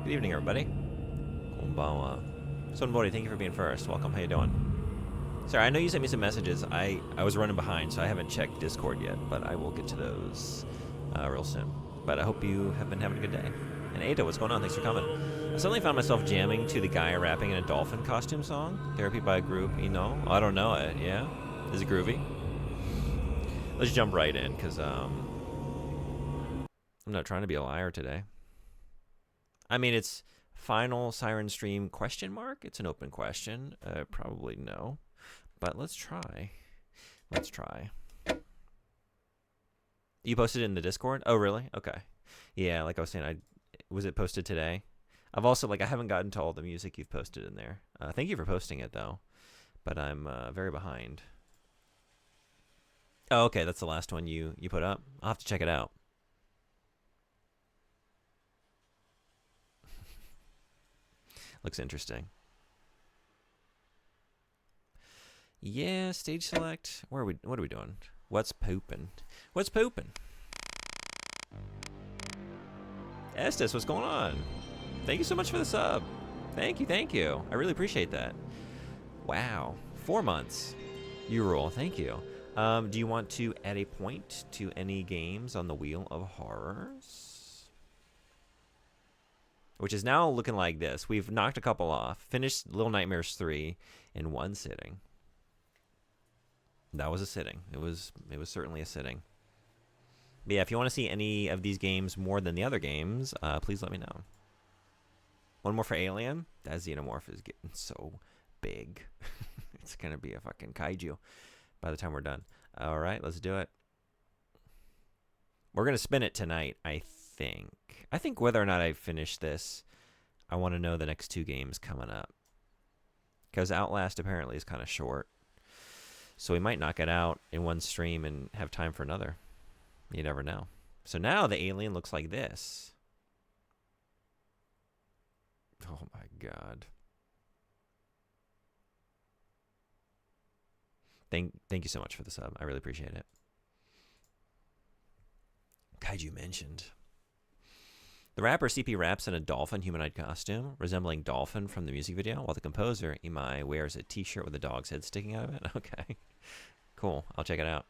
Good evening, everybody. Konbanwa. Sonbori, thank you for being first. Welcome. How you doing? Sorry, I know you sent me some messages. I was running behind, so I haven't checked Discord yet, but I will get to those real soon. But I hope you have been having a good day. And Ada, what's going on? Thanks for coming. I suddenly found myself jamming to the guy rapping in a dolphin costume song. Therapy by a group, you know? I don't know it, yeah? Is it groovy? Let's jump right in, because I'm not trying to be a liar today. I mean, it's final Siren stream question mark. It's an open question. Probably no. But let's try. Let's try. You posted it in the Discord? Oh, really? Okay. Yeah, like I was saying, was it posted today? I've also, I haven't gotten to all the music you've posted in there. Thank you for posting it, though. But I'm very behind. Oh, okay. That's the last one you put up. I'll have to check it out. Looks interesting. Yeah, stage select. What are we doing? What's pooping? What's pooping? Estes, what's going on? Thank you so much for the sub. Thank you. I really appreciate that. Wow. 4 months. You rule. Thank you. Do you want to add a point to any games on the Wheel of Horrors? Which is now looking like this. We've knocked a couple off. Finished Little Nightmares 3 in one sitting. That was a sitting. It was certainly a sitting. But yeah, if you want to see any of these games more than the other games, please let me know. One more for Alien. That xenomorph is getting so big. It's going to be a fucking kaiju by the time we're done. All right, let's do it. We're going to spin it tonight, I think. I think whether or not I finish this, I want to know the next 2 games coming up. Because Outlast apparently is kind of short. So we might knock it out in one stream and have time for another. You never know. So now the Alien looks like this. Oh my god. Thank you so much for the sub. I really appreciate it. Kaiju mentioned. The rapper CP raps in a dolphin humanoid costume, resembling Dolphin from the music video, while the composer, Imai, wears a t-shirt with a dog's head sticking out of it. Okay. Cool. I'll check it out.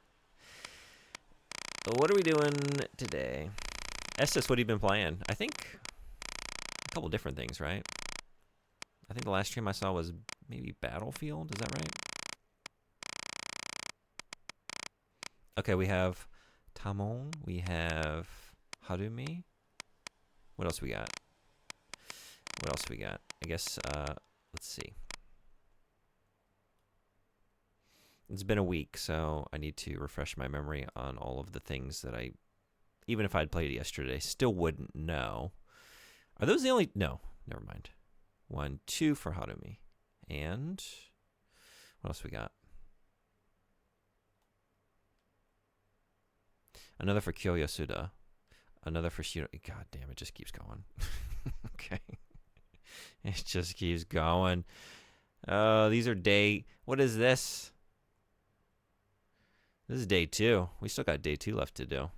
What are we doing today? Estes, what have you been playing? I think a couple different things, right? I think the last stream I saw was maybe Battlefield. Is that right? Okay, we have Tamon. We have Harumi. What else we got? I guess, let's see. It's been a week, so I need to refresh my memory on all of the things that I, even if I'd played yesterday, still wouldn't know. Are those the only? No, never mind. 1, 2 for Harumi. And what else we got? Another for Kyo Yasuda. Another for Shiro. God damn, it just keeps going. Okay. It just keeps going. These are day... What is this? This is day 2. We still got day 2 left to do.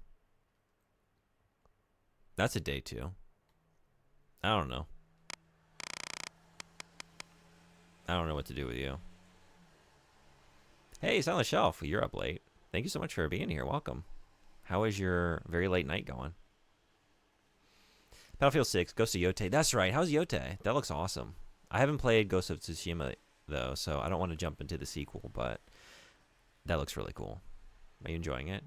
That's a day 2. I don't know. I don't know what to do with you. Hey, it's on the shelf. You're up late. Thank you so much for being here. Welcome. How is your very late night going? Battlefield 6, Ghost of Yotei. That's right. How's Yotei? That looks awesome. I haven't played Ghost of Tsushima, though, so I don't want to jump into the sequel, but that looks really cool. Are you enjoying it?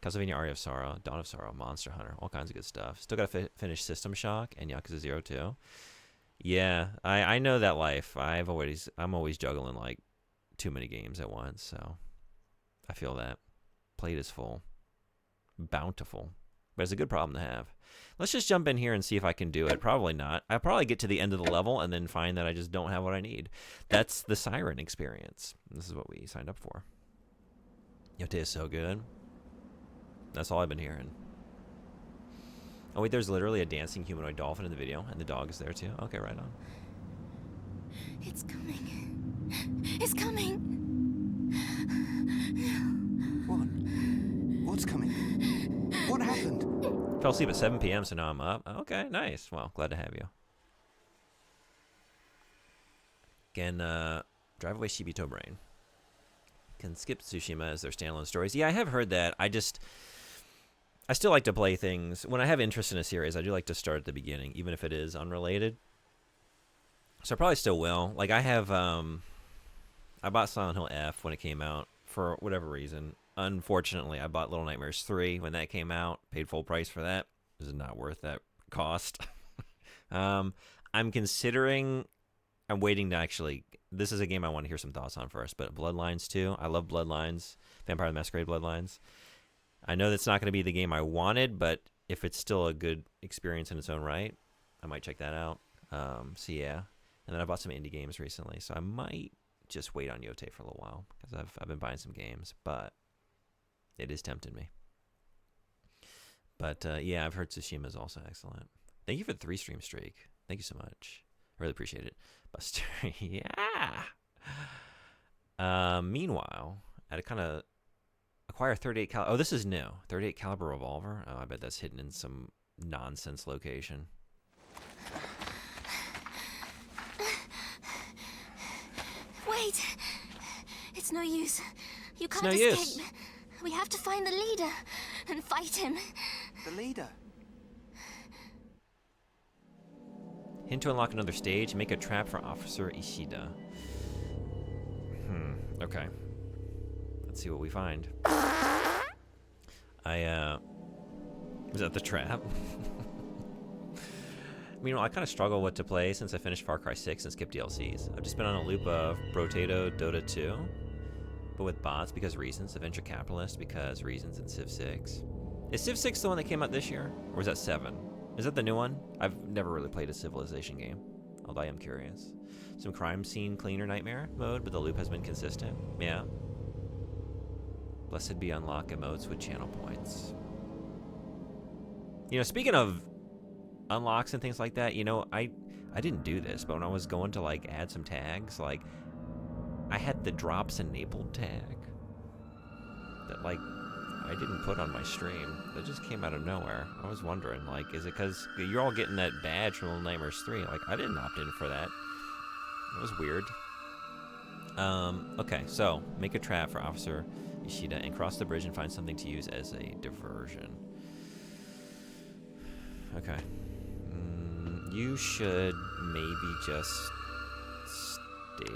Castlevania Aria of Sorrow, Dawn of Sorrow, Monster Hunter, all kinds of good stuff. Still got to finish System Shock and Yakuza 0 too. Yeah, I know that life. I'm always juggling too many games at once, so I feel that. Plate is full. Bountiful. But it's a good problem to have. Let's just jump in here and see if I can do it. Probably not. I'll probably get to the end of the level and then find that I just don't have what I need. That's the Siren experience. This is what we signed up for. Yotei is so good. That's all I've been hearing. Oh wait, there's literally a dancing humanoid dolphin in the video, and the dog is there too. Okay, right on. It's coming. It's coming. What's coming? What happened? Fell asleep at 7 p.m., so now I'm up. Okay, nice. Well, glad to have you. can drive away Shibito Brain. Can skip Tsushima as their standalone stories. Yeah, I have heard that. I still like to play things. When I have interest in a series, I do like to start at the beginning, even if it is unrelated. So I probably still will. Like, I have, I bought Silent Hill F when it came out for whatever reason. Unfortunately, I bought Little Nightmares 3 when that came out. Paid full price for that. This is not worth that cost. I'm considering, I'm waiting to actually, this is a game I want to hear some thoughts on first, but Bloodlines 2. I love Bloodlines, Vampire the Masquerade Bloodlines. I know that's not going to be the game I wanted, but if it's still a good experience in its own right, I might check that out. So yeah. And then I bought some indie games recently, so I might just wait on Yote for a little while because I've been buying some games, but it is tempting me. But yeah, I've heard Tsushima is also excellent. Thank you for the 3-stream streak. Thank you so much. I really appreciate it. Buster, yeah. Meanwhile, I kind of acquire 38 caliber. Oh, this is new. 38 caliber revolver. Oh, I bet that's hidden in some nonsense location. Wait! It's no use. You can't no escape. use. We have to find the leader and fight him. The leader? Hint to unlock another stage. Make a trap for Officer Ishida. Okay. Let's see what we find. Is that the trap? Meanwhile, I kind of struggle what to play since I finished Far Cry 6 and skipped DLCs. I've just been on a loop of Brotato, Dota 2, but with bots because reasons, Adventure Capitalist because reasons, and Civ 6. Is Civ 6 the one that came out this year? Or is that 7? Is that the new one? I've never really played a Civilization game, although I am curious. Some crime scene cleaner nightmare mode, but the loop has been consistent. Yeah. Blessed be unlock emotes with channel points. You know, speaking of unlocks and things like that, you know, I didn't do this, but when I was going to like add some tags, like I had the drops enabled tag that like I didn't put on my stream. That just came out of nowhere. I was wondering, like, is it because you're all getting that badge from Little Nightmares 3? Like, I didn't opt in for that. It was weird. Okay, so make a trap for Officer Ishida and cross the bridge and find something to use as a diversion. Okay. You should maybe just stay.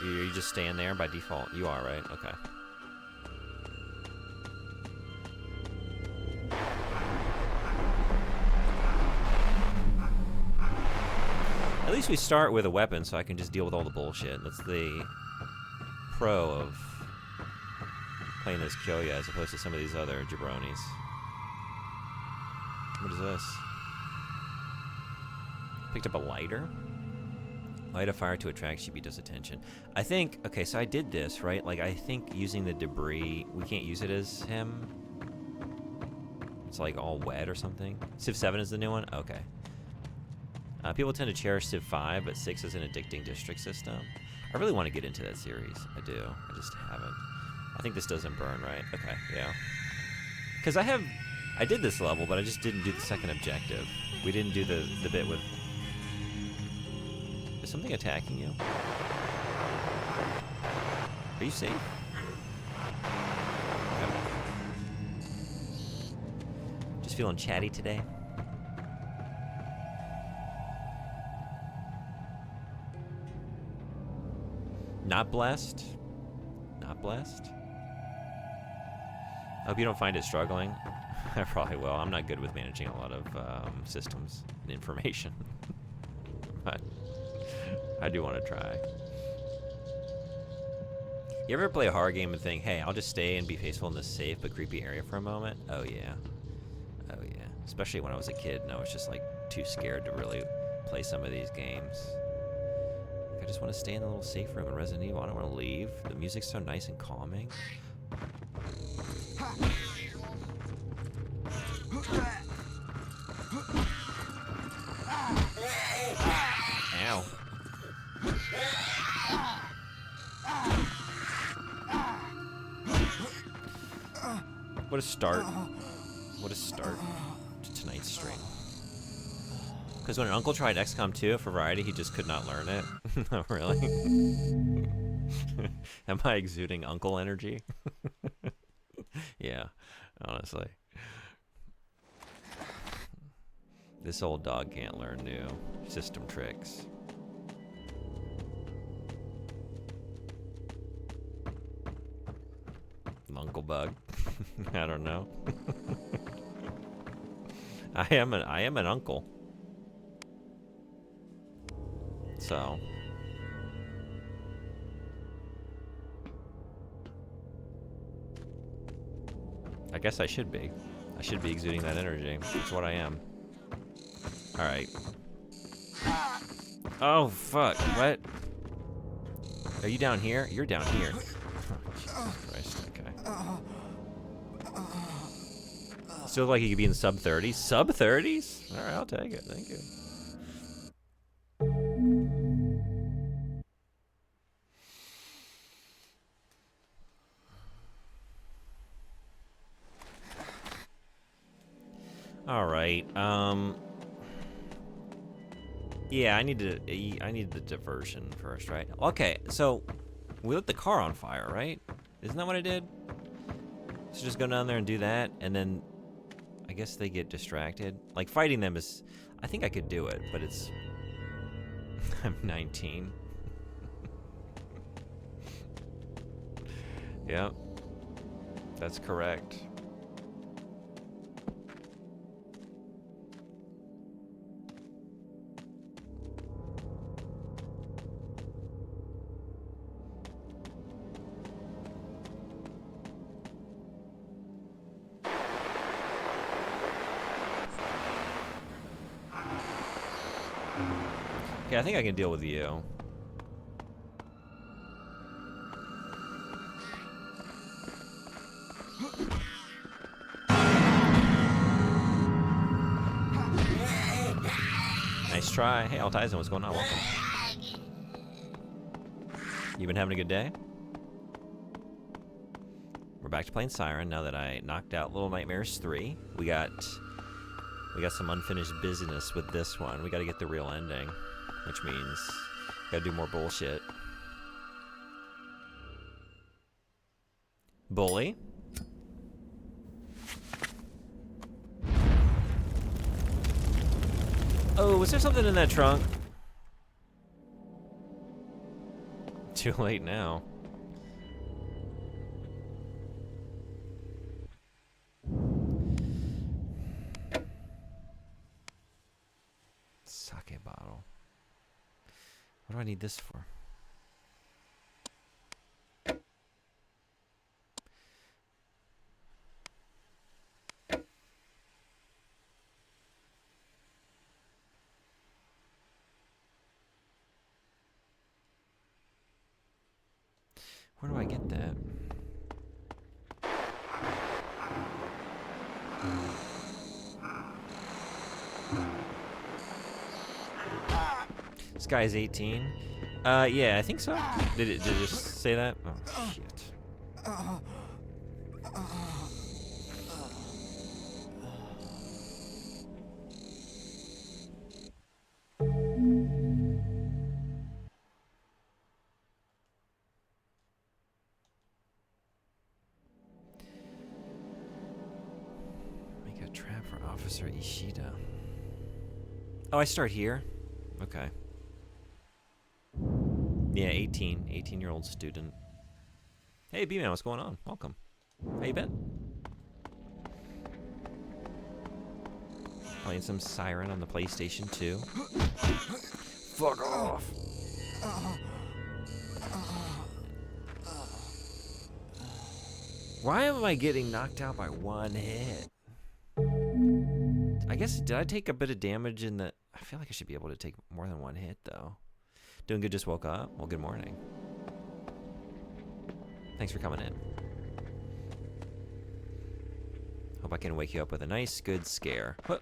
You just staying there by default? You are, right? Okay. At least we start with a weapon so I can just deal with all the bullshit. That's the pro of playing this Kyoya as opposed to some of these other jabronis. What is this? Picked up a lighter. Light a fire to attract Shibito's attention. I think, okay, so I did this, right? Like, I think using the debris, we can't use it as him. It's like all wet or something. Civ 7 is the new one? Okay. People tend to cherish Civ 5, but 6 is an addicting district system. I really want to get into that series. I do. I just haven't. I think this doesn't burn, right? Okay, yeah. Because I did this level, but I just didn't do the second objective. We didn't do the bit with... Is something attacking you? Are you safe? Okay. Just feeling chatty today. Not blessed. Not blessed. I hope you don't find it struggling. I probably will. I'm not good with managing a lot of systems and information. But I do want to try. You ever play a horror game and think, hey, I'll just stay and be peaceful in this safe but creepy area for a moment? Oh, yeah. Oh, yeah. Especially when I was a kid and I was just, like, too scared to really play some of these games. I just want to stay in the little safe room in Resident Evil. I don't want to leave. The music's so nice and calming. Ow. What a start. What a start to tonight's stream. Because when an uncle tried XCOM 2 for variety, he just could not learn it. Oh, really? Am I exuding uncle energy? Yeah, honestly. This old dog can't learn new system tricks. Uncle bug. I don't know. I am an uncle. So I guess I should be. I should be exuding that energy. That's what I am. Alright. Oh, fuck. What? Are you down here? You're down here. Oh, Jesus Christ. Okay. Still look like you could be in sub 30s. Sub 30s? Alright, I'll take it. Thank you. Alright, yeah, I need the diversion first, right? Okay, so we lit the car on fire, right? Isn't that what I did? So just go down there and do that, and then I guess they get distracted. Like, fighting them is, I think I could do it, but it's, I'm 19. Yep, that's correct. Okay, I think I can deal with you. Nice try. Hey, Altizen, what's going on? Welcome. You been having a good day? We're back to playing Siren now that I knocked out Little Nightmares 3. We got some unfinished business with this one. We got to get the real ending, which means got to do more bullshit. Bully. Oh, was there something in that trunk? Too late now. Sake bottle. What do I need this for? Where do I get that? This guy's 18. Yeah, I think so. Did it just say that? Oh, shit. Make a trap for Officer Ishida. Oh, I start here? Okay. Yeah, 18. 18-year-old student. Hey, B-Man, what's going on? Welcome. How you been? Playing some Siren on the PlayStation 2. Fuck off! Why am I getting knocked out by one hit? I guess, did I take a bit of damage in the... I feel like I should be able to take more than one hit, though. Doing good, just woke up? Well, good morning. Thanks for coming in. Hope I can wake you up with a nice, good scare. What?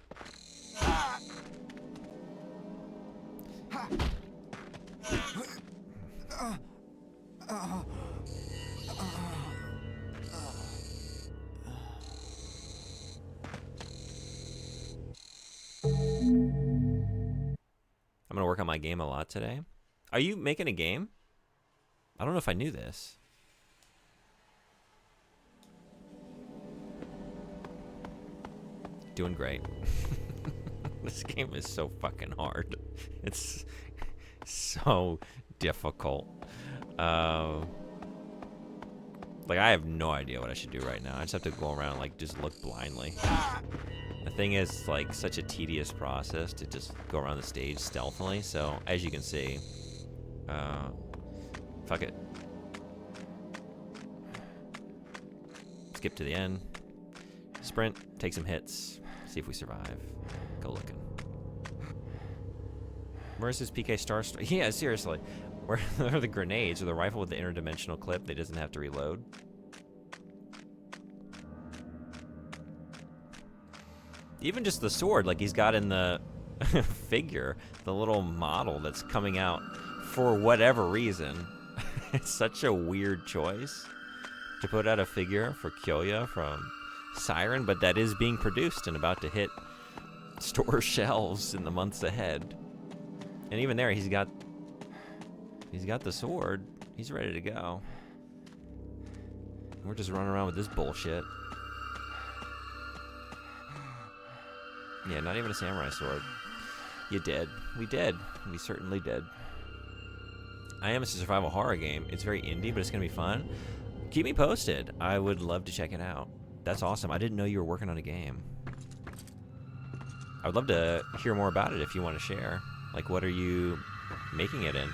work on my game a lot today. Are you making a game? I don't know if I knew this. Doing great. This game is so fucking hard. It's so difficult. Like, I have no idea what I should do right now. I just have to go around and, like, just look blindly. The thing is, like, such a tedious process to just go around the stage stealthily. So, as you can see, fuck it. Skip to the end. Sprint, take some hits, see if we survive. Go looking. Where's this PK Star? Yeah, seriously. Where are the grenades or the rifle with the interdimensional clip that doesn't have to reload? Even just the sword, like he's got in the figure, the little model that's coming out for whatever reason. It's such a weird choice to put out a figure for Kyoya from Siren, but that is being produced and about to hit store shelves in the months ahead. And even there, he's got the sword. He's ready to go. We're just running around with this bullshit. Yeah, not even a samurai sword. You did. We did. We certainly did. I Am a survival horror game. It's very indie, but it's going to be fun. Keep me posted. I would love to check it out. That's awesome. I didn't know you were working on a game. I would love to hear more about it if you want to share. Like, what are you making it in?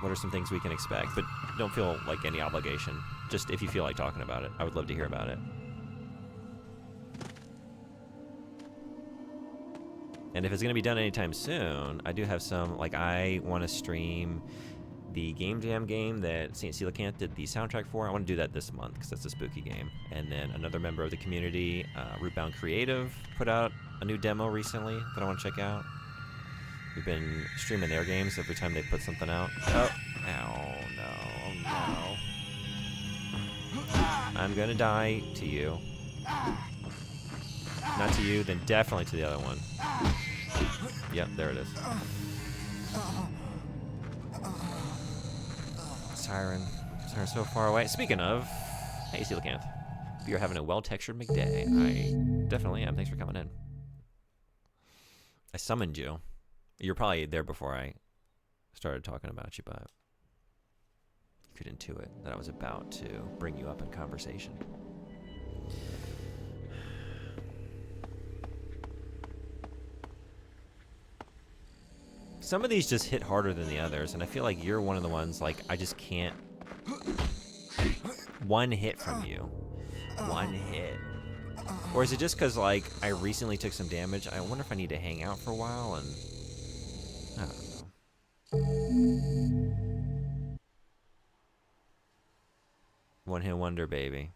What are some things we can expect? But don't feel like any obligation. Just if you feel like talking about it, I would love to hear about it. And if it's going to be done anytime soon, I do have some, like, I want to stream the Game Jam game that St. Coelacanth did the soundtrack for. I want to do that this month because that's a spooky game. And then another member of the community, Rootbound Creative, put out a new demo recently that I want to check out. We've been streaming their games every time they put something out. Oh, no. I'm going to die to you. Not to you, then definitely to the other one. Yep, there it is. Siren. Siren's so far away. Speaking of, hey, Coelacanth. If you're having a well-textured McDay, I definitely am. Thanks for coming in. I summoned you. You're probably there before I started talking about you, but you could intuit that I was about to bring you up in conversation. Some of these just hit harder than the others, and I feel like you're one of the ones, like, I just can't... One hit from you. One hit. Or is it just because, like, I recently took some damage? I wonder if I need to hang out for a while, and... I don't know. One hit wonder, baby.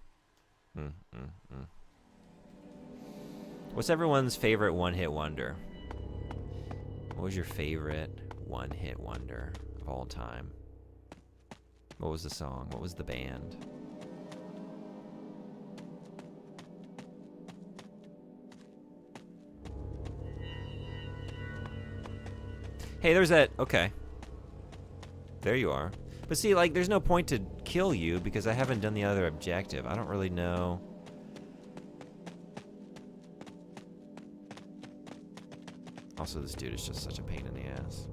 What's everyone's favorite one-hit wonder? What was your favorite one-hit wonder of all time? What was the song? What was the band? Hey, there's that... Okay. There you are. But see, like, there's no point to kill you because I haven't done the other objective. I don't really know... Also, this dude is just such a pain in the ass.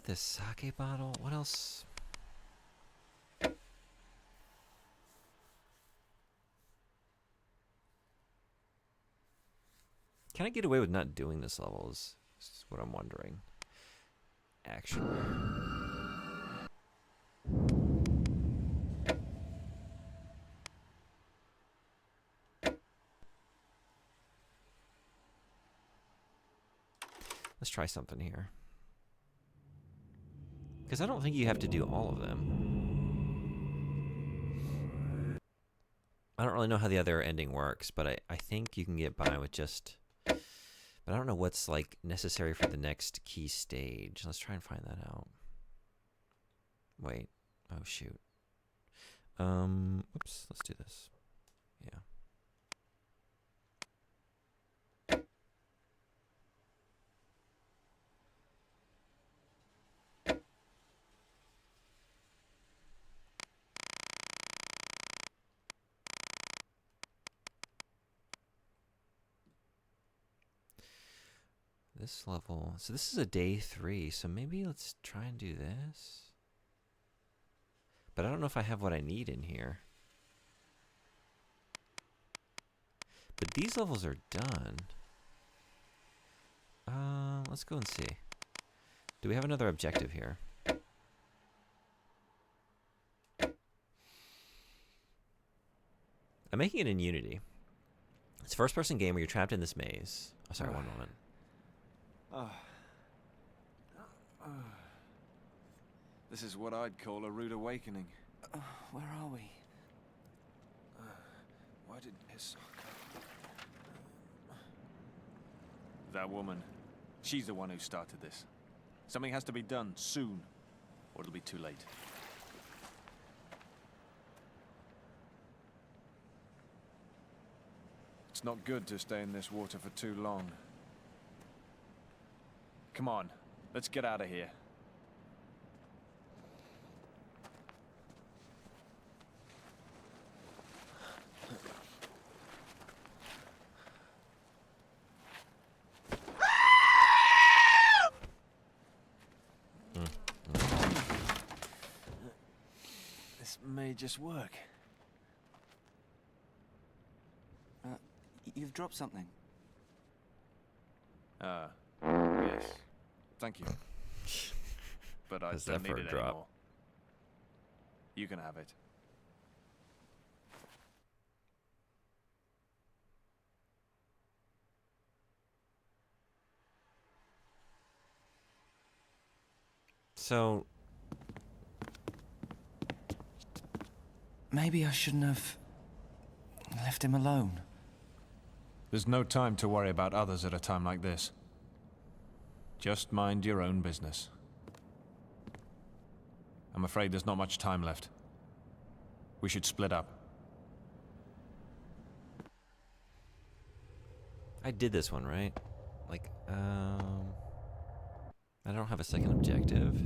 This sake bottle. What else? Can I get away with not doing this level is what I'm wondering. Actually. Let's try something here. Because I don't think you have to do all of them. I don't really know how the other ending works, but I think you can get by with just... But I don't know what's, like, necessary for the next key stage. Let's try and find that out. Wait. Oh, shoot. Oops. Let's do this. Yeah. This level, so this is a day 3, so maybe let's try and do this. But I don't know if I have what I need in here. But these levels are done. Let's go and see. Do we have another objective here? I'm making it in Unity. It's a first-person game where you're trapped in this maze. Oh, sorry, one moment. This is what I'd call a rude awakening. Where are we? Why did Hisoka... That woman. She's the one who started this. Something has to be done soon, or it'll be too late. It's not good to stay in this water for too long. Come on, let's get out of here. This may just work. You've dropped something. Yes. Thank you. But I How's don't that need for a it drop? anymore. You can have it. So, Maybe I shouldn't have left him alone. There's no time to worry about others at a time like this. Just mind your own business. I'm afraid there's not much time left. We should split up. I did this one, right? Like, I don't have a second objective.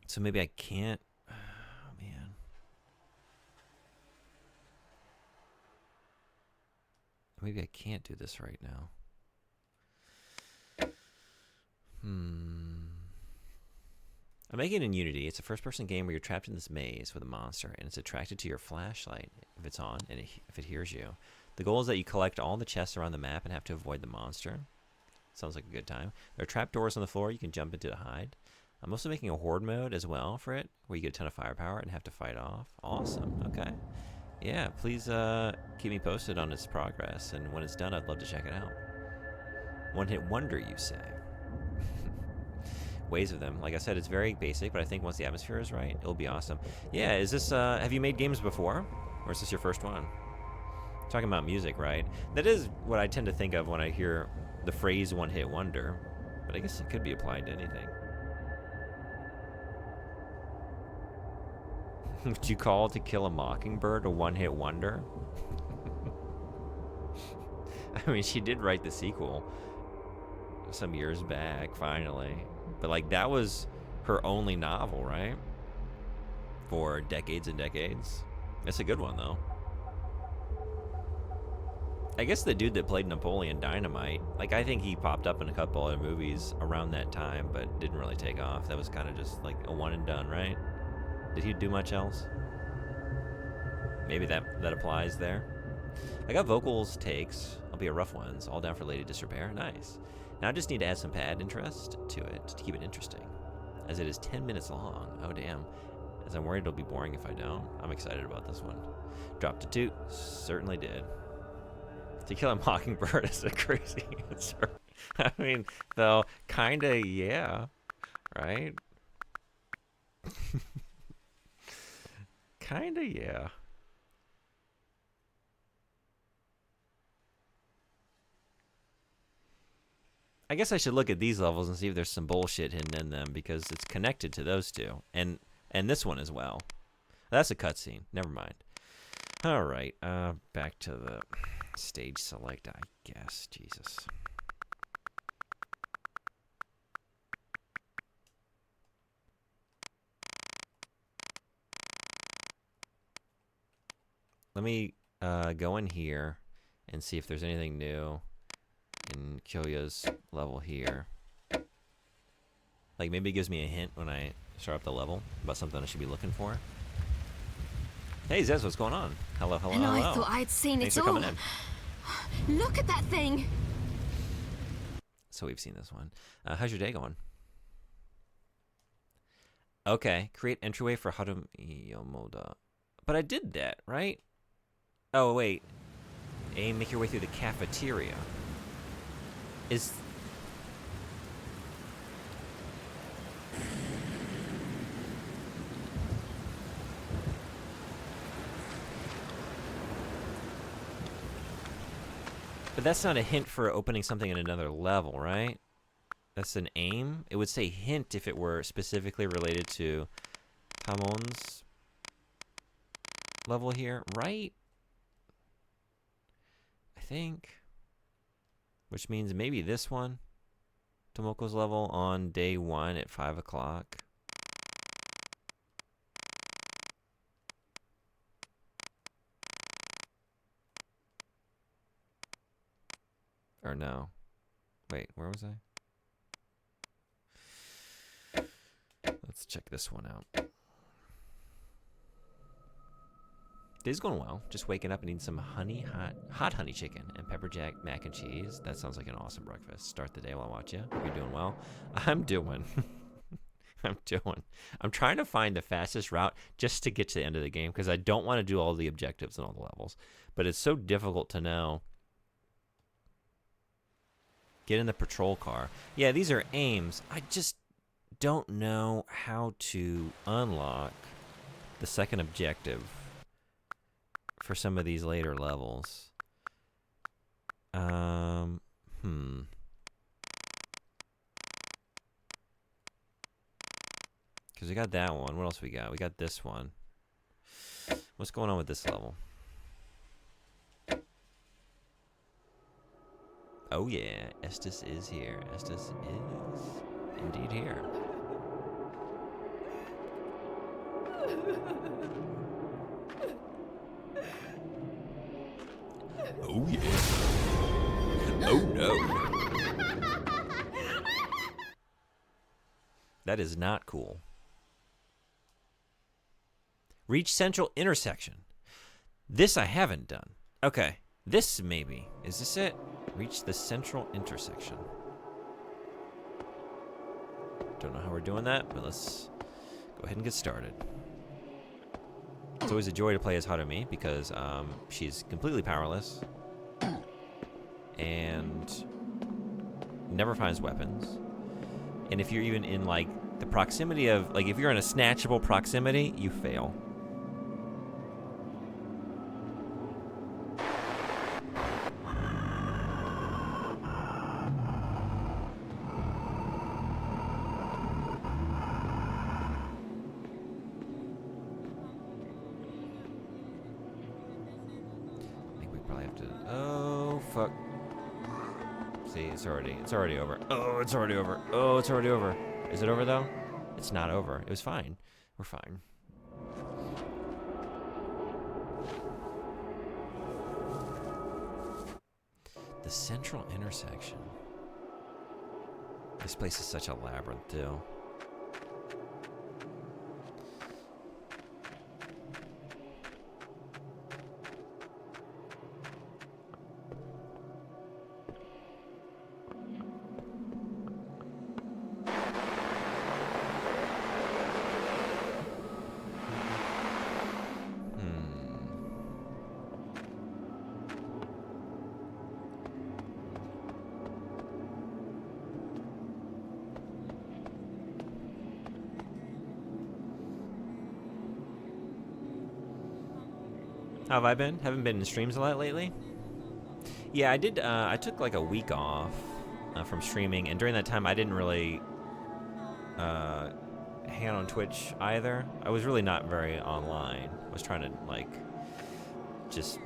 So maybe I can't... Oh, man. Maybe I can't do this right now. I'm making it in Unity. It's a first-person game where you're trapped in this maze with a monster, and it's attracted to your flashlight if it's on, and if it hears you. The goal is that you collect all the chests around the map and have to avoid the monster. Sounds like a good time. There are trapdoors on the floor you can jump into to hide. I'm also making a horde mode as well for it, where you get a ton of firepower and have to fight off. Awesome. Okay. Yeah, please keep me posted on its progress, and when it's done, I'd love to check it out. One-hit wonder, you say? Ways of them. Like I said, it's very basic, but I think once the atmosphere is right, it'll be awesome. Yeah, is this, have you made games before? Or is this your first one? Talking about music, right? That is what I tend to think of when I hear the phrase one-hit wonder, but I guess it could be applied to anything. Would you call To Kill a Mockingbird a one-hit wonder? I mean, she did write the sequel some years back, finally. But, like, that was her only novel, right? For decades and decades. It's a good one, though. I guess the dude that played Napoleon Dynamite, like, I think he popped up in a couple other movies around that time, but didn't really take off. That was kind of just, like, a one and done, right? Did he do much else? Maybe that applies there. I got vocals takes, albeit rough ones, all down for Lady Disrepair. Nice. Now I just need to add some pad interest to it to keep it interesting, as it is 10 minutes long. Oh, damn. As I'm worried it'll be boring if I don't. I'm excited about this one. Dropped a toot. Certainly did. To Kill a Mockingbird is a crazy answer. I mean, though, kinda, yeah. right? Kinda, yeah. I guess I should look at these levels and see if there's some bullshit hidden in them because it's connected to those two and this one as well. That's a cutscene. Never mind. All right, back to the stage select, I guess. Jesus. Let me go in here and see if there's anything new in Kyoya's level here. Like maybe it gives me a hint when I start up the level about something I should be looking for. Hey Zez, what's going on? Hello, hello, And hello. I thought I'd seen Thanks it for all. coming in. Look at that thing. So we've seen this one. How's your day going? Okay, create entryway for Harumiya Yomoda. But I did that, right? Oh, wait. Aim, make your way through the cafeteria. Is... But that's not a hint for opening something in another level, right? That's an aim? It would say hint if it were specifically related to Hamon's level here, right? I think. Which means maybe this one. Tomoko's level on day 1 at 5 o'clock. Or no. Wait, where was I? Let's check this one out. Day's going well. Just waking up and eating some hot honey chicken and pepper jack mac and cheese. That sounds like an awesome breakfast. Start the day while I watch you. You're doing well. I'm doing. I'm trying to find the fastest route just to get to the end of the game because I don't want to do all the objectives and all the levels. But it's so difficult to know. Get in the patrol car. Yeah, these are aims. I just don't know how to unlock the second objective for some of these later levels. Because we got that one. What else we got? We got this one. What's going on with this level? Oh yeah, Estes is here. Estes is indeed here. Oh yeah. Oh no. That is not cool. Reach central intersection. This I haven't done. Okay. This maybe. Is this it? Reach the central intersection. Don't know how we're doing that, but let's go ahead and get started. It's always a joy to play as Harumi because she's completely powerless and never finds weapons. And if you're even in like the proximity of, like if you're in a snatchable proximity, you fail. It's already over. Oh, it's already over. Oh, it's already over. Is it over though? It's not over. It was fine. We're fine. The central intersection. This place is such a labyrinth too. How have I been? Haven't been in streams a lot lately. Yeah, I did. I took like a week off from streaming, and during that time, I didn't really hang out on Twitch either. I was really not very online. I was trying to like just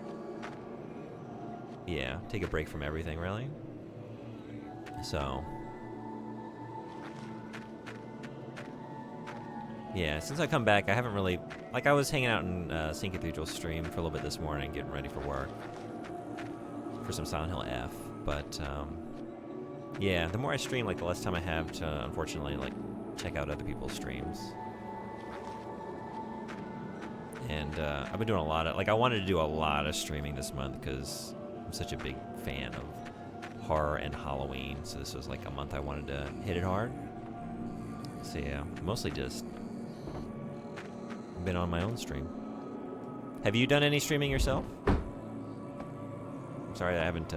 take a break from everything, really. So yeah, since I come back, I haven't really like I was hanging out in St. Cathedral's stream for a little bit this morning, getting ready for work for some Silent Hill F. But yeah, the more I stream, like the less time I have to, unfortunately, like check out other people's streams. And I've been doing a lot of, like I wanted to do a lot of streaming this month because I'm such a big fan of horror and Halloween. So this was like a month I wanted to hit it hard. So yeah, mostly just been on my own stream. Have you done any streaming yourself? I'm sorry I haven't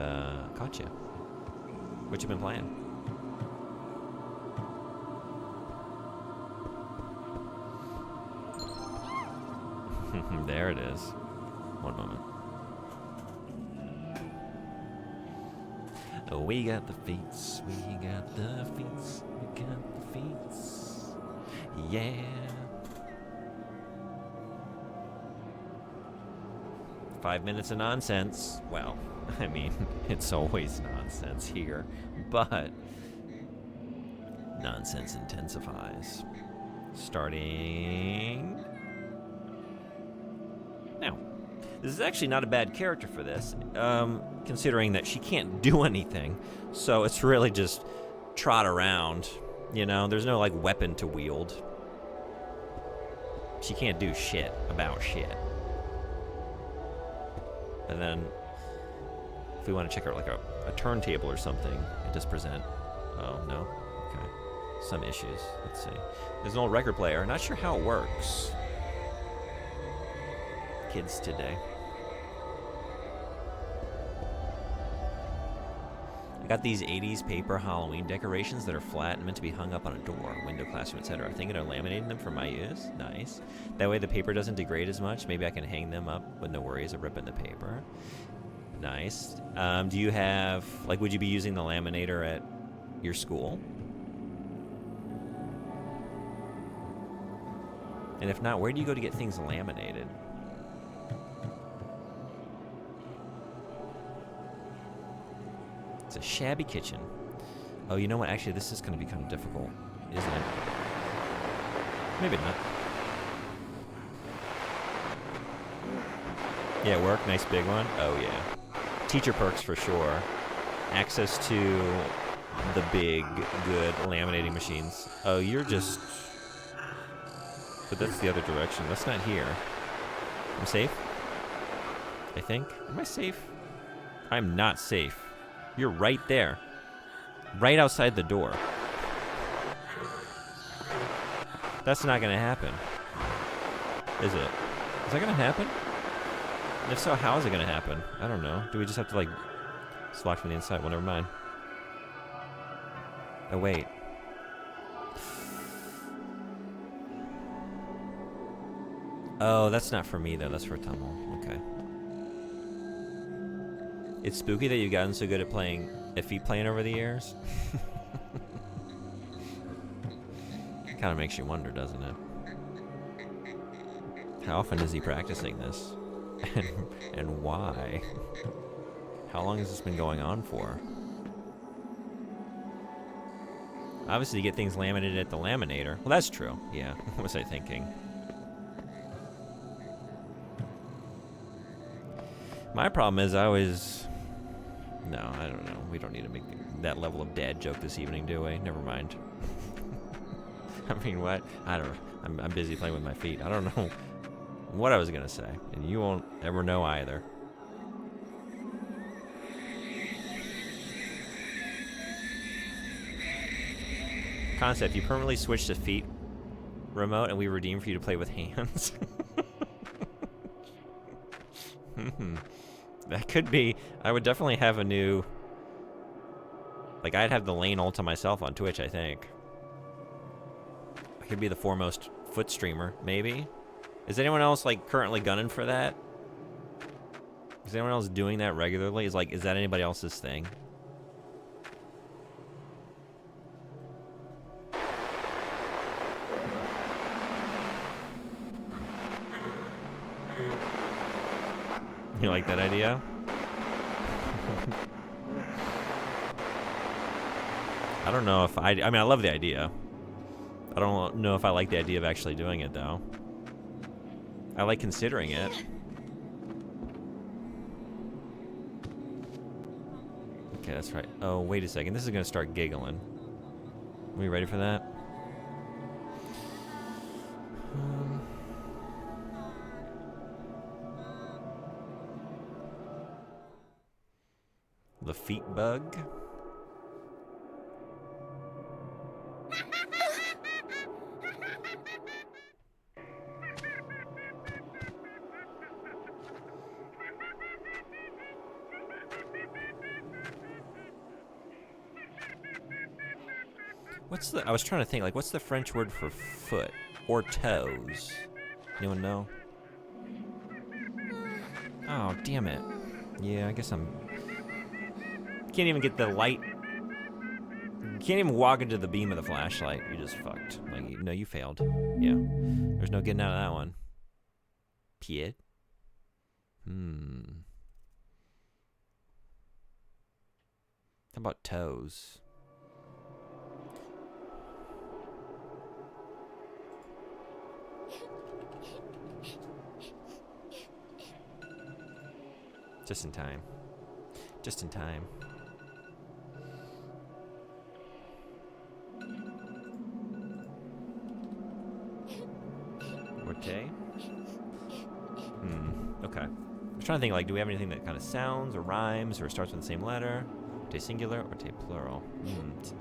caught you. What you been playing? There it is. One moment. Oh, we got the feats. We got the feats. We got the feats. Yeah. Five minutes of nonsense. Well, I mean, it's always nonsense here, but nonsense intensifies. Starting now. This is actually not a bad character for this, considering that she can't do anything. So it's really just trot around, you know? There's no, like, weapon to wield. She can't do shit about shit. And then, if we want to check out, like, a turntable or something, it does present... Oh, no? Okay. Some issues. Let's see. There's an old record player. Not sure how it works. Kids today. I got these 80s paper Halloween decorations that are flat and meant to be hung up on a door, window, classroom, etc. Thinking of laminating them for my use. Nice. That way the paper doesn't degrade as much. Maybe I can hang them up with no worries of ripping the paper. Nice. Do you have, like, would you be using the laminator at your school? And if not, where do you go to get things laminated? It's a shabby kitchen. Oh, you know what? Actually, this is going to be kind of difficult, isn't it? Maybe not. Yeah, work. Nice big one. Oh, yeah. Teacher perks for sure. Access to the big, good laminating machines. Oh, you're just... But that's the other direction. That's not here. I'm safe? I think. Am I safe? I'm not safe. You're right there. Right outside the door. That's not gonna happen. Is it? Is that gonna happen? And if so, how is it gonna happen? I don't know. Do we just have to, like, just lock from the inside? Well, never mind. Oh, wait. Oh, that's not for me, though. That's for Tummel. Okay. It's spooky that you've gotten so good at playing Iffy playing over the years. Kind of makes you wonder, doesn't it? How often is he practicing this? And why? How long has this been going on for? Obviously, you get things laminated at the laminator. Well, that's true. Yeah. What was I thinking? My problem is I always... No, I don't know. We don't need to make that level of dad joke this evening, do we? Never mind. I mean, what? I don't know. I'm busy playing with my feet. I don't know what I was going to say. And you won't ever know either. Concept, you permanently switch to feet remote and we redeem for you to play with hands. That could be. I would definitely have a new... Like, I'd have the lane all to myself on Twitch, I think. I could be the foremost foot streamer, maybe? Is anyone else, like, currently gunning for that? Is anyone else doing that regularly? Is that anybody else's thing? You like that idea? I don't know if I mean, I love the idea. I don't know if I like the idea of actually doing it, though. I like considering it. Okay, that's right. Oh, wait a second. This is going to start giggling. Are we ready for that? The feet bug. I was trying to think, like, what's the French word for foot or toes? Anyone know? Oh, damn it. Yeah, I guess I'm... Can't even get the light. Can't even walk into the beam of the flashlight. You just fucked. Like, no, you failed. Yeah. There's no getting out of that one. Pied? How about toes? Just in time. Just in time. Orte? Okay. I was trying to think, like, do we have anything that kind of sounds or rhymes or starts with the same letter? Orte singular, Orte plural.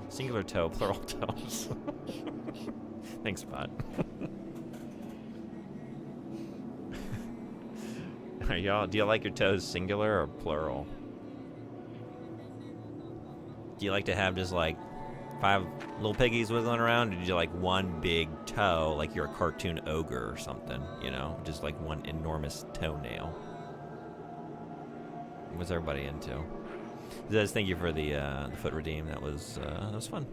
Singular toe, plural toes. Thanks, Spot. Y'all, do you like your toes singular or plural? Do you like to have just like 5 little piggies wiggling around, or do you like one big toe, like you're a cartoon ogre or something, you know? Just like one enormous toenail. What's everybody into? Zez, thank you for the foot redeem. That was fun.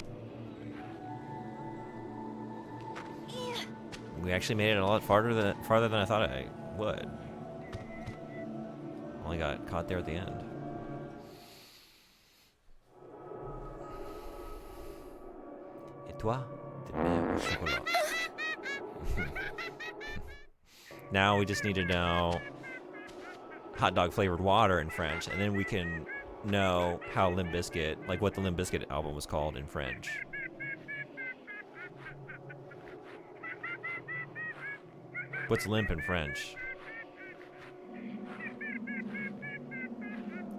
We actually made it a lot farther than I thought I would. Only got caught there at the end. Et toi, tu mets au chocolat. Now we just need to know hot dog flavored water in French, and then we can know how Limp Bizkit, like what the Limp Bizkit album was called in French. What's limp in French?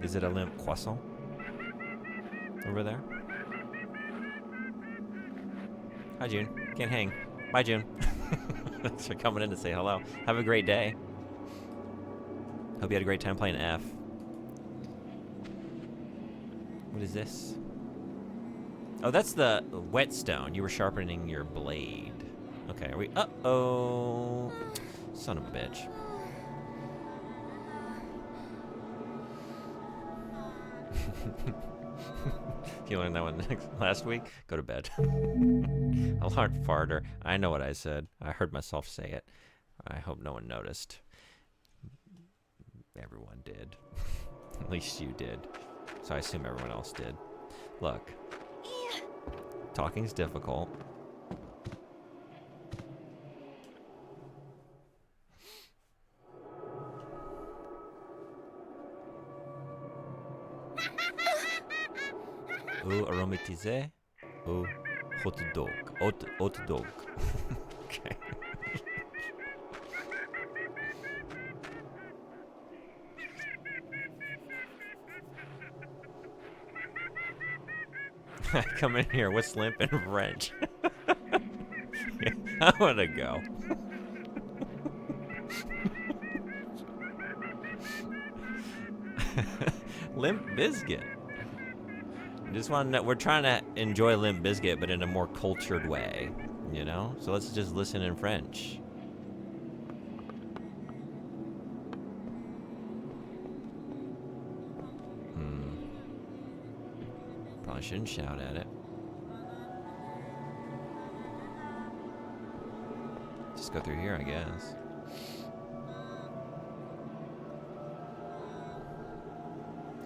Is it a limp croissant? Over there? Hi, June. Can't hang. Bye, June. Thanks for coming in to say hello. Have a great day. Hope you had a great time playing F. What is this? Oh, that's the whetstone. You were sharpening your blade. Okay, are we... Uh-oh. Son of a bitch. You learned that one last week? Go to bed. A hard farter. I know what I said. I heard myself say it. I hope no one noticed. Everyone did. At least you did. So I assume everyone else did. Look. Talking's difficult. Ou aromatisé ou hot dog. Hot dog. Okay. I come in here. What's limp in French? Yeah, I want to go. Limp Bizkit. I just want to know, we're trying to enjoy Limp Bizkit, but in a more cultured way, you know? So let's just listen in French. I shouldn't shout at it. Just go through here, I guess.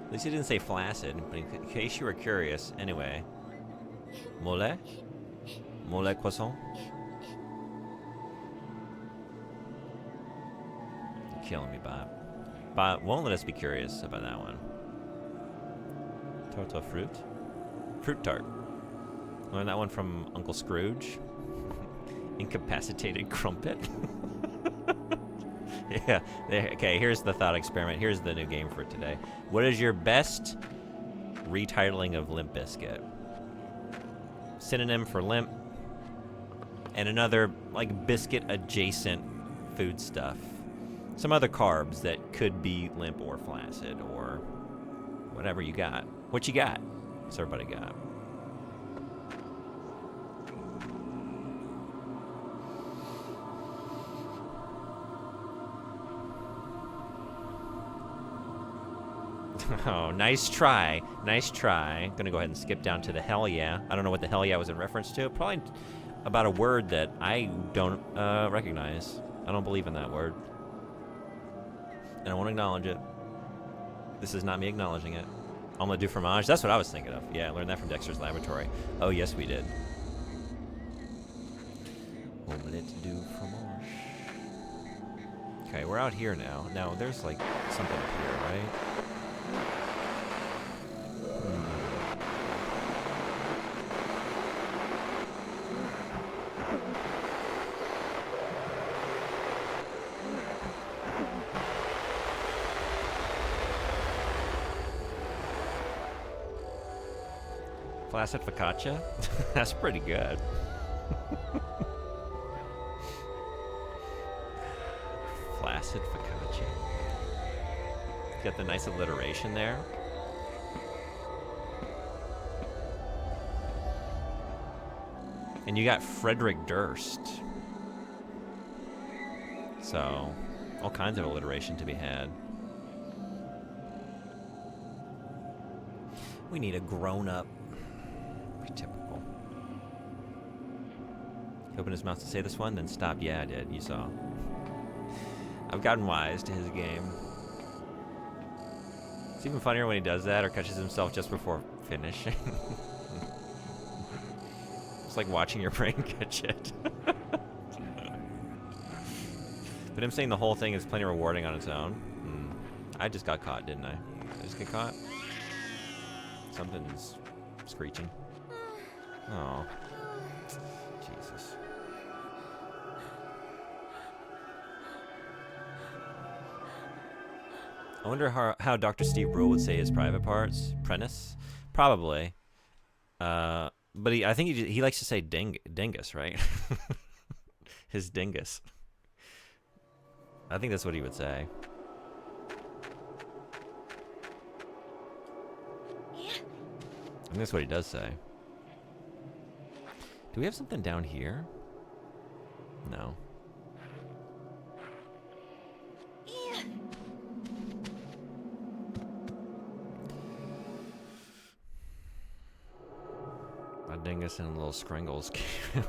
At least he didn't say flaccid, but in case you were curious, anyway. Mole? Mole croissant? You're killing me, Bob. Bob won't let us be curious about that one. Tarte aux fruit? Fruit tart. Learned that one from Uncle Scrooge. Incapacitated crumpet. Yeah. Okay, here's the thought experiment. Here's the new game for today. What is your best retitling of Limp Bizkit? Synonym for limp. And another, like, biscuit adjacent food stuff. Some other carbs that could be limp or flaccid or whatever you got. What you got? What's everybody got? Oh, nice try. Nice try. Gonna go ahead and skip down to the hell yeah. I don't know what the hell yeah was in reference to. Probably about a word that I don't recognize. I don't believe in that word. And I won't acknowledge it. This is not me acknowledging it. Omelette du fromage? That's what I was thinking of. Yeah, I learned that from Dexter's Laboratory. Oh, yes, we did. Omelette du fromage. Okay, we're out here now. Now, there's, like, something up here, right? Flaccid focaccia? That's pretty good. Flaccid focaccia. Got the nice alliteration there. And you got Frederick Durst. So, all kinds of alliteration to be had. We need a grown-up. Typical. He opened his mouth to say this one, then stopped. Yeah, I did. You saw. I've gotten wise to his game. It's even funnier when he does that or catches himself just before finishing. It's like watching your brain catch it. But him saying the whole thing is plenty rewarding on its own. I just got caught, didn't I? Did I just get caught? Something's screeching. Oh. Jesus. I wonder how Dr. Steve Brule would say his private parts. Prentice? Probably. But I think he likes to say dingus, right? His dingus. I think that's what he would say. I think that's what he does say. Do we have something down here? No. My dingus and little scringles came.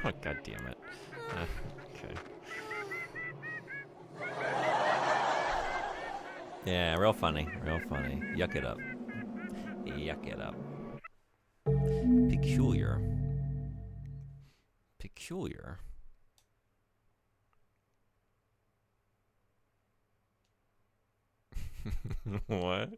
Oh, God damn it. Okay. Yeah, real funny. Real funny. Yuck it up. Yuck it up. Peculiar. Peculiar. What?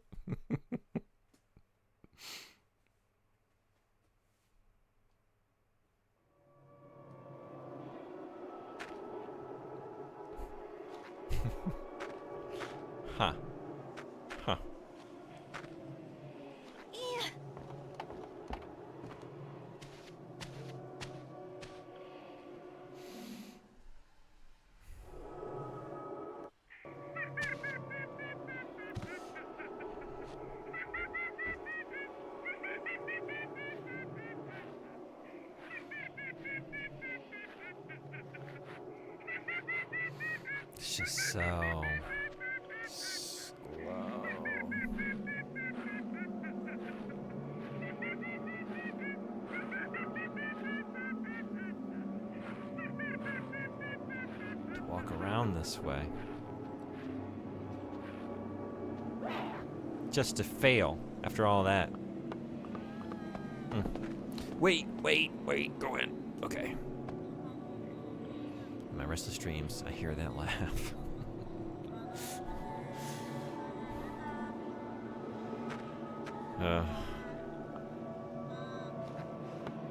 Huh. Huh. It's just so slow. To walk around this way. Just to fail after all that. Wait, go in. Okay. In my restless dreams, I hear that laugh.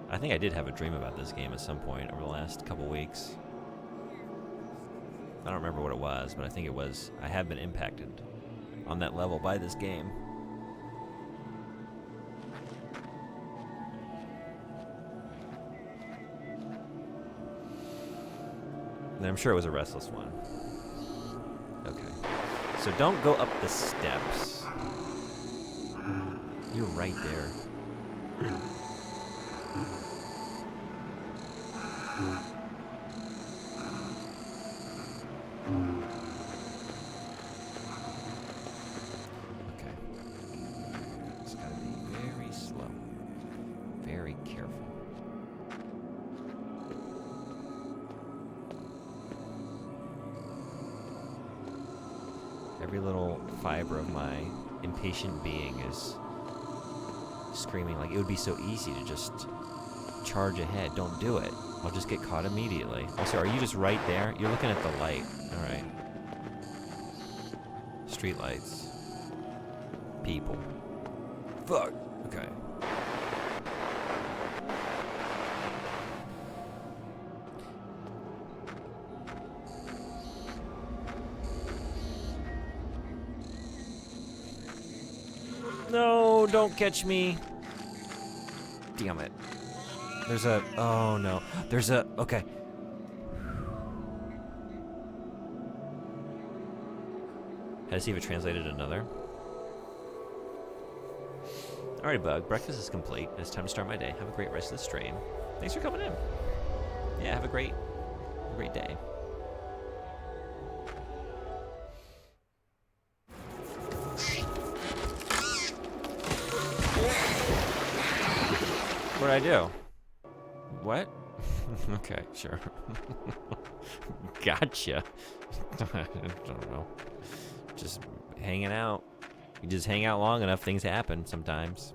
I think I did have a dream about this game at some point over the last couple weeks. I don't remember what it was, but I think it was, I have been impacted on that level by this game. And I'm sure it was a restless one. Okay. So don't go up the steps. You're right there. Okay. It's gotta be very slow. Very careful. Every little fiber of my impatient being is screaming like it would be so easy to just charge ahead. Don't do it. I'll just get caught immediately. Also, are you just right there? You're looking at the light. All right. Street lights. People. Fuck. Okay. No, don't catch me. Damn it. There's a, oh no. There's a, okay. Had to see if it translated another. Alright, Bug, breakfast is complete. It's time to start my day. Have a great rest of the stream. Thanks for coming in. Yeah, have a great day. What'd I do? What? Okay, sure. Gotcha. I don't know. Just hanging out. You just hang out long enough, things happen sometimes.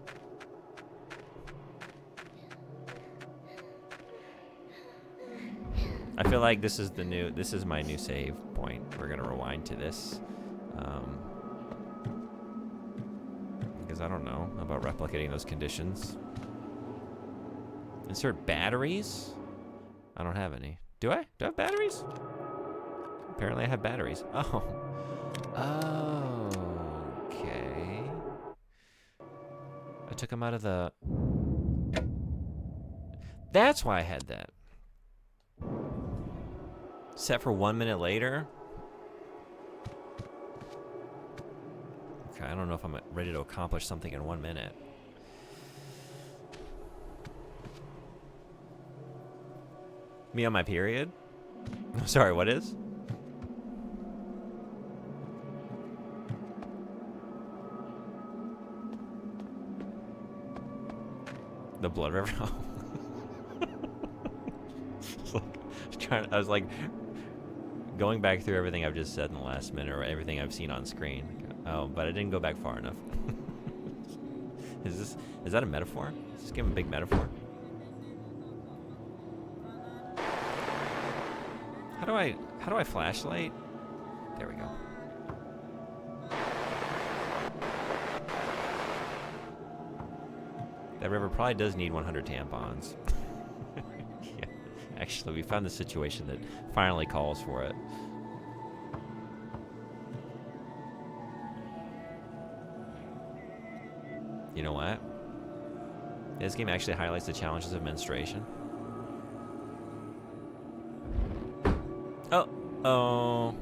I feel like this is my new save point. We're gonna rewind to this. Because I don't know about replicating those conditions. Insert batteries? I don't have any. Do I? Do I have batteries? Apparently I have batteries. Oh. Okay. I took them out of the... That's why I had that. Set for 1 minute later? Okay, I don't know if I'm ready to accomplish something in 1 minute. Me on my period? Sorry, what is? The blood river? I was like going back through everything I've just said in the last minute, or everything I've seen on screen. Oh, but I didn't go back far enough. Is that a metaphor? Is this game a big metaphor? How do I flashlight? There we go. That river probably does need 100 tampons. Yeah. Actually, we found the situation that finally calls for it. You know what? This game actually highlights the challenges of menstruation. Oh.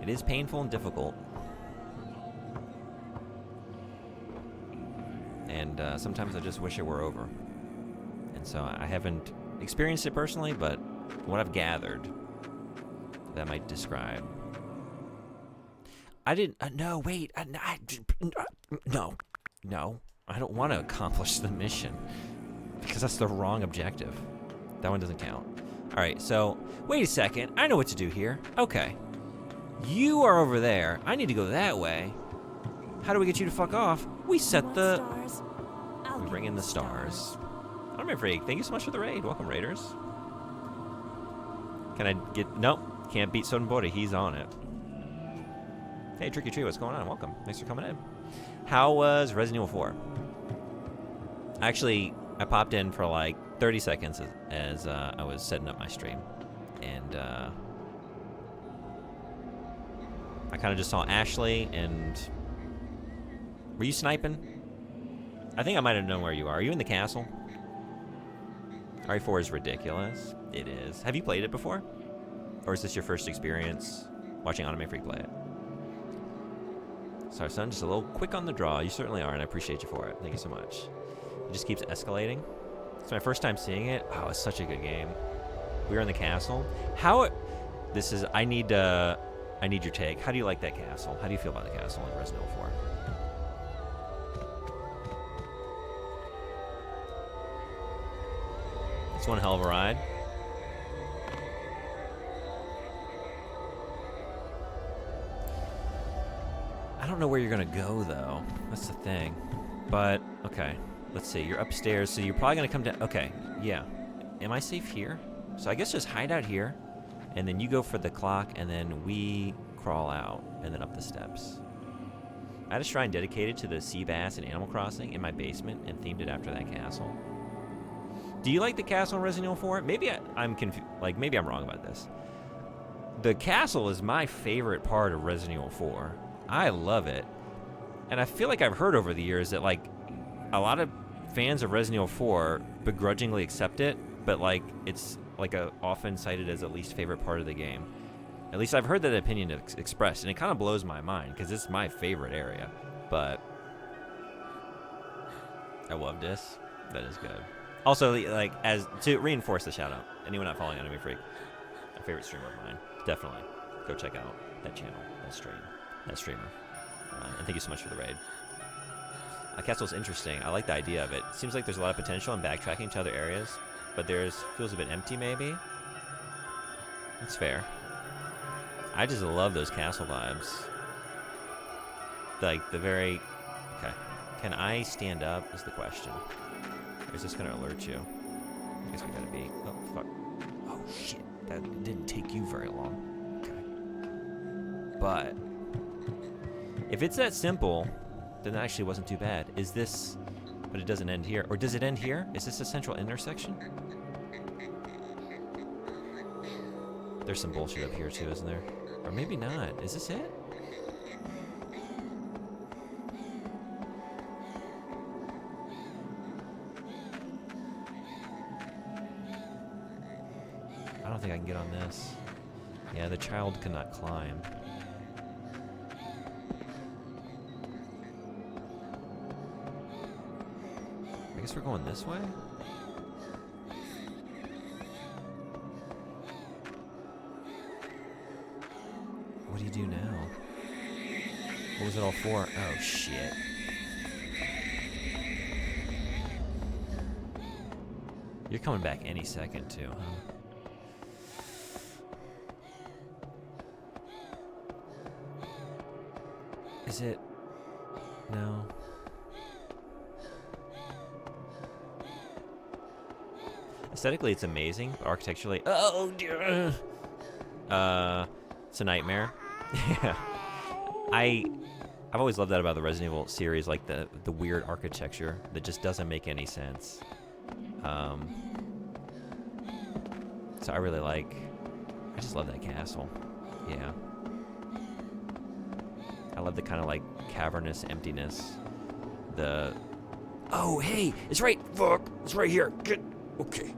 It is painful and difficult. And sometimes I just wish it were over. And so I haven't experienced it personally, but what I've gathered, that might describe. I didn't. No, wait. No. I don't want to accomplish the mission because that's the wrong objective. That one doesn't count. All right. So wait a second. I know what to do here. Okay. You are over there. I need to go that way. How do we get you to fuck off? We set the. We bring in the stars. I'm afraid. Thank you so much for the raid. Welcome, raiders. Can I get? Nope. Can't beat Sodenbori. He's on it. Hey, Tricky Tree, what's going on? Welcome. Thanks for coming in. How was Resident Evil 4? Actually, I popped in for like 30 seconds as I was setting up my stream. And I kind of just saw Ashley and... Were you sniping? I think I might have known where you are. Are you in the castle? RE4 is ridiculous. It is. Have you played it before? Or is this your first experience watching Anime Freak play it? Sorry, son, just a little quick on the draw. You certainly are, and I appreciate you for it. Thank you so much. It just keeps escalating. It's my first time seeing it. Oh, it's such a good game. We were in the castle. This is, I need your take. How do you like that castle? How do you feel about the castle in Resident Evil 4? It's one hell of a ride. I don't know where you're gonna go though. That's the thing. But okay, let's see. You're upstairs, so you're probably gonna come down. Okay, yeah. Am I safe here? So I guess just hide out here, and then you go for the clock, and then we crawl out, and then up the steps. I had a shrine dedicated to the sea bass in Animal Crossing in my basement, and themed it after that castle. Do you like the castle in Resident Evil 4? Maybe I'm confused. Like maybe I'm wrong about this. The castle is my favorite part of Resident Evil 4. I love it. And I feel like I've heard over the years that, like, a lot of fans of Resident Evil 4 begrudgingly accept it, but, like, it's, like, often cited as the least favorite part of the game. At least I've heard that opinion expressed, and it kind of blows my mind, because it's my favorite area. But I love this. That is good. Also, like, as to reinforce the shout-out, anyone not following Anime Freak, a favorite streamer of mine, definitely go check out that channel, that stream. That streamer. And thank you so much for the raid. Castle's interesting. I like the idea of it. Seems like there's a lot of potential in backtracking to other areas, but feels a bit empty maybe. That's fair. I just love those castle vibes. Like the very... Okay. Can I stand up is the question. Or is this going to alert you? I guess we gotta be... Oh, fuck. Oh, shit. That didn't take you very long. Okay. But... if it's that simple, then that actually wasn't too bad. Is this... but it doesn't end here. Or does it end here? Is this a central intersection? There's some bullshit up here too, isn't there? Or maybe not. Is this it? I don't think I can get on this. Yeah, the child cannot climb. I guess we're going this way? What do you do now? What was it all for? Oh, shit. You're coming back any second, too, huh? Is it? No. Aesthetically, it's amazing, but architecturally, oh dear. It's a nightmare. Yeah. I've always loved that about the Resident Evil series, like the weird architecture that just doesn't make any sense. So I really I just love that castle. Yeah. I love the kind of like cavernous emptiness. Oh, hey, it's right, fuck, it's right here. Okay.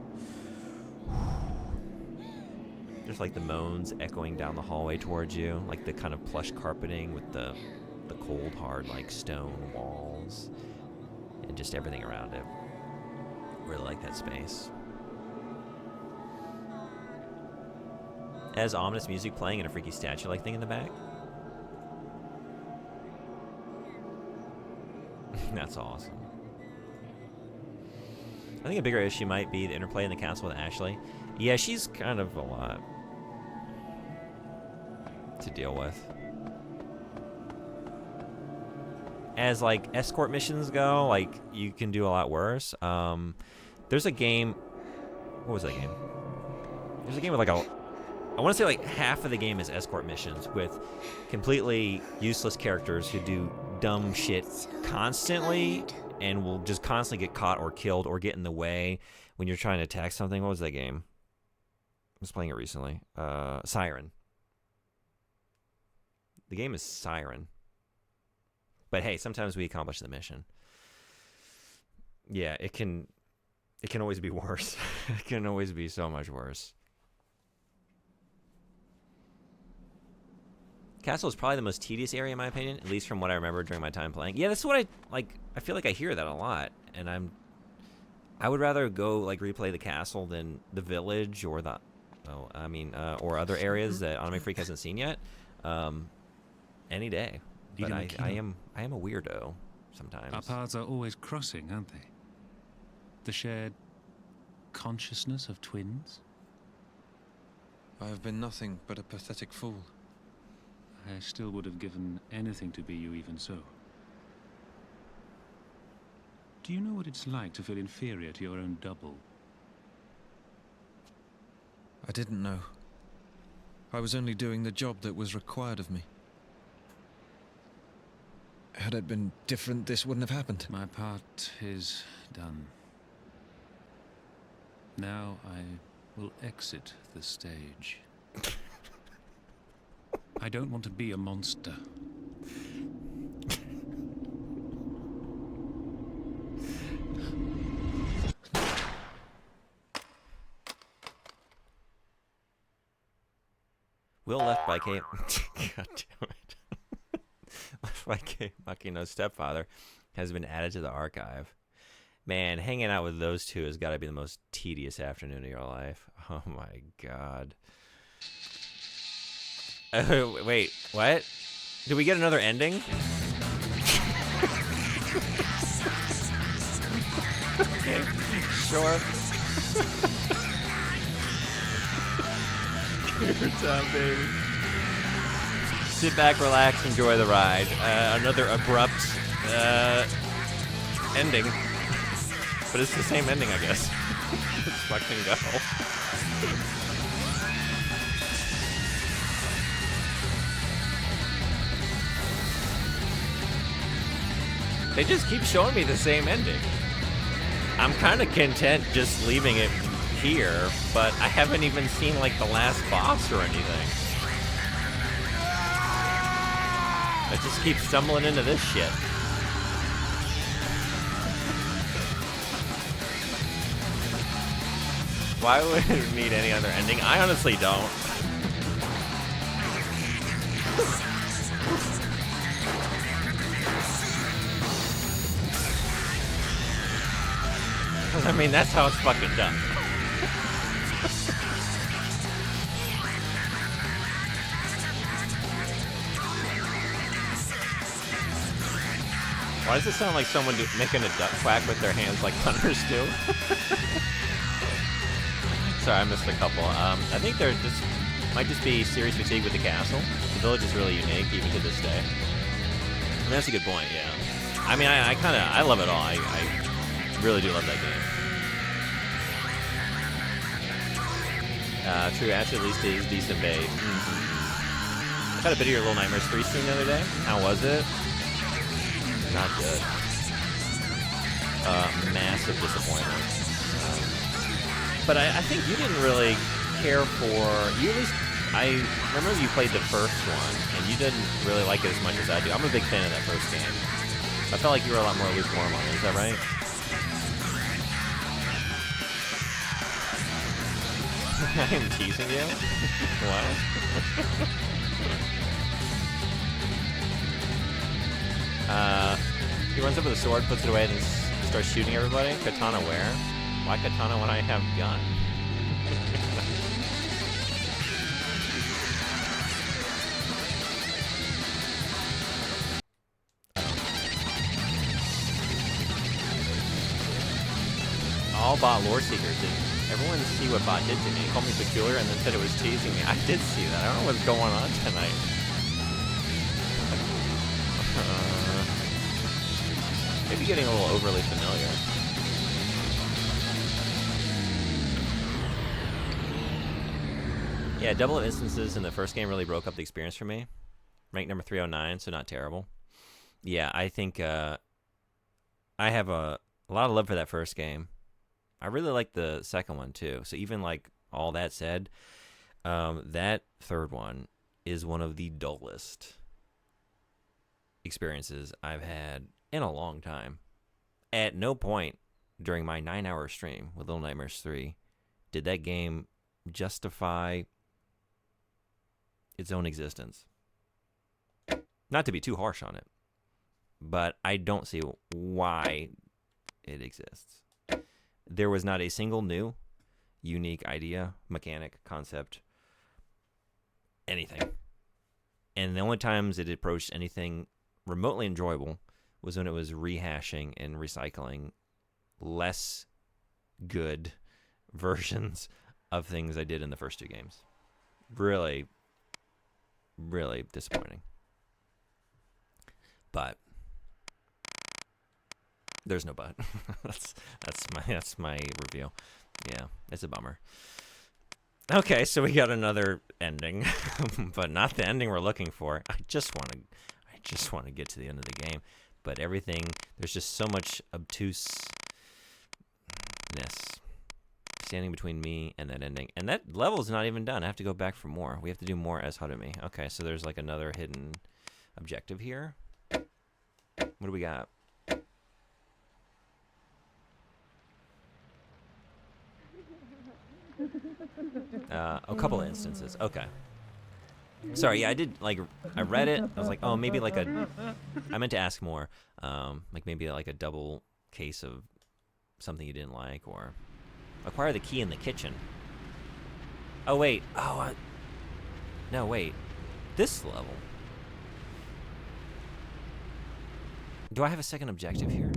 There's like the moans echoing down the hallway towards you, like the kind of plush carpeting with the cold, hard, like stone walls. and just everything around it. Really like that space. It has ominous music playing and a freaky statue-like thing in the back. That's awesome. I think a bigger issue might be the interplay in the castle with Ashley. Yeah, she's kind of a lot to deal with. As like escort missions go, like you can do a lot worse. There's a game. What was that game? There's a game with like I want to say like half of the game is escort missions with completely useless characters who do dumb shit constantly and will just constantly get caught or killed or get in the way when you're trying to attack something. What was that game? I was playing it recently. Siren. The game is Siren. But hey, sometimes we accomplish the mission. Yeah, it can always be worse. It can always be so much worse. Castle is probably the most tedious area in my opinion, at least from what I remember during my time playing. Yeah, that's what I like. I feel like I hear that a lot, and I would rather go like replay the castle than the village or the, or other areas that Anime Freak hasn't seen yet. Any day. But I am a weirdo sometimes. Our paths are always crossing, aren't they? The shared consciousness of twins. I have been nothing but a pathetic fool. I still would have given anything to be you even so. Do you know what it's like to feel inferior to your own double? I didn't know. I was only doing the job that was required of me. Had it been different, this wouldn't have happened. My part is done. Now I will exit the stage. I don't want to be a monster. Will left by K. God damn it. Left by K. Makino's stepfather has been added to the archive. Man, hanging out with those two has got to be the most tedious afternoon of your life. Oh my god. Wait, what? Did we get another ending? Okay, sure. Good time, baby. Sit back, relax, enjoy the ride. Another abrupt ending. But it's the same ending, I guess. Let's fucking go. They just keep showing me the same ending. I'm kind of content just leaving it here, but I haven't even seen like the last boss or anything. I just keep stumbling into this shit. Why would it need any other ending? I honestly don't. I mean, that's how it's fucking done. Why does it sound like someone making a duck quack with their hands like hunters do? Sorry, I missed a couple. I think there might just be serious fatigue with the castle. The village is really unique, even to this day. I mean, that's a good point, yeah. I mean, I love it all. I really do love that game. True, Ashley at least is decent babe. I got a bit of your Little Nightmares 3 stream the other day. How was it? Not good. Massive disappointment. But I think you didn't really care for... You at least... I remember you played the first one, and you didn't really like it as much as I do. I'm a big fan of that first game. I felt like you were a lot more lukewarm on it. Is that right? I am teasing you? What? He runs up with a sword, puts it away, then Start shooting everybody? Katana where? Why katana when I have gun? All bot lore seekers. Did everyone see what bot did to me? He called me peculiar and then said it was teasing me. I did see that. I don't know what's going on tonight. Maybe getting a little overly familiar. Yeah, double of instances in the first game really broke up the experience for me. Rank number 309, so not terrible. Yeah, I think I have a lot of love for that first game. I really like the second one too. So even like all that said, that third one is one of the dullest experiences I've had in a long time. At no point during my 9-hour stream with Little Nightmares 3 did that game justify its own existence. Not to be too harsh on it, but I don't see why it exists. There was not a single new, unique idea, mechanic, concept, anything. And the only times it approached anything remotely enjoyable was when it was rehashing and recycling less good versions of things I did in the first two games. Really, really disappointing. But there's no but. that's my review. Yeah, it's a bummer. Okay, so we got another ending, but not the ending we're looking for. I just want to get to the end of the game, but everything, there's just so much obtuseness standing between me and that ending. And that level's not even done. I have to go back for more. We have to do more as Harumi. Okay, so there's like another hidden objective here. What do we got? A couple of instances. Okay. Sorry, yeah, I did, like, I read it. I was like, oh, maybe like I meant to ask more. Like maybe like a double case of something you didn't like, or acquire the key in the kitchen. Oh, wait. Oh, no, wait. This level. Do I have a second objective here?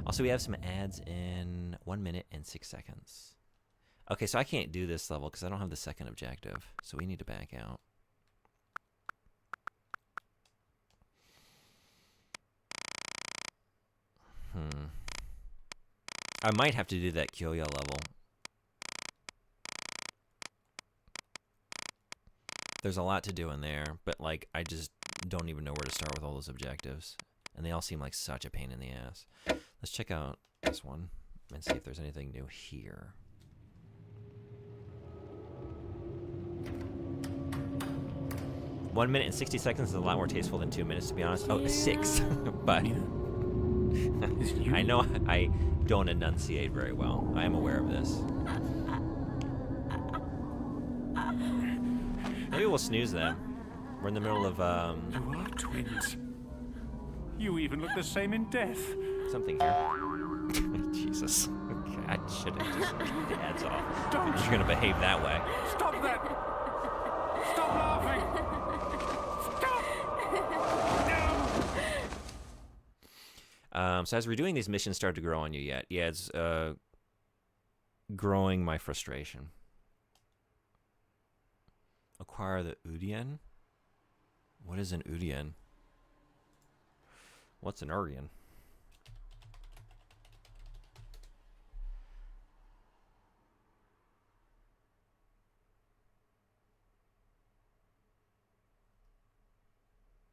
Also, we have some ads in 1 minute and 6 seconds. Okay, so I can't do this level because I don't have the second objective. So we need to back out. I might have to do that Kyoya level. There's a lot to do in there, but like I just don't even know where to start with all those objectives. And they all seem like such a pain in the ass. Let's check out this one and see if there's anything new here. One minute and 60 seconds is a lot more tasteful than 2 minutes, to be honest. Oh, 6. But I know I don't enunciate very well. I am aware of this. Maybe we'll snooze them. We're in the middle of, You are twins. You even look the same in death. something here. Jesus. Okay, I should have just turned the ads off. Don't. If you're gonna behave that way. Stop that! Stop laughing! Stop! So as we're doing these missions start to grow on you yet? Yeah, it's growing my frustration. Acquire the Udian? What is an Udian? What's an Urian?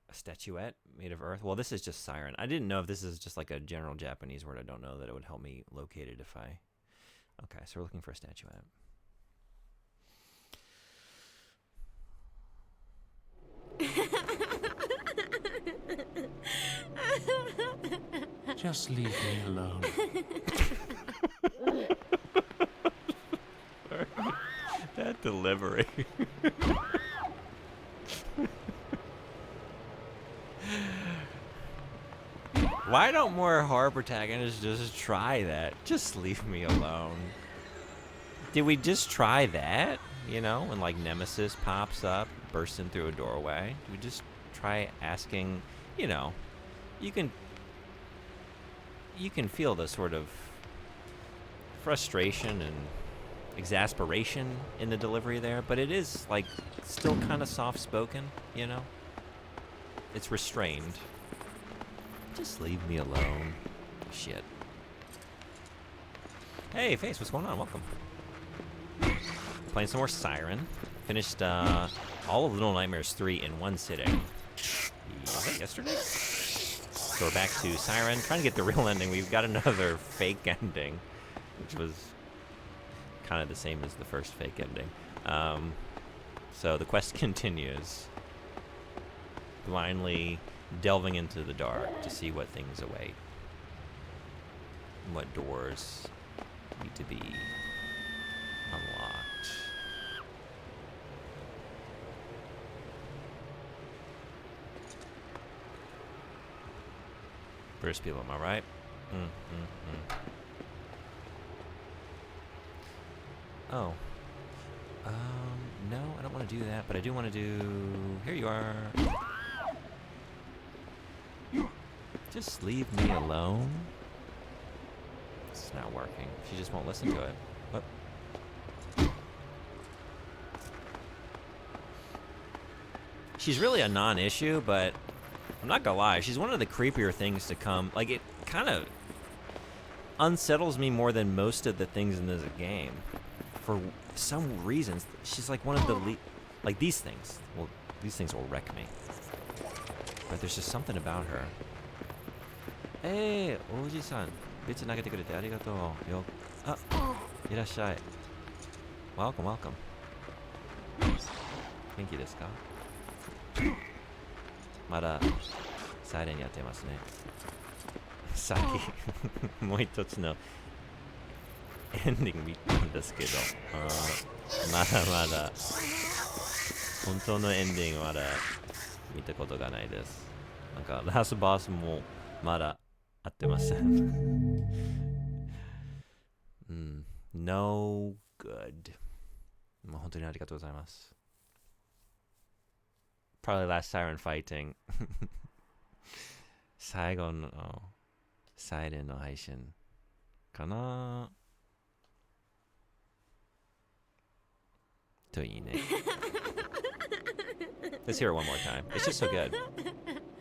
A statuette made of earth? Well, this is just Siren. I didn't know if this is just like a general Japanese word. I don't know that it would help me locate it if I... Okay, so we're looking for a statuette. Just leave me alone. That delivery. Why don't more horror protagonists just try that? Just leave me alone. Did we just try that? You know, when like Nemesis pops up, bursting through a doorway. Do we just try asking, you know, you can feel the sort of frustration and exasperation in the delivery there, but it is like still kind of soft spoken, you know? It's restrained. Just leave me alone. Shit. Hey, Face, what's going on? Welcome. Playing some more Siren. Finished all of Little Nightmares 3 in one sitting. Was that yesterday? So we're back to Siren, trying to get the real ending. We've got another fake ending, which was kind of the same as the first fake ending. So the quest continues. Blindly delving into the dark to see what things await. And what doors need to be unlocked. British people, am I right? Oh. No, I don't want to do that, but I do want to do... Here you are. Just leave me alone. It's not working. She just won't listen to it. What? She's really a non-issue, but I'm not gonna lie. She's one of the creepier things to come. Like, it kind of unsettles me more than most of the things in this game. For some reasons, she's like one of the like these things. Well, these things will wreck me. But there's just something about her. Hey, Oji-san. 別投げてくれてありがとうよ。あ、いらっしゃい。Welcome, welcome. 元気ですか？まだサイレンやってますね。さっきもう一つのエンディング見たんですけど、まだまだ本当のエンディングまだ見たことがないです。なんかラスボスもまだ合ってません。No good. もう本当にありがとうございます。Probably last Siren fighting. 最後のサイレンの配信かなといいね。Let's hear it one more time. It's just so good.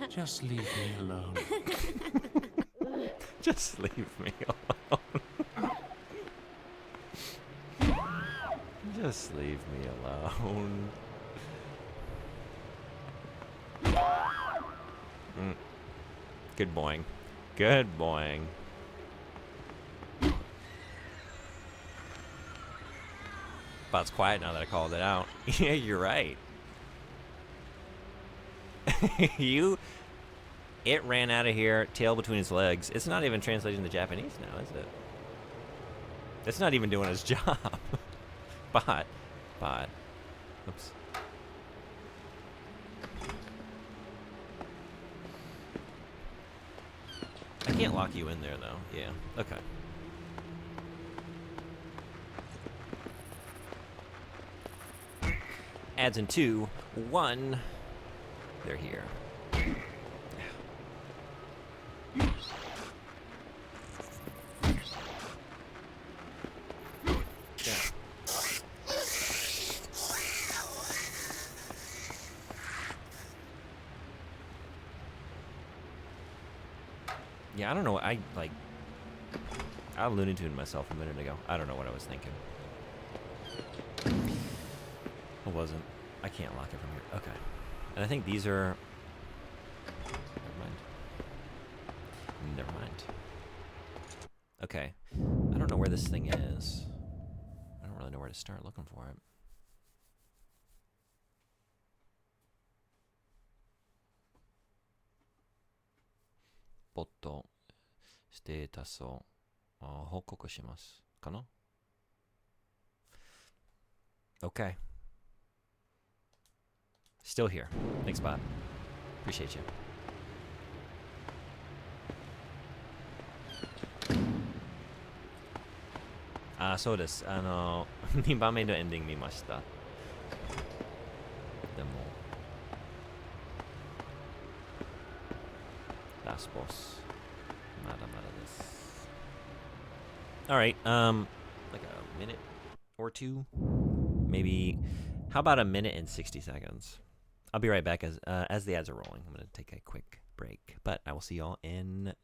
Just leave me alone. Just leave me alone. Just leave me alone. Good boing. Good boing. But it's quiet now that I called it out. Yeah, you're right. It ran out of here, tail between its legs. It's not even translating to Japanese now, is it? It's not even doing its job. But, oops. I can't lock you in there, though. Yeah, okay. Adds in 2, 1. They're here. Yeah, I don't know. I Looney Tuned myself a minute ago. I don't know what I was thinking. I wasn't. I can't lock it from here. Okay. And I think these are... Never mind. Never mind. Okay. I don't know where this thing is. I don't really know where to start looking for it. Bot ステータスを報告しますかな Okay. Still here. Thanks, Bob. Appreciate you. そうです。2番目のエンディング見ました。でも、ラスボス。まだまだです。Alright, like a minute or two? Maybe, how about a minute and 60 seconds? I'll be right back as the ads are rolling. I'm going to take a quick break, but I will see y'all in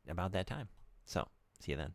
about that time. So, see you then.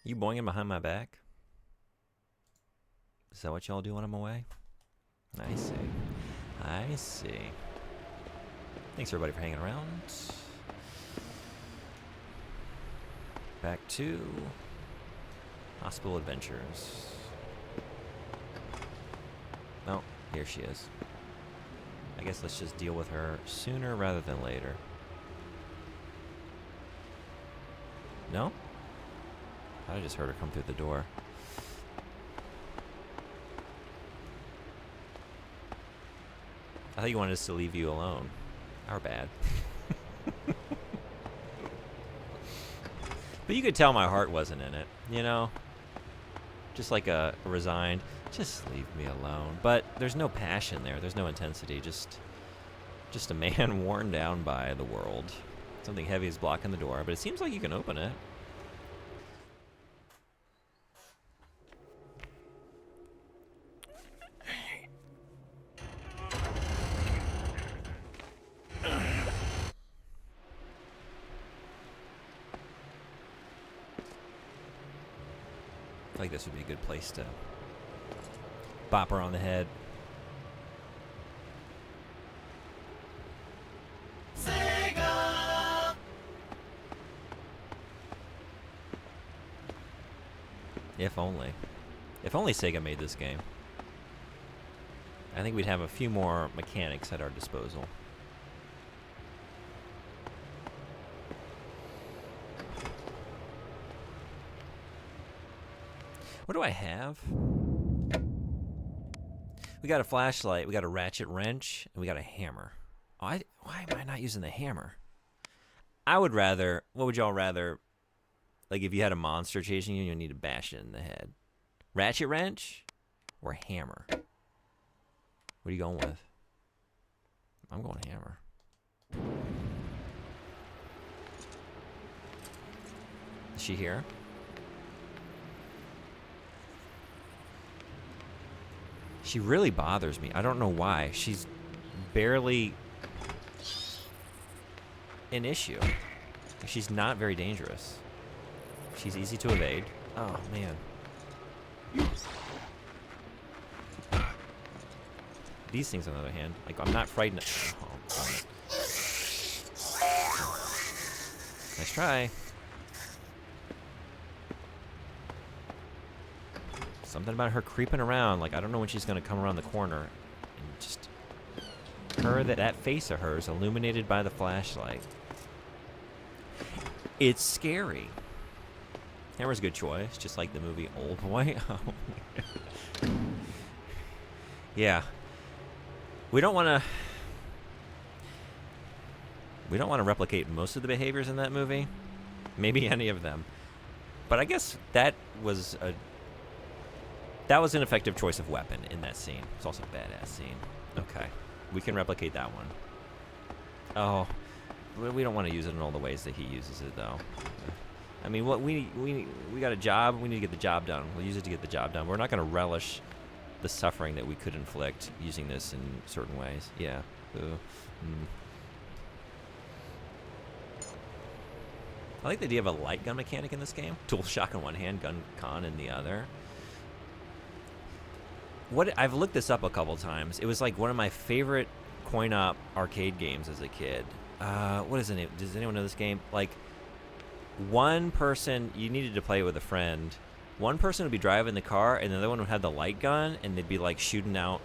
You boinging behind my back? Is that what y'all do when I'm away? I see. I see. Thanks everybody for hanging around. Back to Hospital Adventures. Oh, here she is. I guess let's just deal with her sooner rather than later. No? I just heard her come through the door. I thought you wanted us to leave you alone. Our bad. But you could tell my heart wasn't in it, you know? Just like a resigned, just leave me alone. But there's no passion there. There's no intensity. Just a man worn down by the world. Something heavy is blocking the door, but it seems like you can open it. I feel like this would be a good place to bop her on the head. Sega! If only. If only Sega made this game. I think we'd have a few more mechanics at our disposal. What do I have? We got a flashlight, we got a ratchet wrench, and we got a hammer. Oh, why am I not using the hammer? I would rather, what would y'all rather, like if you had a monster chasing you, you'd need to bash it in the head. Ratchet wrench or hammer? What are you going with? I'm going hammer. Is she here? She really bothers me. I don't know why. She's barely an issue. She's not very dangerous. She's easy to evade. Oh, man. These things, on the other hand, like, I'm not frightened. Oh, darn it. Nice try. Something about her creeping around. Like, I don't know when she's going to come around the corner. And just... that face of hers illuminated by the flashlight. It's scary. Hammer's a good choice, just like the movie Old Boy. Oh, yeah. We don't want to replicate most of the behaviors in that movie. Maybe any of them. But I guess that was an effective choice of weapon in that scene. It's also a badass scene. Okay. We can replicate that one. Oh, we don't want to use it in all the ways that he uses it, though. I mean, what we got a job. We need to get the job done. We'll use it to get the job done. We're not going to relish the suffering that we could inflict using this in certain ways. Yeah. I like the idea of a light gun mechanic in this game. Tool shock in one hand, gun con in the other. I've looked this up a couple times. It was like one of my favorite coin-op arcade games as a kid. What is the name? Does anyone know this game? Like, one person, you needed to play with a friend. One person would be driving the car, and the other one would have the light gun, and they'd be like shooting out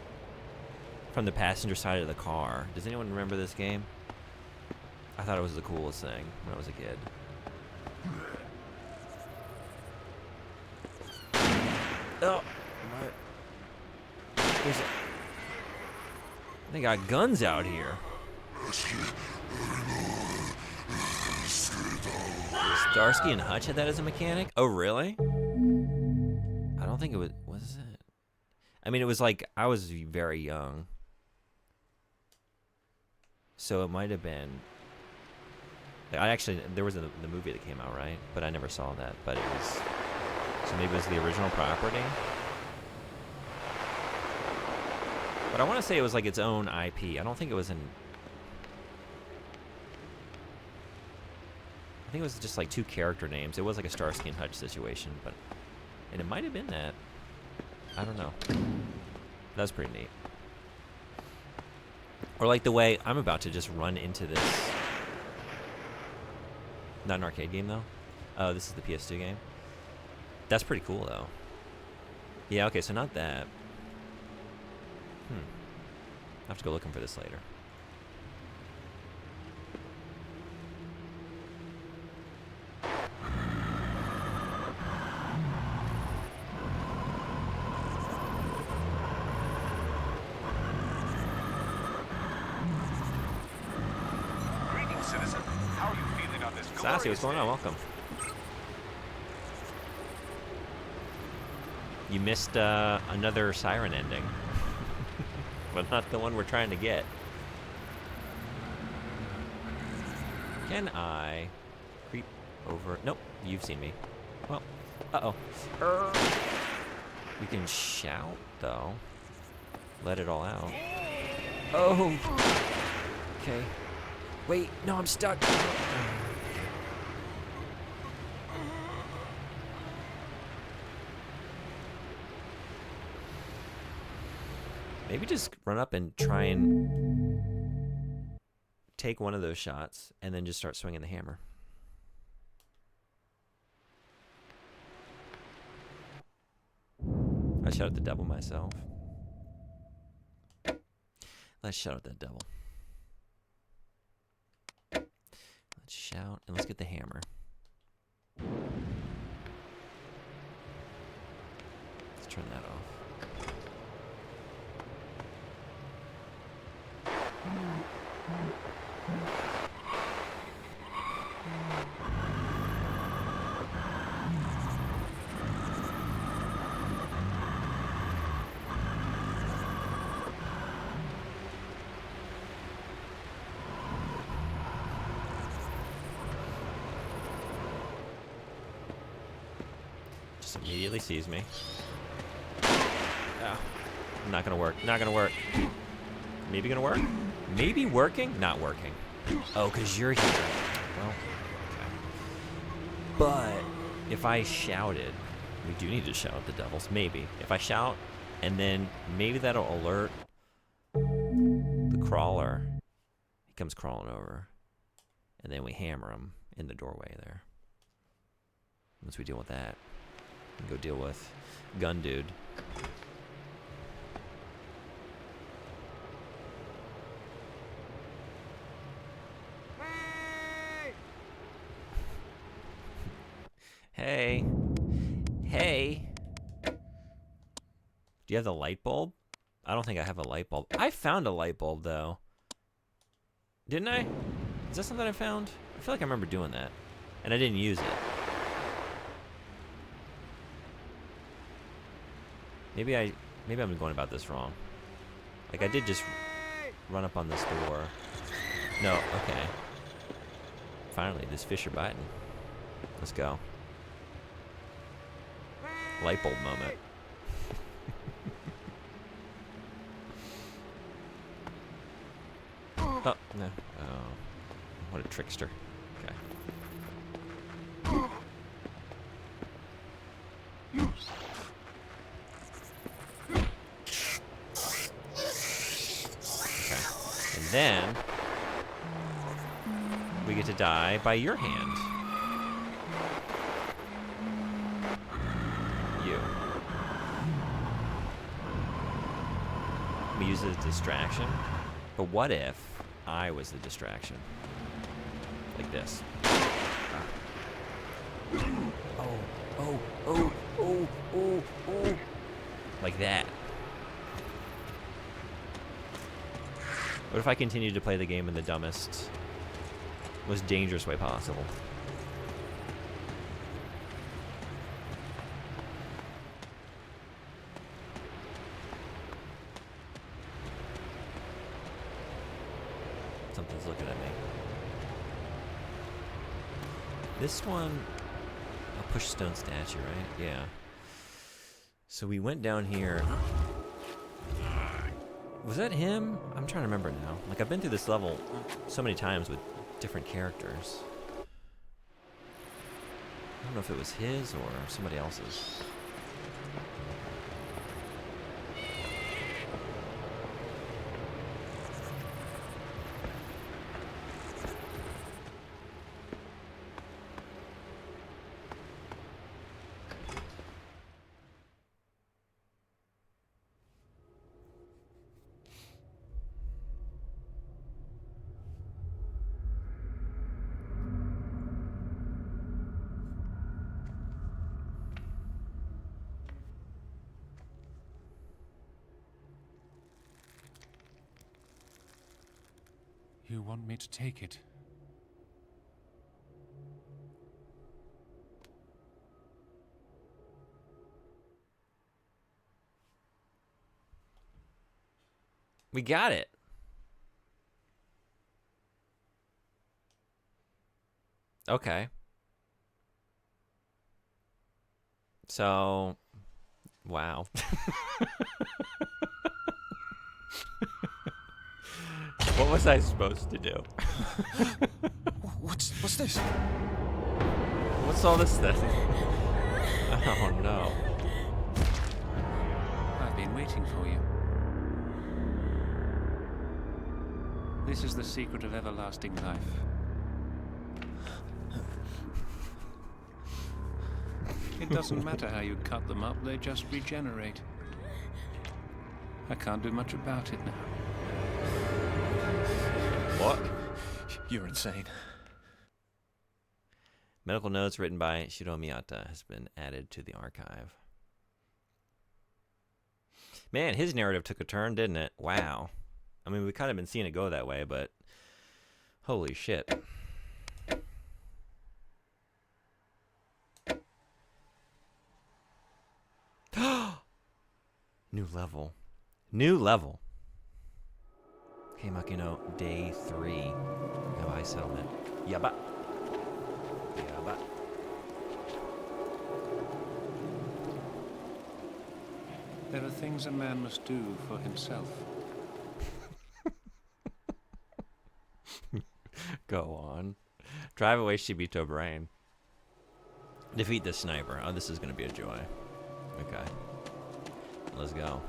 from the passenger side of the car. Does anyone remember this game? I thought it was the coolest thing when I was a kid. Oh, what? They got guns out here. Starsky and Hutch had that as a mechanic? Oh, really? I don't think it was... Was it? I mean, it was like... I was very young. So it might have been... There was the movie that came out, right? But I never saw that. But it was... So maybe it was the original property? But I want to say it was like its own IP. I don't think it was in... I think it was just like two character names. It was like a Starsky and Hutch situation, but... And it might have been that. I don't know. That was pretty neat. Or like the way I'm about to just run into this. Not an arcade game, though. Oh, this is the PS2 game. That's pretty cool, though. Yeah, okay, so not that. I'll have to go looking for this later. Greetings, citizen. How are you feeling on this Sassy, what's going on? Welcome. You missed another Siren ending. But not the one we're trying to get. Can I creep over? Nope, you've seen me. Well, uh-oh. We can shout, though. Let it all out. Oh! Okay. Wait, no, I'm stuck. Maybe just run up and try and take one of those shots and then just start swinging the hammer. I shot at the devil myself. Let's shout at that devil. Let's shout and let's get the hammer. Let's turn that off. Just immediately sees me. Ah, not gonna work. Not gonna work. Maybe gonna work? Maybe working? Not working. Oh, because you're here. Well, okay. But if I shouted, we do need to shout at the devils, maybe. If I shout, and then maybe that'll alert the crawler. He comes crawling over. And then we hammer him in the doorway there. Once we deal with that, we can go deal with Gun Dude. Hey. Hey. Do you have the light bulb? I don't think I have a light bulb. I found a light bulb, though. Didn't I? Is that something I found? I feel like I remember doing that. And I didn't use it. Maybe I'm going about this wrong. Like, I did just run up on this door. No, okay. Finally, this fish are biting. Let's go. Light bulb moment. Oh, no. Oh, what a trickster. Okay. Okay. And then we get to die by your hand. You. We use it as a distraction. But what if I was the distraction? Like this. Oh. Like that. What if I continued to play the game in the dumbest, most dangerous way possible? Something's looking at me. This one, a push stone statue, right? Yeah. So we went down here. Was that him? I'm trying to remember now. Like, I've been through this level so many times with different characters. I don't know if it was his or somebody else's. You want me to take it? We got it. Okay. So, wow. What was I supposed to do? What's this? What's all this then? Oh no. I've been waiting for you. This is the secret of everlasting life. It doesn't matter how you cut them up, they just regenerate. I can't do much about it now. What? You're insane. Medical notes written by Shiro Miyata has been added to the archive. Man, his narrative took a turn, didn't it? Wow. I mean, we kind of been seeing it go that way, but holy shit. New level. New level. Heimakino Day 3. Yabai Settlement. Yaba. Yaba. There are things a man must do for himself. Go on. Drive away Shibito Brain. Defeat the sniper. Oh, this is gonna be a joy. Okay. Let's go.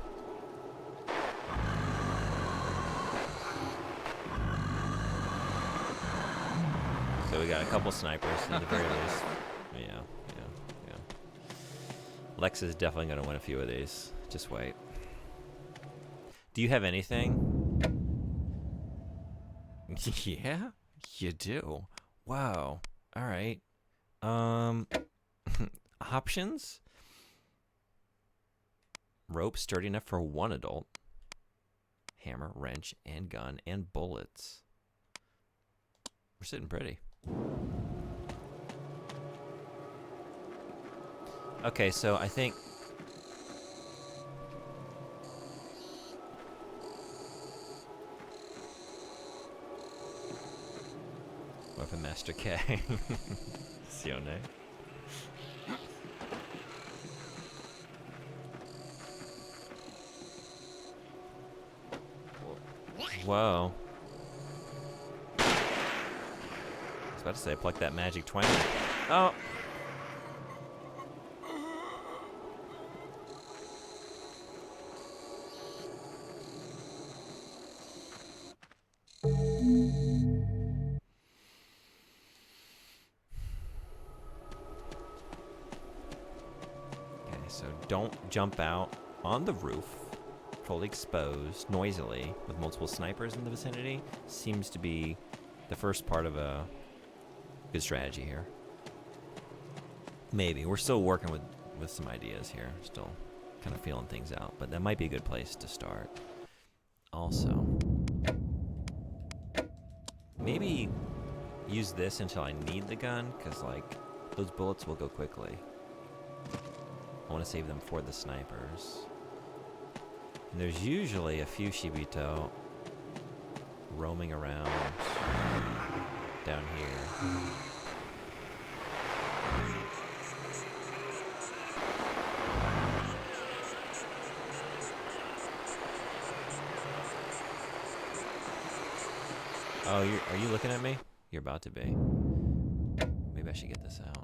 So we got a couple snipers at the very least. Yeah. Lex is definitely gonna win a few of these. Just wait. Do you have anything? Yeah, you do. Wow. All right. Options? Rope sturdy enough for one adult. Hammer, wrench, and gun, and bullets. We're sitting pretty. Okay, so I think... Weapon Master K. Sione. Whoa. I was about to say, pluck that magic twang. Oh! So don't jump out on the roof, fully exposed, noisily, with multiple snipers in the vicinity. Seems to be the first part of a good strategy here. Maybe. We're still working with some ideas here. Still kind of feeling things out, but that might be a good place to start. Also, maybe use this until I need the gun, because, like, those bullets will go quickly. I want to save them for the snipers. And there's usually a few Shibito roaming around down here. Oh, are you looking at me? You're about to be. Maybe I should get this out.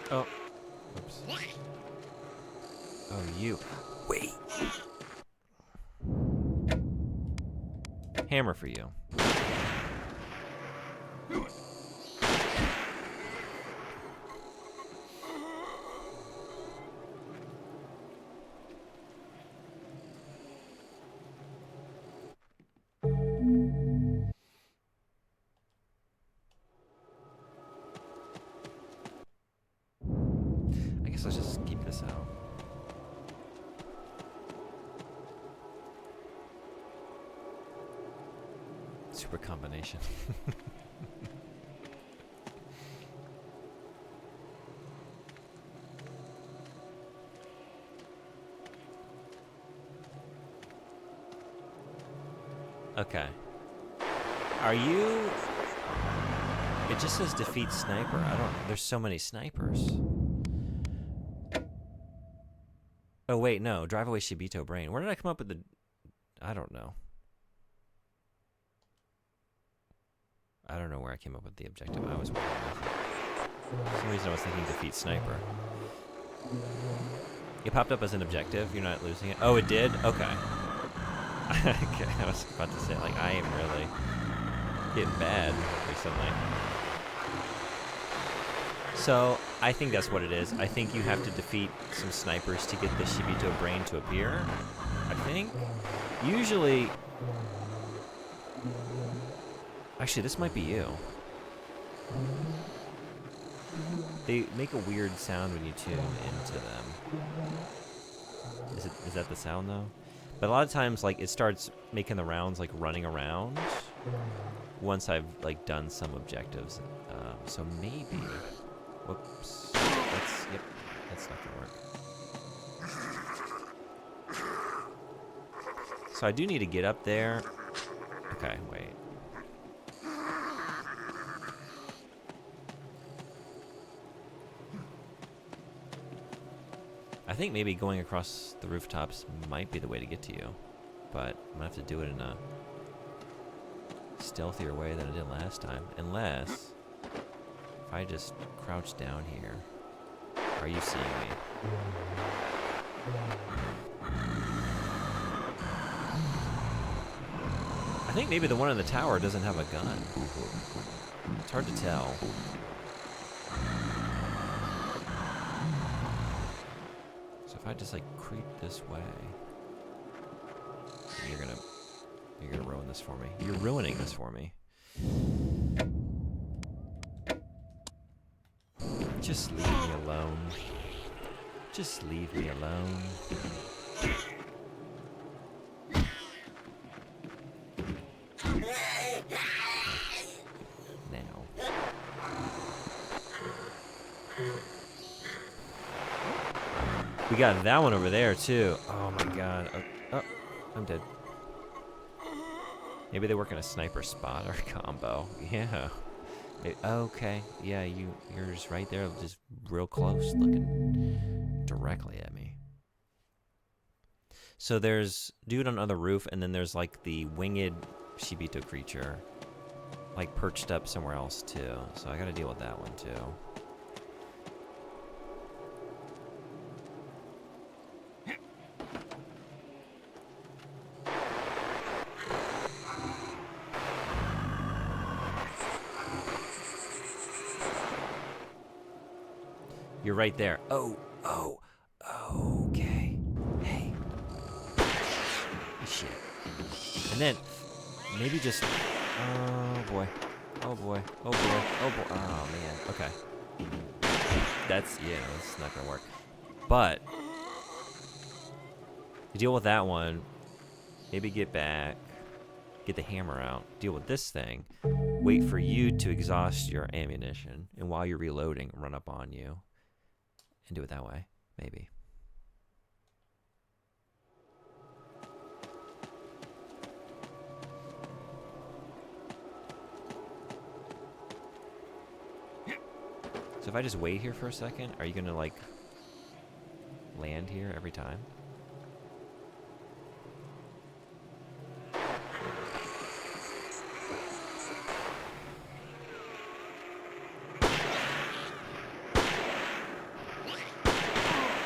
Oh. Oops. Oh, you. Wait. Hammer for you. I guess let's just keep this out. Super combination. Okay. Are you... It just says defeat sniper. I don't... There's so many snipers. Oh, wait, no. Drive away Shibito brain. Where did I come up with the... I don't know. I don't know where I came up with the objective I was working with. For some reason I was thinking defeat sniper. It popped up as an objective. You're not losing it. Oh, it did? Okay. Okay, I was about to say, like, I am really getting bad recently. So, I think that's what it is. I think you have to defeat some snipers to get the Shibito brain to appear. I think. Usually... Actually, this might be you. They make a weird sound when you tune into them. Is that the sound, though? But a lot of times, like, it starts making the rounds, like, running around once I've, like, done some objectives. So maybe... Whoops. Yep, that's not gonna work. So I do need to get up there. Okay, wait. think maybe going across the rooftops might be the way to get to you, but I'm gonna have to do it in a stealthier way than I did last time. Unless, if I just crouch down here, are you seeing me? I think maybe the one in the tower doesn't have a gun. It's hard to tell. So if I just like creep this way, you're gonna ruin this for me. You're ruining this for me. Just leave me alone. Just leave me alone. Now. We got that one over there too. Oh my god. Oh, I'm dead. Maybe they work in a sniper spotter combo. Yeah. Okay. Yeah, you're just right there, just real close, looking directly at me. So there's dude on the roof, and then there's like the winged Shibito creature, like perched up somewhere else too. So I gotta deal with that one too. You're right there. Oh, okay. Hey. Shit. And then, maybe just, oh boy. Oh boy. Oh boy. Oh boy. Oh man. Okay. That's not gonna work. But, to deal with that one, maybe get back, get the hammer out, deal with this thing, wait for you to exhaust your ammunition, and while you're reloading, run up on you. And do it that way, maybe. So if I just wait here for a second, are you gonna like land here every time?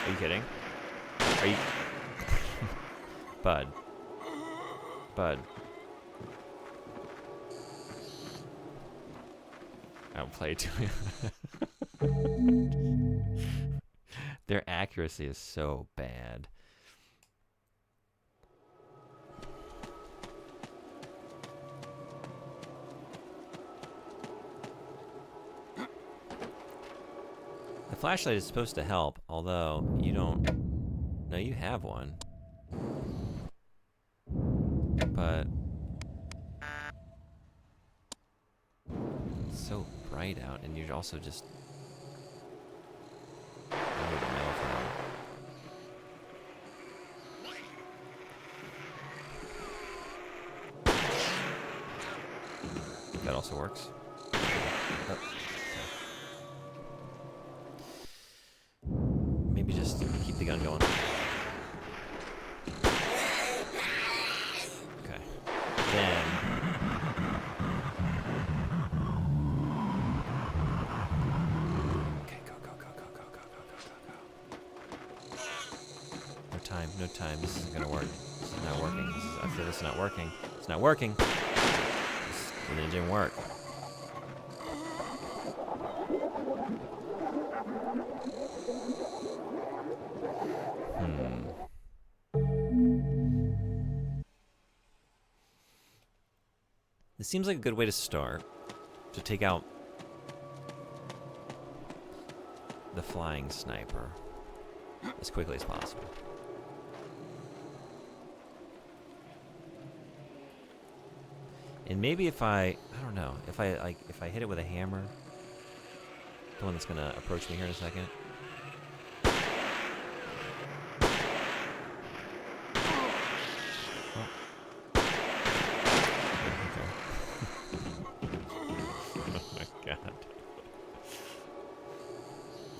Are you kidding? Are you... Bud. I don't play too Their accuracy is so bad. The flashlight is supposed to help, although you don't... No, you have one. But... It's so bright out, and you're also just... I don't even know if that also works. Oh. Maybe just keep the gun going. Okay. Then... Okay, go. No time. This isn't gonna work. This is not working. I feel this is not working. It's not working. And it didn't work. This seems like a good way to start, to take out the flying sniper as quickly as possible. And maybe if I don't know, if I hit it with a hammer, the one that's gonna approach me here in a second.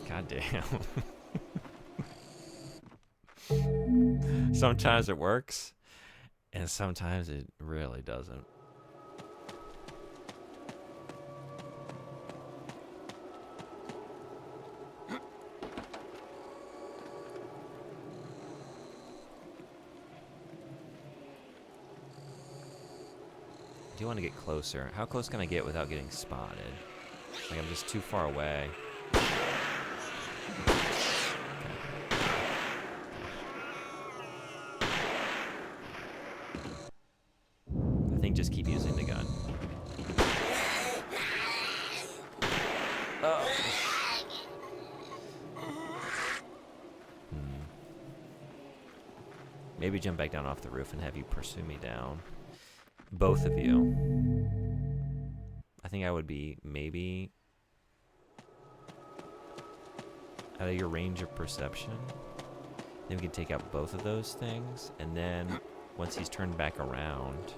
God damn. Sometimes it works, and sometimes it really doesn't. I do want to get closer. How close can I get without getting spotted? Like I'm just too far away. I think just keep using the gun. Oh. Maybe jump back down off the roof and have you pursue me down. Both of you. I think I would be maybe out of your range of perception. Then we could take out both of those things, and then once he's turned back around,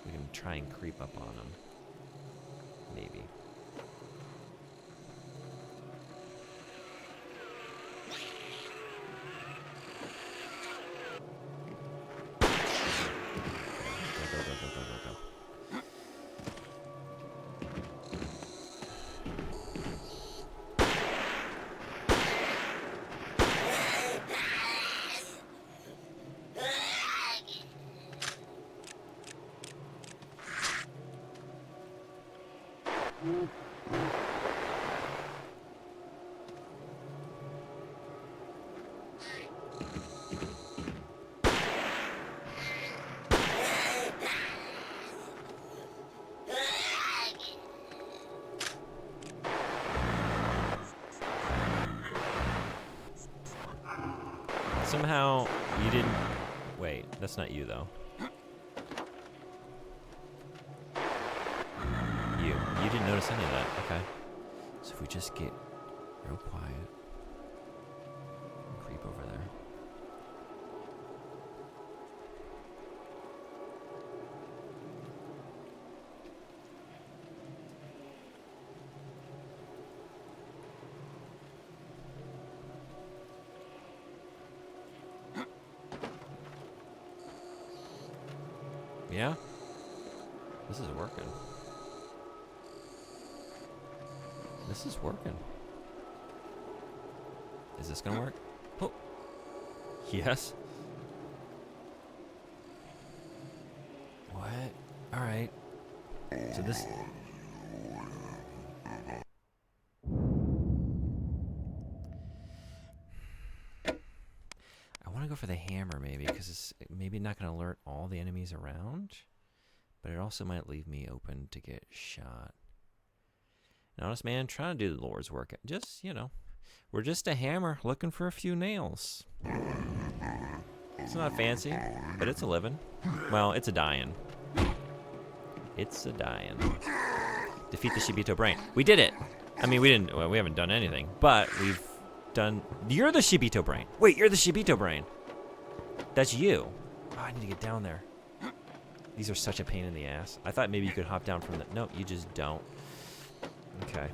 we can try and creep up on him. Maybe. Go, go, go, go, go, go. Somehow you didn't. Wait, that's not you though. You didn't notice any of that. Okay. So if we just get real quiet and creep over there. Yeah? This is working. This is working. Is this gonna work? Oh. Yes. What? Alright. So this... I want to go for the hammer maybe, because it's maybe not going to alert all the enemies around, but it also might leave me open to get shot. And honest man, trying to do the Lord's work. Just, you know, we're just a hammer looking for a few nails. It's not fancy, but it's a living. Well, it's a dying. It's a dying. Defeat the Shibito brain. We did it. I mean, we didn't. Well, we haven't done anything, but we've done. You're the Shibito brain. Wait, you're the Shibito brain. That's you. Oh, I need to get down there. These are such a pain in the ass. I thought maybe you could hop down from the. No, you just don't. Okay.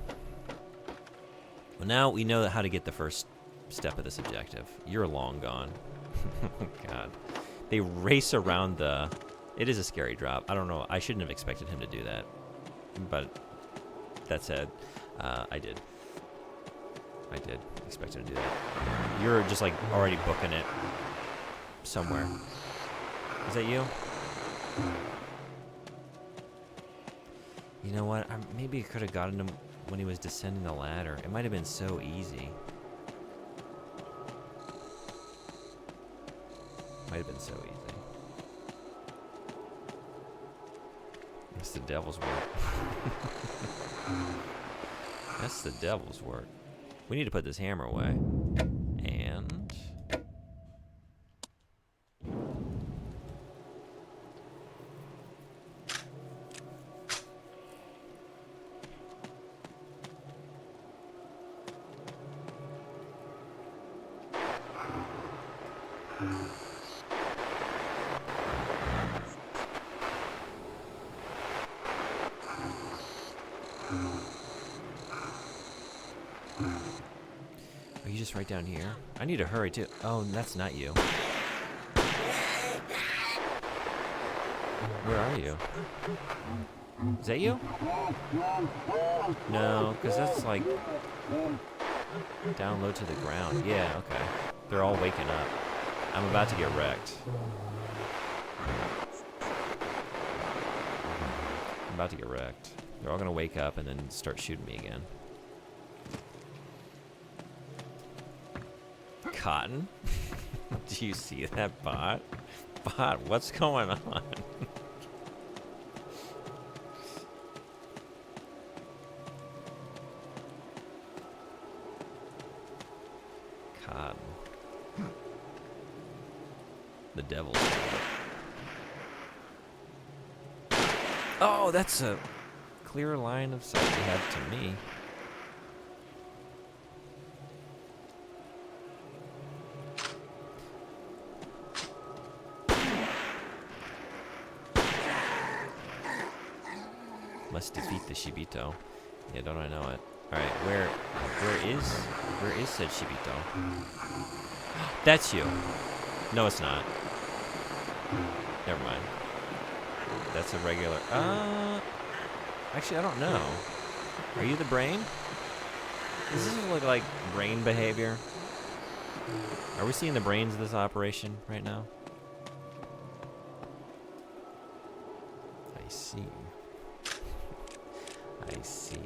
Well, now we know how to get the first step of this objective. You're long gone. Oh, God. They race around the... It is a scary drop. I don't know. I shouldn't have expected him to do that. But that said, I did. I did expect him to do that. You're just, like, already booking it somewhere. Is that you? You know what? Maybe I could have gotten him when he was descending the ladder. It might have been so easy. Might have been so easy. That's the devil's work. That's the devil's work. We need to put this hammer away. And... Are you just right down here? I need to hurry too. Oh, that's not you. Where are you? Is that you? No, because that's like down low to the ground. Yeah, okay. They're all waking up. I'm about to get wrecked. I'm about to get wrecked. They're all gonna wake up and then start shooting me again. Cotton? Do you see that, bot? Bot, what's going on? Cotton. The devil's. Oh, that's a clear line of sight you have to me. Must defeat the Shibito. Yeah, don't I know it? Alright, where is said Shibito? That's you. No, it's not. Never mind. That's a regular. Actually, I don't know. Are you the brain? Does this look like brain behavior? Are we seeing the brains of this operation right now? I see. I see.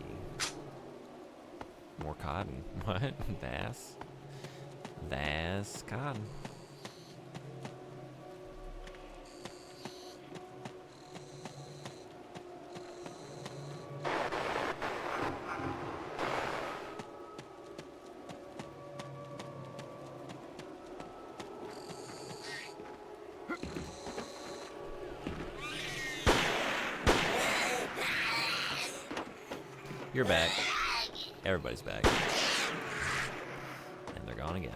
More cotton. What? That's cotton. You're back. Everybody's back. And they're gone again.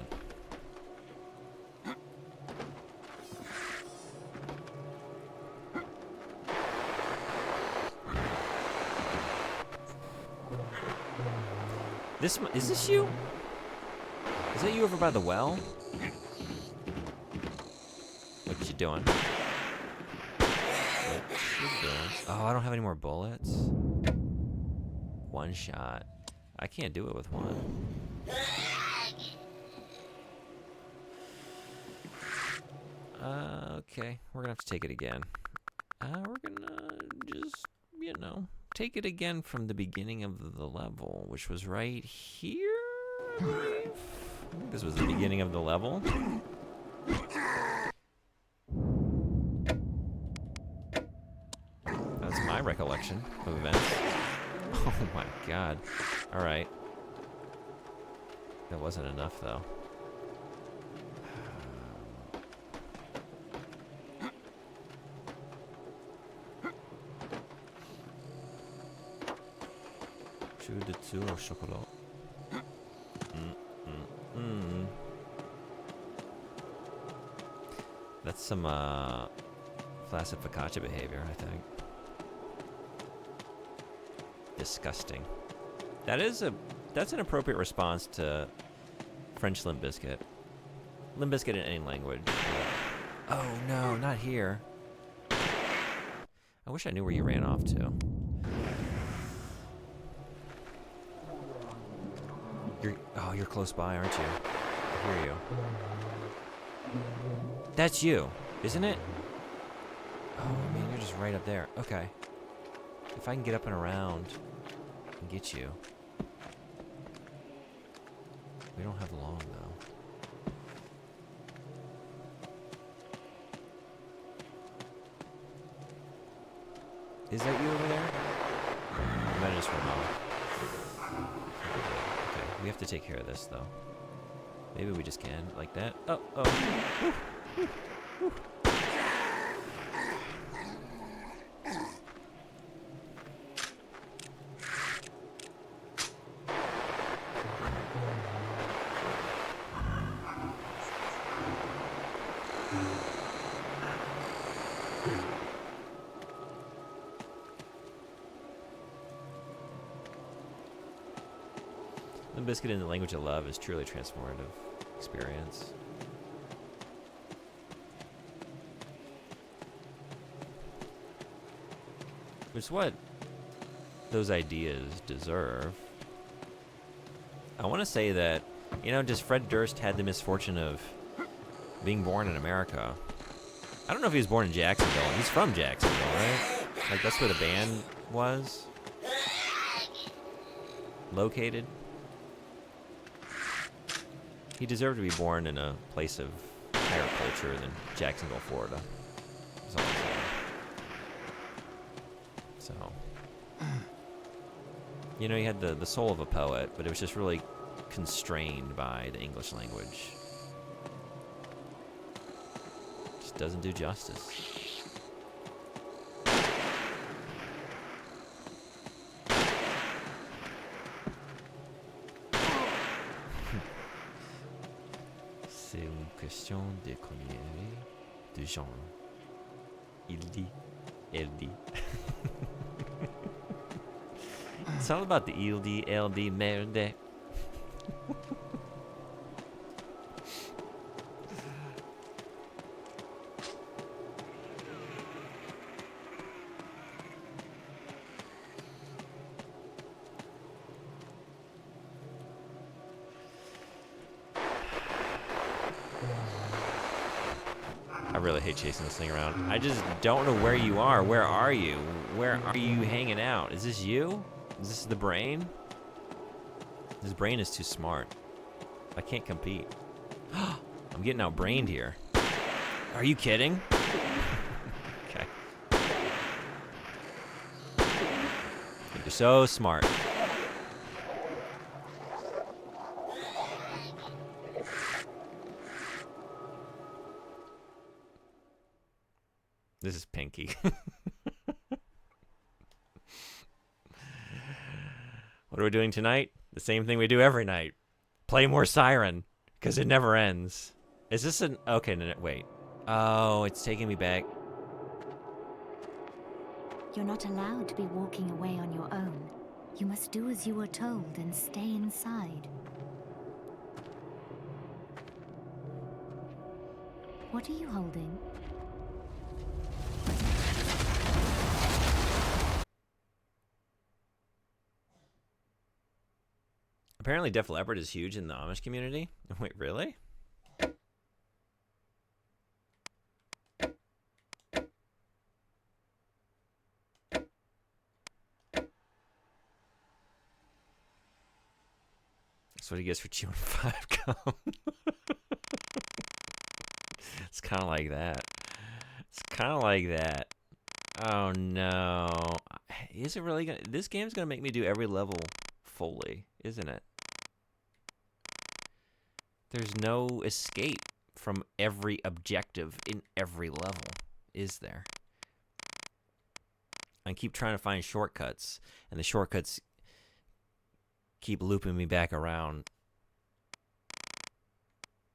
Is this you? Is that you over by the well? What you doing? What you doing? Oh, I don't have any more bullets. One shot. I can't do it with one. Okay, we're gonna have to take it again. We're gonna just, take it again from the beginning of the level, which was right here, I believe. This was the beginning of the level. That's my recollection of events. Oh my god. Alright. That wasn't enough, though. Tu veux des tours au chocolat? That's some, flaccid focaccia behavior, I think. Disgusting. That's an appropriate response to French Limp Bizkit. Limp Bizkit in any language. Oh no, not here. I wish I knew where you ran off to. You're close by, aren't you? I hear you. That's you, isn't it? Oh man, you're just right up there. Okay. If I can get up and around and get you. We don't have long, though. Is that you over there? I might have just run off. Okay, we have to take care of this, though. Maybe we just can, like that. Oh. Woo. Woo. The Biscuit in the Language of Love is truly a transformative experience. Which is what those ideas deserve. I want to say that, you know, just Fred Durst had the misfortune of being born in America. I don't know if he was born in Jacksonville. He's from Jacksonville, right? Like, that's where the band was located. He deserved to be born in a place of higher culture than Jacksonville, Florida. That's all I'm saying. So, you know, he had the soul of a poet, but it was just really constrained by the English language. Just doesn't do justice. C'est une question de combien de genre. Il dit, elle dit. It's all about the il dit, elle dit, merde. I really hate chasing this thing around. I just don't know where you are. Where are you? Where are you hanging out? Is this you? Is this the brain? This brain is too smart. I can't compete. I'm getting outbrained here. Are you kidding? Okay. You're so smart. This is Pinky. What are we doing tonight? The same thing we do every night. Play more Siren, because it never ends. Is this an... Okay, no, wait. Oh, it's taking me back. You're not allowed to be walking away on your own. You must do as you are told and stay inside. What are you holding? Apparently Def Leppard is huge in the Amish community. Wait, really? That's what he gets for chewing 5 gum. It's kind of like that. It's kind of like that. Oh no. Is it really gonna... This game's gonna make me do every level fully, isn't it? There's no escape from every objective in every level, is there? I keep trying to find shortcuts, and the shortcuts keep looping me back around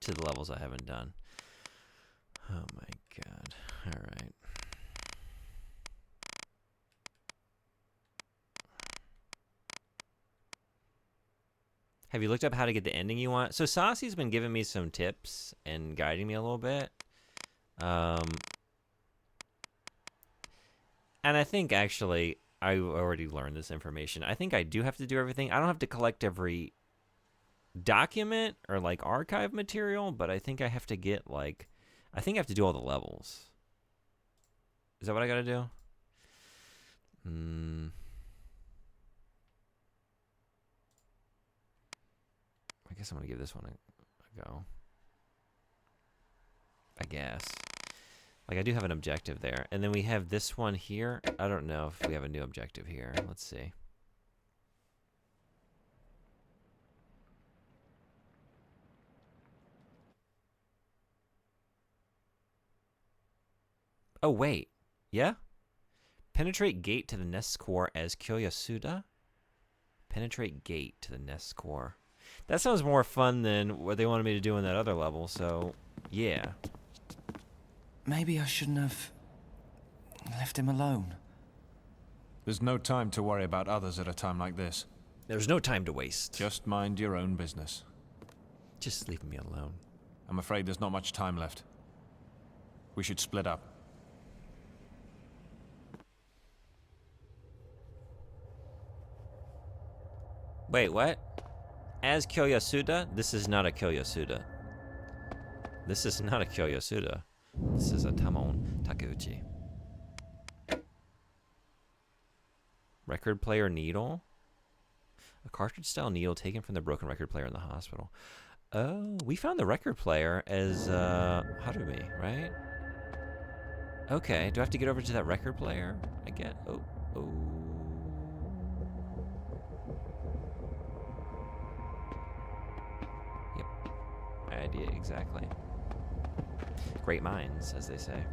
to the levels I haven't done. Oh my god. All right. Have you looked up how to get the ending you want? So Saucy's been giving me some tips and guiding me a little bit. And I think actually I already learned this information. I think I do have to do everything. I don't have to collect every document or like archive material, but I think I have to get like, I think I have to do all the levels. Is that what I gotta do? I guess I'm gonna give this one a go. I guess. Like, I do have an objective there. And then we have this one here. I don't know if we have a new objective here. Let's see. Oh, wait. Yeah? Penetrate gate to the nest core as Kyoyasuda? Penetrate gate to the nest core. That sounds more fun than what they wanted me to do in that other level, so yeah. Maybe I shouldn't have left him alone. There's no time to worry about others at a time like this. There's no time to waste. Just mind your own business. Just leave me alone. I'm afraid there's not much time left. We should split up. Wait, what? As Kyoyasuda? This is not a Kyoyasuda. This is not a Kyoyasuda. This is a Tamon Takeuchi. Record player needle? A cartridge-style needle taken from the broken record player in the hospital. Oh, we found the record player as, Harumi, right? Okay, do I have to get over to that record player again? Oh. Yep. Idea, exactly. Great minds, as they say.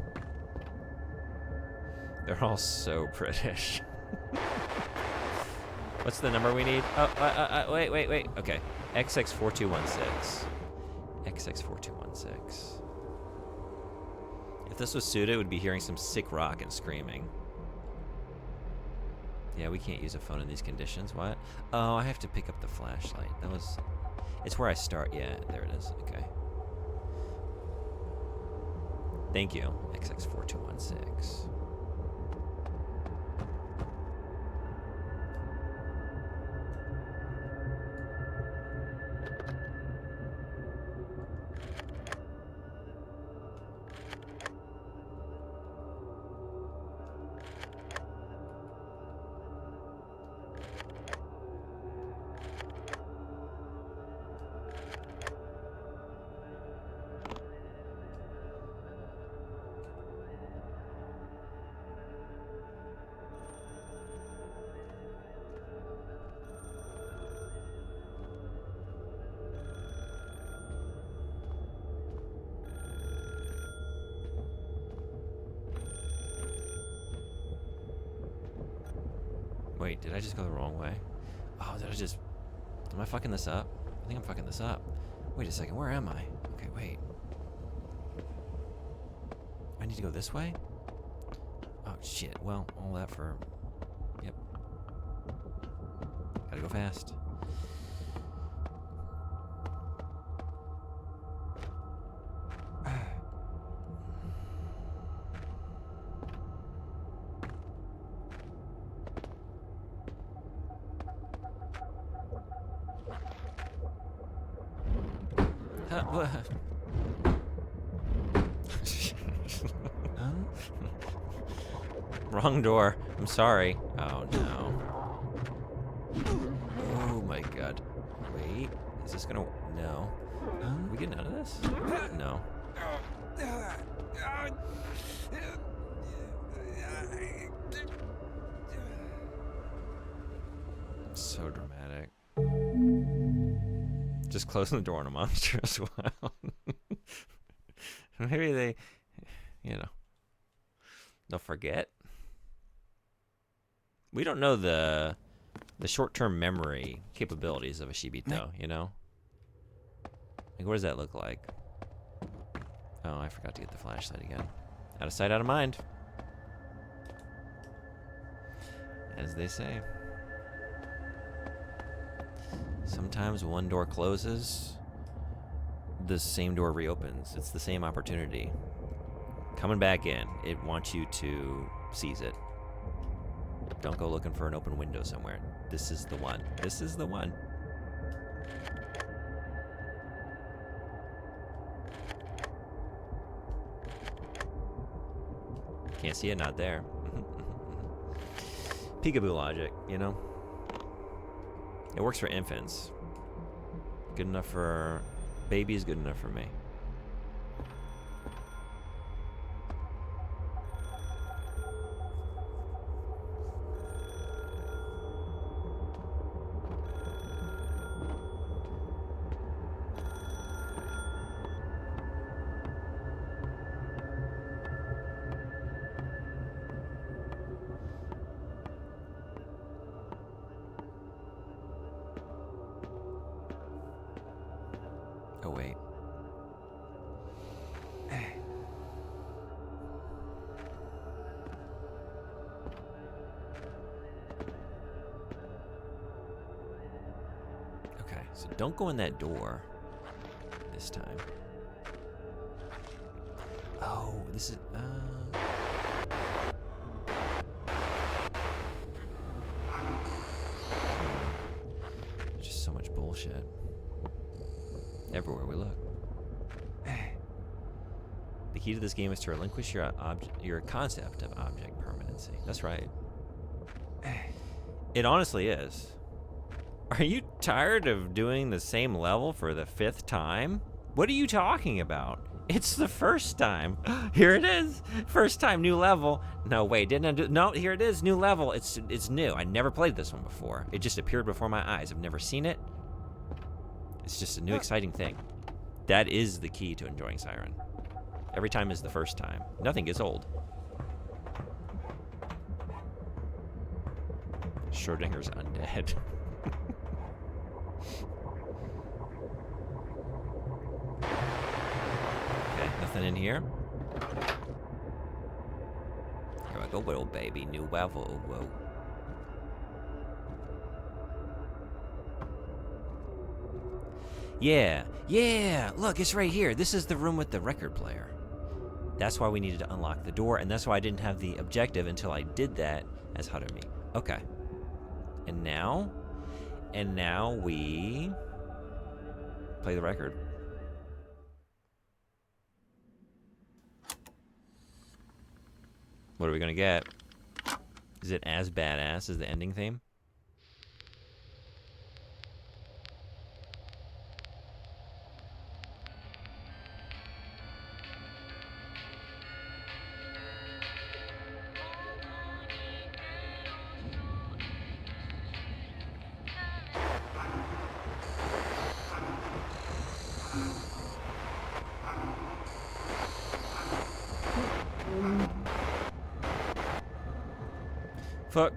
They're all so British. What's the number we need? Oh, wait. Okay. XX4216. XX4216. If this was Suda, it would be hearing some sick rock and screaming. Yeah, we can't use a phone in these conditions. What? Oh, I have to pick up the flashlight. It's where I start. Yeah, there it is. Okay. Thank you, XX4216. Wait, did I just go the wrong way? Oh, am I fucking this up? I think I'm fucking this up. Wait a second, where am I? Okay, wait. I need to go this way? Oh, shit. Well, all that for... Yep. Gotta go fast. Wrong door. I'm sorry. Oh no. Oh my god. Wait. Is this gonna... No. Are we getting out of this? No. So dramatic. Just closing the door on a monster as well. Maybe they, they'll forget. We don't know the short-term memory capabilities of a Shibito, you know? Like, what does that look like? Oh, I forgot to get the flashlight again. Out of sight, out of mind. As they say. Sometimes one door closes, the same door reopens. It's the same opportunity. Coming back in, it wants you to seize it. Don't go looking for an open window somewhere. This is the one. This is the one. Can't see it, not there. Peekaboo logic, you know? It works for infants. Good enough for babies, good enough for me. Oh, wait. Okay, so don't go in that door this time. Oh, this is... just so much bullshit. Everywhere we look. The key to this game is to relinquish your concept of object permanency. That's right. It honestly is. Are you tired of doing the same level for the 5th time? What are you talking about? It's the first time. Here it is. First time, new level. No, wait, didn't I do... No, here it is, new level. It's new. I never played this one before. It just appeared before my eyes. I've never seen it. It's just a new exciting thing. That is the key to enjoying Siren. Every time is the first time. Nothing gets old. Schrodinger's undead. Okay, nothing in here. Here I go, little baby. New level. Whoa. Yeah, yeah. Look, it's right here. This is the room with the record player. That's why we needed to unlock the door, and that's why I didn't have the objective until I did that as Harume. Okay. And now we play the record. What are we gonna get? Is it as badass as the ending theme? Fuck.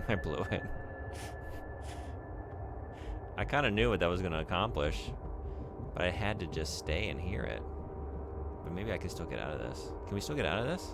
I blew it. I kind of knew what that was going to accomplish, but I had to just stay and hear it. But maybe I can still get out of this. Can we still get out of this?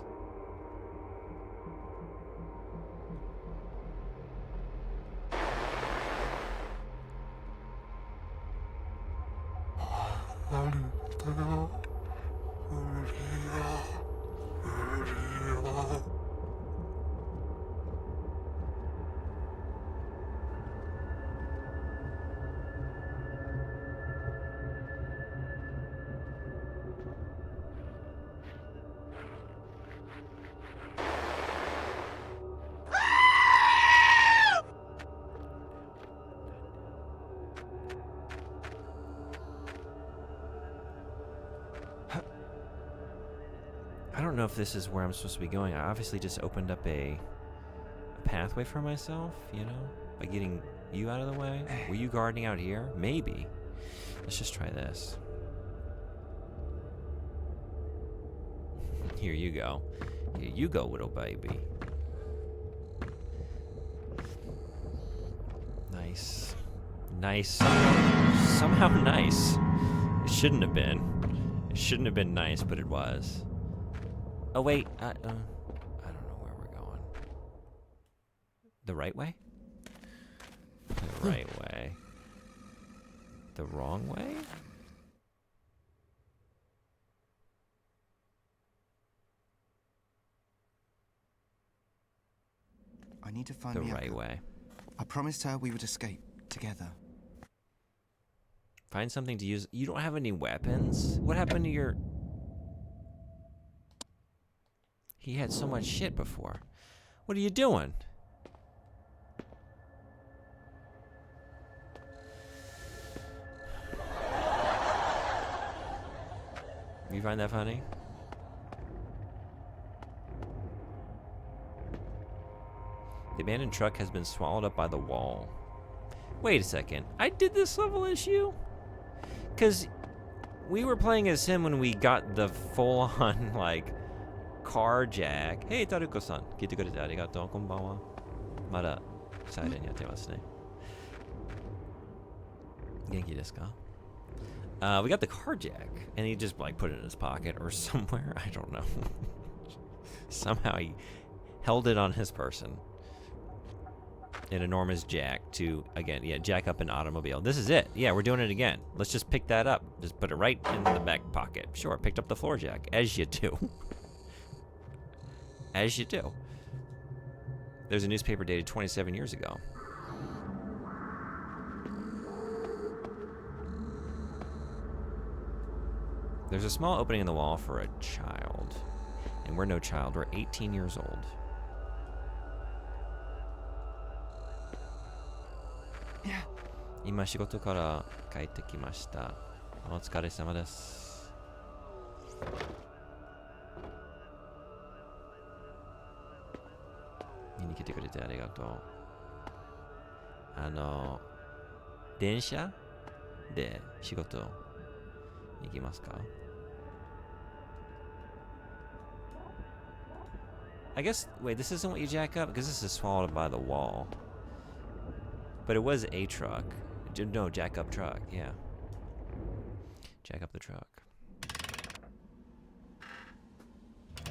I don't know if this is where I'm supposed to be going. I obviously just opened up a pathway for myself, you know, by getting you out of the way. Were you guarding out here? Maybe. Let's just try this. Here you go. Here you go, little baby. Nice. Nice. Somehow nice. It shouldn't have been. It shouldn't have been nice, but it was. Oh, wait. I don't know where we're going. The right way? The right way. The wrong way? I need to find The Miyako. right way. I promised her we would escape together. Find something to use. You don't have any weapons? What happened to your... He had so much shit before. What are you doing? You find that funny? The abandoned truck has been swallowed up by the wall. Wait a second. I did this level issue? Because we were playing as him when we got the full-on, like, car jack. Hey, Taruko-san. 聞いてくれてありがとう。こんばんは。まだサイレンやってますね。元気ですか? We got the car jack, and he just like put it in his pocket or somewhere. I don't know. Somehow he held it on his person. an enormous jack to, again, yeah, jack up an automobile. This is it. Yeah, we're doing it again. Let's just pick that up. Just put it right in the back pocket. Sure, picked up the floor jack, as you do. As you do. There's a newspaper dated 27 years ago. There's a small opening in the wall for a child. And we're no child. We're 18 years old. Yeah. 今仕事から帰ってきました。お疲れ様です。見に来てくれてありがとう。電車で仕事に行きますか? I guess, wait, this isn't what you jack up? Because this is swallowed by the wall. But it was a truck. No, jack up truck, yeah. Jack up the truck.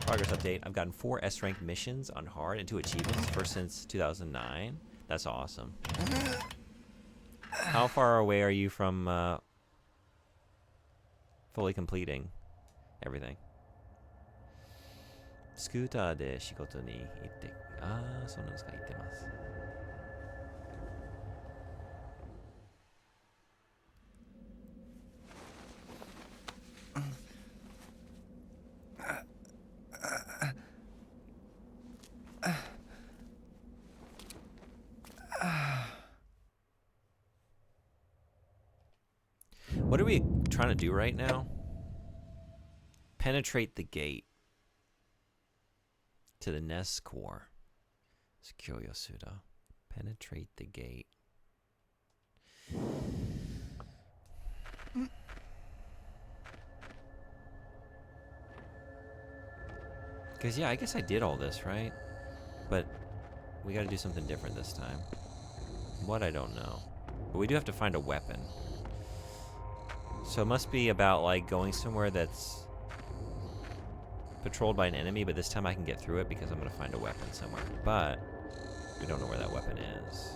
Progress update. I've gotten 4 S-rank missions on hard and 2 achievements, first since 2009. That's awesome. How far away are you from fully completing everything? Scooter で仕事に行って、そうなんですか、行ってます。What are we trying to do right now? Penetrate the gate to the nest core. Secure Yasuda. Penetrate the gate. Because, yeah, I guess I did all this, right? But we gotta do something different this time. What, I don't know. But we do have to find a weapon. So it must be about, like, going somewhere that's patrolled by an enemy, but this time I can get through it because I'm gonna find a weapon somewhere. But we don't know where that weapon is.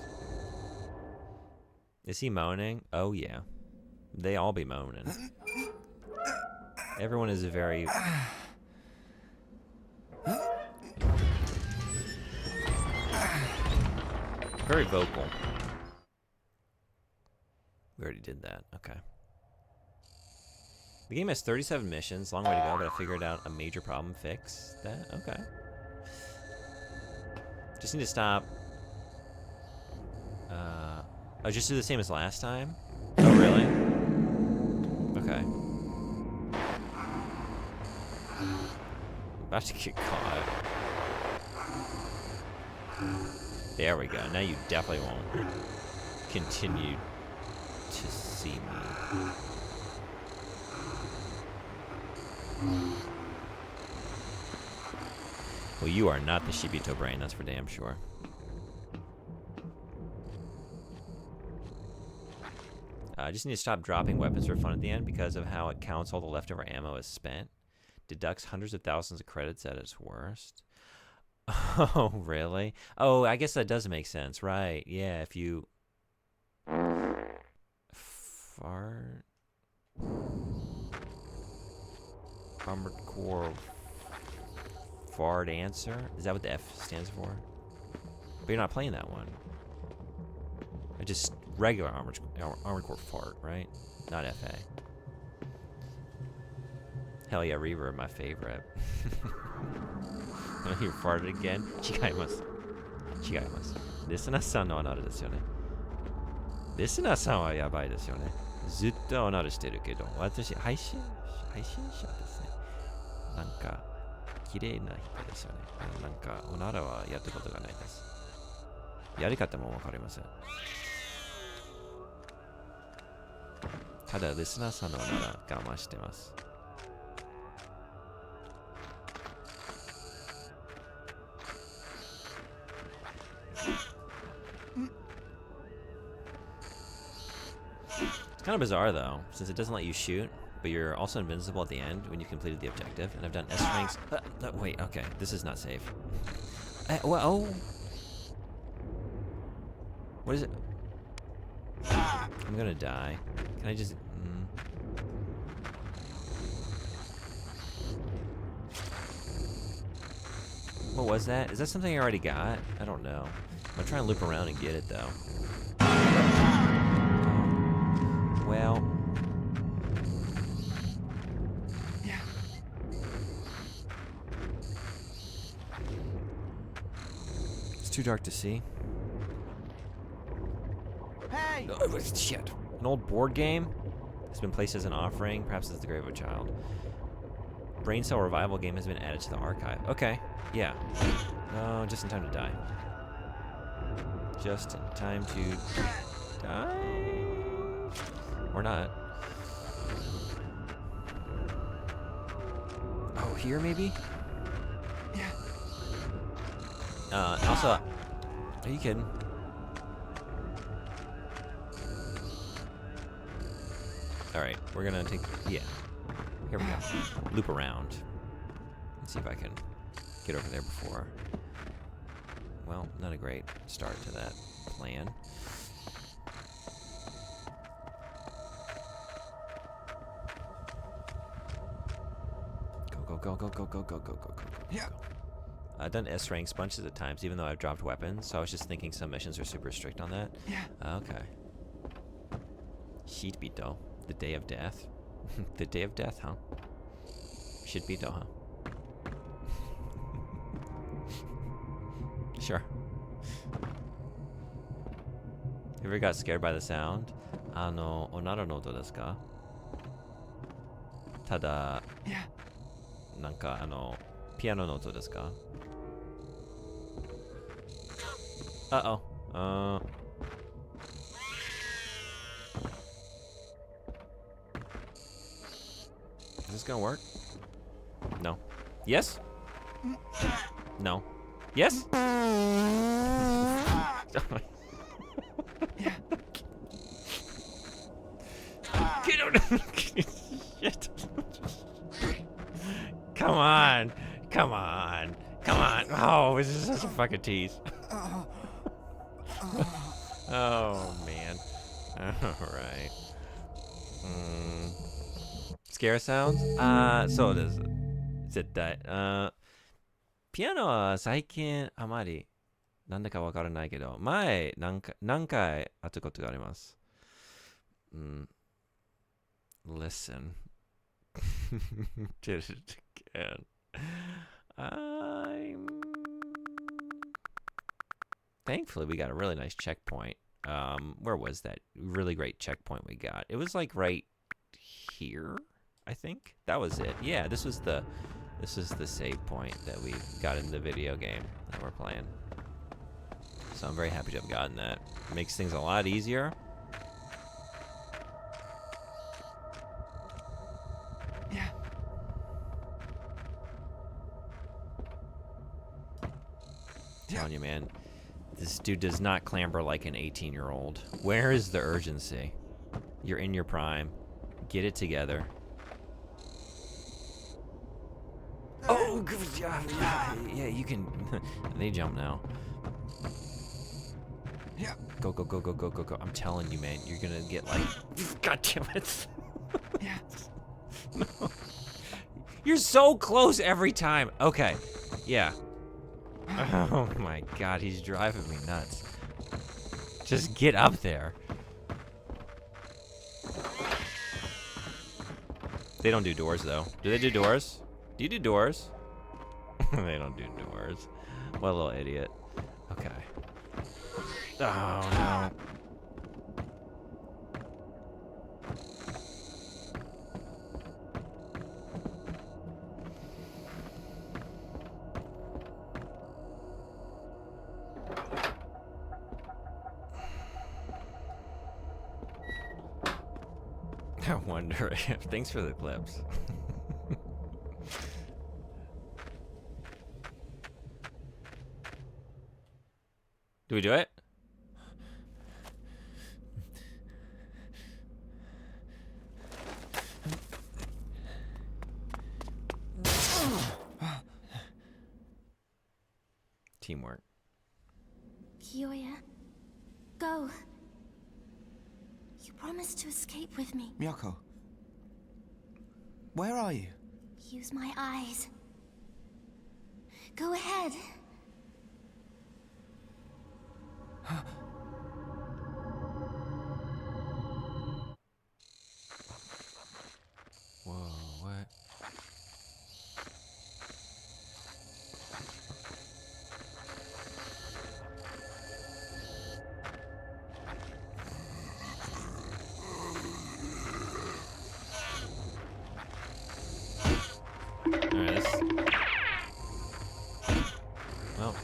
Is he moaning? Oh, yeah. They all be moaning. Everyone is very... very vocal. We already did that. Okay. The game has 37 missions. Long way to go, but I figured out a major problem. Fix that. Okay. Just need to stop. Oh, just do the same as last time? Oh, really? Okay. About to get caught. There we go. Now you definitely won't continue to see me. Well, you are not the Shibito brain, that's for damn sure. I just need to stop dropping weapons for fun at the end because of how it counts all the leftover ammo as spent. Deducts hundreds of thousands of credits at its worst. Oh, really? Oh, I guess that does make sense, right? Yeah, if you... Fart... Armored Core... Fart answer? Is that what the F stands for? But you're not playing that one. Just regular Armored Core Fart, right? Not FA. Hell yeah, Reaver, my favorite. You farted again? 違います。違います。リスナーさんのあるですよね。リスナーさんはやばいですよね。ずっとおなるしてるけど、私、配信者ですね。なんか、綺麗な人ですよね。なんか、おならはやったことがないです。やり方もわかりません。ただ、リスナーさんのおなら我慢してます。It's kind of bizarre though, since it doesn't let you shoot, but you're also invincible at the end when you've completed the objective. And I've done S ranks. Wait, okay, this is not safe. Well, oh. What is it? I'm gonna die. Can I just... What was that? Is that something I already got? I don't know. I'm gonna try and loop around and get it, though. Well... Yeah. It's too dark to see. Hey! Oh, shit. An old board game? Has been placed as an offering. Perhaps it's the grave of a child. Brain cell revival game has been added to the archive. Okay. Yeah. No, just in time to die. Just in time to die? Or not. Oh, here maybe? Yeah. Also, are you kidding? Alright, we're gonna take, yeah. Here we go. Loop around. Let's see if I can get over there before. Well, not a great start to that plan. Go, go, go, go, go, go, go, go, go. Yeah. I've done S ranks bunches of times, even though I've dropped weapons, so I was just thinking some missions are super strict on that. Yeah. Okay. Shitbito. The day of death. The day of death, huh? Shitbito, huh? Sure. You ever got scared by the sound? Onara no oto desu ka? Tada, Yeah. piano no oto desu ka? Uh-oh. Is this gonna work? No. Yes? No. Yes? Get out! Shit. Come on. Come on. Come on. Oh, this is such a fucking tease. Oh, man. Alright. Scare sounds? そうです。絶対。ピアノは最近あまりなんだかわからないけど、前何回会ったことがあります。Listen. Did it again. Thankfully, we got a really nice checkpoint. Where was that really great checkpoint we got? It was like right here, I think. That was it. Yeah, this was the save point that we got in the video game that we're playing. So I'm very happy to have gotten that. It makes things a lot easier. Yeah. Telling you, man, this dude does not clamber like an 18-year-old. Where is the urgency? You're in your prime. Get it together. Oh, good job. Yeah, you can. They jump now. Yeah. Go, go, go, go, go, go, go. I'm telling you, man, you're gonna get like. God damn it. Yeah. No. You're so close every time. Okay. Yeah. Oh my god, he's driving me nuts. Just get up there. They don't do doors, though. Do they do doors? Do you do doors? They don't do doors. What a little idiot. Okay. Oh, no. I wonder if... Thanks for the clips. Do we do it? Teamwork. Kiyoya, Go. You promised to escape with me. Miyako. Where are you? Use my eyes. Go ahead. Whoa, what? Alright, this... Well...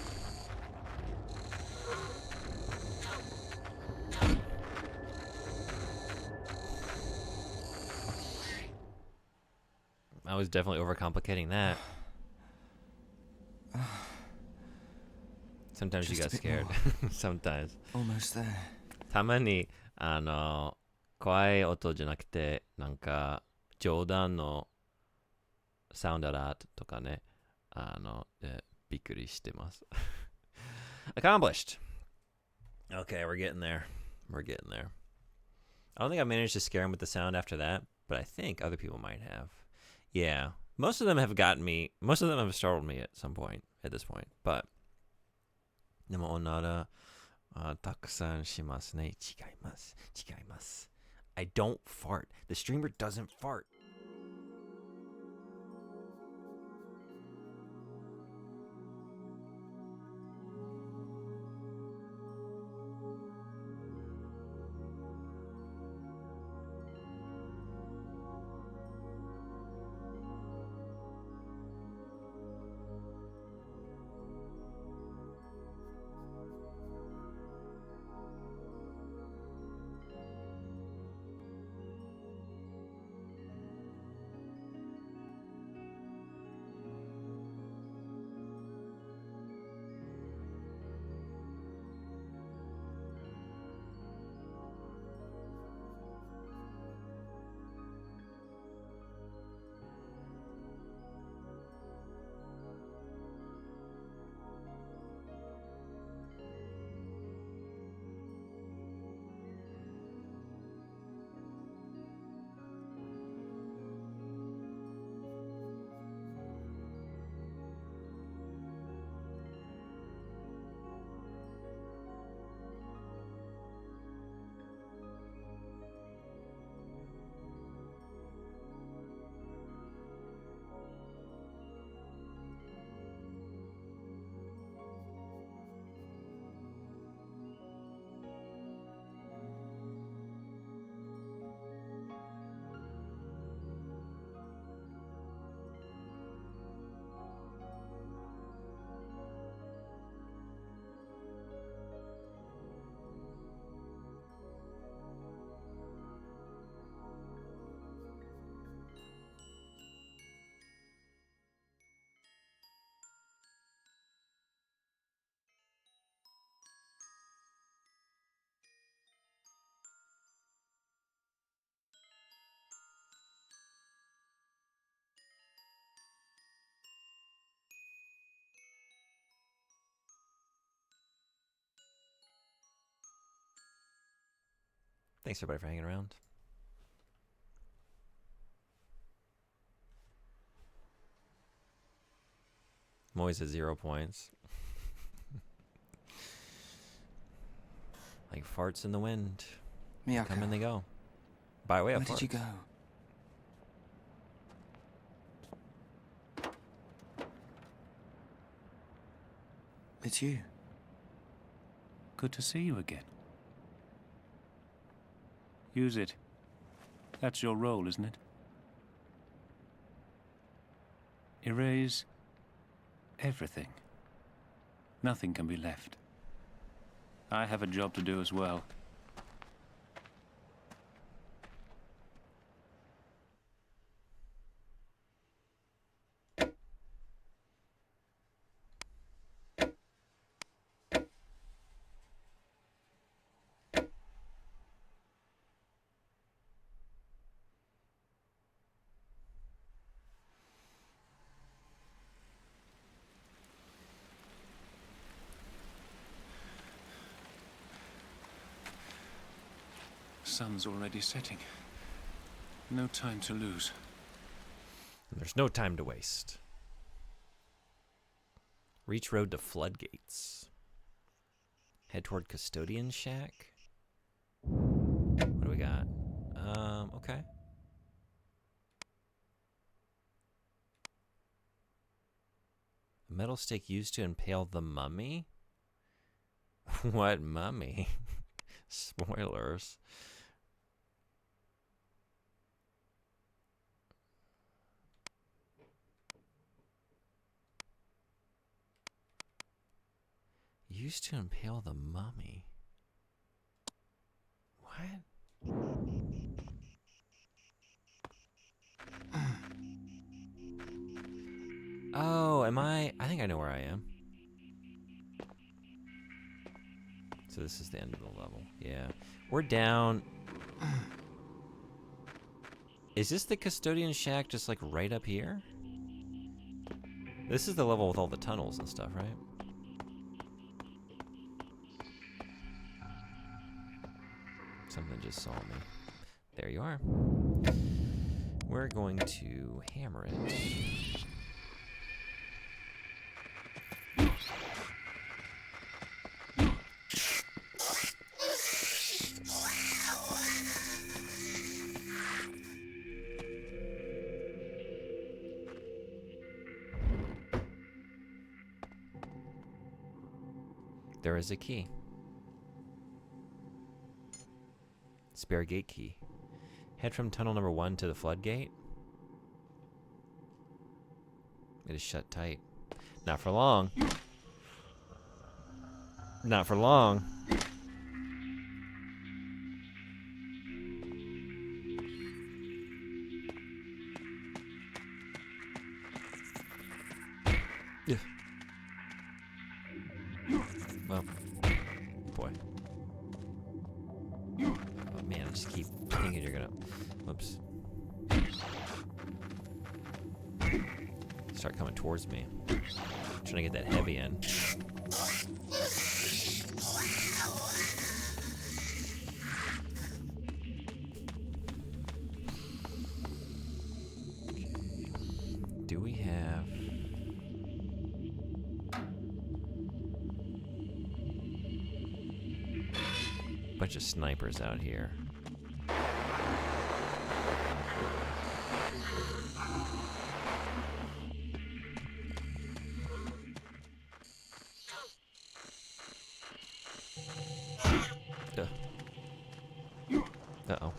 I was definitely overcomplicating that. Sometimes you Just a got bit scared. more. Sometimes. Almost there. たまに、怖い音じゃなくて、なんか、冗談のサウンドアラートとかね、で、びっくりしてます。Accomplished! Okay, we're getting there. We're getting there. I don't think I managed to scare him with the sound after that, but I think other people might have. Yeah, most of them have gotten me, most of them have startled me at some point, at this point, but... でも、おなら、たくさんしますね。違います。違います。I don't fart. The streamer doesn't fart. Thanks everybody for hanging around. I'm always at 0 points. Like farts in the wind. Miyako. Come and they go. By way of Where farts. did you go? It's you. Good to see you again. Use it. That's your role, isn't it? Erase everything. Nothing can be left. I have a job to do as well. sun's already setting. No time to lose. There's no time to waste. Reach road to floodgates. Head toward custodian shack. What do we got? Okay. A metal stake used to impale the mummy? What mummy? Spoilers. Used to impale the mummy. What? Oh, am I think I know where I am. So this is the end of the level. Yeah. We're down. Is this the custodian shack just like right up here? This is the level with all the tunnels and stuff, right? Something just saw me. There you are. We're going to hammer it. There is a key. Spare gate key. Head from tunnel number 1 to the floodgate. It is shut tight. Not for long. Not for long. Yeah. Well, boy. Oh man, I just keep thinking you're gonna. Whoops. Start coming towards me. Trying to get that heavy in. Do we have... bunch of snipers out here. Uh-oh.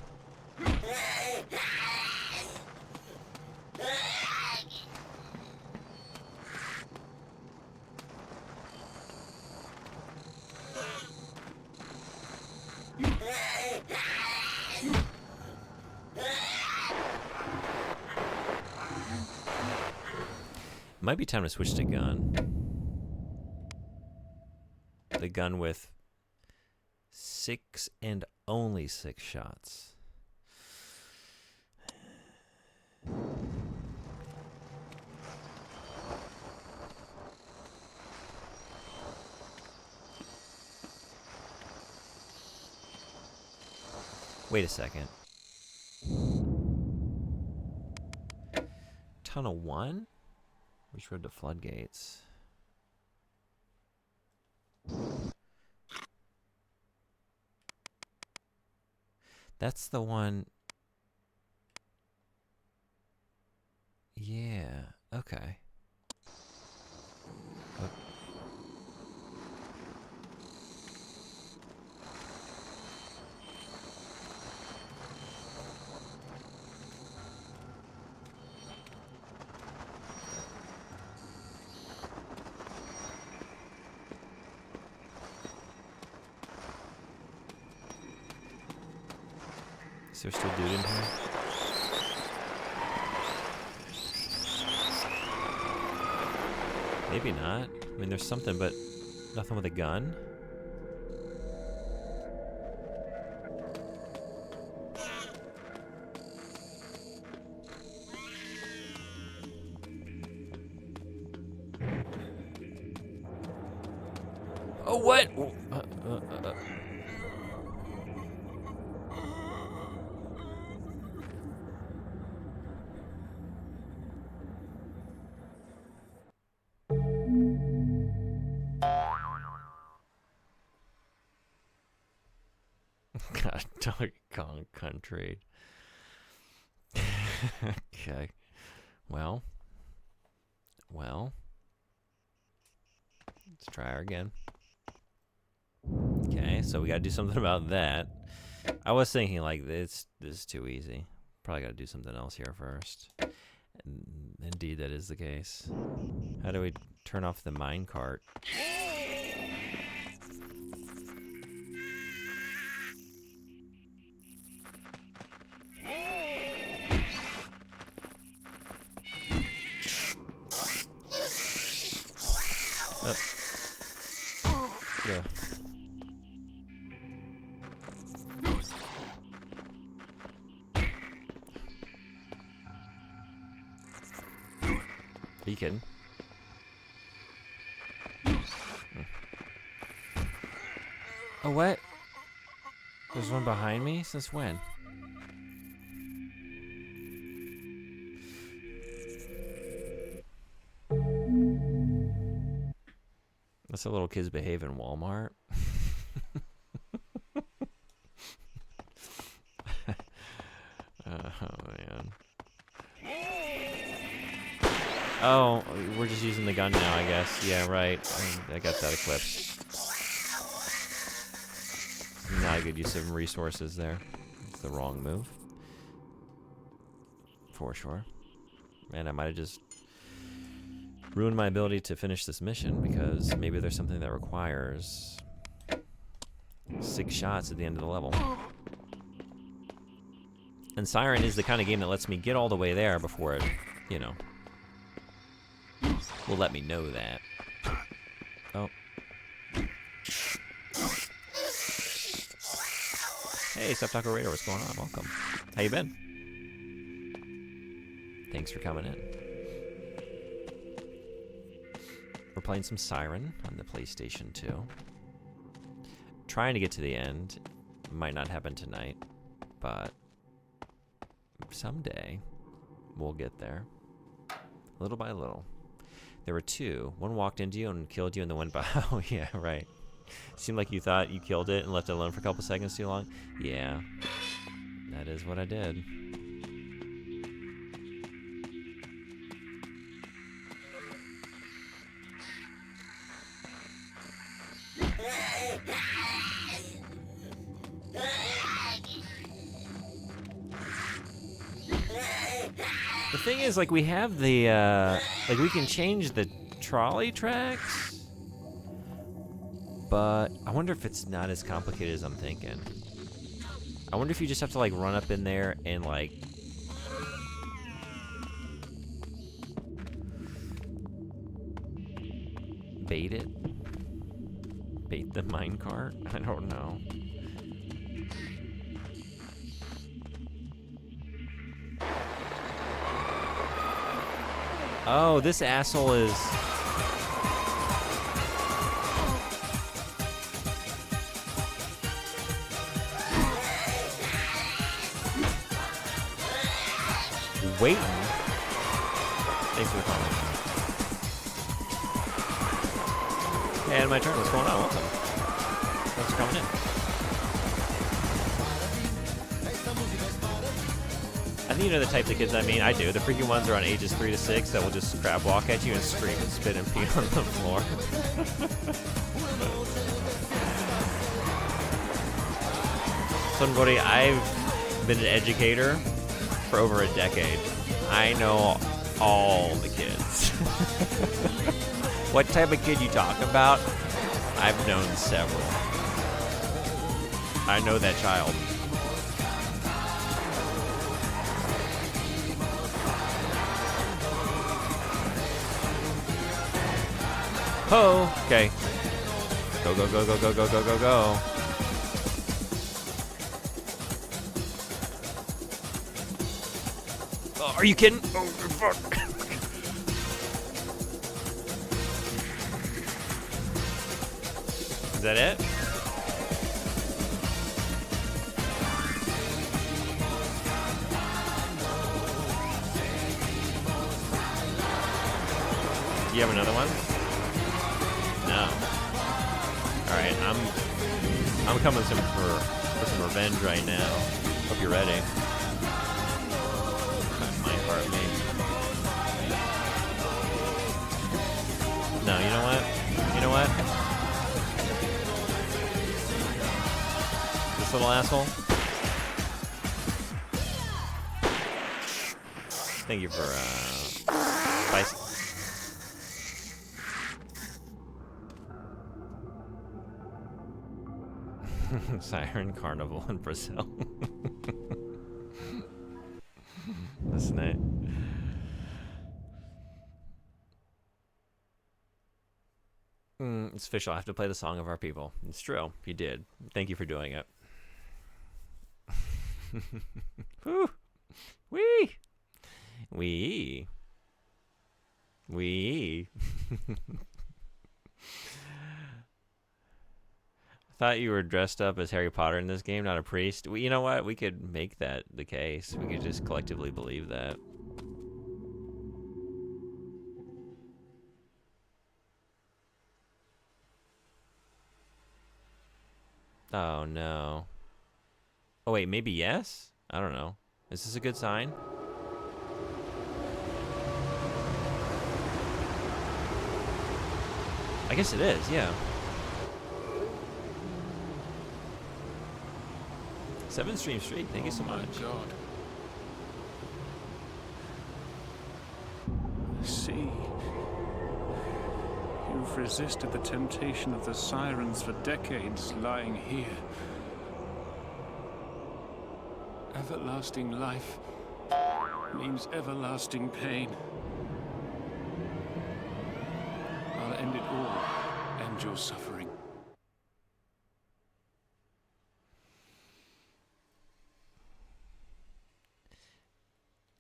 Might be time to switch to gun. The gun with 6 and only 6 shots. Wait a second. Tunnel 1? Which road to floodgates? That's the one. Yeah, okay. Oh. Is there still dude in here? Maybe not. I mean, there's something, but nothing with a gun. Oh, what? God, Donkey Kong Country. Okay. Well. Let's try her again. Okay, so we gotta do something about that. I was thinking, like, this is too easy. Probably gotta do something else here first. And indeed, that is the case. How do we turn off the minecart? Yeah. Are you kidding? Oh, what? There's one behind me? Since when? That's how little kids behave in Walmart. Oh, man. Oh, we're just using the gun now, I guess. Yeah, right. I got that equipped. Not a good use of resources there. It's the wrong move. For sure. Man, I might have just ruined my ability to finish this mission because maybe there's something that requires 6 shots at the end of the level. And Siren is the kind of game that lets me get all the way there before it, you know, will let me know that. Oh. Hey, Septaco Raider, what's going on? Welcome. How you been? Thanks for coming in. We're playing some Siren on the PlayStation 2. Trying to get to the end. Might not happen tonight, but someday we'll get there. Little by little. There were 2. One walked into you and killed you and then went by. Oh, yeah, right. Seemed like you thought you killed it and left it alone for a couple seconds too long. Yeah. That is what I did. The thing is, like, we have the, like, we can change the trolley tracks, but I wonder if it's not as complicated as I'm thinking. I wonder if you just have to, like, run up in there and, like, bait it? Bait the minecart? I don't know. Oh, this asshole is... waiting. Thanks for the comment. And my turn. What's going on? Welcome. Thanks for coming in. I think you know the types of kids I mean. I do. The freaky ones are on ages 3 to 6 that will just crab walk at you and scream and spit and pee on the floor. Somebody, I've been an educator for over a decade. I know all the kids. What type of kid you talking about? I've known several. I know that child. Oh, okay. Go, go, go, go, go, go, go, go, go. Oh, are you kidding? Oh, fuck. Is that it? Do you have another one? No. All right, I'm coming some for for some revenge right now. Hope you're ready. My heart me. No, you know what? You know what? This little asshole. Thank you for spice. Siren Carnival in Brazil. That's nice. It's official. I have to play the song of our people. It's true. You did. Thank you for doing it. Woo. Wee. Wee. Wee. Thought you were dressed up as Harry Potter in this game, not a priest. You know what? We could make that the case. We could just collectively believe that. Oh, no. Oh, wait, maybe yes? I don't know. Is this a good sign? I guess it is, yeah. 7 stream streak, thank you so much. God. See, you've resisted the temptation of the sirens for decades, lying here. Everlasting life means everlasting pain. I'll end it all, end your suffering.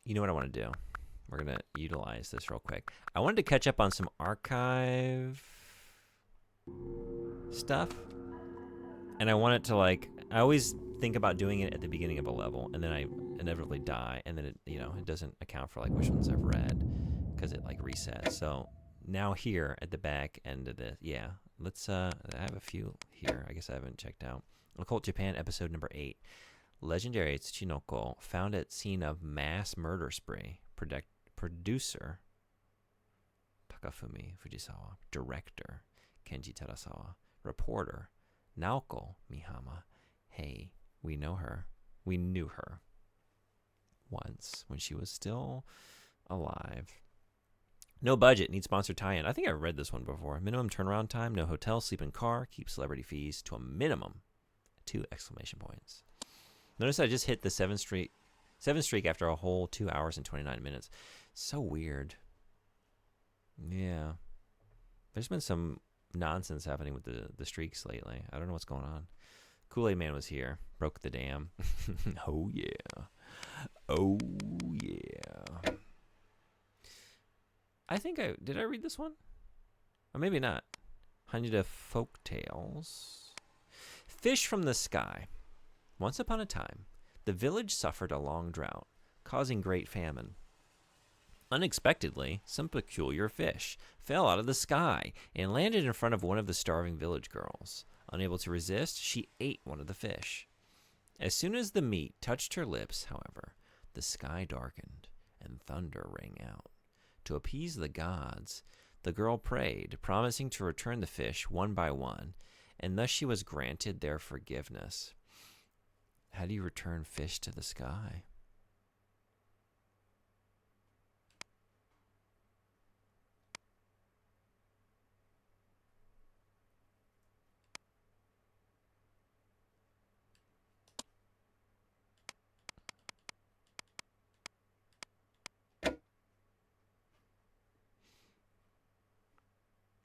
You know what I want to do? We're going to utilize this real quick. I wanted to catch up on some archive stuff. And I want it to, like, I always think about doing it at the beginning of a level, and then I inevitably die, and then it, you know, it doesn't account for, like, which ones I've read, because it, like, resets. So now here at the back end of this, yeah, let's, I have a few here I guess I haven't checked out. Occult Japan, episode number 8. Legendary Tsuchinoko found at scene of mass murder spree. Producer Takafumi Fujisawa. Director Kenji Terasawa. Reporter Naoko Mihama. Hey, we know her. We knew her once when she was still alive. No budget, need sponsored tie-in. I think I read this one before. Minimum turnaround time, no hotel, sleep in car, keep celebrity fees to a minimum. 2 exclamation points. Notice I just hit the 7th streak after a whole 2 hours and 29 minutes. So weird. Yeah. There's been some nonsense happening with the streaks lately. I don't know what's going on. Kool-Aid Man was here. Broke the dam. Oh, yeah. Oh, yeah. I think did I read this one? Or maybe not. Haneda Folk Tales. Fish from the Sky. Once upon a time, the village suffered a long drought, causing great famine. Unexpectedly, some peculiar fish fell out of the sky and landed in front of one of the starving village girls. Unable to resist, she ate one of the fish. As soon as the meat touched her lips, however, the sky darkened and thunder rang out. To appease the gods, the girl prayed, promising to return the fish one by one, and thus she was granted their forgiveness. How do you return fish to the sky?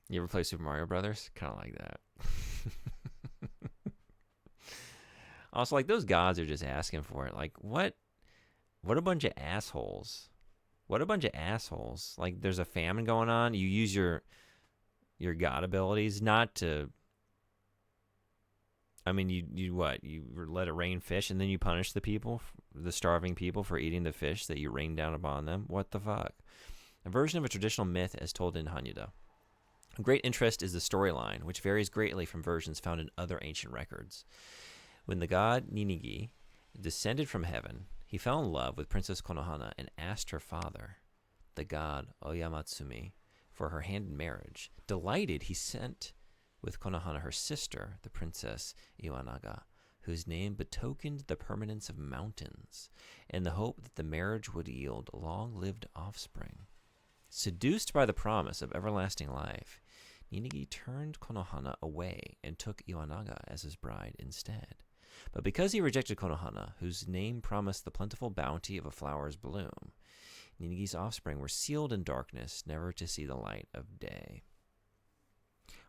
You ever play Super Mario Brothers? Kind of like that. Also, like, those gods are just asking for it. Like, what a bunch of assholes. What a bunch of assholes. Like, there's a famine going on. You use your god abilities not to... I mean, you what? You let it rain fish, and then you punish the people, the starving people, for eating the fish that you rain down upon them? What the fuck? A version of a traditional myth as told in Haneda. Of great interest is the storyline, which varies greatly from versions found in other ancient records. When the god Ninigi descended from heaven, he fell in love with Princess Konohana and asked her father, the god Oyamatsumi, for her hand in marriage. Delighted, he sent with Konohana her sister, the Princess Iwanaga, whose name betokened the permanence of mountains, in the hope that the marriage would yield long-lived offspring. Seduced by the promise of everlasting life, Ninigi turned Konohana away and took Iwanaga as his bride instead. But because he rejected Konohana, whose name promised the plentiful bounty of a flower's bloom, Ninigi's offspring were sealed in darkness, never to see the light of day.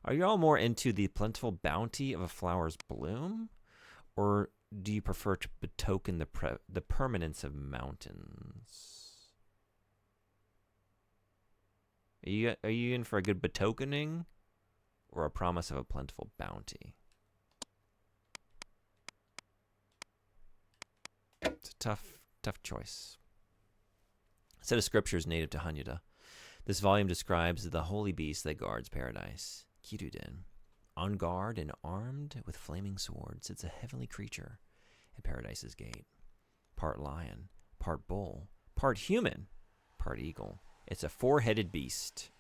Are you all more into the plentiful bounty of a flower's bloom, or do you prefer to betoken the permanence of mountains? Are you in for a good betokening, or a promise of a plentiful bounty? It's a tough choice. A set of scriptures native to Hanyuda. This volume describes the holy beast that guards paradise, Kiruden. On guard and armed with flaming swords sits a heavenly creature at paradise's gate. Part lion, part bull, part human, part eagle. It's a four-headed beast.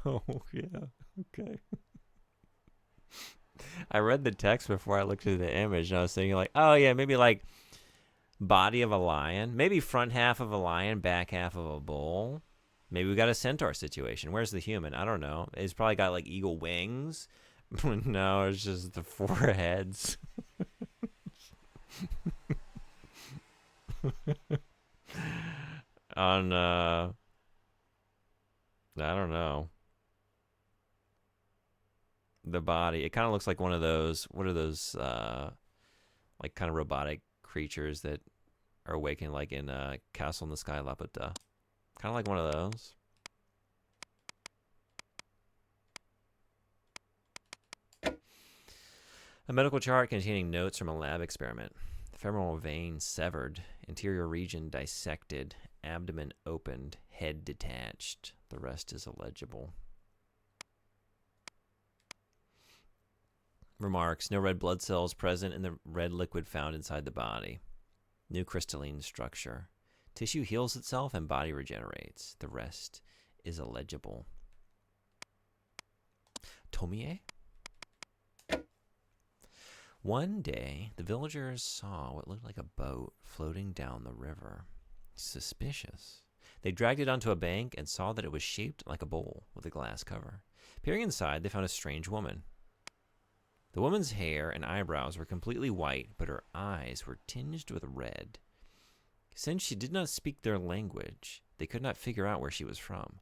Oh, yeah. Okay. I read the text before I looked at the image, and I was thinking, like, oh, yeah, maybe, like, body of a lion. Maybe front half of a lion, back half of a bull. Maybe we got a centaur situation. Where's the human? I don't know. It's probably got, like, eagle wings. No, it's just the four heads. On, I don't know. The body. It kind of looks like one of those, what are those, like, kind of robotic creatures that are awakened, like in Castle in the Sky Laputa. Kind of like one of those. A medical chart containing notes from a lab experiment. Femoral vein severed, interior region dissected, abdomen opened, head detached. The rest is illegible. Remarks: no red blood cells present in the red liquid found inside the body. New crystalline structure. Tissue heals itself and body regenerates. The rest is illegible. Tomie? One day, the villagers saw what looked like a boat floating down the river. Suspicious. They dragged it onto a bank and saw that it was shaped like a bowl with a glass cover. Peering inside, they found a strange woman. The woman's hair and eyebrows were completely white, but her eyes were tinged with red. Since she did not speak their language, they could not figure out where she was from.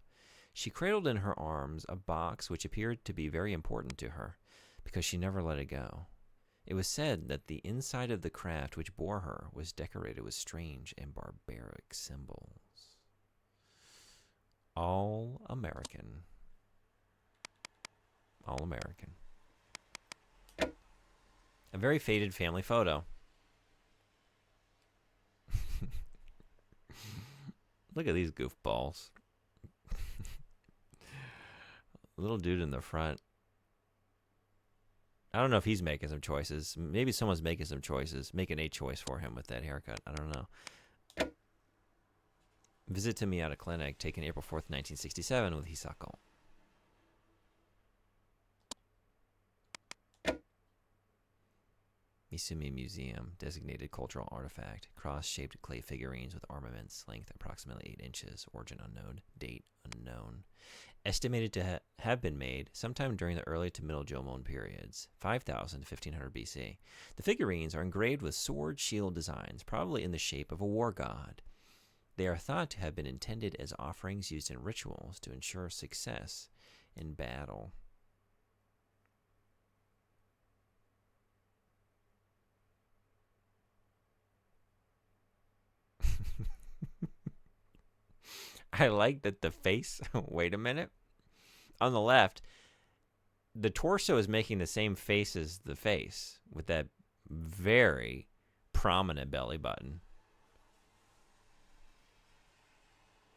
She cradled in her arms a box which appeared to be very important to her, because she never let it go. It was said that the inside of the craft which bore her was decorated with strange and barbaric symbols. All American. All American. A very faded family photo. Look at these goofballs. Little dude in the front. I don't know if he's making some choices. Maybe someone's making some choices, making a choice for him with that haircut. I don't know. Visit to Miyata Clinic, taken April 4th, 1967, with Hisako. Misumi Museum, designated cultural artifact. Cross-shaped clay figurines with armaments, length approximately 8 inches, origin unknown, date unknown. Estimated to have been made sometime during the early to middle Jomon periods, 5000 to 1500 BC. The figurines are engraved with sword shield designs, probably in the shape of a war god. They are thought to have been intended as offerings used in rituals to ensure success in battle. I like that the face, wait a minute. On the left, the torso is making the same face as the face with that very prominent belly button.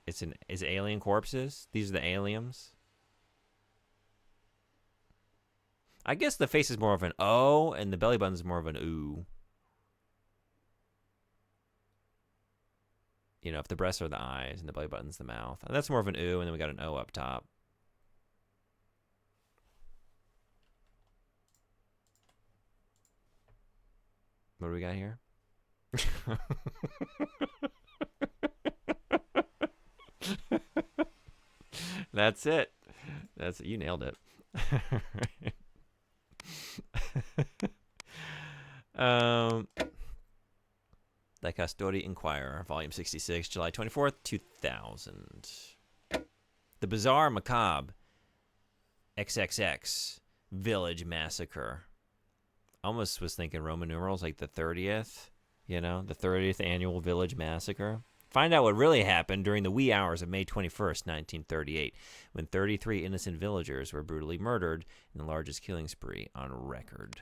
Is alien corpses? These are the aliens. I guess the face is more of an O, and the belly button is more of an ooh. You know, if the breasts are the eyes and the belly button's the mouth. That's more of an ooh, and then we got an O up top. What do we got here? That's it. You nailed it. The Castori Inquirer, Volume 66, July 24th, 2000. The Bizarre Macabre XXX Village Massacre. Almost was thinking Roman numerals, like the 30th, you know, the 30th Annual Village Massacre. Find out what really happened during the wee hours of May 21st, 1938, when 33 innocent villagers were brutally murdered in the largest killing spree on record.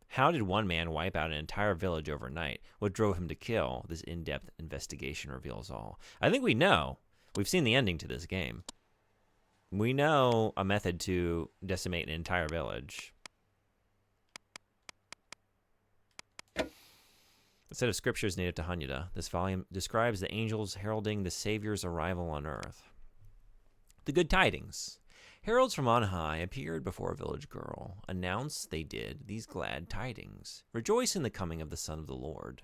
How did one man wipe out an entire village overnight? What drove him to kill? This in-depth investigation reveals all. I think we know. We've seen the ending to this game. We know a method to decimate an entire village. A set of scriptures native to Hanyuda. This volume describes the angels heralding the Savior's arrival on earth. The Good Tidings. Heralds from on high appeared before a village girl, announced they did these glad tidings. Rejoice in the coming of the Son of the Lord.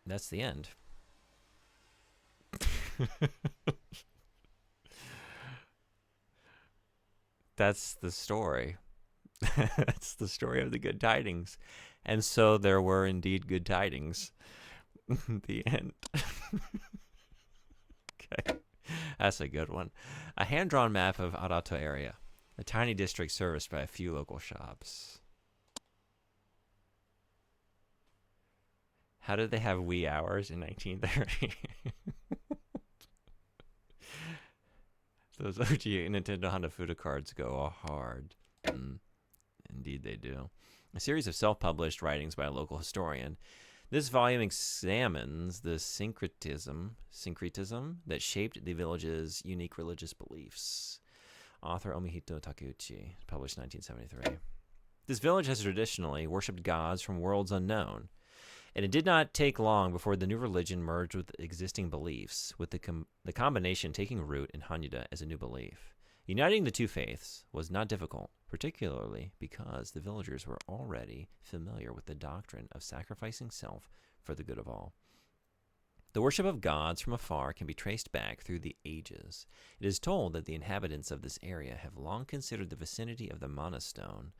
That's the end. That's the story. That's the story of the Good Tidings. And so there were indeed good tidings. The end. Okay. That's a good one. A hand-drawn map of Arato area, a tiny district serviced by a few local shops. How did they have wee hours in 1930? Those OG Nintendo Honda Fuda cards go hard. Indeed they do. A series of self-published writings by a local historian. This volume examines the syncretism that shaped the village's unique religious beliefs. Author Omihito Takeuchi, published 1973. This village has traditionally worshipped gods from worlds unknown, and it did not take long before the new religion merged with existing beliefs, with the combination taking root in Hanyuda as a new belief. Uniting the two faiths was not difficult, particularly because the villagers were already familiar with the doctrine of sacrificing self for the good of all. The worship of gods from afar can be traced back through the ages. It is told that the inhabitants of this area have long considered the vicinity of the Mana Stone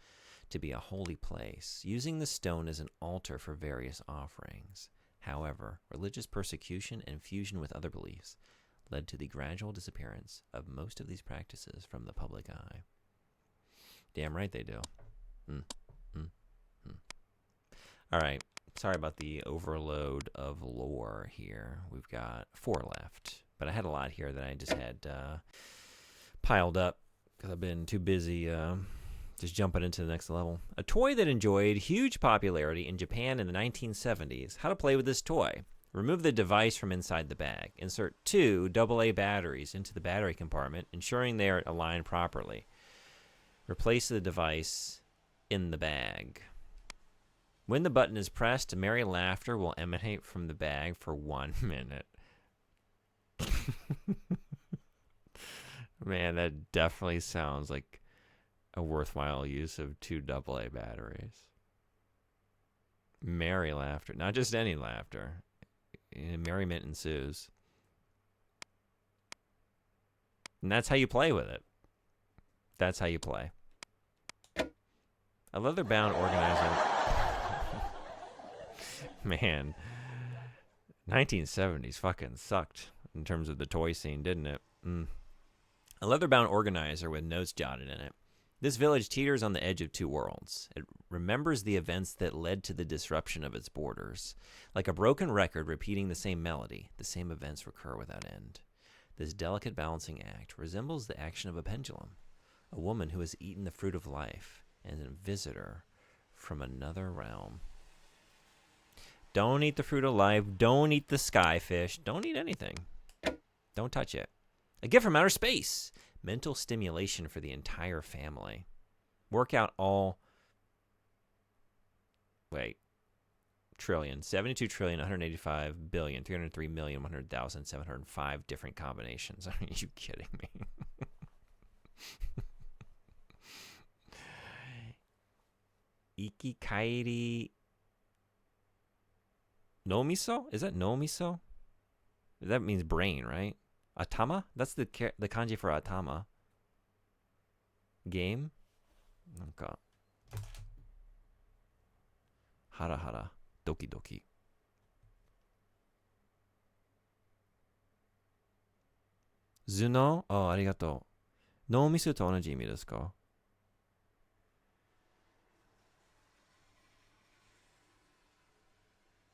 to be a holy place, using the stone as an altar for various offerings. However, religious persecution and fusion with other beliefs led to the gradual disappearance of most of these practices from the public eye. Damn right they do. All right. Sorry about the overload of lore here. We've got 4 left. But I had a lot here that I just had piled up because I've been too busy just jumping into the next level. A toy that enjoyed huge popularity in Japan in the 1970s. How to play with this toy. Remove the device from inside the bag. Insert 2 AA batteries into the battery compartment, ensuring they are aligned properly. Replace the device in the bag. When the button is pressed, merry laughter will emanate from the bag for 1 minute. Man, that definitely sounds like a worthwhile use of 2 AA batteries. Merry laughter. Not just any laughter. Merriment ensues. And that's how you play with it. That's how you play. A leather-bound organizer. Man, 1970s fucking sucked in terms of the toy scene, didn't it? A leather-bound organizer with notes jotted in it. This village teeters on the edge of 2 worlds. It remembers the events that led to the disruption of its borders. Like a broken record repeating the same melody, the same events recur without end. This delicate balancing act resembles the action of a pendulum. A woman who has eaten the fruit of life and a visitor from another realm. Don't eat the fruit of life. Don't eat the skyfish. Don't eat anything. Don't touch it. A gift from outer space. Mental stimulation for the entire family. Work out all. Wait. Trillion. 72 trillion, 185 billion, 303 million, 100,000, 705 different combinations. Are you kidding me? Ikikairi no miso? Is that no miso? That means brain, right? Atama? That's the kanji for atama. Game? Okay. Hara hara. Doki doki. Zuno? Oh, arigato. No miso to onaji imi desu ka?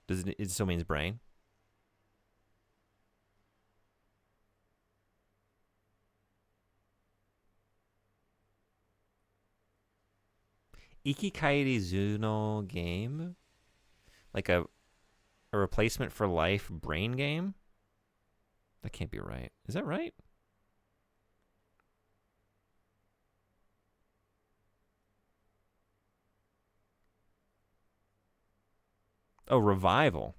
It still means brain? Ikikairi Zuno game? Like a replacement for life brain game? That can't be right. Is that right? Oh, revival.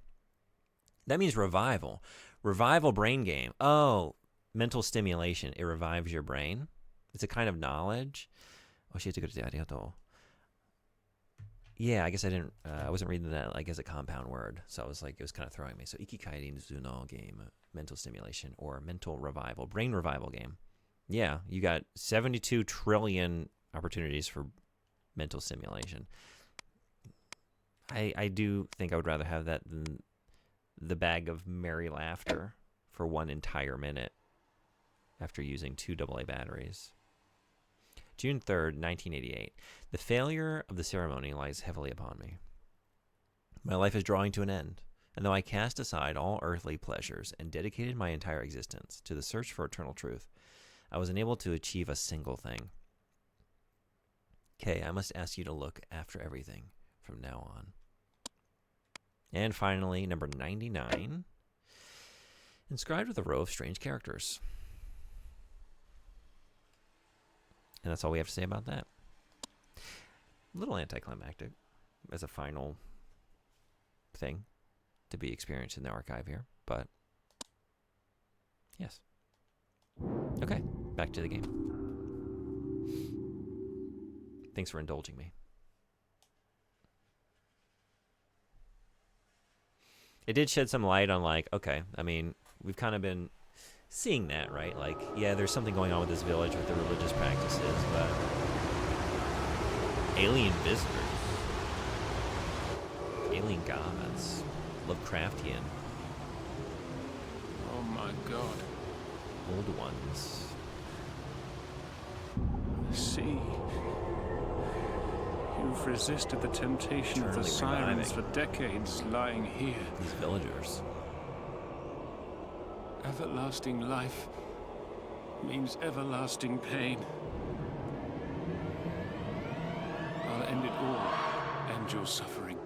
That means revival. Revival brain game. Oh, mental stimulation. It revives your brain. It's a kind of knowledge. Yeah, I guess I wasn't reading that like as a compound word. So I was like, it was kind of throwing me. So Ikikairi Zuno game, mental stimulation or mental revival, brain revival game. Yeah, you got 72 trillion opportunities for mental stimulation. I do think I would rather have that than the bag of merry laughter for 1 entire minute after using 2 AA batteries. June 3rd, 1988. The failure of the ceremony lies heavily upon me. My life is drawing to an end, and though I cast aside all earthly pleasures and dedicated my entire existence to the search for eternal truth, I was unable to achieve a single thing. Kay, I must ask you to look after everything from now on. And finally, number 99, inscribed with a row of strange characters. And that's all we have to say about that. A little anticlimactic as a final thing to be experienced in the archive here, but yes. Okay, back to the game. Thanks for indulging me. It did shed some light on, like, okay, I mean, we've kind of been seeing that, right? Like, yeah, there's something going on with this village with the religious practices, but alien visitors, alien gods, Lovecraftian, Oh my god. old ones. See. You've resisted the temptation of the Eternally Sirens for reviving. decades, lying here. These villagers. Everlasting life means everlasting pain. I'll end it all, end your suffering.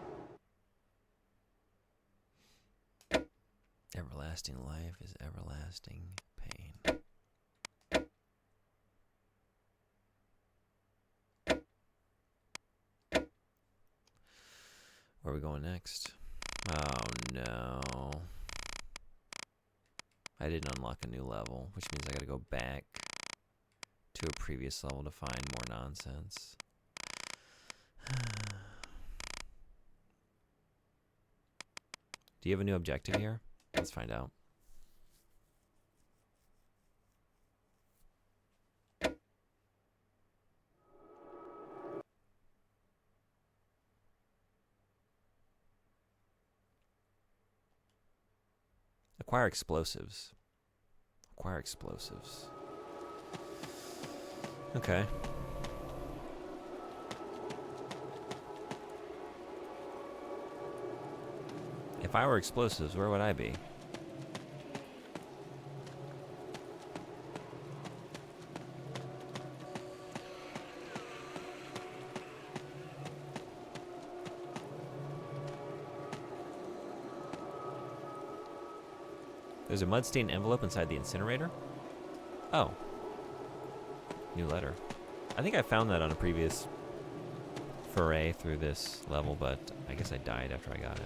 Everlasting life is everlasting pain. Where are we going next? Oh no. I didn't unlock a new level, which means I gotta go back to a previous level to find more nonsense. Do you have a new objective here? Let's find out. Acquire explosives. Acquire explosives. Okay. If I were explosives, where would I be? There's a mud-stained envelope inside the incinerator? Oh. New letter. I think I found that on a previous foray through this level, but I guess I died after I got it.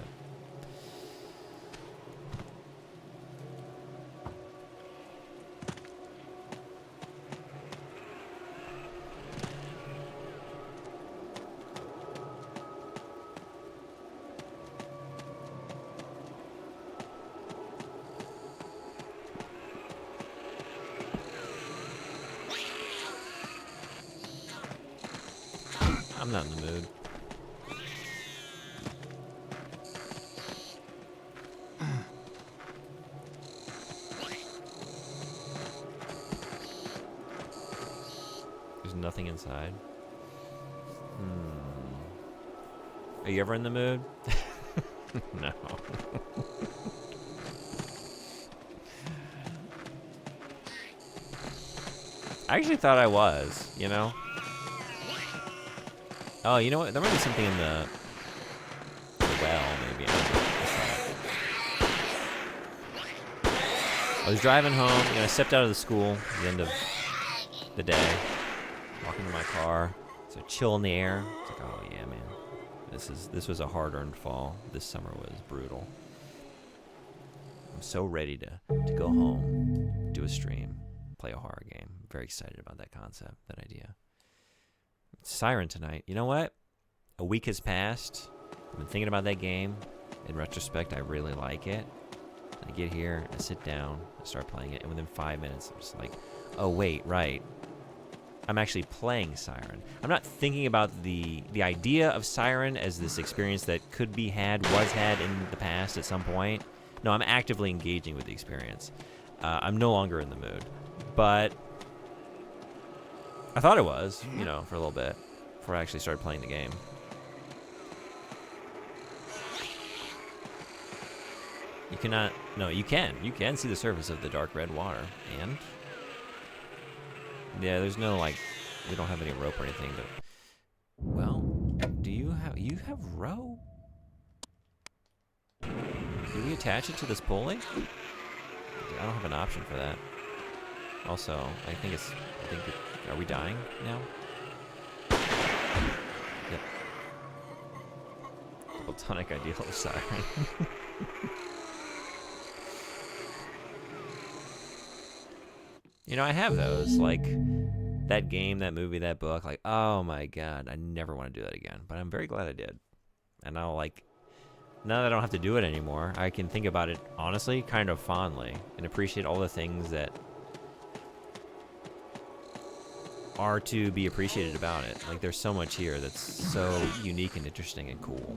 I'm not in the mood. There's nothing inside. Are you ever in the mood? No. I actually thought I was, you know? Oh, you know what? There might be something in the well, maybe. I was driving home, you know, I stepped out of the school at the end of the day, walking to my car. It's a chill in the air. It's like, oh yeah, man. This was a hard-earned fall. This summer was brutal. I'm so ready to go home, do a stream, play a horror game. I'm very excited about that concept, that idea. Siren tonight. You know what? A week has passed. I've been thinking about that game. In retrospect, I really like it. I get here, I sit down, I start playing it, and within 5 minutes, I'm just like, oh wait, right. I'm actually playing Siren. I'm not thinking about the idea of Siren as this experience that could be had, was had in the past at some point. No, I'm actively engaging with the experience. I'm no longer in the mood. But I thought it was, you know, for a little bit before I actually started playing the game. You cannot, no, you can see the surface of the dark red water, and yeah, there's no, like, we don't have any rope or anything, but, well, you have rope? Do we attach it to this pulley? I don't have an option for that. Also, are we dying now? Yep. Platonic ideal of Siren. You know, I have those, like, that game, that movie, that book, like, oh my god, I never want to do that again, but I'm very glad I did. And now, like, now that I don't have to do it anymore, I can think about it, honestly, kind of fondly, and appreciate all the things that are to be appreciated about it. Like, there's so much here that's so unique and interesting and cool.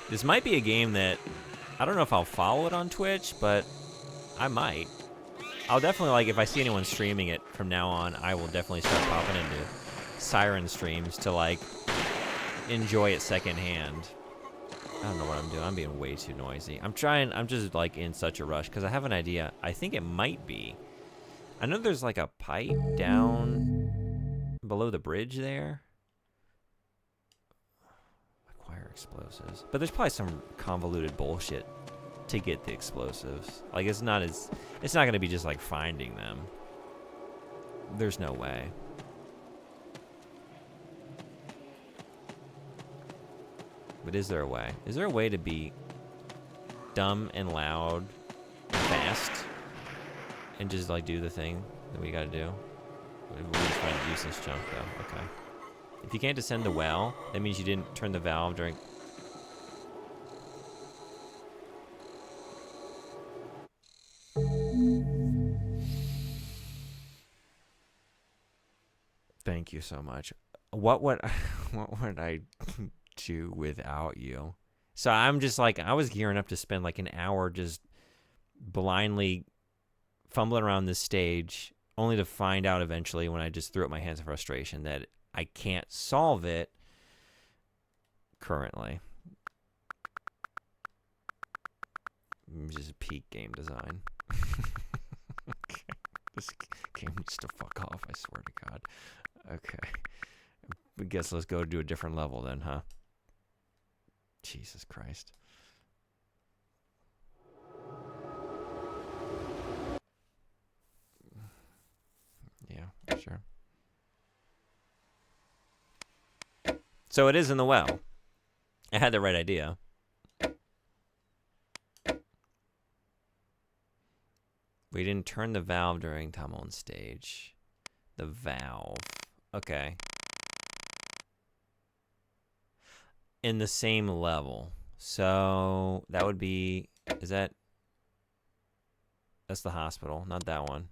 This might be a game that, I don't know if I'll follow it on Twitch, but I might. I'll definitely, like, if I see anyone streaming it from now on, I will definitely start popping into Siren streams to, like, enjoy it secondhand. I don't know what I'm doing. I'm being way too noisy. I'm just, like, in such a rush, because I have an idea. I think it might be. I know there's, like, a pipe down below the bridge there. Acquire explosives. But there's probably some convoluted bullshit to get the explosives. Like, it's not going to be just, like, finding them. There's no way. But is there a way? Is there a way to be dumb and loud and fast and just, like, do the thing that we gotta do? We'll just find useless junk, though. Okay. If you can't descend the well, that means you didn't turn the valve during... Thank you so much. What would I do without you? So I'm just like, I was gearing up to spend like an hour just blindly fumbling around this stage, only to find out eventually when I just threw up my hands in frustration that I can't solve it currently. Just peak game design. Okay. This game needs to fuck off, I swear to God. Okay. I guess let's go to a different level then, huh? Jesus Christ. Yeah, Sure. So it is in the well. I had the right idea. We didn't turn the valve during Tom on stage. The valve. Okay. In the same level. So that would be, is that, that's the hospital, not that one.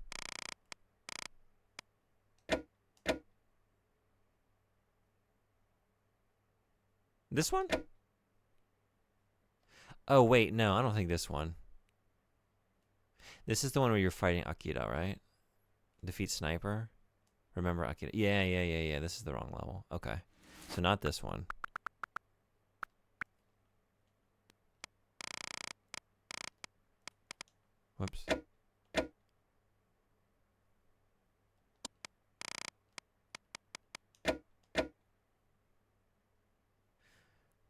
This one? Oh, wait, no, I don't think this one. This is the one where you're fighting Akira, right? Defeat Sniper. Remember Akira? Yeah. This is the wrong level. Okay. So not this one. Whoops.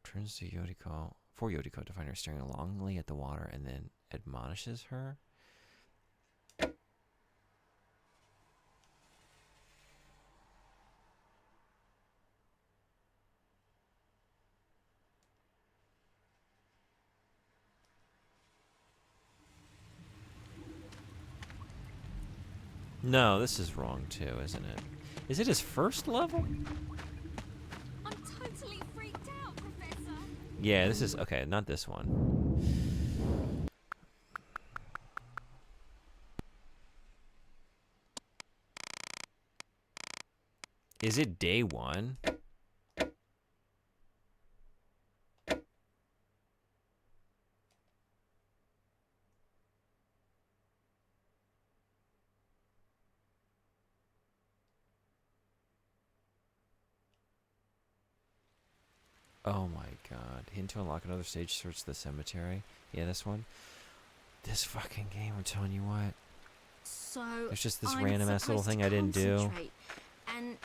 Turns to Yodiko, for Yodiko to find her staring longingly at the water and then admonishes her. No, this is wrong too, isn't it? Is it his first level? I'm totally freaked out, Professor. Yeah, this is, okay, not this one. Is it day one? Oh my god. Hint to unlock another stage, search the cemetery. Yeah, this one. This fucking game, I'm telling you what. So There's just this I'm random ass little supposed thing I to didn't do. concentrate And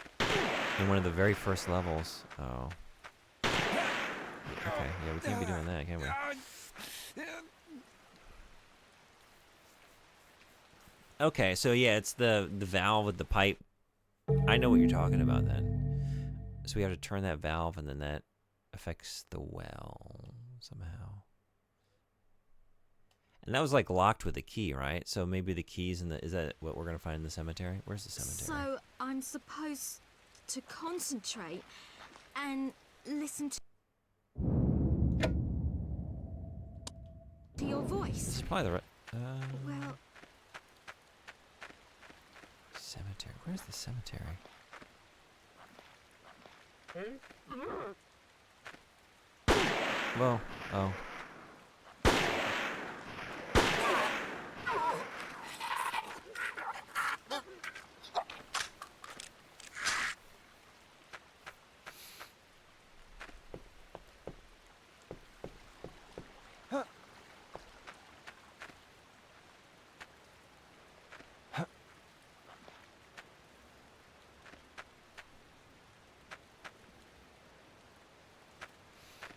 In one of the very first levels. Oh. Okay, yeah, we can't be doing that, can we? Okay, so yeah, it's the valve with the pipe. I know what you're talking about then. So we have to turn that valve and then that affects the well somehow. And that was like locked with a key, right? So maybe the keys in the, is that what we're gonna find in the cemetery? Where's the cemetery? so I'm supposed to concentrate and listen to your This voice. is probably the right. Well, Cemetery. Where's the cemetery? Well, oh.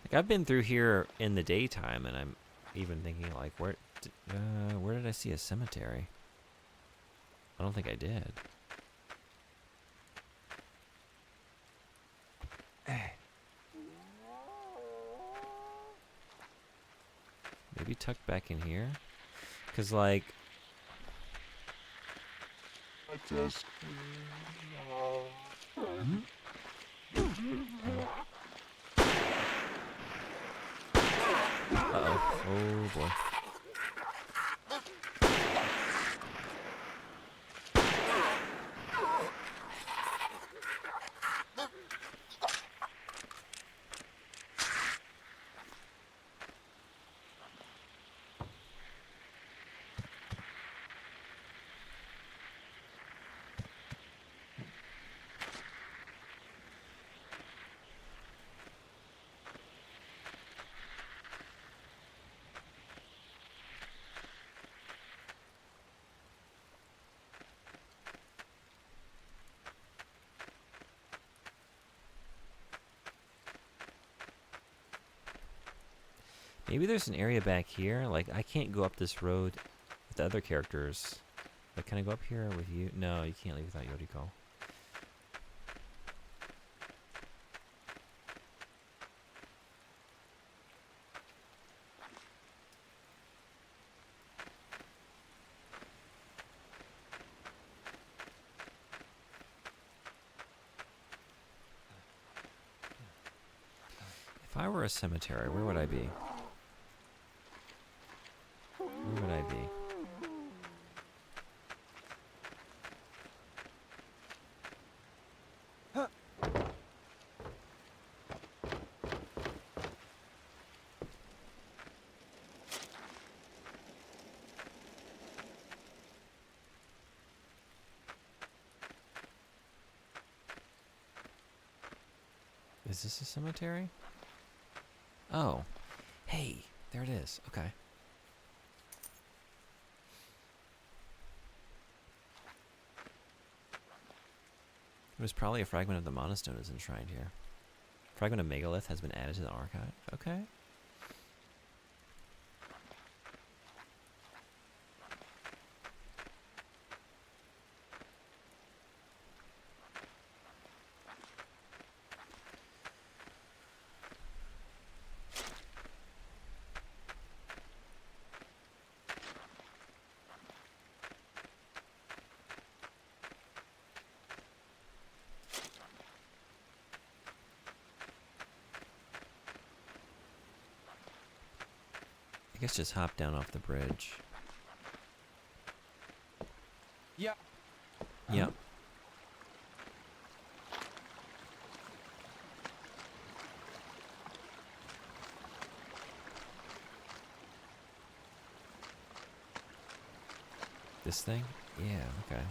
Like I've been through here in the daytime, and I'm even thinking like, where did I see a cemetery? I don't think I did. Maybe tucked back in here, cause like. Uh-oh. Oh boy. Maybe there's an area back here. Like, I can't go up this road with the other characters. But can I go up here with you? No, you can't leave without Yodiko. I were a cemetery, where would I be? Where would I be? Is this a cemetery? Oh. Hey, there it is. Okay. It was probably a fragment of the monostone is enshrined here. Fragment of megalith has been added to the archive. Okay. I guess just hop down off the bridge. Yeah. Yep. This thing? Yeah, okay.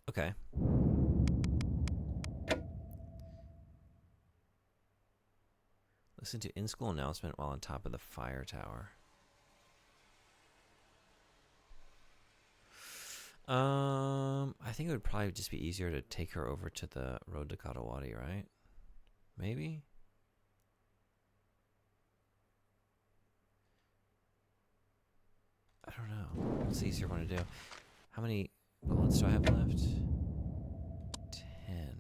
Okay. Listen to in-school announcement while on top of the fire tower. I think it would probably just be easier to take her over to the road to Katawati, right? Maybe? I don't know. What's the easier one to do? How many bullets do I have left? 10.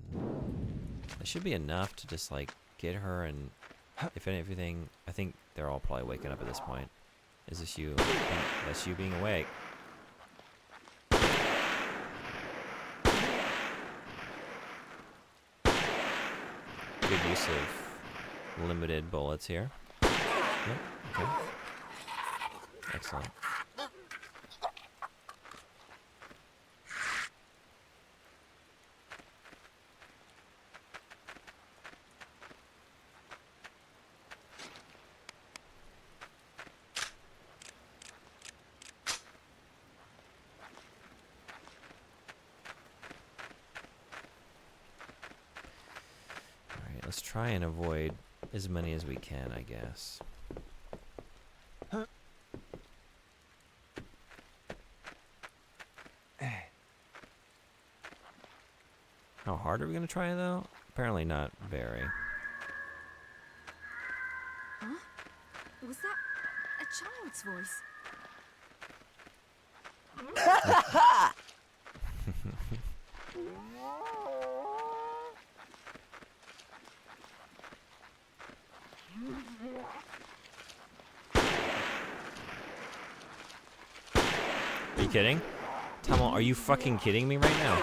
That should be enough to just, like, get her and... If everything... I think they're all probably waking up at this point. Is this you? That's you being awake. Good use of limited bullets here. Yep, okay. Excellent. Let's try and avoid as many as we can, I guess. How hard are we going to try, though? Apparently not very. Huh? Was that a child's voice? Are you kidding? Tamil, are you fucking kidding me right now?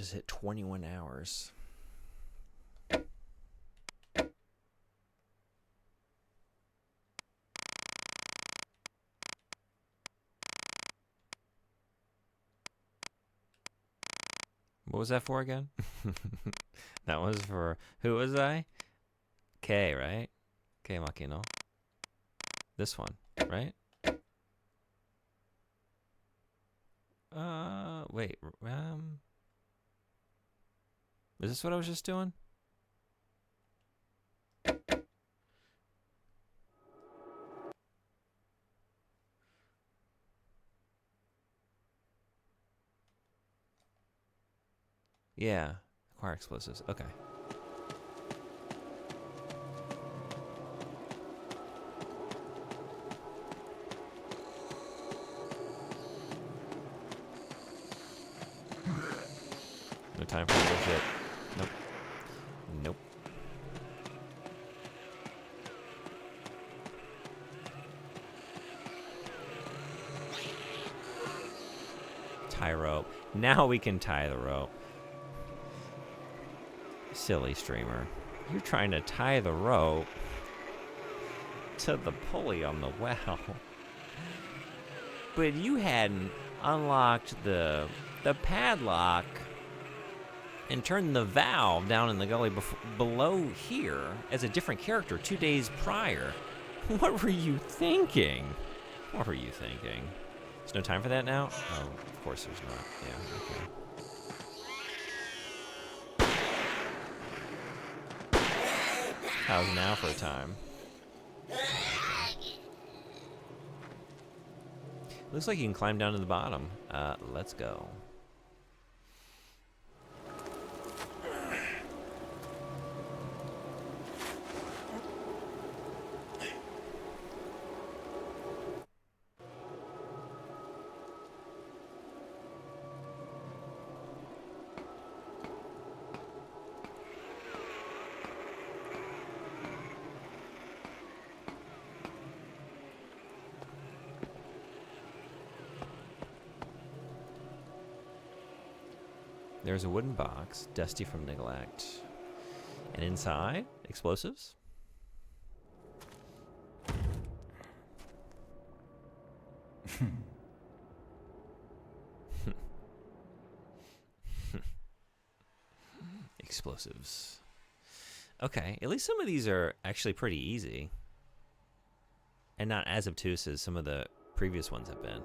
just hit 21 hours. What was that for again? That was for, who was I? K, right? K Makino. This one, right? Wait, is this what I was just doing? Yeah, acquire explosives. Okay. No time for bullshit. Nope. Nope. Tie rope. Now we can tie the rope. Silly streamer. You're trying to tie the rope to the pulley on the well. But you hadn't unlocked the padlock and turned the valve down in the gully below here as a different character 2 days prior. What were you thinking? What were you thinking? There's no time for that now? Oh, of course there's not. Yeah, okay. How's now for a time? Looks like you can climb down to the bottom. Let's go. There's a wooden box, dusty from neglect. And inside, explosives? Explosives. Okay, at least some of these are actually pretty easy. And not as obtuse as some of the previous ones have been.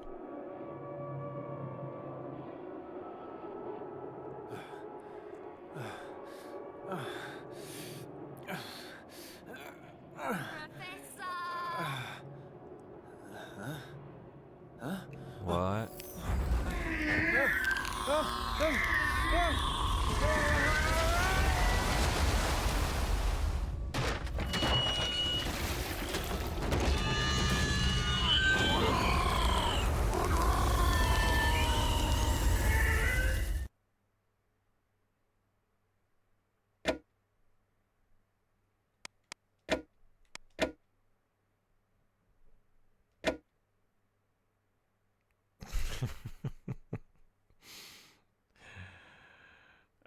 What?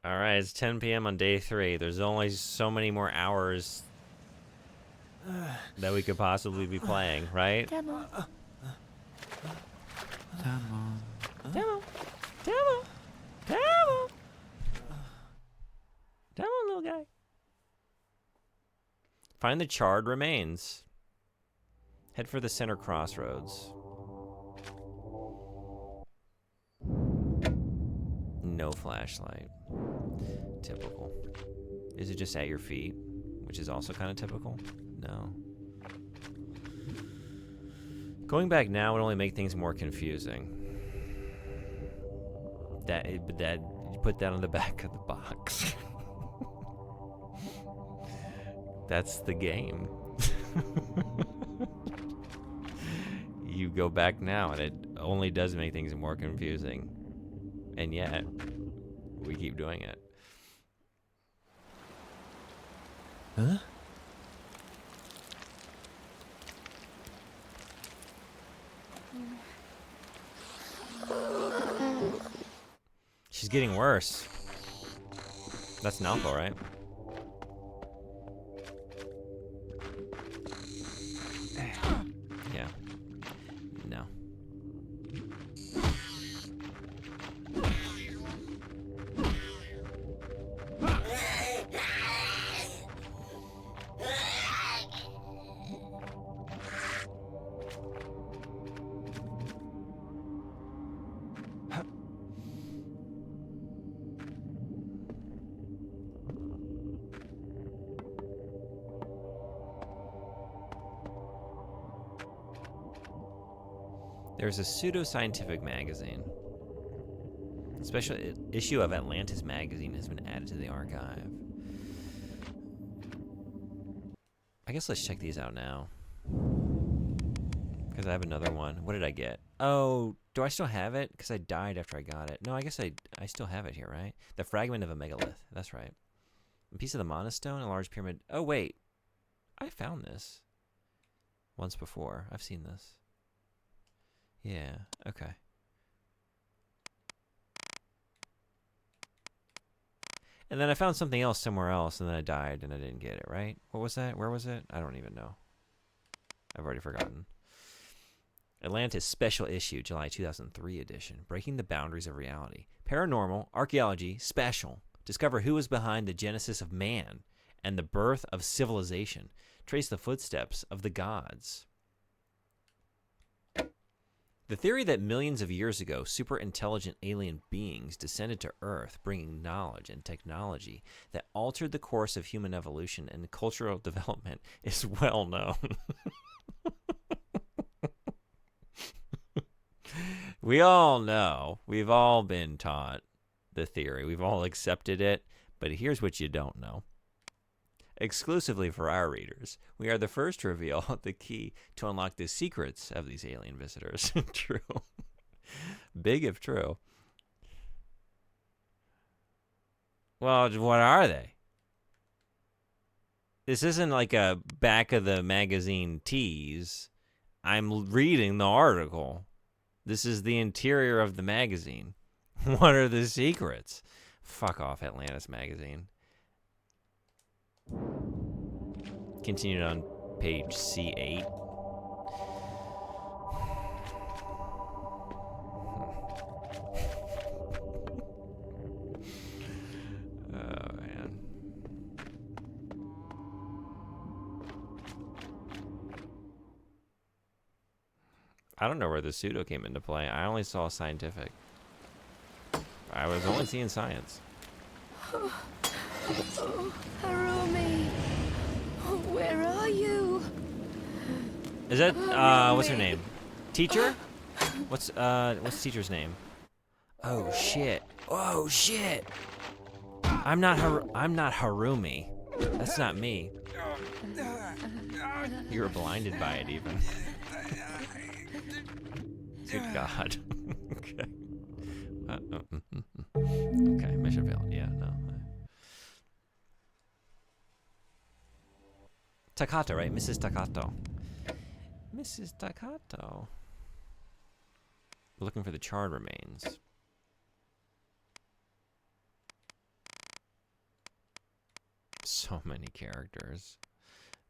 All right, it's 10 p.m. on day 3. There's only so many more hours that we could possibly be playing, right? Demo. Demo, demo, demo, demo, little guy. Find the charred remains. Head for the center crossroads. No flashlight. Typical. Is it just at your feet? Which is also kind of typical? No. Going back now would only make things more confusing. You put that on the back of the box. That's the game. You go back now and it only does make things more confusing. And yet, we keep doing it. Huh? She's getting worse. That's Nalco, right? Yeah. No. There's a pseudoscientific magazine. A special issue of Atlantis magazine has been added to the archive. I guess let's check these out now. Because I have another one. What did I get? Oh, do I still have it? Because I died after I got it. No, I guess I still have it here, right? The fragment of a megalith. That's right. A piece of the monostone, a large pyramid. Oh, wait. I found this once before. I've seen this. Yeah, okay. And then I found something else somewhere else, and then I died, and I didn't get it, right? What was that? Where was it? I don't even know. I've already forgotten. Atlantis Special Issue, July 2003 edition. Breaking the Boundaries of Reality. Paranormal, archaeology, special. Discover who is behind the genesis of man and the birth of civilization. Trace the footsteps of the gods. The theory that millions of years ago, super intelligent alien beings descended to Earth, bringing knowledge and technology that altered the course of human evolution and cultural development is well known. We all know, we've all been taught the theory, we've all accepted it, but here's what you don't know. Exclusively for our readers, we are the first to reveal the key to unlock the secrets of these alien visitors. True. Big if true. Well, what are they? This isn't like a back of the magazine tease. I'm reading the article. This is the interior of the magazine. What are the secrets? Fuck off, Atlantis magazine. Continued on page C8. Oh, man. I don't know where the pseudo came into play. I only saw scientific. I was only seeing science. Oh, Harumi. Where are you? Is that what's her name? Teacher? What's teacher's name? Oh shit. Oh shit. I'm not Harumi. That's not me. You were blinded by it even. Good God. Okay. Okay, mission failed. Yeah, no. Takato, right? Mrs. Takato. Mrs. Takato. We're looking for the charred remains. So many characters.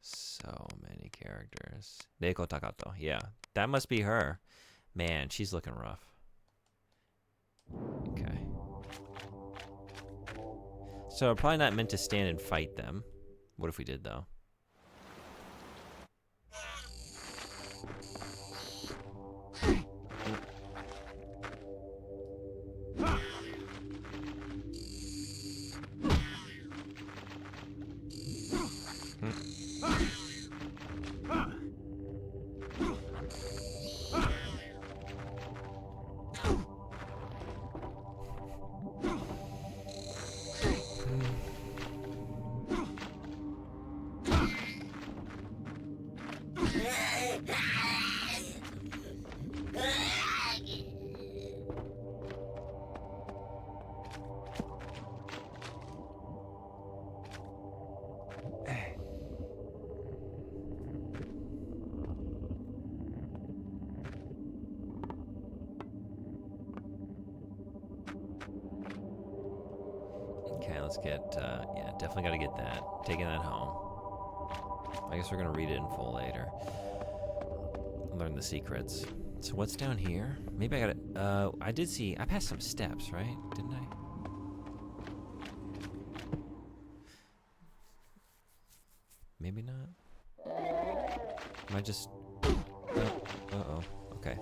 So many characters. Reiko Takato. Yeah, that must be her. Man, she's looking rough. Okay. So probably not meant to stand and fight them. What if we did, though? let's get, yeah, definitely got to get that. Taking that home. I guess we're going to read it in full later. Learn the secrets. So what's down here? Maybe I got to, I did see, I passed some steps, right? Didn't I? Maybe not. Am I just, uh-oh. Okay.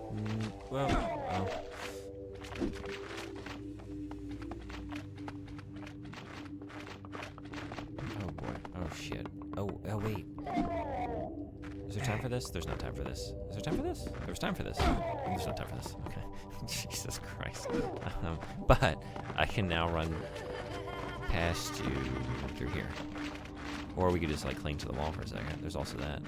Well, oh. Oh boy. Oh shit. Oh wait. Is there time for this? There's no time for this. Is there time for this? There's time for this. There's no time for this. Okay. Jesus Christ. But I can now run past you through here. Or we could just like cling to the wall for a second. There's also that.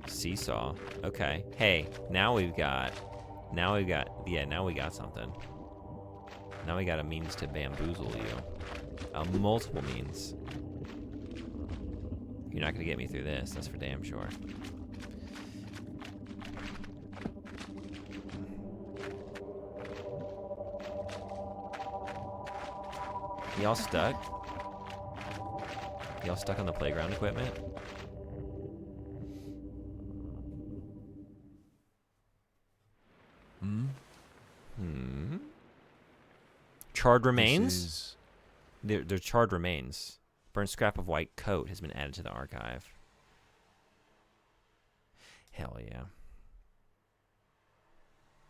Seesaw. Okay. Hey, now we got something. Now we got a means to bamboozle you. Multiple means. You're not gonna get me through this, that's for damn sure. Y'all stuck? Y'all stuck on the playground equipment? Charred remains? They're charred remains. Burnt scrap of white coat has been added to the archive. Hell yeah.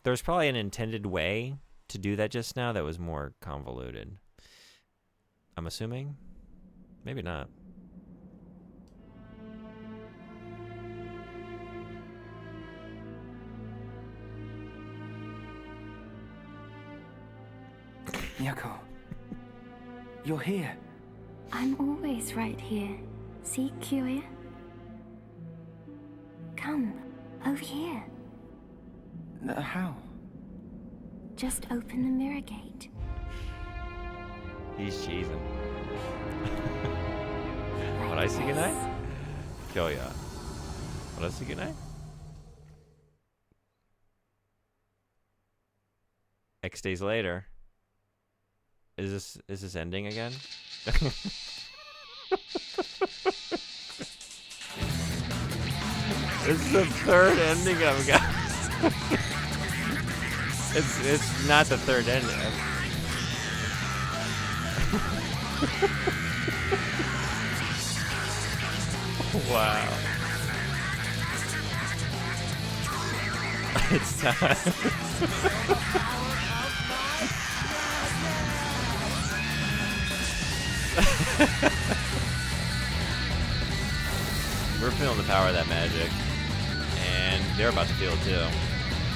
There's probably an intended way to do that just now that was more convoluted. I'm assuming? Maybe not. Yako, you're here. I'm always right here. See, Curia? Come, over here. How? Just open the mirror gate. He's cheesing. What I see goodnight? Oh yeah. What I see goodnight? X days later. Is this ending again? This is the third ending I've got. It's not the third ending. Wow. It's time. We're feeling the power of that magic, and they're about to feel it too.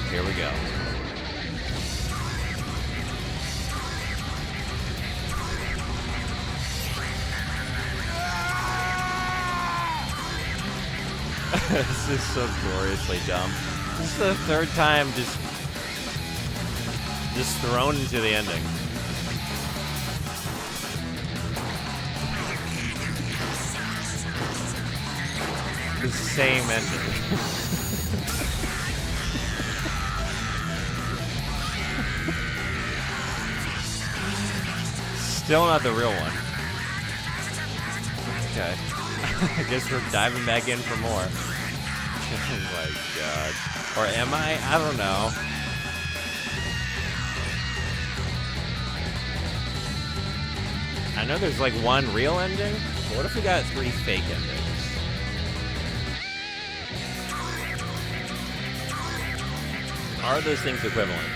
Here we go. This is so gloriously dumb. This is the third time just thrown into the ending. The same ending. Still not the real one. Okay. I guess we're diving back in for more. Oh my god. Or am I? I don't know. I know there's like one real ending, but what if we got 3 fake endings? Are those things equivalent?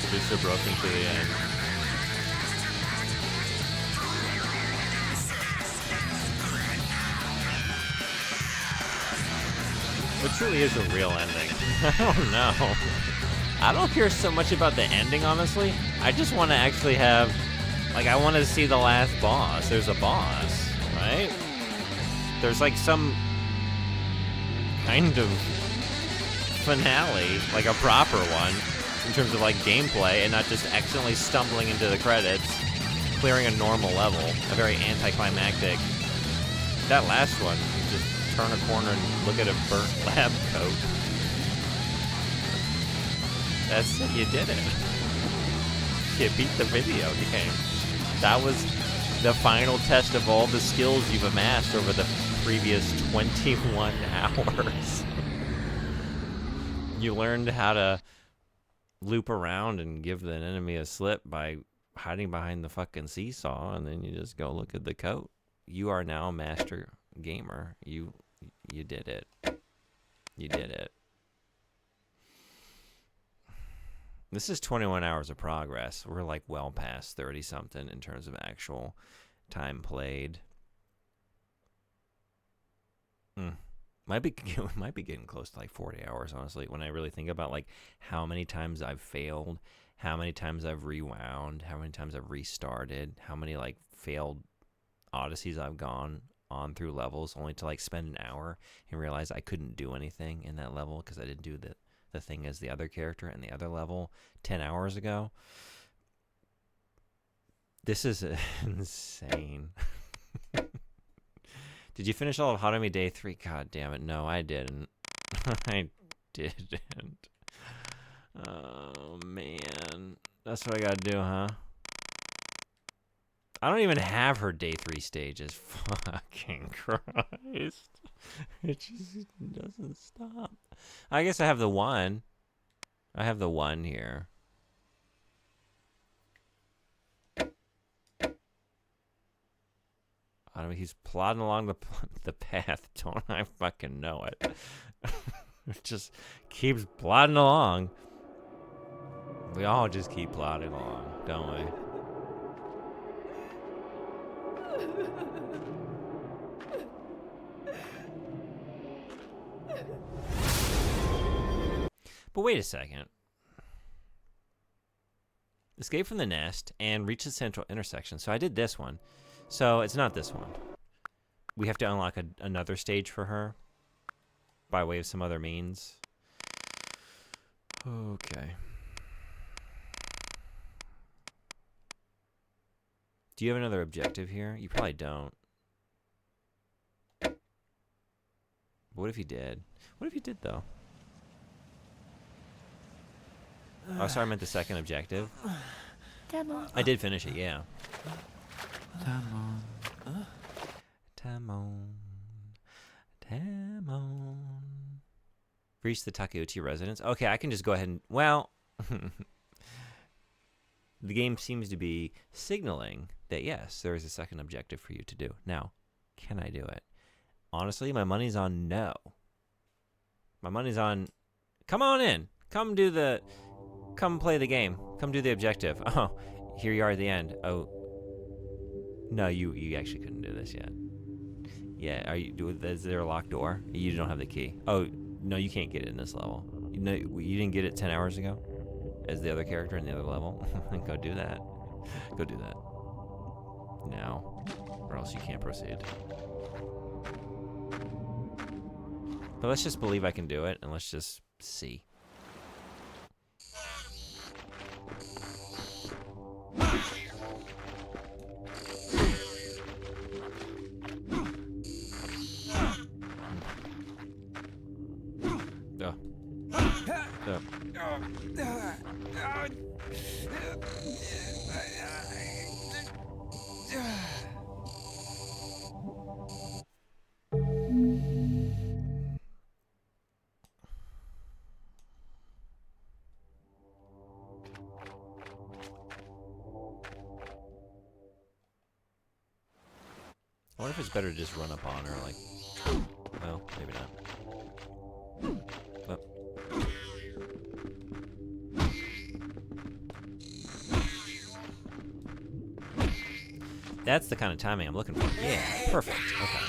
Producer broken to the end. What truly is a real ending? I don't know. I don't care so much about the ending, honestly. I just want to actually have, like, I want to see the last boss. There's a boss, right? There's like some kind of finale, like a proper one, in terms of like gameplay, and not just accidentally stumbling into the credits, clearing a normal level, a very anticlimactic. That last one, you just turn a corner and look at a burnt lab coat. That's it, you did it. You beat the video game. That was the final test of all the skills you've amassed over the previous 21 hours. You learned how to loop around and give the enemy a slip by hiding behind the fucking seesaw, and then you just go look at the coat. You are now a master gamer. You did it. You did it. This is 21 hours of progress. We're like well past 30 something in terms of actual time played. Might be getting close to like 40 hours, honestly, when I really think about like how many times I've failed, how many times I've rewound, how many times I've restarted, how many like failed odysseys I've gone on through levels only to like spend an hour and realize I couldn't do anything in that level because I didn't do the thing as the other character in the other level 10 hours ago. This is insane. Did you finish all of Harumi Day 3? God damn it. No, I didn't. I didn't. Oh, man. That's what I gotta do, huh? I don't even have her Day 3 stages. Fucking Christ. It just doesn't stop. I guess I have the one. I have the one here. I mean, he's plodding along the path. Don't I fucking know it? It just keeps plodding along. We all just keep plodding along, don't we? But wait a second. Escape from the nest and reach the central intersection. So I did this one. So it's not this one. We have to unlock another stage for her by way of some other means. Okay. Do you have another objective here? You probably don't. But what if you did? What if you did, though? Oh, sorry, I meant the second objective. I did finish it, yeah. Tamon. Reach the Takeuchi residence. Okay, I can just go ahead and... Well, the game seems to be signaling that, yes, there is a second objective for you to do. Now, can I do it? Honestly, my money's on no. My money's on... Come on in. Come play the game. Come do the objective. Oh, here you are at the end. Oh. No, you actually couldn't do this yet. Yeah, is there a locked door? You don't have the key. Oh, no, you can't get it in this level. No, you didn't get it 10 hours ago? As the other character in the other level? Go do that. Go do that. Now. Or else you can't proceed. But let's just believe I can do it, and let's just see. I wonder if it's better to just run up on her, like... Well, maybe not. Oh. That's the kind of timing I'm looking for. Yeah, perfect. Okay.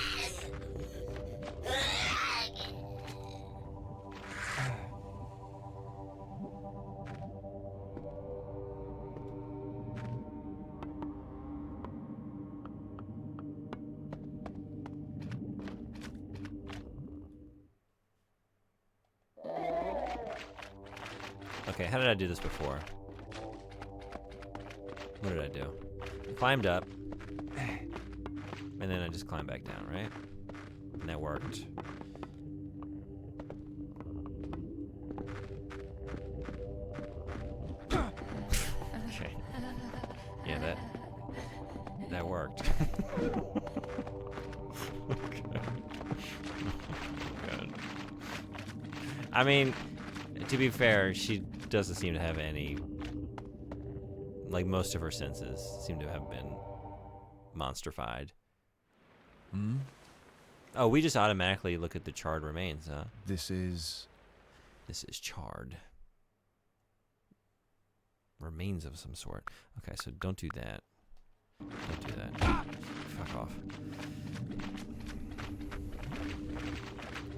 Okay, how did I do this before? What did I do? I climbed up. And then I just climbed back down, right? And that worked. Okay. Yeah, that worked. Okay. God. I mean, to be fair, she doesn't seem to have any, like, most of her senses seem to have been monsterfied. Hmm? Oh, we just automatically look at the charred remains, huh? This is charred. Remains of some sort. Okay, so don't do that. Don't do that. Fuck off.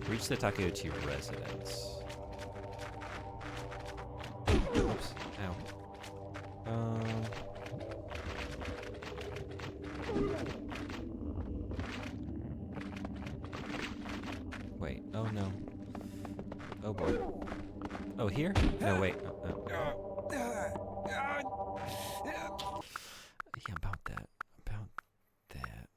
Reach the Takeuchi residence. Oops. Ow. Wait. Oh no. Oh boy. Oh, here? No, wait. Yeah, about that. About that.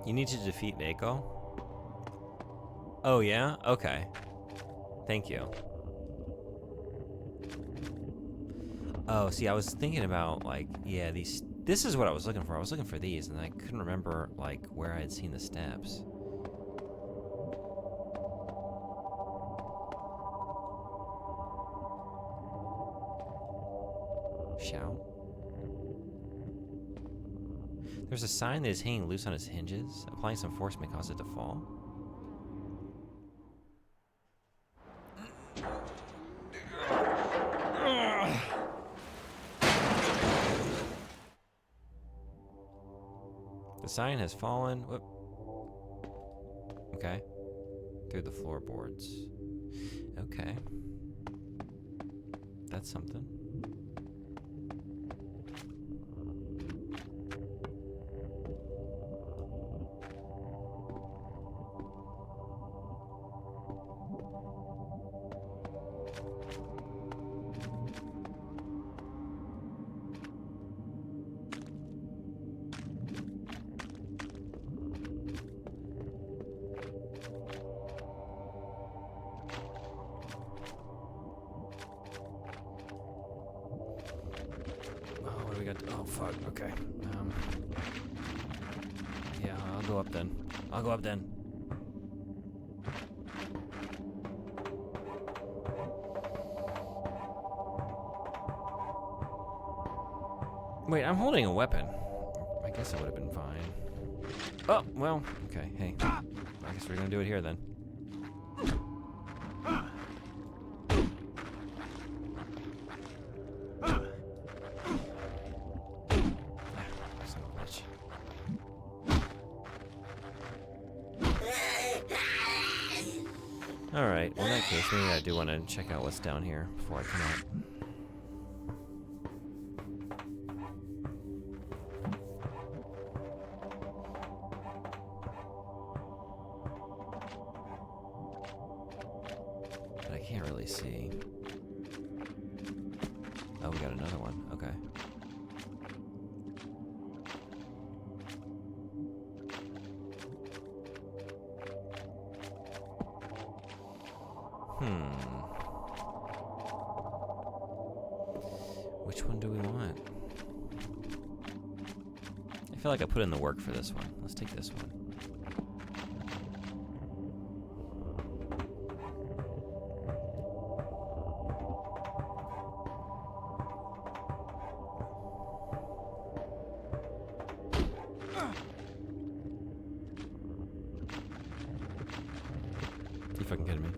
You need to defeat Mako? Oh, yeah? Okay. Thank you. Oh, see, I was thinking about, like, yeah, these... This is what I was looking for. I was looking for these, and I couldn't remember, like, where I had seen the steps. Shout. There's a sign that is hanging loose on its hinges. Applying some force may cause it to fall. The sign has fallen. Whoop. Okay. Through the floorboards. Okay. That's something. Oh, fuck. Okay. Yeah, I'll go up then. I'll go up then. Wait, I'm holding a weapon. I guess it would have been fine. Oh, well, okay. Hey, I guess we're gonna do it here then. Alright, well in that case, maybe I do want to check out what's down here before I come out. But I can't really see. Oh, we got another one. Okay. Which one do we want? I feel like I put in the work for this one. Let's take this one. You fucking kidding me?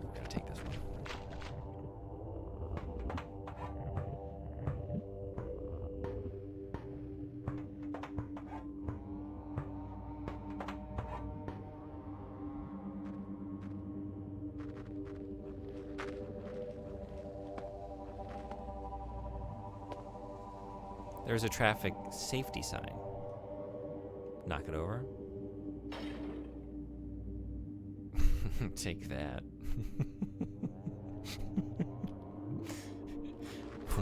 We're gonna take this one. There's a traffic safety sign. Knock it over. Take that.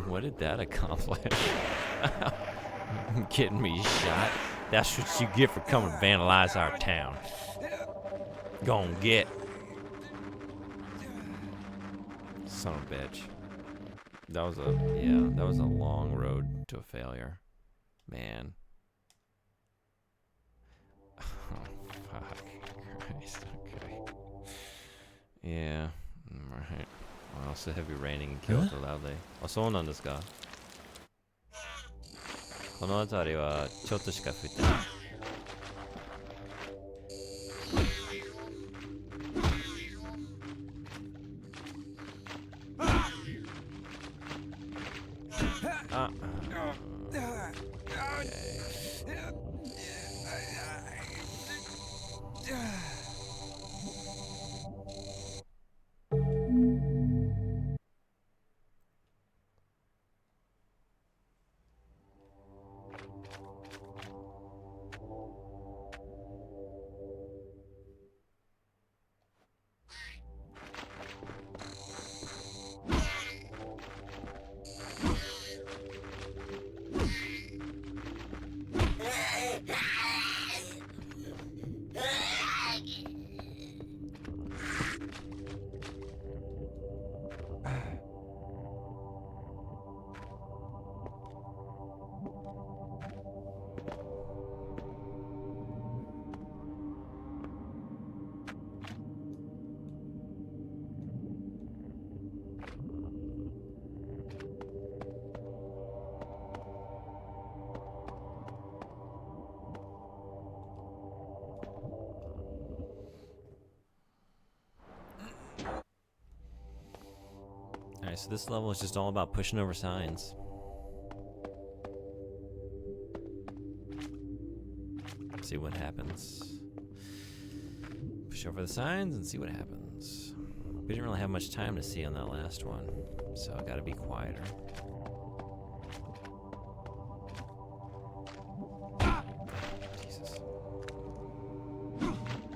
What did that accomplish? Getting me shot. That's what you get for coming to vandalize our town. Gon' get. Son of a bitch. That was a long road to a failure. Man. Oh, fuck. Christ, okay. Yeah, right. Wow, so heavy raining and killed so loudly. あ、そうなんですか。この辺りはちょっとしか降ってない。あ、Alright, so this level is just all about pushing over signs. See what happens. Push over the signs and see what happens. We didn't really have much time to see on that last one, so I gotta be quieter. Jesus.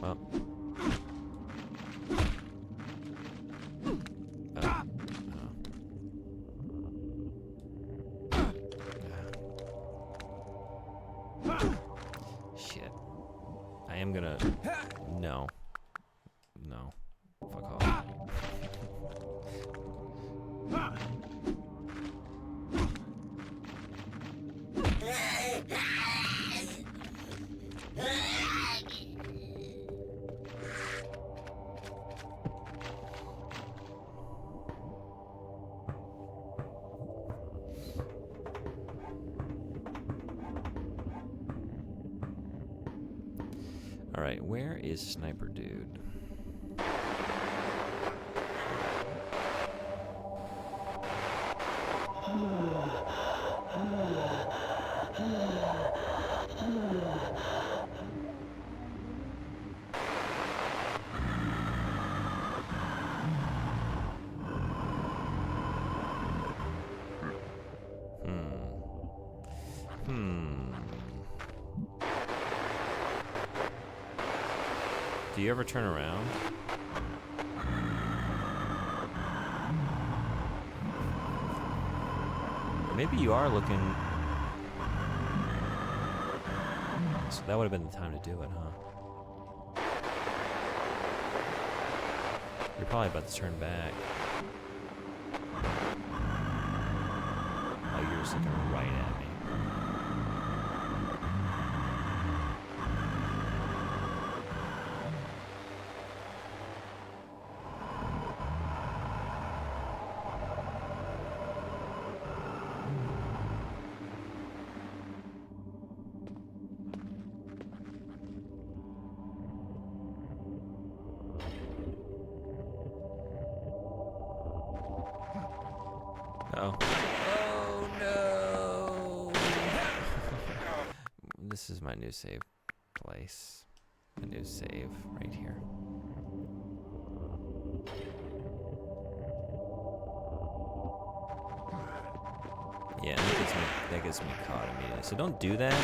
Well. Shit. I am gonna... No. No. Fuck off. Alright, where is Sniper Dude? Do you ever turn around? Or maybe you are looking... So that would have been the time to do it, huh? You're probably about to turn back. Oh, you're just looking right at me. Oh. Oh no! This is my new save place. A new save right here. Yeah, that gets me that gets me caught immediately. So don't do that.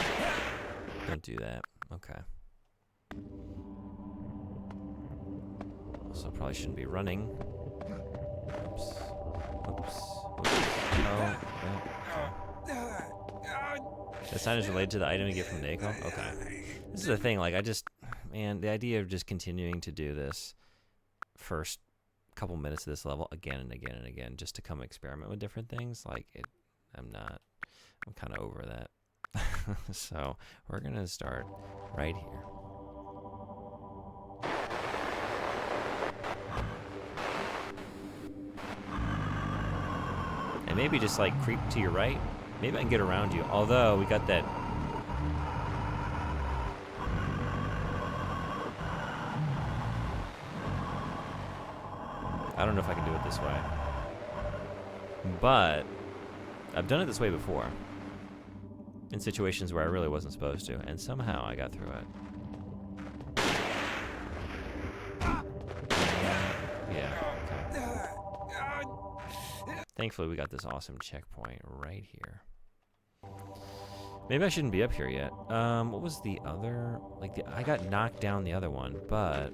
Don't do that. Okay. Also, probably shouldn't be running. Oops. Oops. Oops. Oh. That sign is related to the item you get from Nako? Okay. This is the thing, like, man, the idea of just continuing to do this first couple minutes of this level again and again and again just to come experiment with different things, like, I'm kind of over that. So, we're going to start right here. And maybe just, like, creep to your right. Maybe I can get around you. Although, we got that... I don't know if I can do it this way. But I've done it this way before. In situations where I really wasn't supposed to. And somehow I got through it. Yeah, okay. Thankfully, we got this awesome checkpoint right here. Maybe I shouldn't be up here yet. What was the other... I got knocked down the other one, but...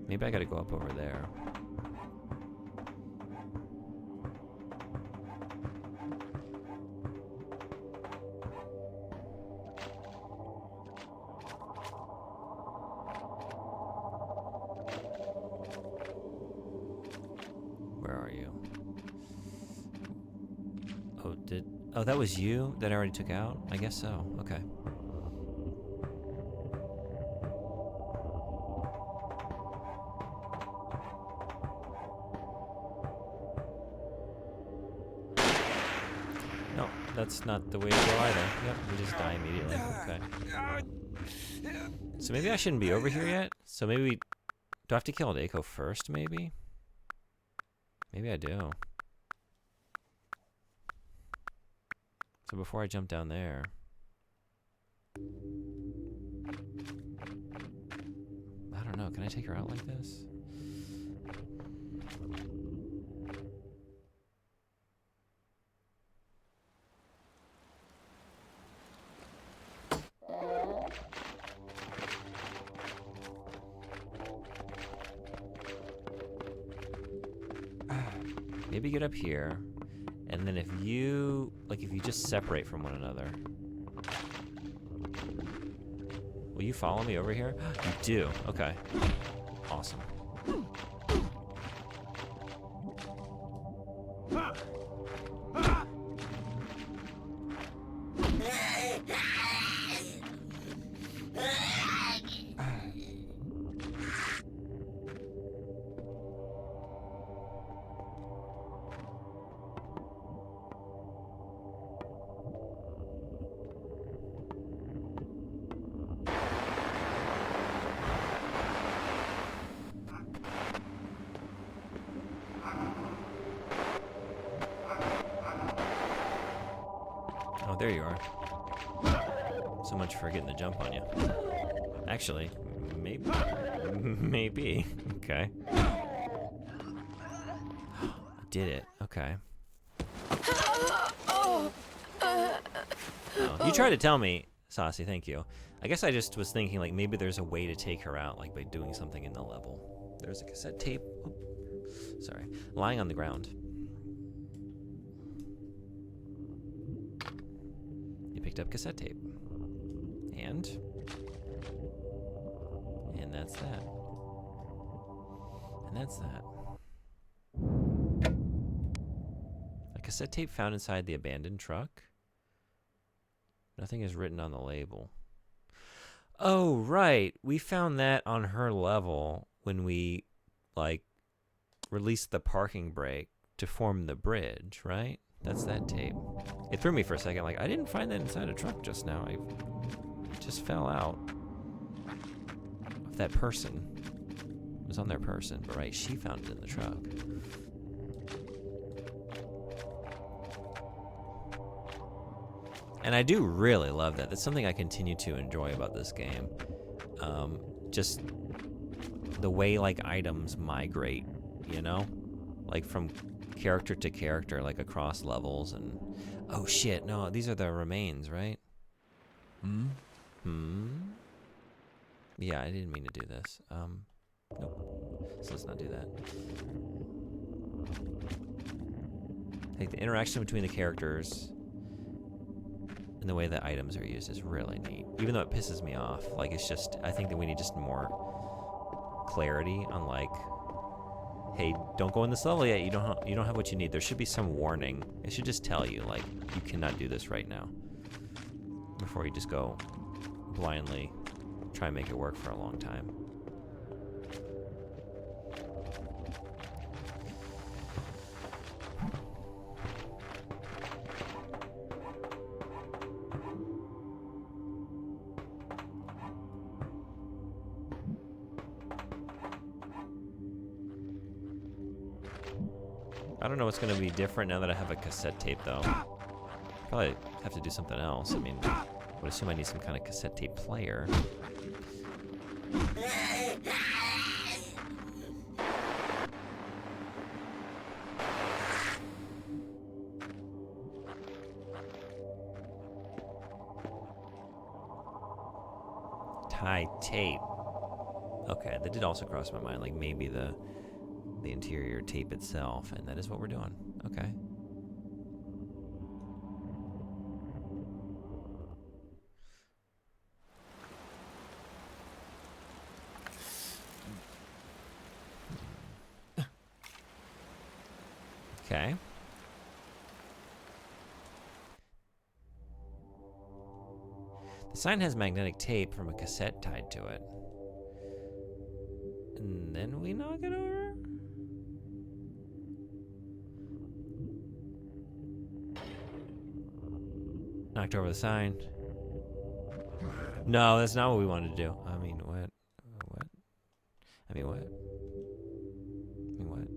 maybe I gotta go up over there. Where are you? Oh, that was you that I already took out? I guess so. Okay. No, that's not the way to go either. Yep, we just die immediately. Okay. So maybe I shouldn't be over here yet? So maybe do I have to kill Nako first, maybe? Maybe I do. So before I jump down there... I don't know, can I take her out like this? Maybe get up here, and then if you just separate from one another. Will you follow me over here? You do, okay. Awesome. Oh, there you are. So much for getting the jump on you. Actually, maybe. Maybe. Okay. Did it. Okay. Oh, you tried to tell me, Saucy, thank you. I guess I just was thinking, like, maybe there's a way to take her out, like, by doing something in the level. There's a cassette tape. Oh, sorry. Lying on the ground. You picked up cassette tape. And that's that. And that's that. A cassette tape found inside the abandoned truck. Nothing is written on the label. Oh, right. We found that on her level when we, like, released the parking brake to form the bridge, right? That's that tape. It threw me for a second. Like, I didn't find that inside a truck just now. It just fell out of that person. It was on their person, but right, she found it in the truck. And I do really love that. That's something I continue to enjoy about this game. Just the way, like, items migrate, you know? Like, from character to character, like across levels and... Oh shit, no, these are the remains, right? Yeah, I didn't mean to do this. Nope. So let's not do that. Like the interaction between the characters and the way the items are used is really neat. Even though it pisses me off. Like it's just, I think that we need just more clarity on like, hey, don't go in this level yet. You don't have what you need. There should be some warning. It should just tell you like, you cannot do this right now. Before you just go blindly try and make it work for a long time. I don't know what's going to be different now that I have a cassette tape, though. Probably have to do something else. I mean, I would assume I need some kind of cassette tape player. Tie tape. Okay, that did also cross my mind. Like maybe the interior tape itself, and that is what we're doing. Okay. Okay. The sign has magnetic tape from a cassette tied to it. And then we knock it over? Knocked over the sign. No, that's not what we wanted to do. I mean, what? What? I mean, what? I mean, what?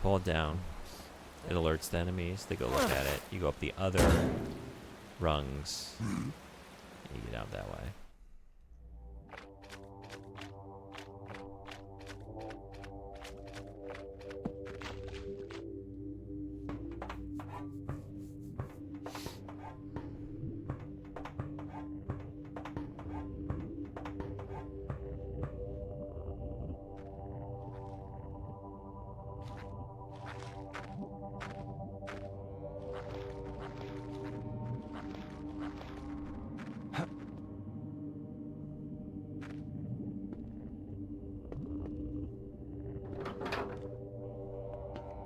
Pull it down. It alerts the enemies. They go look at it. You go up the other rungs. And you get out that way.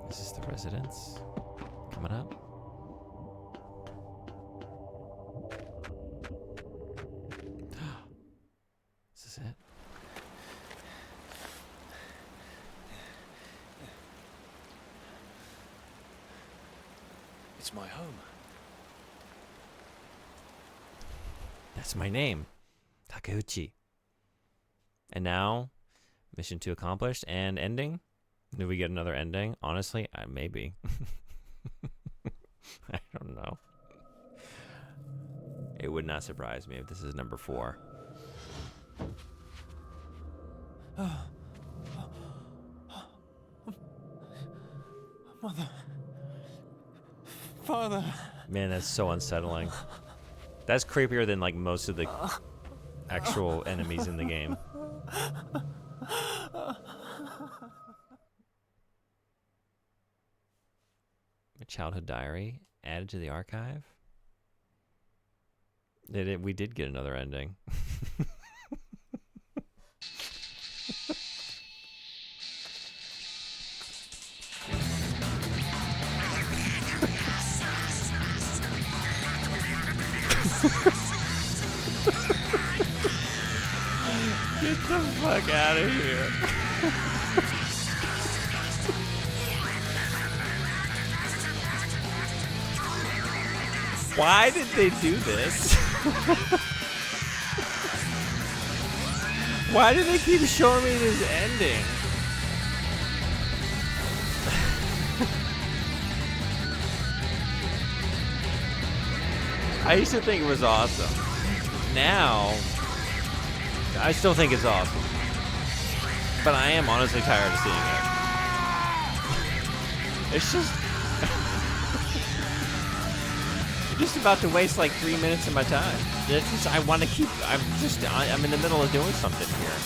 This is the residence. Coming up. Is this it? It's my home. That's my name. Takeuchi. And now, mission 2 accomplished and ending. Do we get another ending? Honestly, maybe. I don't know. It would not surprise me if this is number 4. Mother. Father. Man, that's so unsettling. That's creepier than like most of the actual enemies in the game. A childhood diary added to the archive. We did get another ending. Get the fuck out of here. Why did they do this? Why do they keep showing me this ending? I used to think it was awesome. Now, I still think it's awesome. But I am honestly tired of seeing it. It's just... I'm just about to waste like 3 minutes of my time. It's just, I want to keep... I'm in the middle of doing something here.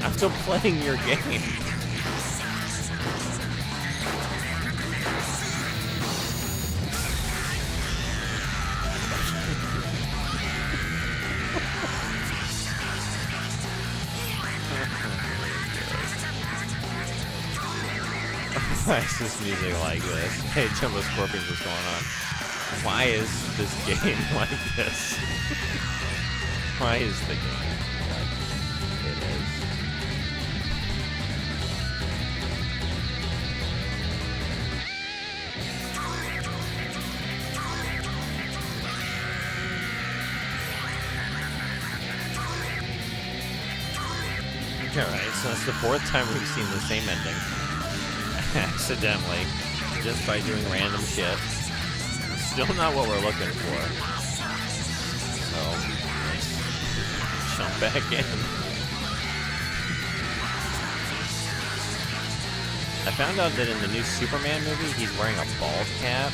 I'm still playing your game. Why is this music like this? Hey, Jumbo Scorpions, what's going on? Why is this game like this? Why is the game like it is? Alright, so that's the 4th time we've seen the same ending. Accidentally, just by doing random shit. Still not what we're looking for. So, let's jump back in. I found out that in the new Superman movie, he's wearing a bald cap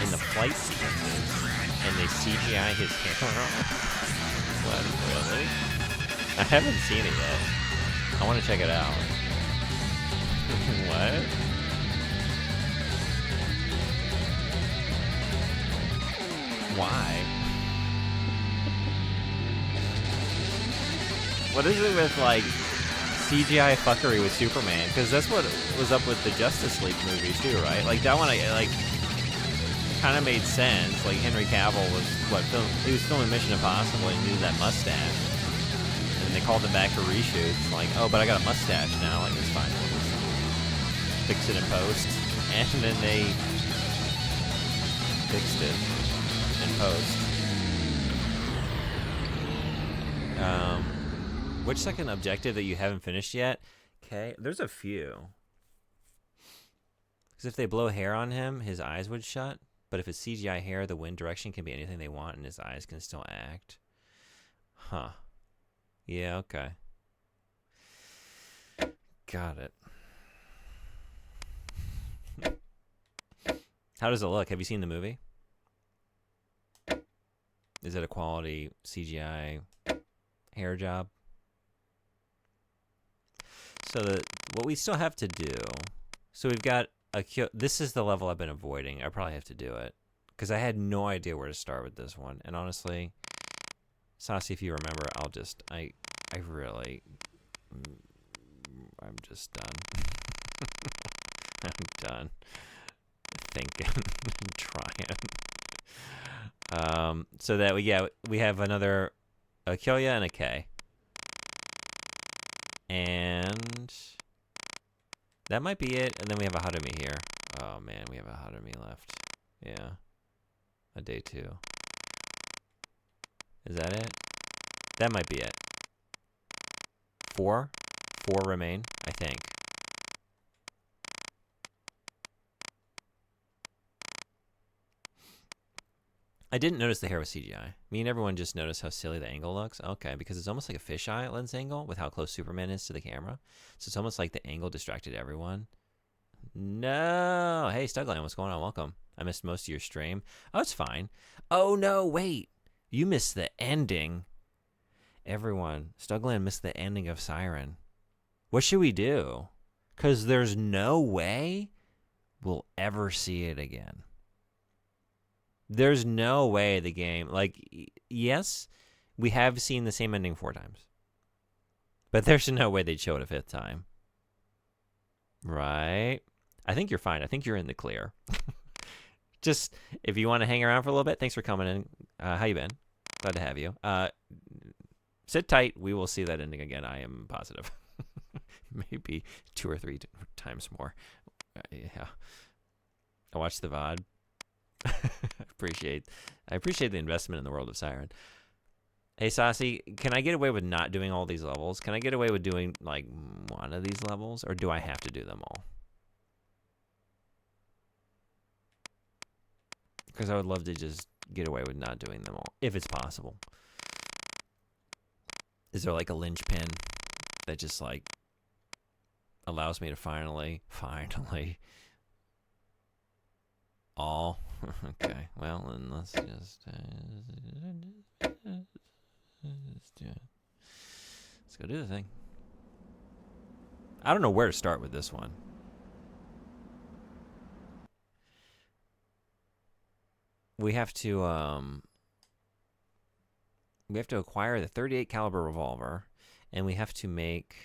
in the flight sequences, and they CGI his hair off. What, really? I haven't seen it yet. I want to check it out. What? Why? What is it with, like, CGI fuckery with Superman? Because that's what was up with the Justice League movies, too, right? Like, that one, like, kind of made sense. Like, Henry Cavill was, he was filming Mission Impossible and he needed that mustache. And they called him back for reshoots. Like, oh, but I got a mustache now. Like, it's fine. Fix it in post, and then they fixed it in post. Which second objective that you haven't finished yet? Okay, there's a few. Because if they blow hair on him, his eyes would shut. But if it's CGI hair, the wind direction can be anything they want, and his eyes can still act. Huh. Yeah, okay. Got it. How does it look? Have you seen the movie? Is it a quality CGI hair job? So what we still have to do. So we've got this is the level I've been avoiding. I probably have to do it because I had no idea where to start with this one. And honestly, Saucy, if you remember, I'm just done. I'm done thinking and trying. So that we have another Akilya and a K. And that might be it. And then we have a Harumi here. Oh man, we have a Harumi left. Yeah. A day 2. Is that it? That might be it. 4? 4 remain, I think. I didn't notice the hair was CGI. Me and everyone just noticed how silly the angle looks. Okay, because it's almost like a fisheye lens angle with how close Superman is to the camera. So it's almost like the angle distracted everyone. No! Hey, Stugland, what's going on? Welcome. I missed most of your stream. Oh, it's fine. Oh, no, wait. You missed the ending. Everyone, Stugland missed the ending of Siren. What should we do? Because there's no way we'll ever see it again. There's no way the game... Like, yes, we have seen the same ending 4 times. But there's no way they'd show it a 5th time. Right? I think you're fine. I think you're in the clear. Just, if you want to hang around for a little bit, thanks for coming in. How you been? Glad to have you. Sit tight. We will see that ending again. I am positive. Maybe 2 or 3 times more. Yeah. I watched the VOD. I appreciate the investment in the world of Siren. Hey, Saucy, can I get away with not doing all these levels? Can I get away with doing, like, one of these levels? Or do I have to do them all? Because I would love to just get away with not doing them all, if it's possible. Is there, like, a linchpin that just, like, allows me to finally, all? Okay, well, then let's just... let's do it. Let's go do the thing. I don't know where to start with this one. We have to acquire the 38 caliber revolver, and we have to make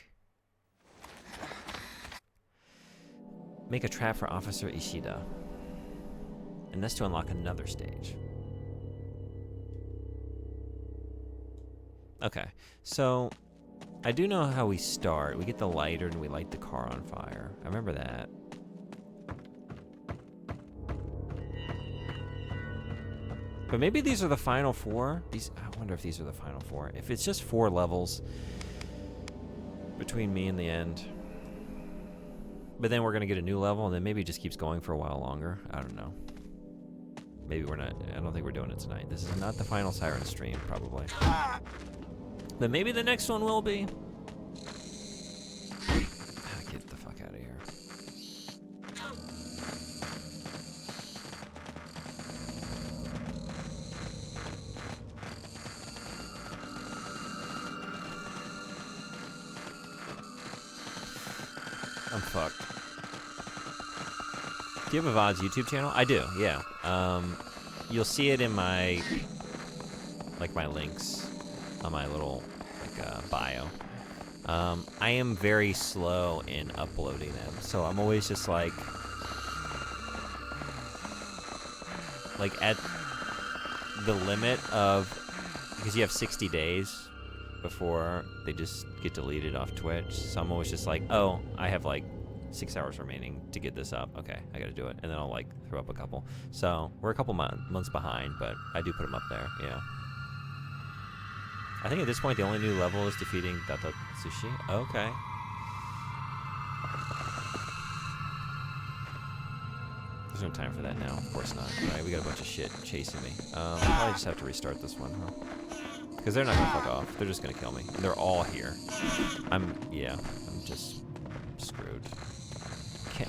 a trap for Officer Ishida. And that's to unlock another stage. Okay, so I do know how we start. We get the lighter and we light the car on fire. I remember that. But maybe these are the final 4. I wonder if these are the final 4. If it's just 4 levels between me and the end. But then we're going to get a new level, and then maybe it just keeps going for a while longer. I don't know. Maybe we're not. I don't think we're doing it tonight. This is not the final Siren stream, probably. But maybe the next one will be. Get the fuck out of here. I'm fucked. Do you have a VOD's YouTube channel? I do, yeah. You'll see it in my, like, my links on my little, like, bio. I am very slow in uploading them, so I'm always just, like at the limit of, because you have 60 days before they just get deleted off Twitch, so I'm always just like, oh, I have, like, 6 hours remaining to get this up. Okay, I gotta do it. And then I'll, like, throw up a couple. So, we're a couple months behind, but I do put them up there, yeah. I think at this point, the only new level is defeating Dato Tsushi. Okay. There's no time for that now. Of course not. Alright, we got a bunch of shit chasing me. I'll probably just have to restart this one, huh? Because they're not gonna fuck off. They're just gonna kill me. And they're all here. I'm just screwed.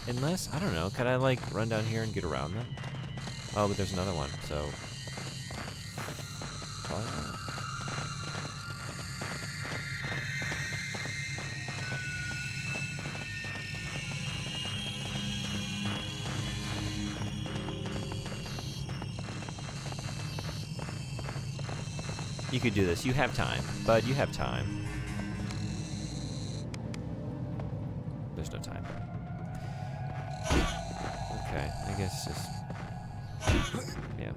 Unless, I don't know, could I, like, run down here and get around them? Oh, but there's another one, so... Probably not. You could do this. You have time. Bud, you have time. There's no time. Okay, I guess just... Yeah.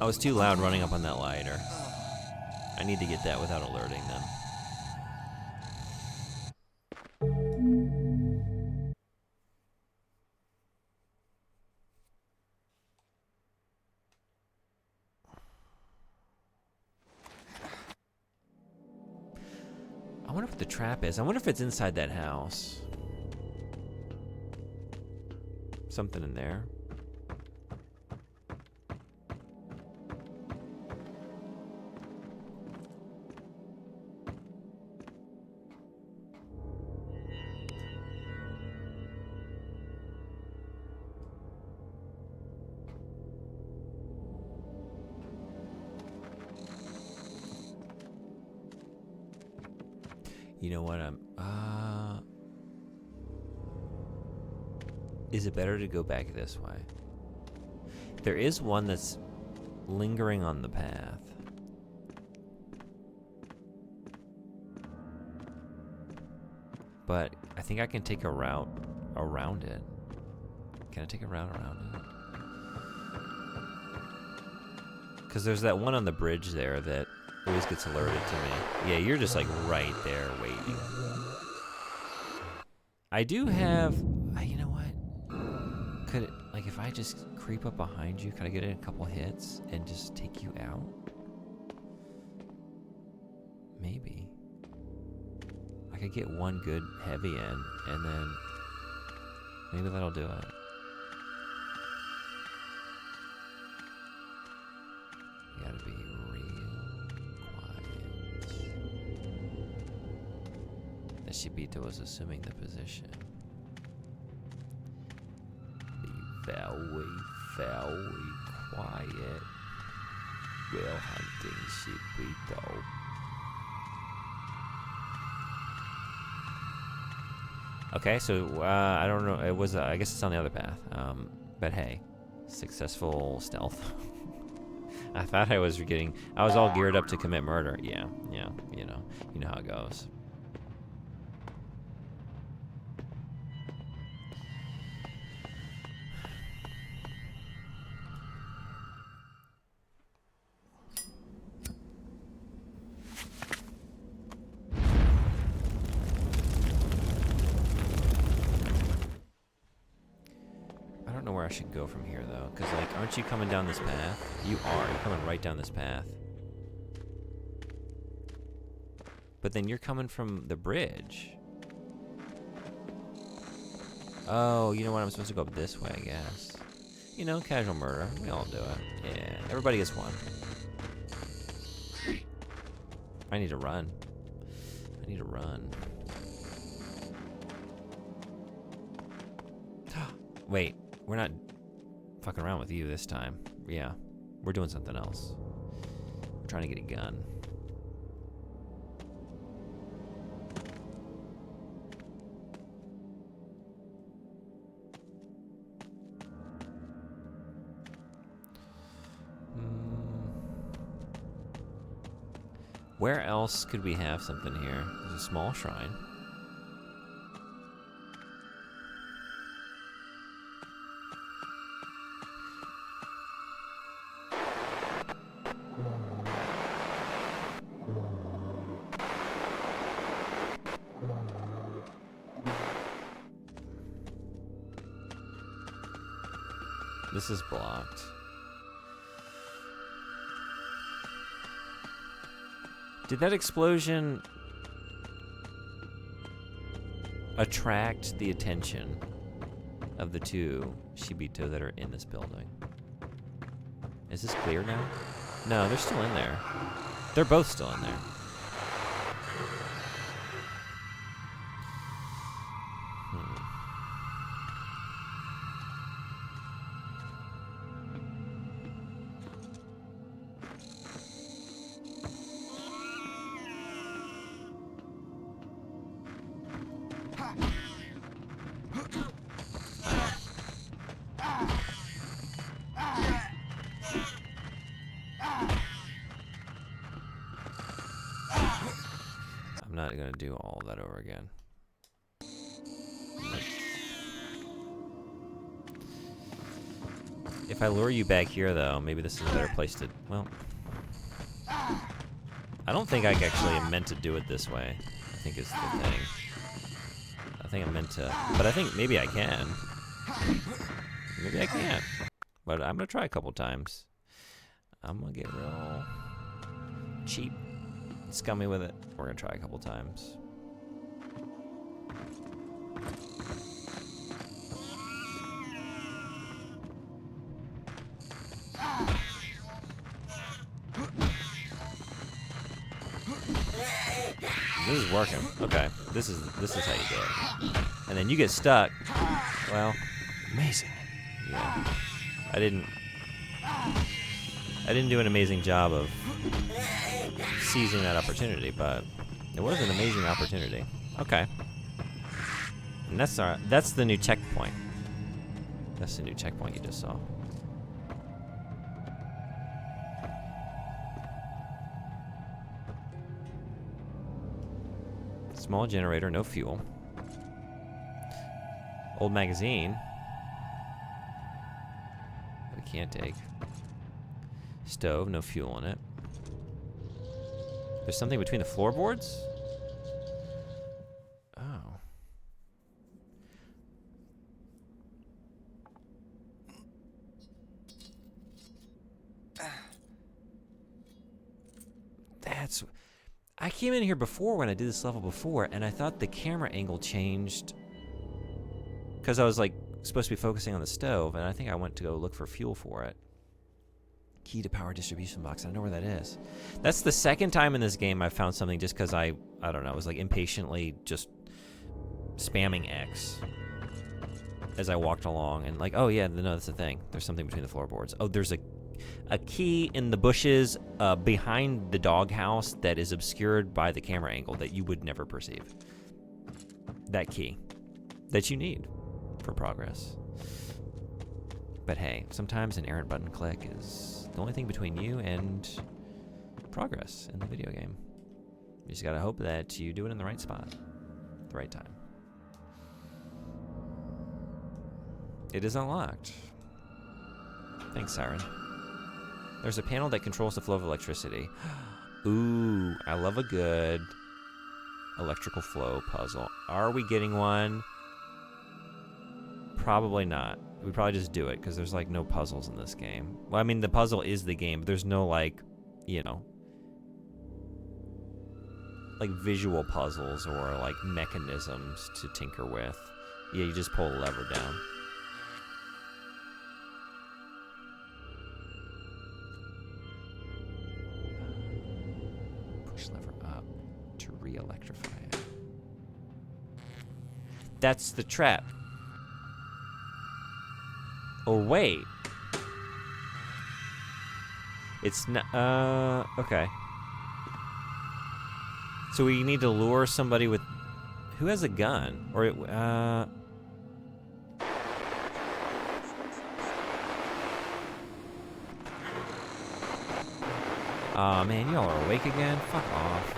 I was too loud running up on that lighter. I need to get that without alerting them. I wonder what the trap is. I wonder if it's inside that house. Something in there. You know what? Is it better to go back this way? There is one that's lingering on the path. But I think I can take a route around it. Can I take a route around it? Because there's that one on the bridge there that always gets alerted to me. Yeah, you're just like right there waiting. I do have... You know what? Could it... Like, Like, if I just creep up behind you, can I get in a couple hits and just take you out? Maybe. I could get one good heavy in, and then maybe that'll do it. You gotta be real quiet. The Shibito was assuming the position. Be very, very quiet. We're hunting Shibito. Okay, so I don't know. It was I guess it's on the other path. But hey, successful stealth. I thought I was all geared up to commit murder. Yeah, you know how it goes. I don't know where I should go from here though, because like, aren't you coming down this path? You are. You're coming right down this path. But then you're coming from the bridge. Oh, you know what? I'm supposed to go up this way, I guess. You know, casual murder. We all do it. Yeah, everybody gets one. I need to run. I need to run. Wait, we're not fucking around with you this time. Yeah, we're doing something else. We're trying to get a gun. Where else could we have something here? There's a small shrine. This is blocked. Did that explosion attract the attention of the two Shibito that are in this building? Is this clear now? No, they're still in there. They're both still in there. I'm not gonna do all of that over again. If I lure you back here, though, maybe this is a better place to... Well... I don't think I actually meant to do it this way, I think is the thing. I think I meant to... But I think maybe I can. Maybe I can't. But I'm gonna try a couple times. I'm gonna get real... cheap. Scummy with it. We're gonna try a couple times. This is working. Okay, this is how you do it. And then you get stuck. Well, amazing. Yeah, I didn't do an amazing job of seizing that opportunity, but it was an amazing opportunity. Okay, and that's the new checkpoint. That's the new checkpoint you just saw. Small generator, no fuel. Old magazine. We can't take. Stove, no fuel in it. There's something between the floorboards? Oh. I came in here before when I did this level before, and I thought the camera angle changed because I was like supposed to be focusing on the stove, and I think I went to go look for fuel for it. Key to power distribution box. I know where that is. That's the second time in this game I've found something just because I don't know, I was like impatiently just spamming X as I walked along, and like, oh yeah, no, that's the thing. There's something between the floorboards. Oh, there's a key in the bushes behind the doghouse that is obscured by the camera angle that you would never perceive. That key that you need for progress. But hey, sometimes an errant button click is the only thing between you and progress in the video game. You just gotta hope that you do it in the right spot, at the right time. It is unlocked. Thanks, Siren. There's a panel that controls the flow of electricity. Ooh, I love a good electrical flow puzzle. Are we getting one? Probably not. We probably just do it because there's like no puzzles in this game. Well, I mean, the puzzle is the game, but there's no like, you know, like visual puzzles or like mechanisms to tinker with. Yeah, you just pull a lever down. Push lever up to re-electrify it. That's the trap. Oh, wait. It's not, okay. So we need to lure somebody with, who has a gun? Or, aw, man, y'all are awake again? Fuck off.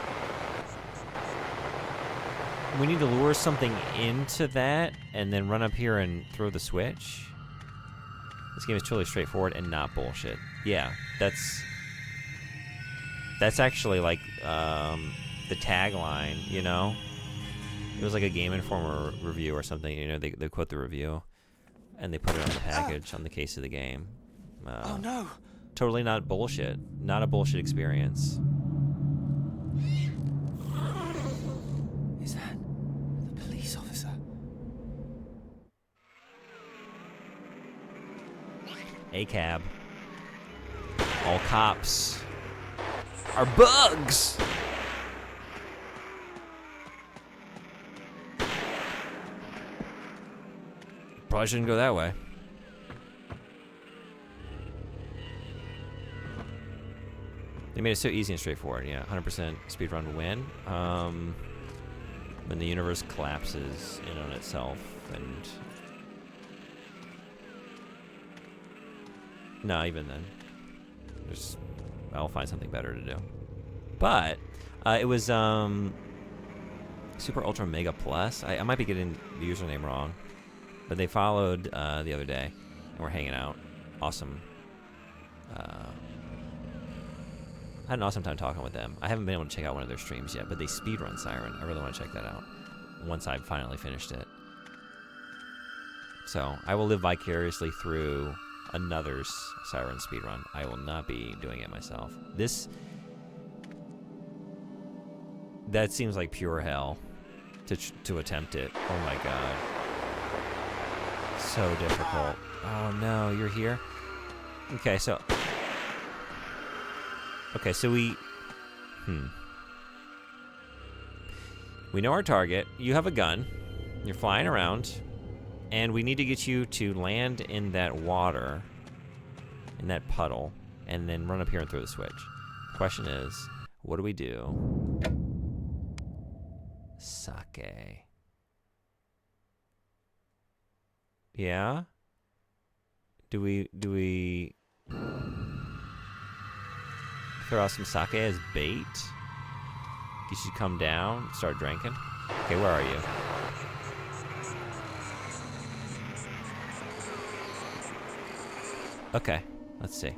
We need to lure something into that and then run up here and throw the switch? This game is totally straightforward and not bullshit. Yeah, that's actually like the tagline, you know? It was like a Game Informer review or something, you know, they quote the review and they put it on the package on the case of the game. Oh no! Totally not bullshit. Not a bullshit experience. Is that the police officer? A cab. All cops are bugs. Probably shouldn't go that way. They made it so easy and straightforward. Yeah, 100% speedrun win. When the universe collapses in on itself and... No, even then. I'll find something better to do. But, it was, Super Ultra Mega Plus. I might be getting the username wrong. But they followed, the other day. And we're hanging out. Awesome. I had an awesome time talking with them. I haven't been able to check out one of their streams yet, but they speedrun Siren. I really want to check that out once I've finally finished it. So, I will live vicariously through another Siren speedrun. I will not be doing it myself. That seems like pure hell to attempt it. Oh my god. So difficult. Oh no, you're here? Okay, so we know our target. You have a gun. You're flying around. And we need to get you to land in that water, in that puddle, and then run up here and throw the switch. The question is, what do we do? Sake. Yeah? Do we throw out some sake as bait? You should come down, start drinking. Okay, where are you? Okay, let's see.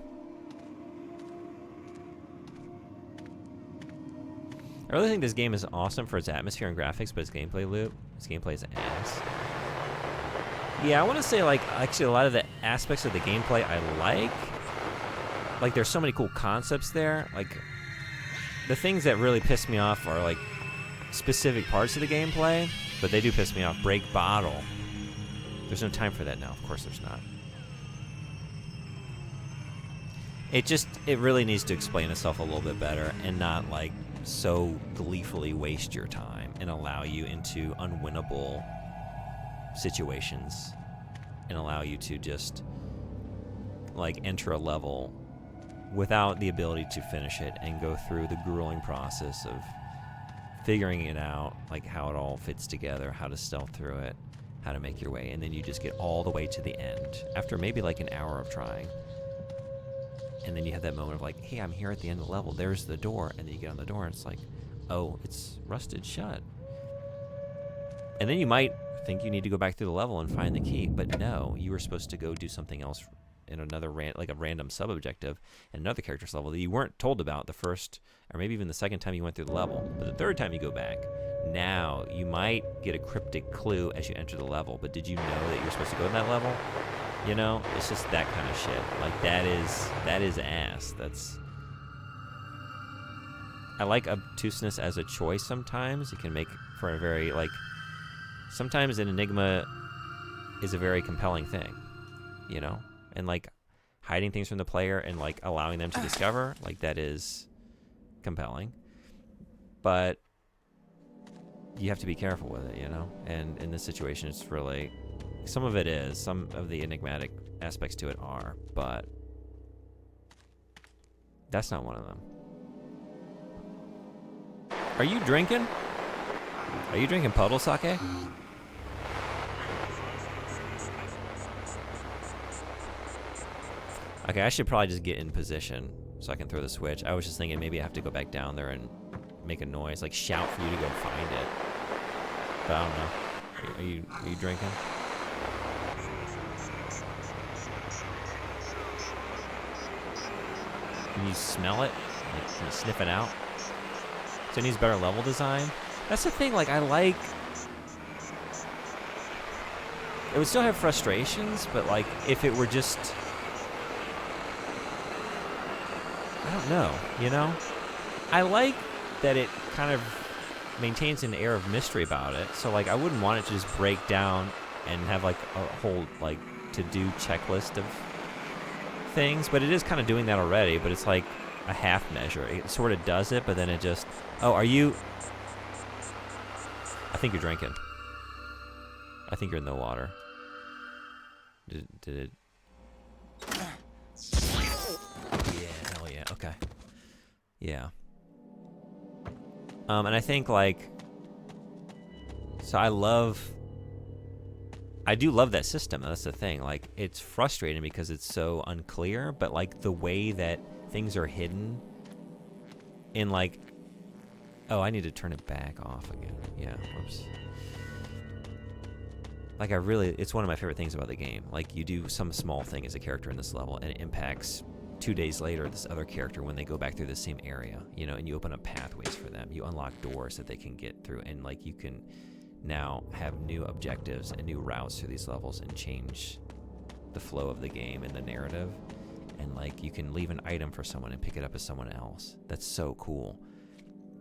I really think this game is awesome for its atmosphere and graphics, but its gameplay loop, its gameplay is ass. Yeah, I want to say, like, actually a lot of the aspects of the gameplay I like. Like, there's so many cool concepts there. Like, the things that really piss me off are like specific parts of the gameplay, but they do piss me off. Break bottle. There's no time for that now. Of course there's not. It really needs to explain itself a little bit better and not like so gleefully waste your time and allow you into unwinnable situations and allow you to just like enter a level without the ability to finish it and go through the grueling process of figuring it out, like how it all fits together, how to stealth through it, how to make your way, and then you just get all the way to the end after maybe like an hour of trying. And then you have that moment of like, hey, I'm here at the end of the level, there's the door, and then you get on the door and it's like, oh, it's rusted shut. And then you might think you need to go back through the level and find the key, but no, you were supposed to go do something else in another like a random sub-objective in another character's level that you weren't told about the first, or maybe even the second time you went through the level. But the third time you go back, now you might get a cryptic clue as you enter the level, but did you know that you're supposed to go to that level? You know, it's just that kind of shit. Like that is ass. I like obtuseness as a choice sometimes. It can make for a very like, sometimes an enigma is a very compelling thing, you know? And like hiding things from the player and like allowing them to discover, like that is compelling. But you have to be careful with it, you know? And in this situation, it's really, some of it is, some of the enigmatic aspects to it are, but that's not one of them. Are you drinking? Are you drinking puddle sake? Okay, I should probably just get in position so I can throw the switch. I was just thinking maybe I have to go back down there and make a noise, like shout for you to go find it. But I don't know. Are you drinking? Can you smell it? Like, can you sniff it out? So it needs better level design. That's the thing, like I like... It would still have frustrations, but like if it were just... I don't know, you know? I like that it kind of maintains an air of mystery about it. So like I wouldn't want it to just break down and have like a whole like to-do checklist of things, but it is kind of doing that already, but it's like a half measure. It sort of does it, but then it just... Oh, are you... I think you're drinking. I think you're in the water. Did it... Yeah, hell yeah, okay. Yeah. And I think, like... So I do love that system, that's the thing. Like, it's frustrating because it's so unclear, but, like, the way that things are hidden in, like... Oh, I need to turn it back off again. Yeah, whoops. Like, it's one of my favorite things about the game. Like, you do some small thing as a character in this level, and it impacts 2 days later this other character when they go back through the same area, you know, and you open up pathways for them. You unlock doors that they can get through, and, like, you can now have new objectives and new routes through these levels and change the flow of the game and the narrative. And, like, you can leave an item for someone and pick it up as someone else. That's so cool.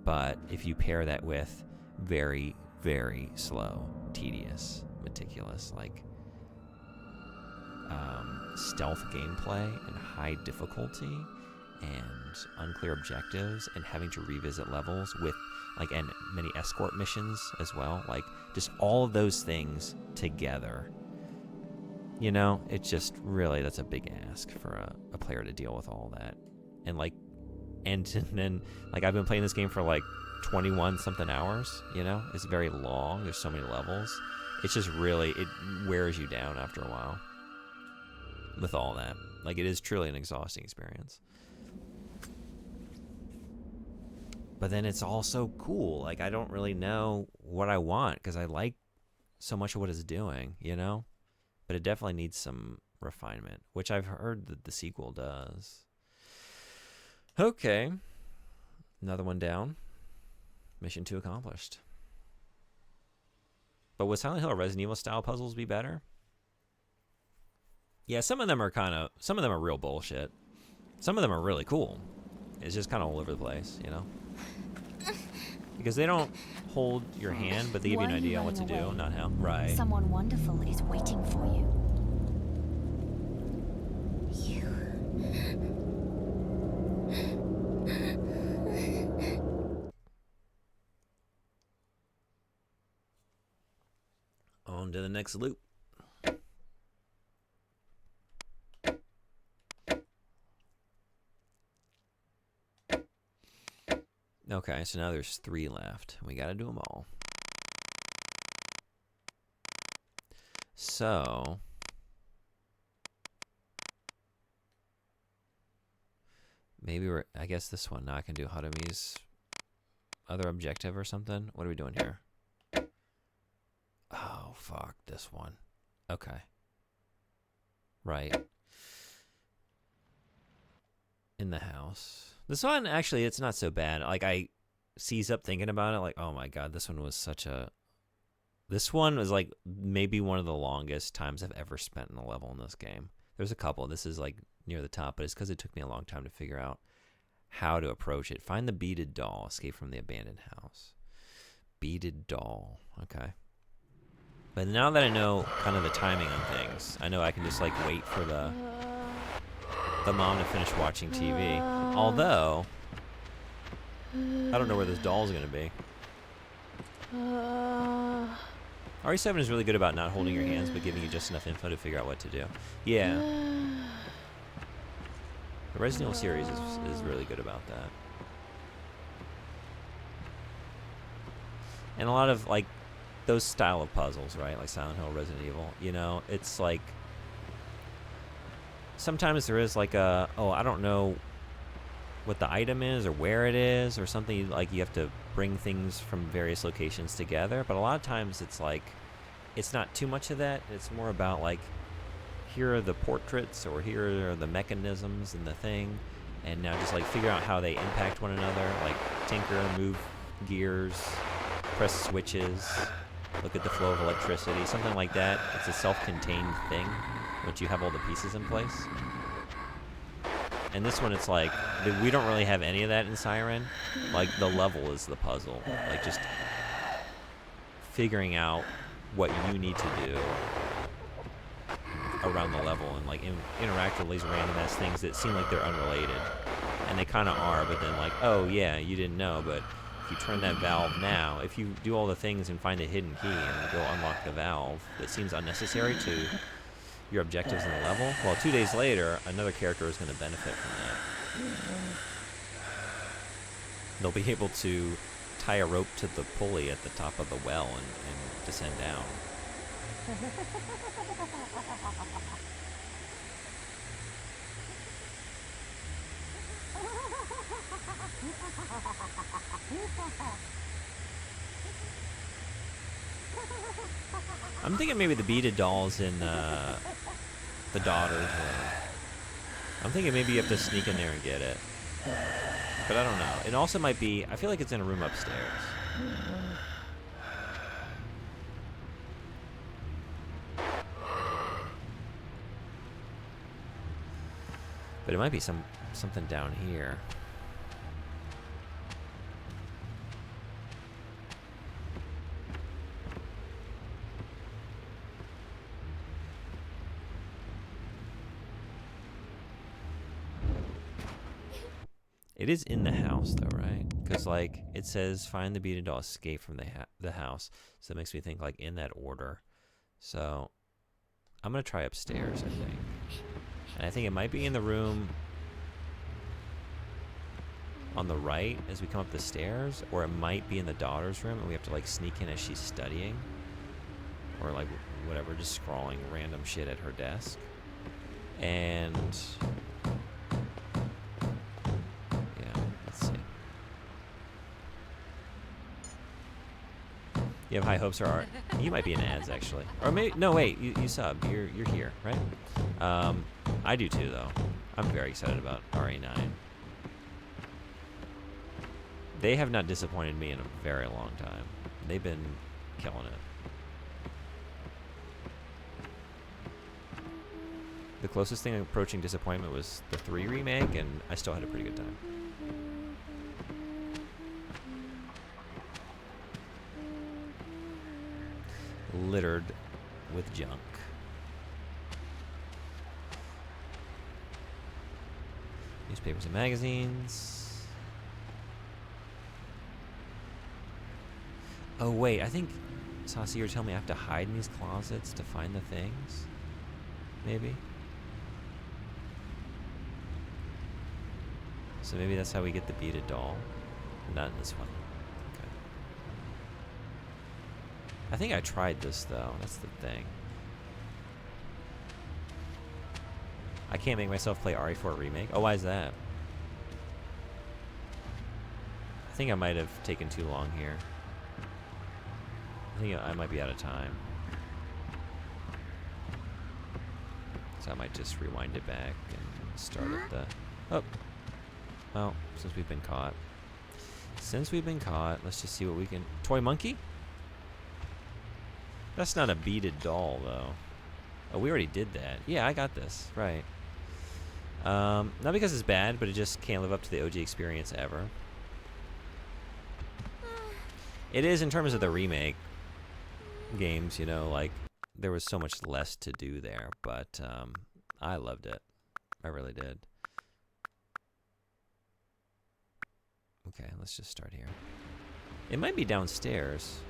But if you pair that with very, very slow, tedious, meticulous, like stealth gameplay and high difficulty and unclear objectives and having to revisit levels with like, and many escort missions as well, like just all of those things together, you know, it's just really, that's a big ask for a player to deal with all that. And like, and then like I've been playing this game for like 21 something hours, you know, it's very long, there's so many levels. It's just really, it wears you down after a while with all that. Like, it is truly an exhausting experience. But then it's also cool. Like, I don't really know what I want because I like so much of what it's doing, you know? But it definitely needs some refinement, which I've heard that the sequel does. Okay. Another one down. Mission 2 accomplished. But would Silent Hill or Resident Evil style puzzles be better? Yeah, some of them are real bullshit. Some of them are really cool. It's just kind of all over the place, you know? Because they don't hold your hand, but they give you Why an are you idea on what to running do, away? not how. Right. Someone wonderful is waiting for you. On to the next loop. Okay, so now there's 3 left. We gotta do them all. So... maybe I guess this one. Now I can do Harumi's other objective or something. What are we doing here? Oh, fuck, this one. Okay. Right. In the house. This one, actually, it's not so bad. Like, I seize up thinking about it, like, oh my god, this one was such a... This one was, like, maybe one of the longest times I've ever spent in a level in this game. There's a couple. This is, like, near the top, but it's because it took me a long time to figure out how to approach it. Find the beaded doll. Escape from the abandoned house. Beaded doll. Okay. But now that I know kind of the timing on things, I know I can just, like, wait for the mom to finish watching TV. Although, I don't know where this doll's going to be. RE7 is really good about not holding your hands, but giving you just enough info to figure out what to do. Yeah. The Resident Evil series is really good about that. And a lot of, like, those style of puzzles, right? Like Silent Hill, Resident Evil, you know, it's like... Sometimes there is like a, oh, I don't know what the item is or where it is or something, like you have to bring things from various locations together. But a lot of times it's like, it's not too much of that. It's more about like, here are the portraits or here are the mechanisms and the thing. And now just like figure out how they impact one another. Like tinker, move gears, press switches, look at the flow of electricity, something like that. It's a self-contained thing once you have all the pieces in place. And this one, it's like, we don't really have any of that in Siren. Like, the level is the puzzle. Like, just figuring out what you need to do around the level and, like, interact with these random-ass things that seem like they're unrelated. And they kind of are, but then, like, oh, yeah, you didn't know, but if you turn that valve now, if you do all the things and find a hidden key and go unlock the valve that seems unnecessary to your objectives in the level, well, 2 days later, another character is going to benefit from that. They'll be able to tie a rope to the pulley at the top of the well and descend down. I'm thinking maybe the beaded dolls in the daughters. I'm thinking maybe you have to sneak in there and get it. But I don't know. It also might be... I feel like it's in a room upstairs. But it might be something down here. It is in the house, though, right? Because, like, it says, find the beaded doll, escape from the house. So it makes me think, like, in that order. So I'm going to try upstairs, I think. And I think it might be in the room on the right as we come up the stairs. Or it might be in the daughter's room, and we have to, like, sneak in as she's studying. Or, like, whatever, just scrawling random shit at her desk. And... You have high hopes for art. You might be in ads, actually. Or maybe... No, wait. You sub. You're here, right? I do, too, though. I'm very excited about RE9. They have not disappointed me in a very long time. They've been killing it. The closest thing approaching disappointment was the 3 remake, and I still had a pretty good time. littered with junk. Newspapers and magazines. Oh wait, I think Saucy, you're telling me I have to hide in these closets to find the things? Maybe? So maybe that's how we get the beaded doll. Not in this one. Okay. I think I tried this though, that's the thing. I can't make myself play RE4 Remake. Oh, why is that? I think I might have taken too long here. I think I might be out of time. So I might just rewind it back and start at the... Oh. Well, since we've been caught. Since we've been caught, let's just see what we can... Toy monkey? That's not a beaded doll, though. Oh, we already did that. Yeah, I got this. Right. Not because it's bad, but it just can't live up to the OG experience ever. It is in terms of the remake games, you know, like, there was so much less to do there, but I loved it. I really did. Okay, let's just start here. It might be downstairs.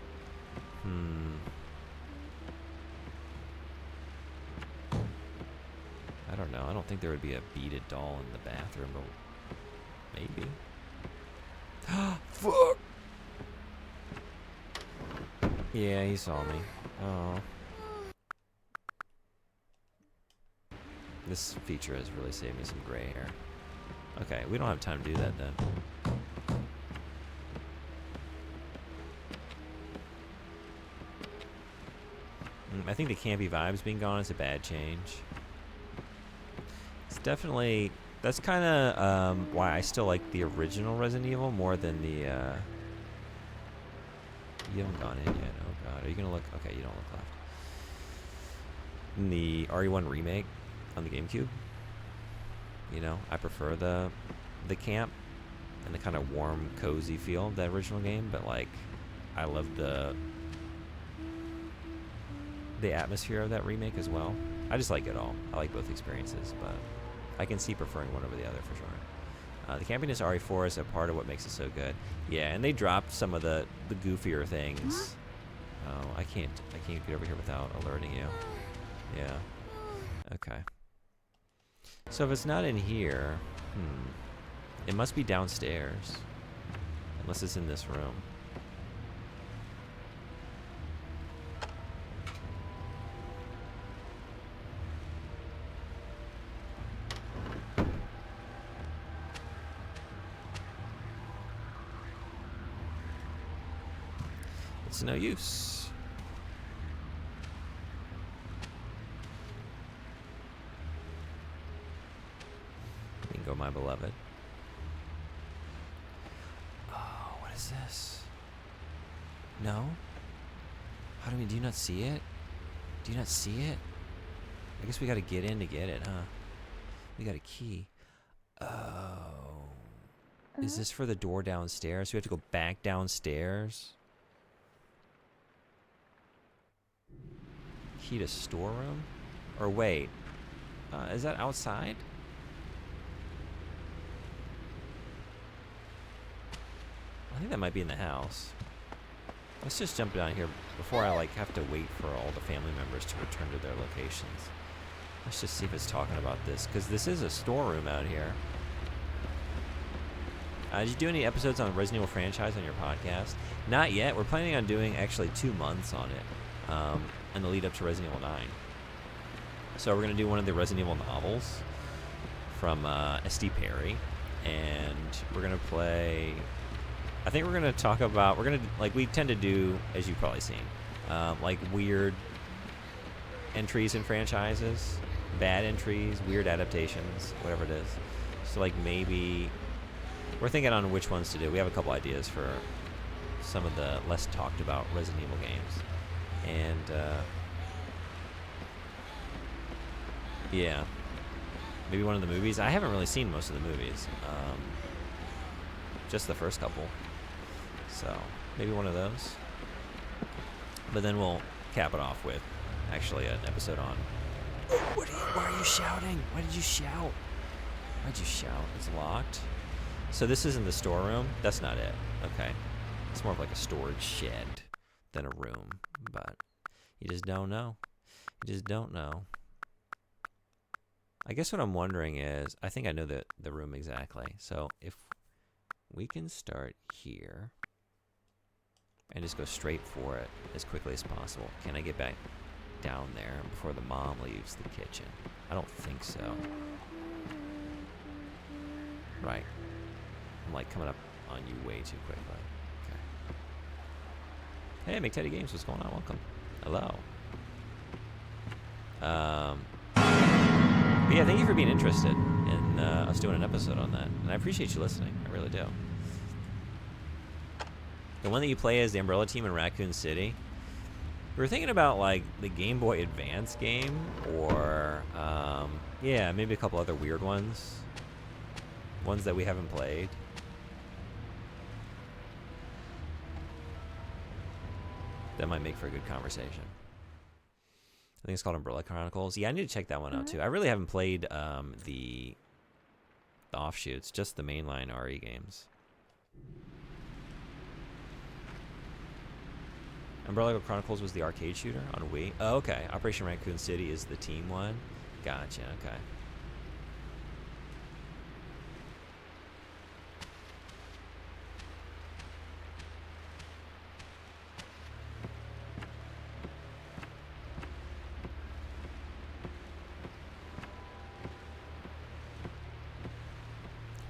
I don't know. I don't think there would be a beaded doll in the bathroom, but maybe. Fuck! Yeah, he saw me. Oh. This feature has really saved me some gray hair. Okay, we don't have time to do that then. I think the campy vibes being gone is a bad change. It's definitely... That's kind of why I still like the original Resident Evil more than the... You haven't gone in yet. Oh god. Are you going to look... Okay, you don't look left. In the RE1 remake on the GameCube, you know, I prefer the camp and the kind of warm, cozy feel of that original game, but like, I love the atmosphere of that remake as well. I just like it all. I like both experiences, but I can see preferring one over the other for sure. The campiness RE4 is a part of what makes it so good. Yeah, and they dropped some of the goofier things. Oh, I can't get over here without alerting you. Yeah. Okay. So if it's not in here, it must be downstairs. Unless it's in this room. It's no use. Bingo, my beloved. Oh, what is this? No? How do we... Do you not see it? Do you not see it? I guess we gotta get in to get it, huh? We got a key. Oh. Is this for the door downstairs? We have to go back downstairs? Key to storeroom? Or wait. Is that outside? I think that might be in the house. Let's just jump down here before I like have to wait for all the family members to return to their locations. Let's just see if it's talking about this, because this is a storeroom out here. Did you do any episodes on Resident Evil franchise on your podcast? Not yet. We're planning on doing actually 2 months on it in the lead up to Resident Evil 9. So we're going to do one of the Resident Evil novels from S.D. Perry, and we're going to play... I think we're going to talk about... We're going to... Like, we tend to do, as you've probably seen, like weird entries in franchises, bad entries, weird adaptations, whatever it is. So, like, maybe... We're thinking on which ones to do. We have a couple ideas for some of the less talked about Resident Evil games. And, yeah. Maybe one of the movies. I haven't really seen most of the movies. Just the first couple. So, maybe one of those. But then we'll cap it off with actually an episode on. Why are you shouting? Why did you shout? Why'd you shout? It's locked. So this isn't the storeroom? That's not it. Okay. It's more of like a storage shed than a room. But you just don't know. You just don't know. I guess what I'm wondering is, I think I know the room exactly. So if we can start here and just go straight for it as quickly as possible. Can I get back down there before the mom leaves the kitchen? I don't think so. Right. I'm like coming up on you way too quickly. Okay. Hey, Make Teddy Games, what's going on? Welcome. Hello. But yeah, thank you for being interested in us doing an episode on that. And I appreciate you listening. I really do. The one that you play as the Umbrella Team in Raccoon City. We were thinking about like the Game Boy Advance game, or yeah, maybe a couple other weird ones. Ones that we haven't played. That might make for a good conversation. I think it's called Umbrella Chronicles. Yeah, I need to check that one out too. I really haven't played the offshoots, just the mainline RE games. Umbrella Chronicles was the arcade shooter on Wii. Oh, okay. Operation Raccoon City is the team one. Gotcha, okay.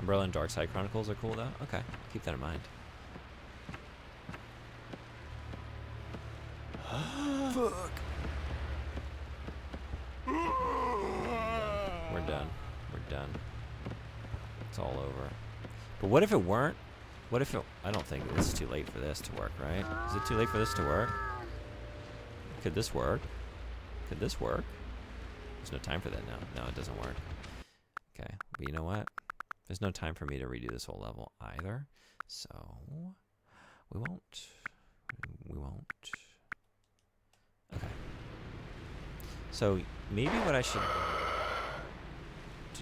Umbrella and Dark Side Chronicles are cool though. Okay, keep that in mind. Fuck. We're done. We're done. It's all over. But what if it weren't? What if it... I don't think it's too late for this to work, right? Is it too late for this to work? Could this work? Could this work? There's no time for that now. No, it doesn't work. Okay, but you know what? There's no time for me to redo this whole level either. So, we won't. We won't. Okay. So, maybe what I should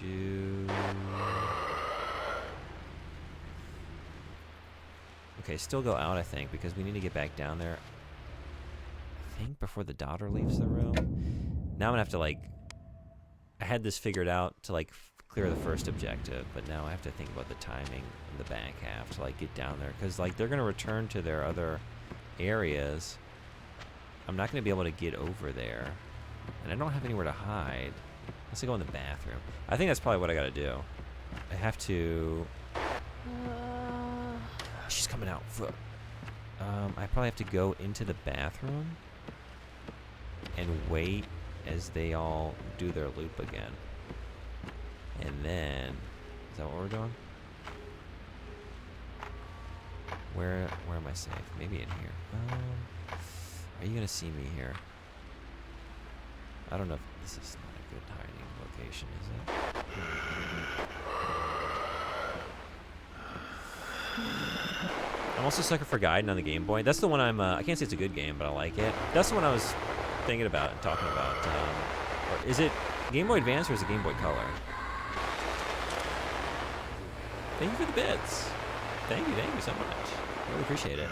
do... Okay, still go out, I think, because we need to get back down there, I think, before the daughter leaves the room. Now I'm gonna have to, like... I had this figured out to, like, clear the first objective, but now I have to think about the timing in the back half to, like, get down there. Because, like, they're gonna return to their other areas. I'm not gonna be able to get over there. And I don't have anywhere to hide. Unless I go in the bathroom. I think that's probably what I gotta do. I have to... She's coming out. I probably have to go into the bathroom and wait as they all do their loop again. And then... Is that what we're doing? Where am I safe? Maybe in here. Are you gonna see me here? I don't know if this is not a good hiding location, is it? I'm also a sucker for Gaiden on the Game Boy. That's the one I'm, I can't say it's a good game, but I like it. That's the one I was thinking about and talking about. Or is it Game Boy Advance or is it Game Boy Color? Thank you for the bits. Thank you so much. Really appreciate it.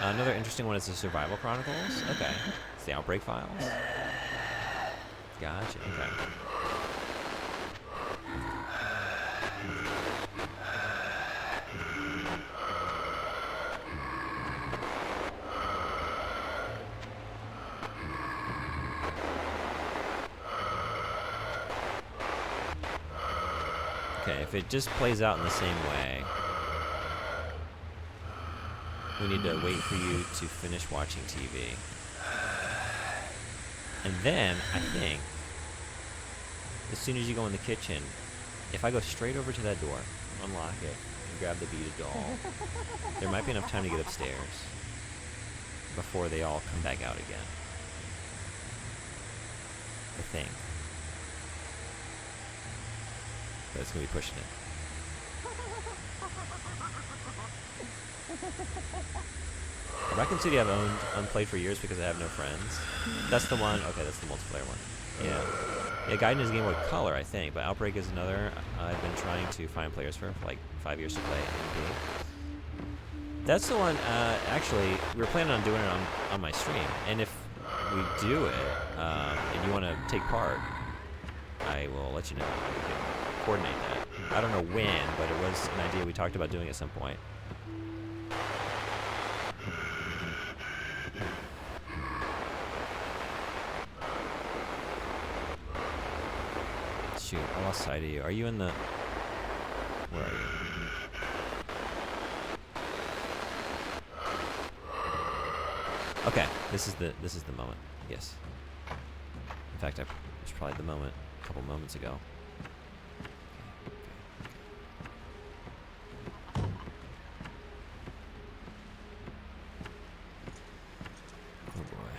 Another interesting one is the Survival Chronicles. Okay. It's the Outbreak Files. Gotcha, okay. Okay, if it just plays out in the same way, we need to wait for you to finish watching TV. And then, I think, as soon as you go in the kitchen, if I go straight over to that door, unlock it, and grab the beaded doll, there might be enough time to get upstairs before they all come back out again. I think. But it's going to be pushing it. Raccoon City I've owned unplayed for years because I have no friends. That's the one. Okay, that's the multiplayer one. Yeah. Yeah, Gaiden is Game Boy Color, I think, but Outbreak is another. I've been trying to find players for like 5 years to play NB. That's the one. Actually, we were planning on doing it on my stream, and if we do it and you want to take part, I will let you know. We can coordinate that. I don't know when, but it was an idea we talked about doing at some point. Shoot, I lost sight of you. Are you in the... Where are you? Okay, this is the moment. Yes. In fact, it was probably the moment a couple moments ago. Oh boy.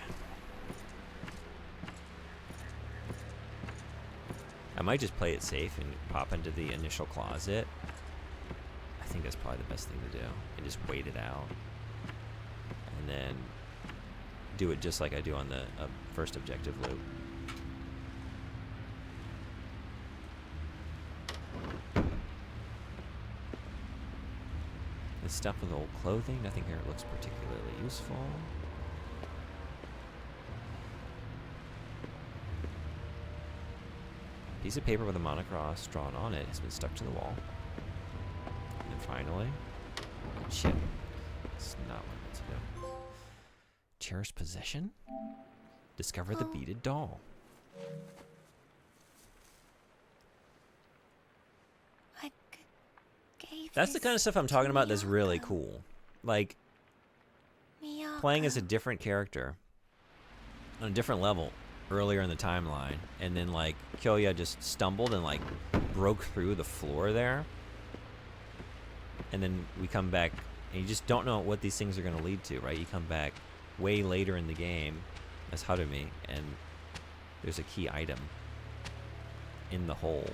I might just play it safe and pop into the initial closet. I think that's probably the best thing to do. And just wait it out. And then do it just like I do on the first objective loop. This stuff with old clothing, nothing here looks particularly useful. Piece of paper with a monocross drawn on it has been stuck to the wall. And then finally, oh shit, it's not what I meant to do. Cherished possession? Discover the beaded doll. I gave That's the kind of stuff I'm talking about that's really cool. Like, playing as a different character on a different level earlier in the timeline, and then like Kyoya just stumbled and like broke through the floor there, and then we come back and you just don't know what these things are going to lead to, right? You come back way later in the game as Harumi, and there's a key item in the hole.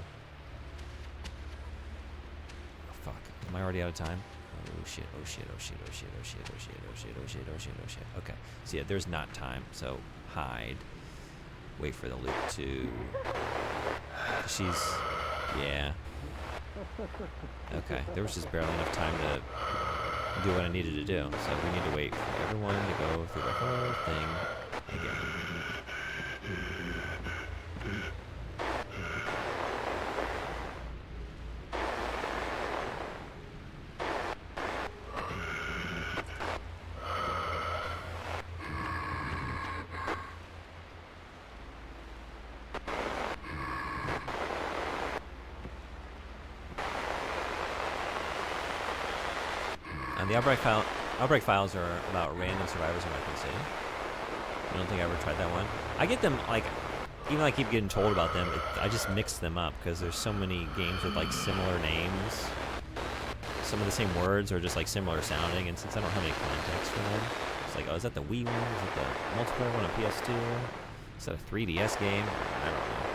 Oh fuck, am I already out of time? Oh shit, oh shit, oh shit, oh shit, oh shit, oh shit, oh shit, oh shit, oh shit, oh shit. Okay, so yeah, there's not time, so hide. Wait for the loop to... She's... Yeah. Okay, there was just barely enough time to do what I needed to do, so we need to wait for everyone to go through the whole thing again. The Outbreak files are about random survivors in Raccoon City. I don't think I ever tried that one. I get them, like, even though I keep getting told about them, I just mix them up because there's so many games with, like, similar names. Some of the same words are just, like, similar sounding, and since I don't have any context for them, it's like, oh, is that the Wii one? Is it the multiplayer one on PS2? Is that a 3DS game? I don't know.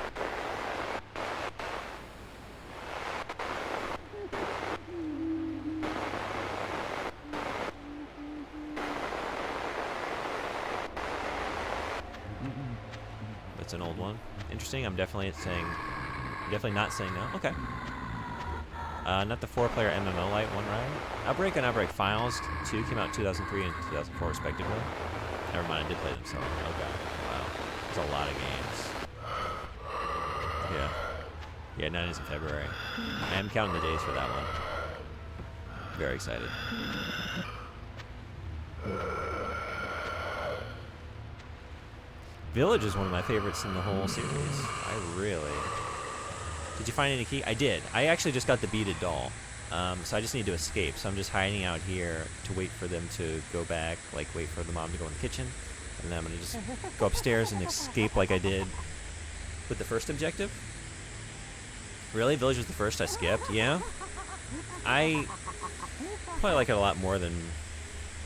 It's an old one. Interesting. I'm definitely not saying no. Okay. Not the 4-player MMO light one, right? Outbreak and Outbreak Files 2 came out in 2003 and 2004 respectively. Never mind, I did play them so. Okay. Wow. There's a lot of games. Yeah. Yeah, 9 is in February. I am counting the days for that one. Very excited. Village is one of my favorites in the whole series. I really... Did you find any key? I did. I actually just got the beaded doll. So I just need to escape. So I'm just hiding out here to wait for them to go back, like wait for the mom to go in the kitchen. And then I'm going to just go upstairs and escape like I did with the first objective. Really? Village was the first I skipped? Yeah? I probably like it a lot more than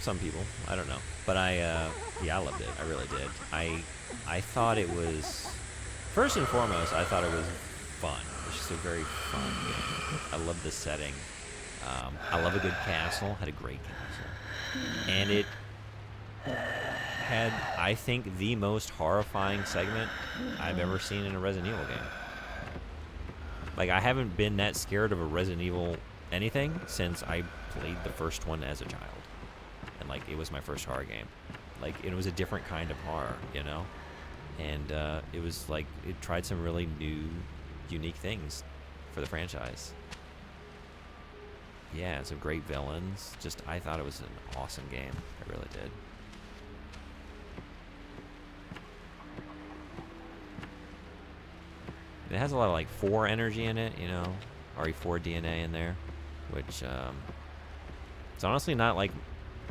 some people. I don't know. But yeah, I loved it. I really did. I thought it was, first and foremost, I thought it was fun. It's just a very fun game. I love the setting. I love a good castle. Had a great castle. And it had, I think, the most horrifying segment I've ever seen in a Resident Evil game. Like, I haven't been that scared of a Resident Evil anything since I played the first one as a child. And, like, it was my first horror game. Like, it was a different kind of horror, you know? And it was, like, it tried some really new, unique things for the franchise. Yeah, some great villains. Just, I thought it was an awesome game. I really did. It has a lot of like 4 energy in it, you know, RE4 DNA in there, which it's honestly not like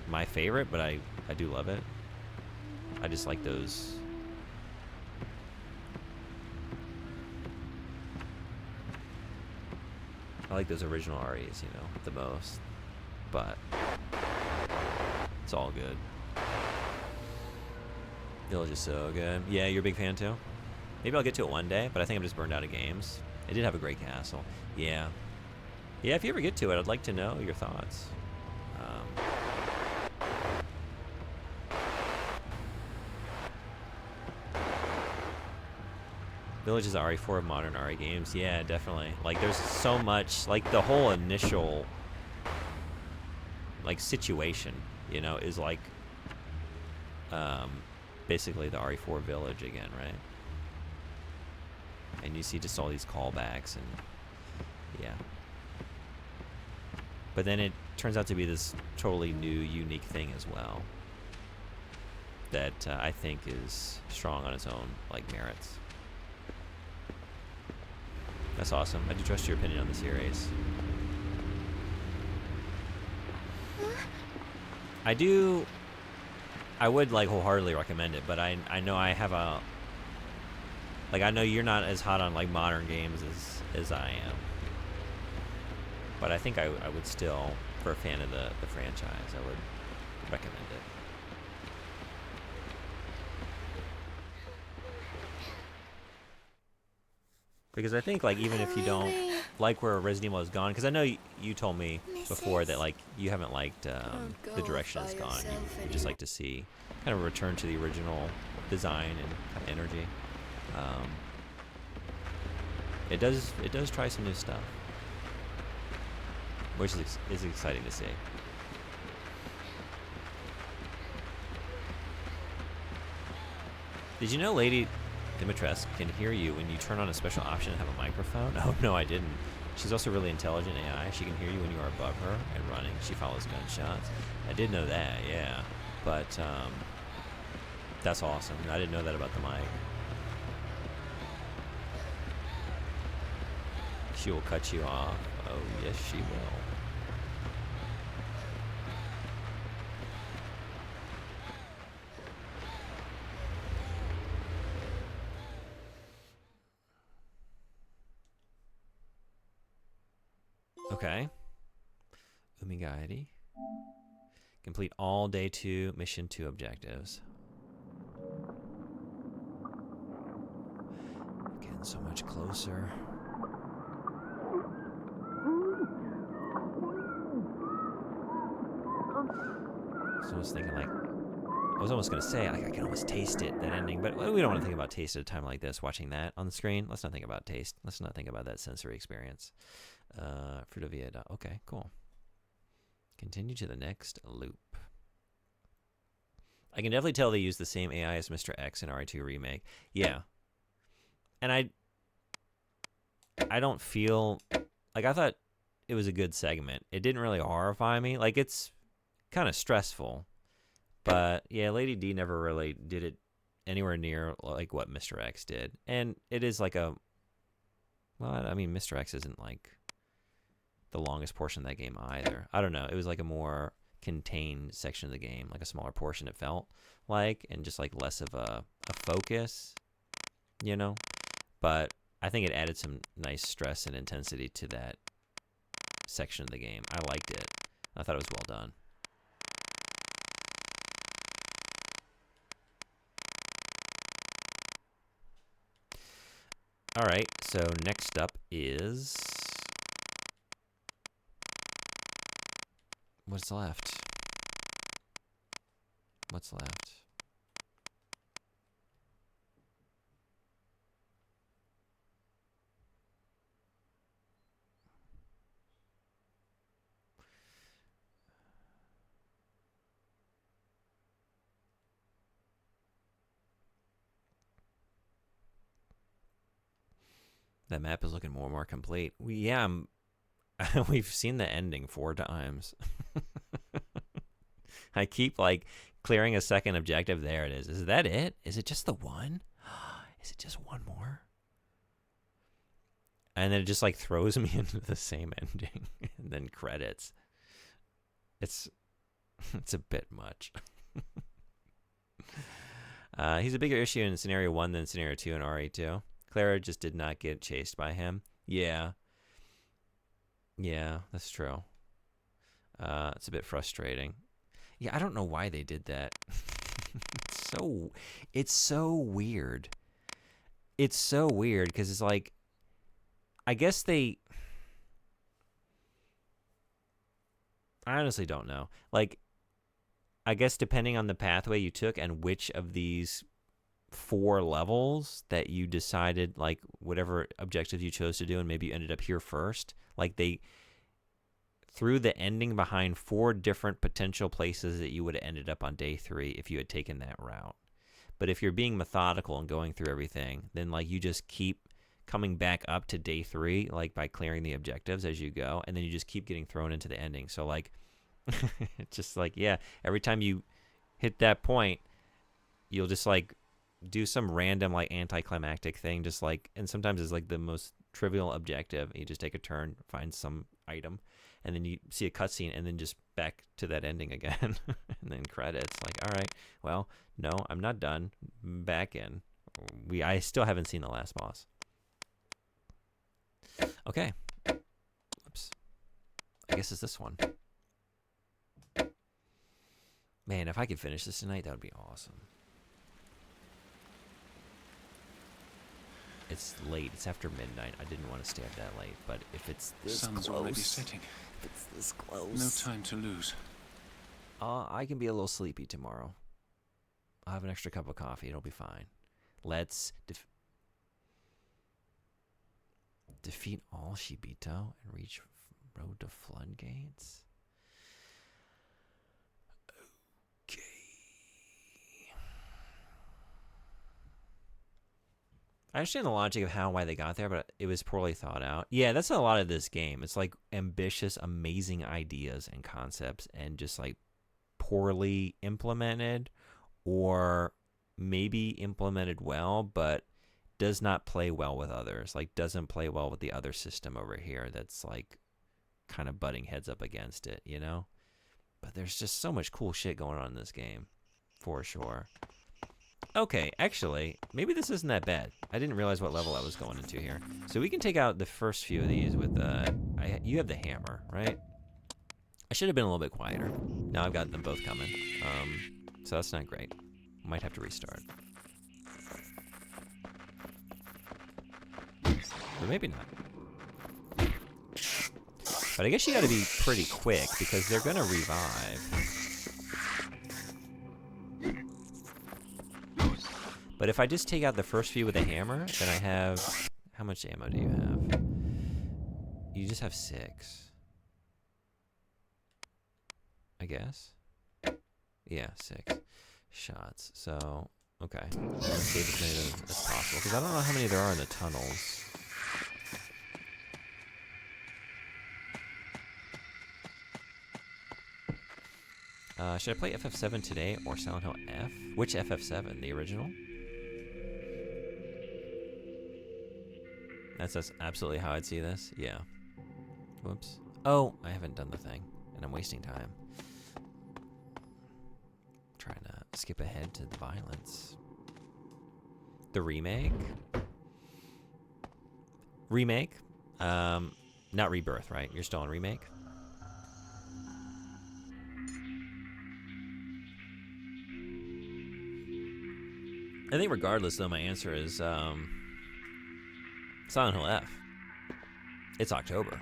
my favorite, but I do love it. I just like those. I like those original REs, you know, the most, but it's all good. Village is so good. Yeah, you're a big fan too? Maybe I'll get to it one day, but I think I'm just burned out of games. It did have a great castle. Yeah. Yeah, if you ever get to it, I'd like to know your thoughts. Village is RE4 of modern RE games. Yeah, definitely. Like, there's so much, like, the whole initial, like, situation, you know, is like, basically the RE4 Village again, right? And you see just all these callbacks and yeah. But then it turns out to be this totally new, unique thing as well that I think is strong on its own, like, merits. That's awesome. I do trust your opinion on the series. I would, like, wholeheartedly recommend it, but I know I have a... Like, I know you're not as hot on, like, modern games as I am. But I think I would still, for a fan of the franchise, I would recommend it. Because I think, like, even if you don't like where Resident Evil has gone, because I know you told me before that, like, you haven't liked the direction it's gone. You just like to see kind of a return to the original design and kind of energy. It does try some new stuff, which is exciting to see. Did you know Lady Dimitrescu can hear you when you turn on a special option and have a microphone? Oh, no, I didn't. She's also really intelligent AI. She can hear you when you are above her and running. She follows gunshots. I did know that, yeah. But that's awesome. I didn't know that about the mic. She will cut you off. Oh, yes, she will. Okay. Umigaiari. Complete all day 2, mission 2 objectives. Getting so much closer. So I was thinking, like, I was almost going to say, like, I can almost taste it, that ending, but we don't want to think about taste at a time like this, watching that on the screen. Let's not think about taste. Let's not think about that sensory experience. Frutovia. Okay, cool. Continue to the next loop. I can definitely tell they use the same AI as Mr. X in RE2 Remake. Yeah. And I don't feel... Like, I thought it was a good segment. It didn't really horrify me. Like, it's kind of stressful. But, yeah, Lady D never really did it anywhere near, like, what Mr. X did. And it is like a... Well, I mean, Mr. X isn't, like, the longest portion of that game either. I don't know. It was like a more contained section of the game, like a smaller portion it felt like, and just like less of a focus, you know? But I think it added some nice stress and intensity to that section of the game. I liked it. I thought it was well done. All right, so next up is... What's left? What's left? That map is looking more and more complete. We've seen the ending 4 times. I keep like clearing a second objective. There it is. Is that it? Is it just the one? Is it just one more? And then it just like throws me into the same ending and then credits. It's a bit much. He's a bigger issue in scenario 1 than scenario 2 in RE2. Clara just did not get chased by him. Yeah. Yeah, that's true. It's a bit frustrating. Yeah, I don't know why they did that. It's so weird. It's so weird because it's like, I guess I honestly don't know. Like, I guess depending on the pathway you took and which of these 4 levels that you decided, like whatever objective you chose to do, and maybe you ended up here first, like they threw the ending behind 4 different potential places that you would have ended up on day 3 if you had taken that route. But if you're being methodical and going through everything, then like you just keep coming back up to day 3, like by clearing the objectives as you go, and then you just keep getting thrown into the ending. So like it's just like, yeah, every time you hit that point, you'll just like do some random like anticlimactic thing, just like, and sometimes it's like the most trivial objective. You just take a turn, find some item, and then you see a cutscene, and then just back to that ending again, and then credits. Like, all right, well, no, I'm not done. Back in. I still haven't seen the last boss. Okay. Oops. I guess it's this one. Man, if I could finish this tonight, that would be awesome. It's late. It's after midnight. I didn't want to stay up that late, but if it's this Sun's close, already setting. if it's this close, No time to lose. I can be a little sleepy tomorrow. I'll have an extra cup of coffee. It'll be fine. Let's defeat all Shibito and reach Road to Floodgates. Okay. I understand the logic of why they got there, but it was poorly thought out. Yeah, that's a lot of this game. It's like ambitious, amazing ideas and concepts, and just like poorly implemented, or maybe implemented well, but does not play well with others. Like, doesn't play well with the other system over here that's like kind of butting heads up against it, you know? But there's just so much cool shit going on in this game, for sure. Okay, actually, maybe this isn't that bad. I didn't realize what level I was going into here. So we can take out the first few of these with you have the hammer, right? I should have been a little bit quieter. Now I've got them both coming. So that's not great. Might have to restart. But maybe not. But I guess you gotta be pretty quick because they're gonna revive. But if I just take out the first few with a hammer, then I have... How much ammo do you have? You just have 6. I guess? Yeah, 6 shots. So, okay. I'm gonna save as many as possible, because I don't know how many there are in the tunnels. Should I play FF7 today or Silent Hill F? Which FF7? The original? That's absolutely how I'd see this. Yeah. Whoops. Oh, I haven't done the thing, and I'm wasting time. Trying to skip ahead to the violence. The remake? Remake? Not Rebirth, right? You're still on remake? I think regardless, though, my answer is Silent Hill F. It's October.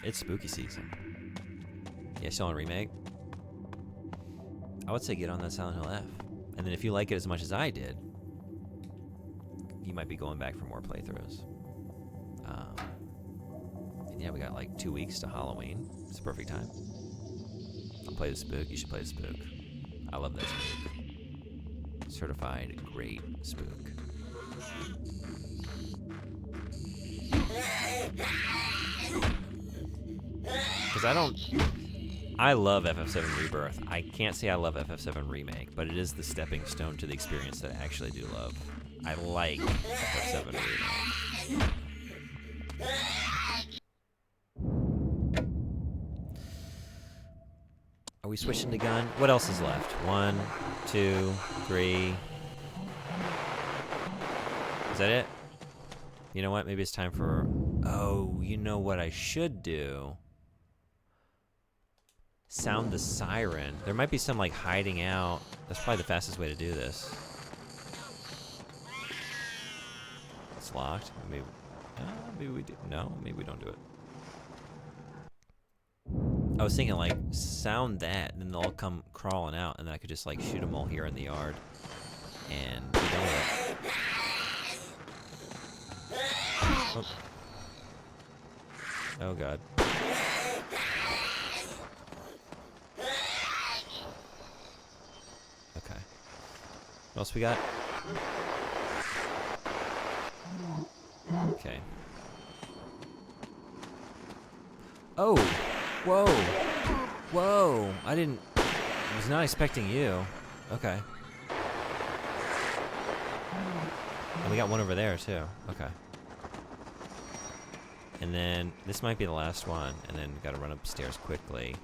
It's spooky season. Yeah, still on remake? I would say get on that Silent Hill F. And then if you like it as much as I did, you might be going back for more playthroughs. And yeah, we got like 2 weeks to Halloween. It's a perfect time. I'll play the Spook. You should play the Spook. I love that Spook. Certified great Spook. Because I love FF7 Rebirth. I can't say I love FF7 Remake, but it is the stepping stone to the experience that I actually do love. I like FF7 Remake. Are we switching to gun? What else is left? 1, 2, 3. Is that it? You know what? Maybe it's time for... Oh, you know what I should do? Sound the siren. There might be some, like, hiding out. That's probably the fastest way to do this. It's locked. Maybe we do. No, maybe we don't do it. I was thinking, like, sound that, and then they'll all come crawling out, and then I could just, like, shoot them all here in the yard. And be done with it. Oh. Oh, God. Okay. What else we got? Okay. Oh! Whoa! Whoa! I was not expecting you. Okay. And we got one over there, too. Okay. And then, this might be the last one, and then gotta run upstairs quickly,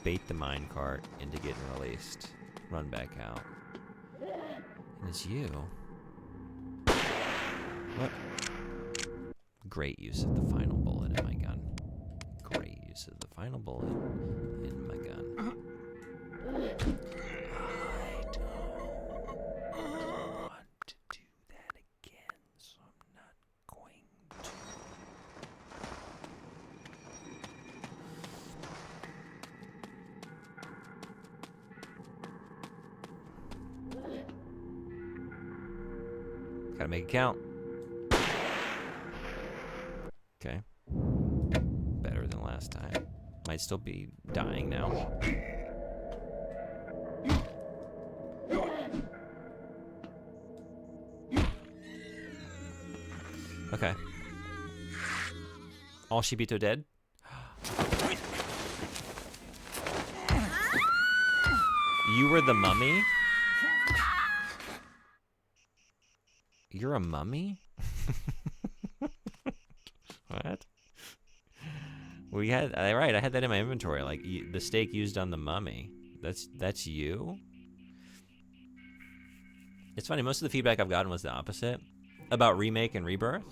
bait the minecart into getting released, run back out. And it's you. What? Great use of the final bullet in my gun. Great use of the final bullet in my gun. I don't want to do that again, so I'm not going to. Gotta make it count. Okay. Better than last time. Might still be dying now. Okay. All Shibito dead? You were the mummy? You're a mummy? What? We had right. I had that in my inventory. Like the steak used on the mummy. That's you. It's funny. Most of the feedback I've gotten was the opposite about remake and rebirth.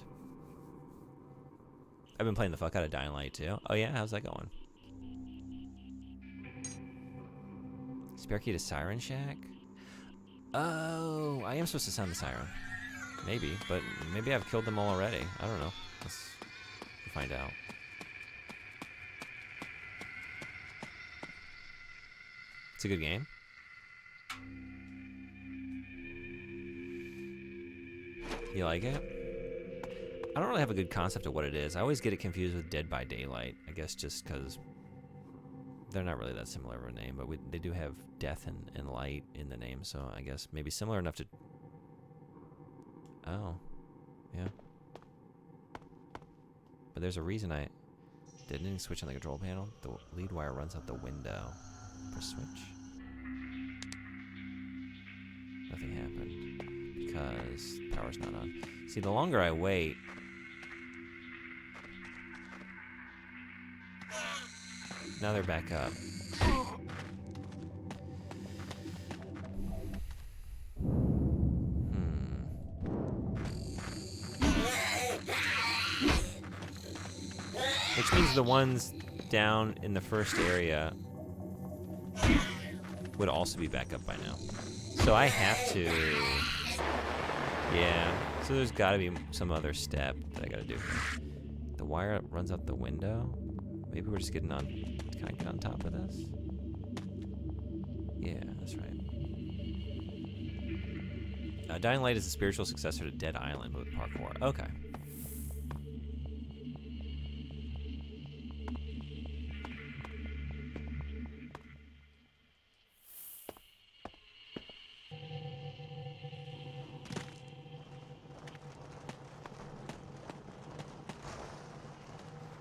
I've been playing the fuck out of Dying Light too. Oh yeah, how's that going? Spare key to Siren Shack. Oh, I am supposed to sound the siren. Maybe, but maybe I've killed them all already. I don't know. Let's find out. It's a good game. You like it? I don't really have a good concept of what it is. I always get it confused with Dead by Daylight. I guess just because they're not really that similar of a name, but they do have death and light in the name, so I guess maybe similar enough to... Oh. Yeah. But there's a reason I didn't switch on the control panel. The lead wire runs out the window. Press switch. Nothing happened because power's not on. See, the longer I wait, now they're back up. Which means the ones down in the first area would also be back up by now. So I have to... Yeah, so there's gotta be some other step that I gotta do. The wire runs out the window? Maybe we're just getting on... Can I get on top of this? Yeah, that's right. Dying Light is the spiritual successor to Dead Island, but with parkour. Okay.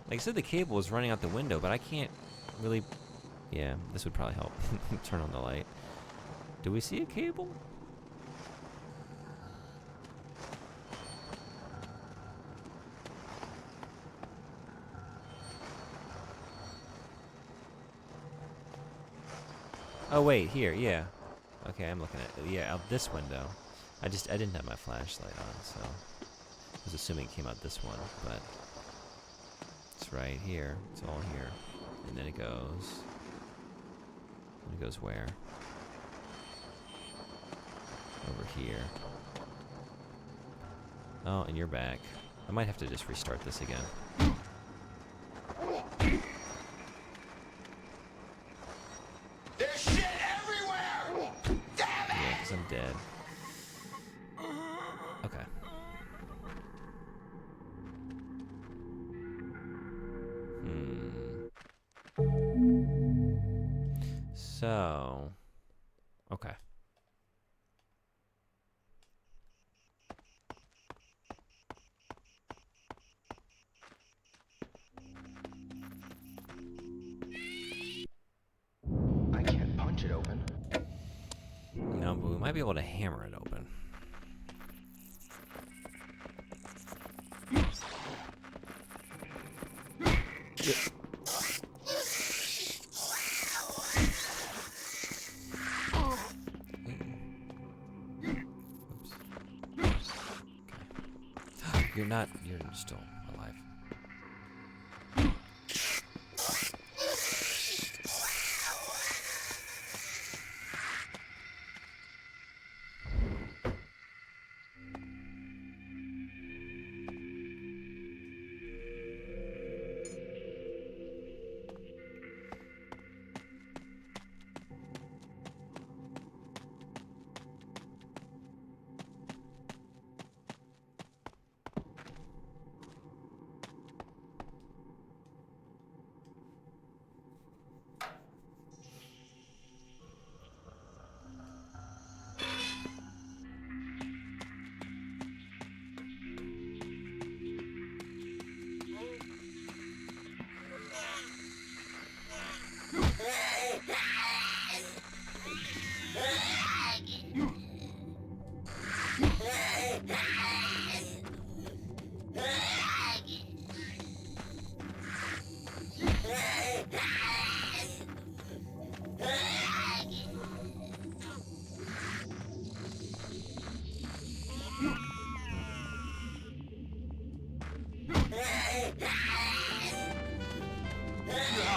Like I said, the cable is running out the window, but I can't really... Yeah, this would probably help. Turn on the light. Do we see a cable? Oh wait, here, yeah. Okay, I'm looking at yeah, out this window. I didn't have my flashlight on, so I was assuming it came out this one, but it's right here. It's all here. And then it goes. And it goes where? Over here. Oh, and you're back. I might have to just restart this again. There's shit everywhere! Damn it! Yeah, because I'm dead. Okay. So... Okay. I can't punch it open. No, but we might be able to hammer it open. You're still alive.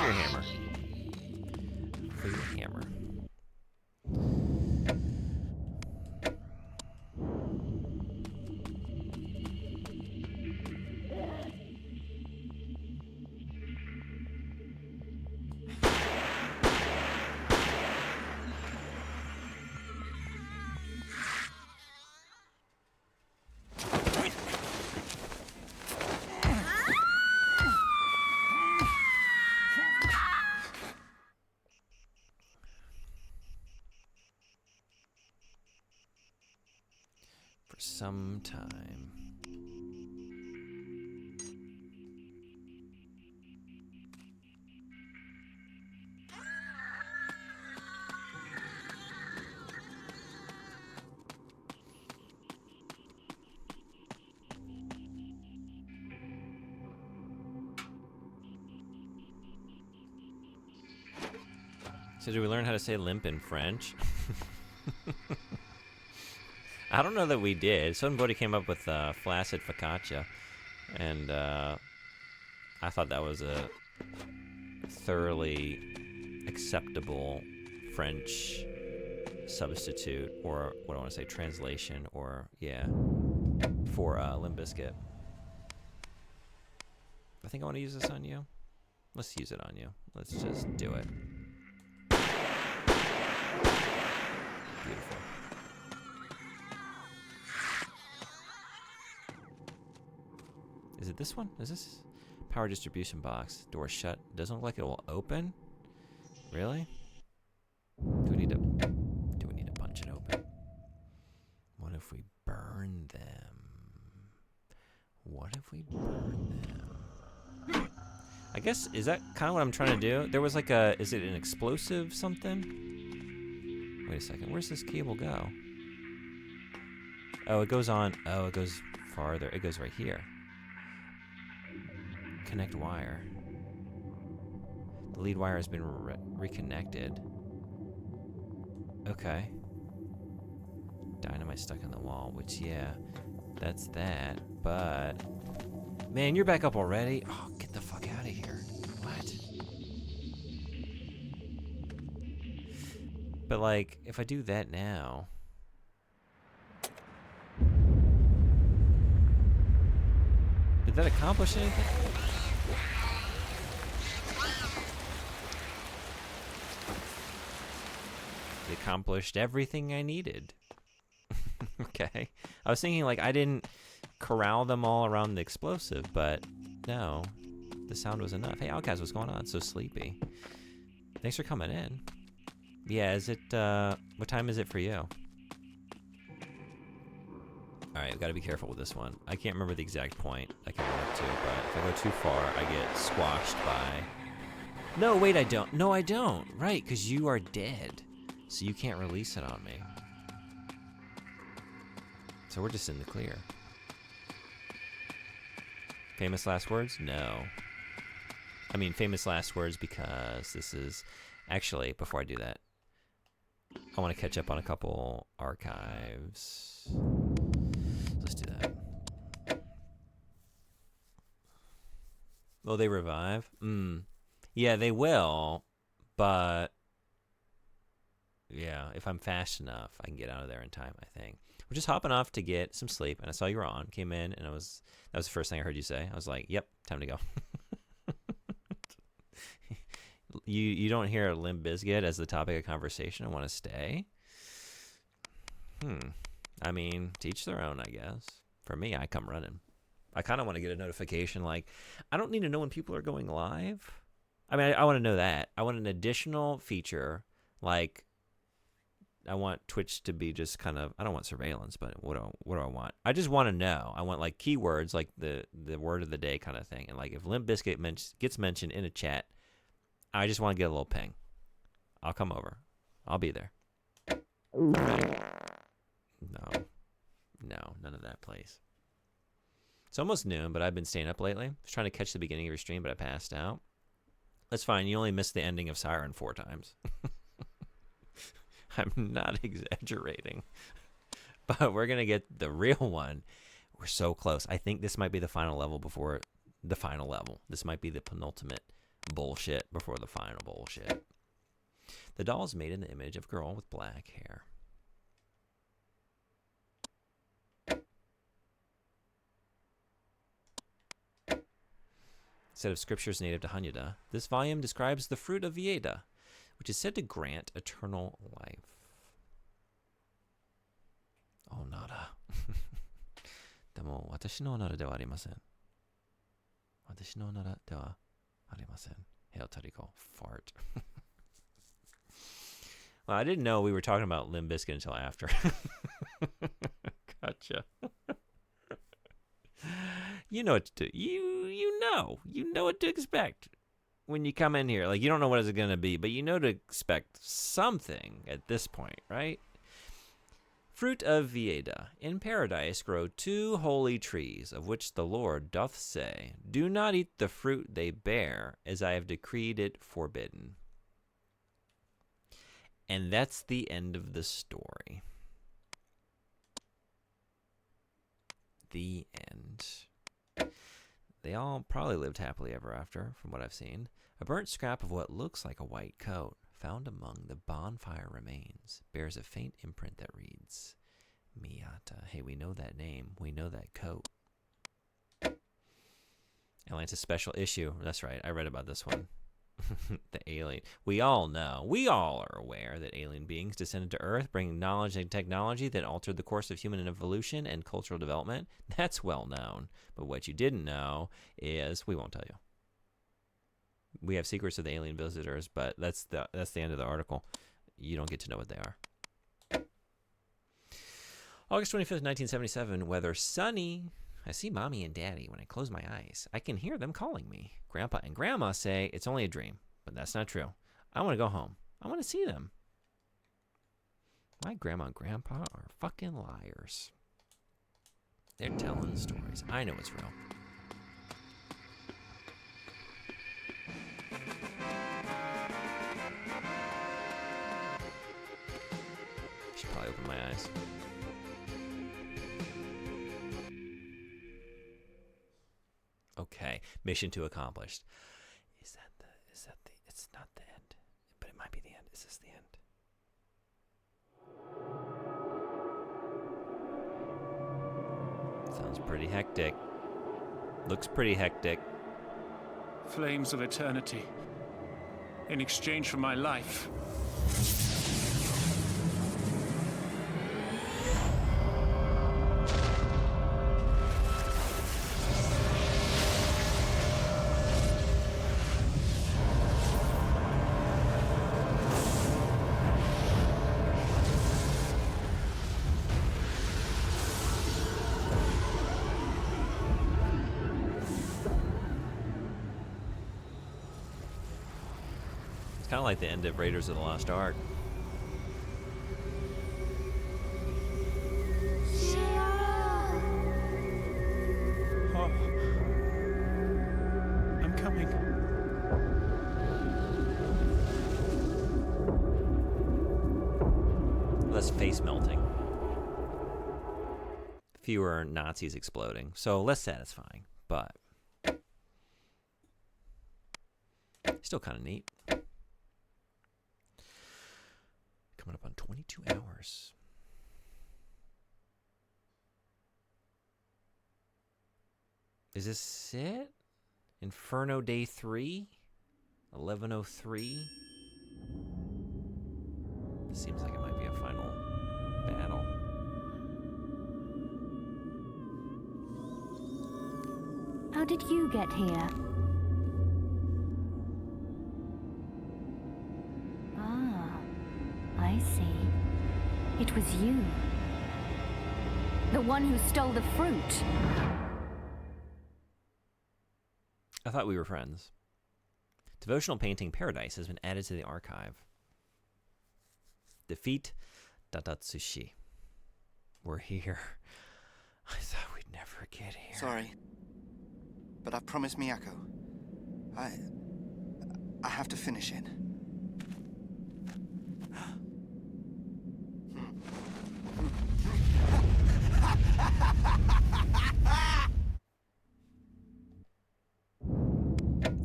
Your hammer. For your hammer. For some time. So did we learn how to say limp in French? I don't know that we did. Somebody came up with flaccid focaccia, and I thought that was a thoroughly acceptable French substitute, or what I want to say, translation, or yeah, for Limp Bizkit. I think I want to use this on you. Let's use it on you. Let's just do it. Beautiful. Is it this one? Is this power distribution box? Door shut. Doesn't look like it will open. Really? Do we need to punch it open? What if we burn them? What if we burn them? I guess, is that kind of what I'm trying to do? There was like a, is it an explosive something? Wait a second, where's this cable go? Oh, it goes on, oh, it goes farther. It goes right here. Connect wire. The lead wire has been reconnected. Okay. Dynamite stuck in the wall, which, yeah, that's that, but... Man, you're back up already? Oh, get the fuck out of here. What? But, like, if I do that now... Did that accomplish anything? It accomplished everything I needed. Okay. I was thinking, like, I didn't corral them all around the explosive, but no. The sound was enough. Hey, Outcast, what's going on? So sleepy. Thanks for coming in. Yeah, is it, what time is it for you? Alright, I've got to be careful with this one. I can't remember the exact point I can run up to, but if I go too far, I get squashed by... No, wait, I don't. No, I don't. Right, because you are dead. So you can't release it on me. So we're just in the clear. Famous last words? No. I mean, famous last words because this is... Actually, before I do that, I want to catch up on a couple archives. Let's do that. Will they revive? Yeah, they will, but... Yeah, if I'm fast enough, I can get out of there in time, I think. We're just hopping off to get some sleep, and I saw you were on, came in, and that was the first thing I heard you say. I was like, yep, time to go. You don't hear Limp Bizkit as the topic of conversation and want to stay? I mean, to each their own, I guess. For me, I come running. I kind of want to get a notification, like, I don't need to know when people are going live. I mean, I want to know that. I want an additional feature, like, I want Twitch to be just kind of, I don't want surveillance, but what do I want? I just want to know. I want, like, keywords, like the word of the day kind of thing. And, like, if Limp Bizkit gets mentioned in a chat, I just want to get a little ping. I'll come over. I'll be there. No, none of that, please. It's almost noon, but I've been staying up lately. I was trying to catch the beginning of your stream, but I passed out. That's fine. You only missed the ending of Siren 4 times. I'm not exaggerating. But we're going to get the real one. We're so close. I think this might be the final level before the final level. This might be the penultimate bullshit before the final bullshit. The doll is made in the image of a girl with black hair. Set of scriptures native to Hanyada, this volume describes the fruit of Vieda, which is said to grant eternal life. Oh, nada. でも私のならではありません。私のならではありません。Hail Tariko. Fart. Well, I didn't know we were talking about Limp Bizkit until after. Gotcha. You know what to do. You know what to expect when you come in here. Like, you don't know what it's going to be, but you know to expect something at this point, right? Fruit of Vieda. In paradise grow 2 holy trees, of which the Lord doth say, do not eat the fruit they bear, as I have decreed it forbidden. And that's the end of the story. The end. They all probably lived happily ever after, from what I've seen. A burnt scrap of what looks like a white coat, found among the bonfire remains, bears a faint imprint that reads, Miyata. Hey, we know that name. We know that coat. Atlantis special issue. That's right. I read about this one. The alien. We all know, we all are aware that alien beings descended to Earth, bringing knowledge and technology that altered the course of human evolution and cultural development. That's well known. But what you didn't know is, we won't tell you. We have secrets of the alien visitors, but that's the end of the article. You don't get to know what they are. August 25th, 1977, weather sunny. I see Mommy and Daddy when I close my eyes. I can hear them calling me. Grandpa and Grandma say it's only a dream, but that's not true. I want to go home. I want to see them. My Grandma and Grandpa are fucking liars. They're telling stories. I know it's real. Should probably open my eyes. Okay, mission 2 accomplished. Is that the, it's not the end, but it might be the end. Is this the end? Sounds pretty hectic. Looks pretty hectic. Flames of eternity. In exchange for my life. It's kind of like the end of Raiders of the Lost Ark. Oh. I'm coming. Less face melting. Fewer Nazis exploding. So less satisfying, but still kind of neat. Coming up on 22 hours. Is this it? Inferno Day 3? 11:03? This seems like it might be a final battle. How did you get here? I see. It was you. The one who stole the fruit. I thought we were friends. Devotional painting Paradise has been added to the archive. Defeat Datatsushi. We're here. I thought we'd never get here. Sorry. But I promised Miyako. I have to finish it.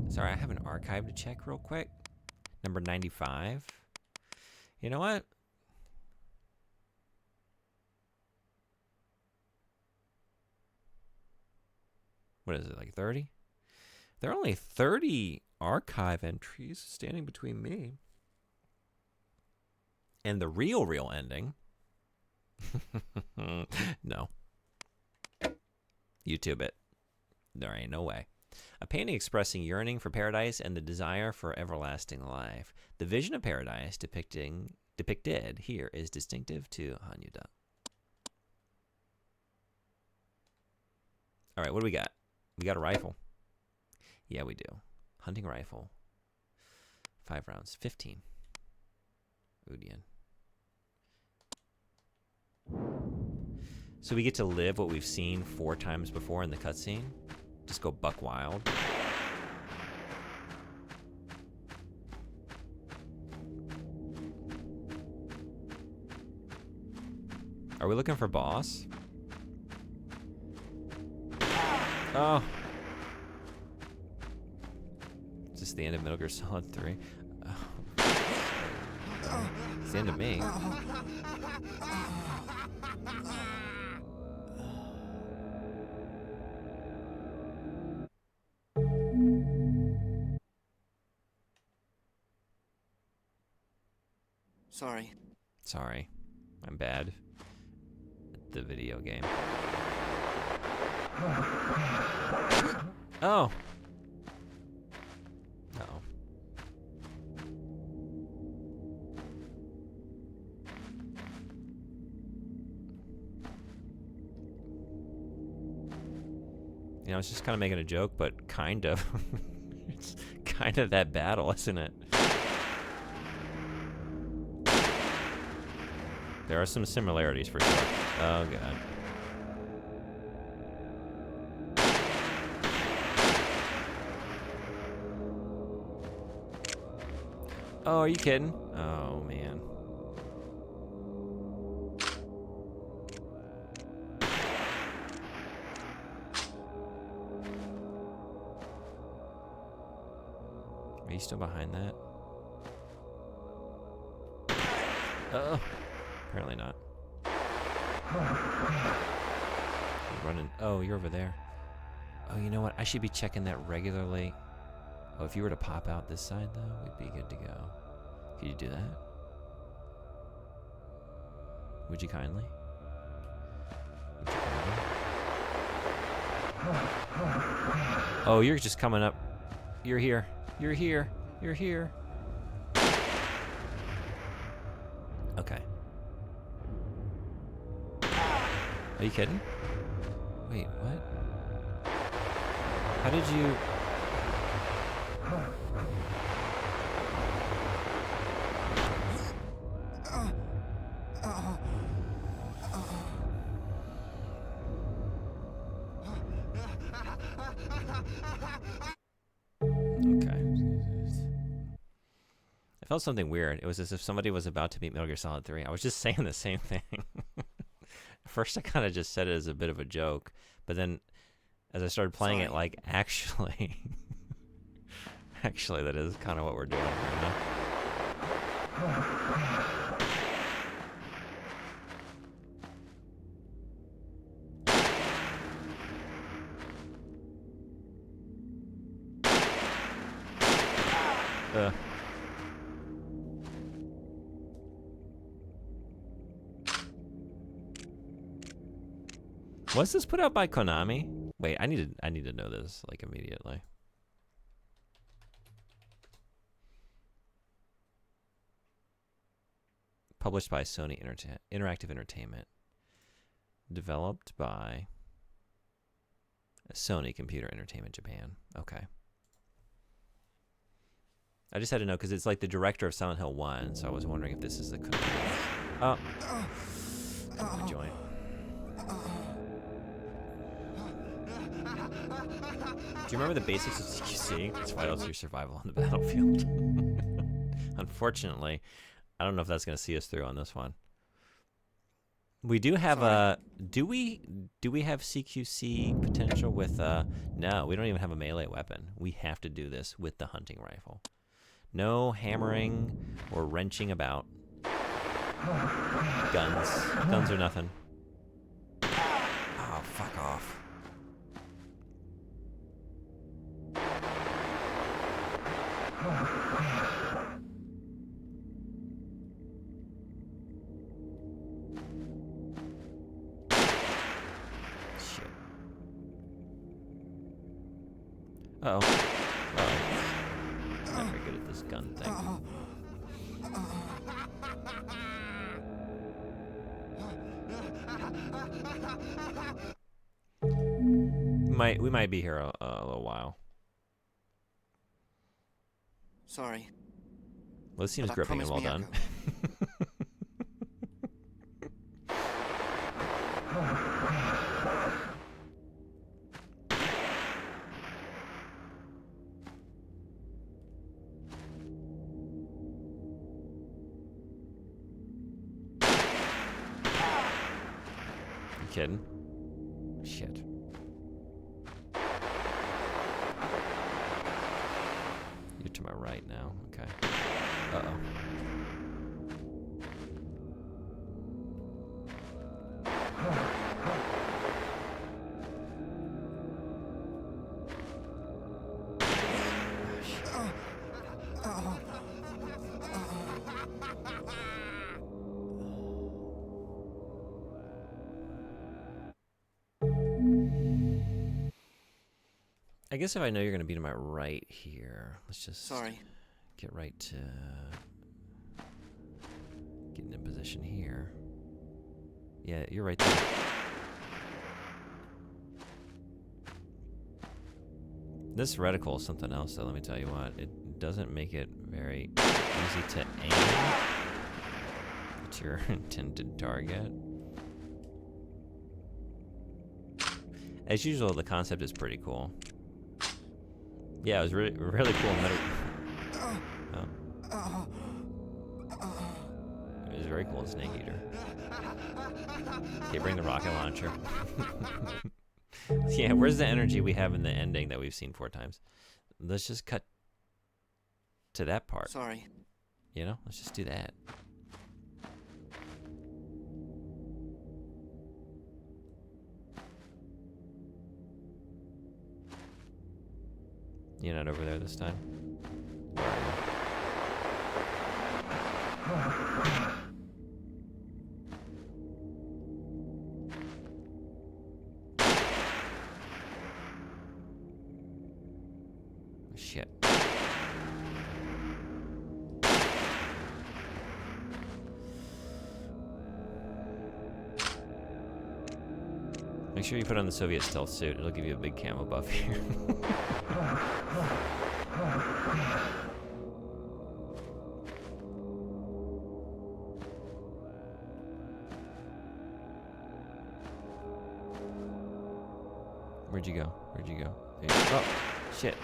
Sorry, I have an archive to check real quick. Number 95. You know what? What is it, like 30? There are only 30 archive entries standing between me and the real ending. No. YouTube it. There ain't no way. A painting expressing yearning for paradise and the desire for everlasting life. The vision of paradise depicted here is distinctive to Hanyuda. All right, what do we got? We got a rifle. Yeah, we do. Hunting rifle. 5 rounds. 15. Udian. So we get to live what we've seen 4 times before in the cutscene. Just go buck wild. Are we looking for boss? Oh. Is this the end of Metal Gear Solid 3? Oh. It's the end of me. Sorry. Sorry. I'm bad at the video game. Oh. Uh-oh. You know, it's just kind of making a joke, but kind of. It's kind of that battle, isn't it? There are some similarities for sure. Oh, God. Oh, are you kidding? Oh, man. Are you still behind that? Uh-oh. Apparently not. You're running. Oh, you're over there. Oh, you know what? I should be checking that regularly. Oh, if you were to pop out this side, though, we'd be good to go. Could you do that? Would you kindly? Would you kindly? Oh, you're just coming up. You're here. You're here. You're here. Okay. Are you kidding? Wait, what? How did you... Okay. I felt something weird. It was as if somebody was about to beat Metal Gear Solid 3. I was just saying the same thing. First, I kind of just said it as a bit of a joke, but then as I started playing it, like, actually, actually, that is kind of what we're doing here, huh? Was this put out by Konami? Wait, I need to know this like immediately. Published by Sony Interactive Entertainment. Developed by Sony Computer Entertainment Japan. Okay. I just had to know because it's like the director of Silent Hill 1, so I was wondering if this is the Konami. Oh. My joint. Do you remember the basics of CQC? It's vital to your survival on the battlefield. Unfortunately, I don't know if that's going to see us through on this one. We do have a... Do we have CQC potential with... No, we don't even have a melee weapon. We have to do this with the hunting rifle. No hammering or wrenching about. Guns. Guns are nothing. Oh, fuck off. Shit. Uh-oh. Uh-oh. I'm not very good at this gun thing. We might be here a little while. Sorry. Well, this seems gripping and well done. You kidding? Shit. You're to my right now. Okay. Uh-oh. I guess if I know you're gonna be to my right here, let's just Sorry. get right to getting in position here. Yeah, you're right there. This reticle is something else, though. Let me tell you what. It doesn't make it very easy to aim at your intended target. As usual, the concept is pretty cool. Yeah, it was really cool. Oh. It was very cool in Snake Eater. Okay, bring the rocket launcher. Yeah, where's the energy we have in the ending that we've seen 4 times? Let's just cut to that part. Sorry. You know, let's just do that. You're not over there this time? Where are you? Shit. Make sure you put on the Soviet stealth suit. It'll give you a big camo buff here. Where'd you go? Where'd you go? There you go. Oh, shit.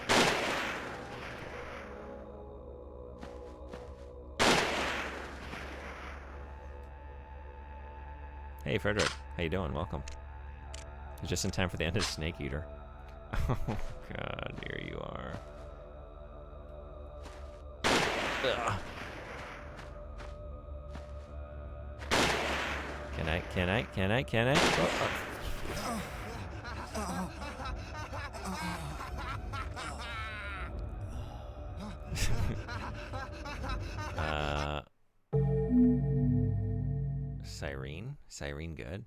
Hey, Frederick. How you doing? Welcome. Just in time for the end of Snake Eater. Oh, God. Here you are. Ugh. Can I? Oh, oh. Siren good.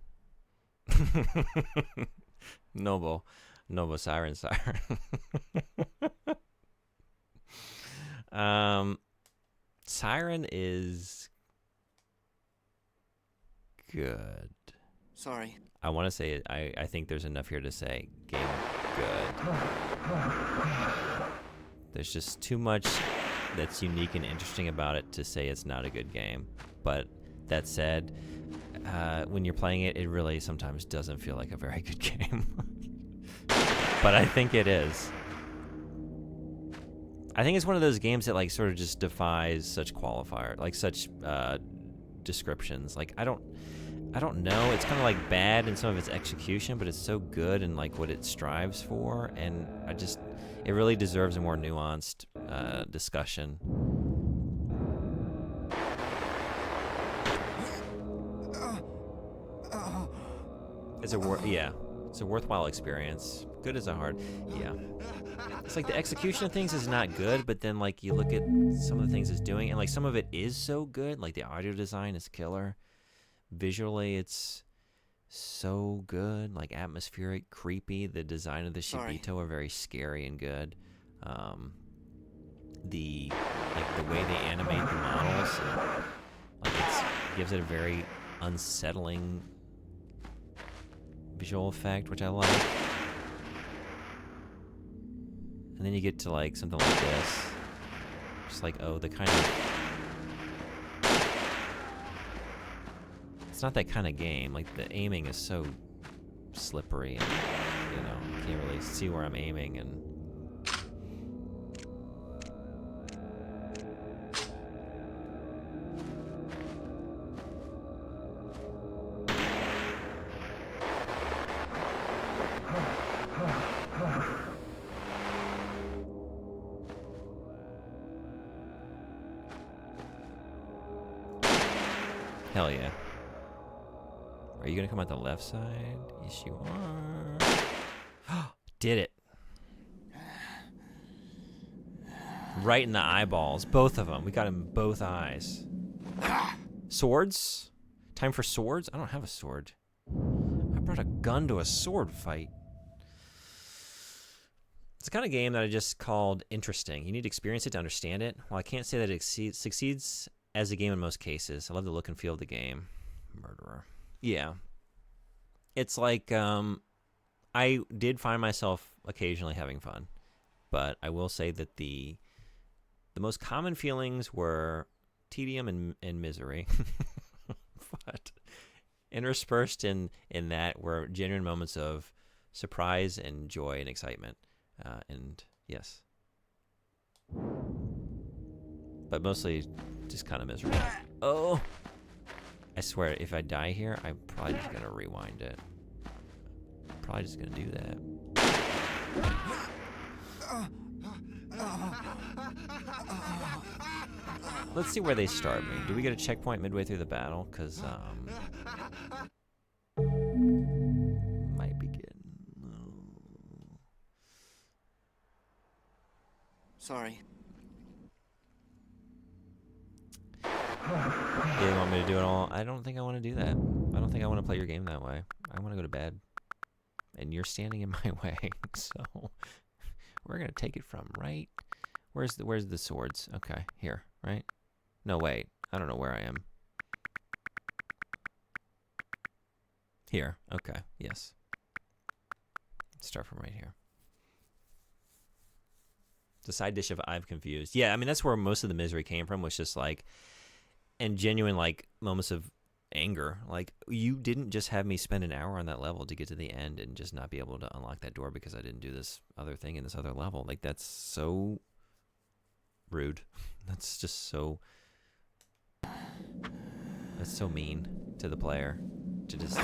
Noble Siren. Siren is good. Sorry. I want to say it. I think there's enough here to say game good. There's just too much that's unique and interesting about it to say it's not a good game. But that said, when you're playing it, it really sometimes doesn't feel like a very good game. But I think it is. I think it's one of those games that like sort of just defies such qualifier, like such descriptions. Like I don't know. It's kind of like bad in some of its execution, but it's so good in like what it strives for, and it really deserves a more nuanced discussion. It's a worthwhile experience. Good as a hard, yeah. It's like the execution of things is not good, but then like you look at some of the things it's doing, and like some of it is so good. Like the audio design is killer. Visually, it's so good. Like atmospheric, creepy. The design of the Shibito are very scary and good. The way they animate the models, like it gives it a very unsettling visual effect, which I like. And then you get to like something like this. Just like, oh, the kind of... It's not that kind of game. Like the aiming is so slippery and, you know, you can't really see where I'm aiming and... Hell yeah. Are you gonna come out the left side? Yes, you are. Did it. Right in the eyeballs. Both of them. We got him in both eyes. Swords? Time for swords? I don't have a sword. I brought a gun to a sword fight. It's the kind of game that I just called interesting. You need to experience it to understand it. While I can't say that it succeeds as a game in most cases, I love the look and feel of the game. Murderer. Yeah. It's like, I did find myself occasionally having fun, but I will say that the most common feelings were tedium and misery. But interspersed in that were genuine moments of surprise and joy and excitement. And yes. But mostly just kind of miserable. Oh! I swear, if I die here, I'm probably just going to rewind it. Probably just going to do that. Let's see where they start me. Do we get a checkpoint midway through the battle? Because, might begin. Sorry. You want me to do it all? I don't think I want to do that. I don't think I want to play your game that way. I want to go to bed. And you're standing in my way, so we're gonna take it from right. Where's the swords? Okay, here, right? No, wait. I don't know where I am. Here. Okay. Yes. Start from right here. The side dish of I've confused. Yeah, I mean that's where most of the misery came from. Was just like, and genuine like moments of anger. Like, you didn't just have me spend an hour on that level to get to the end and just not be able to unlock that door because I didn't do this other thing in this other level. Like, that's so rude. That's just so, that's so mean to the player to just,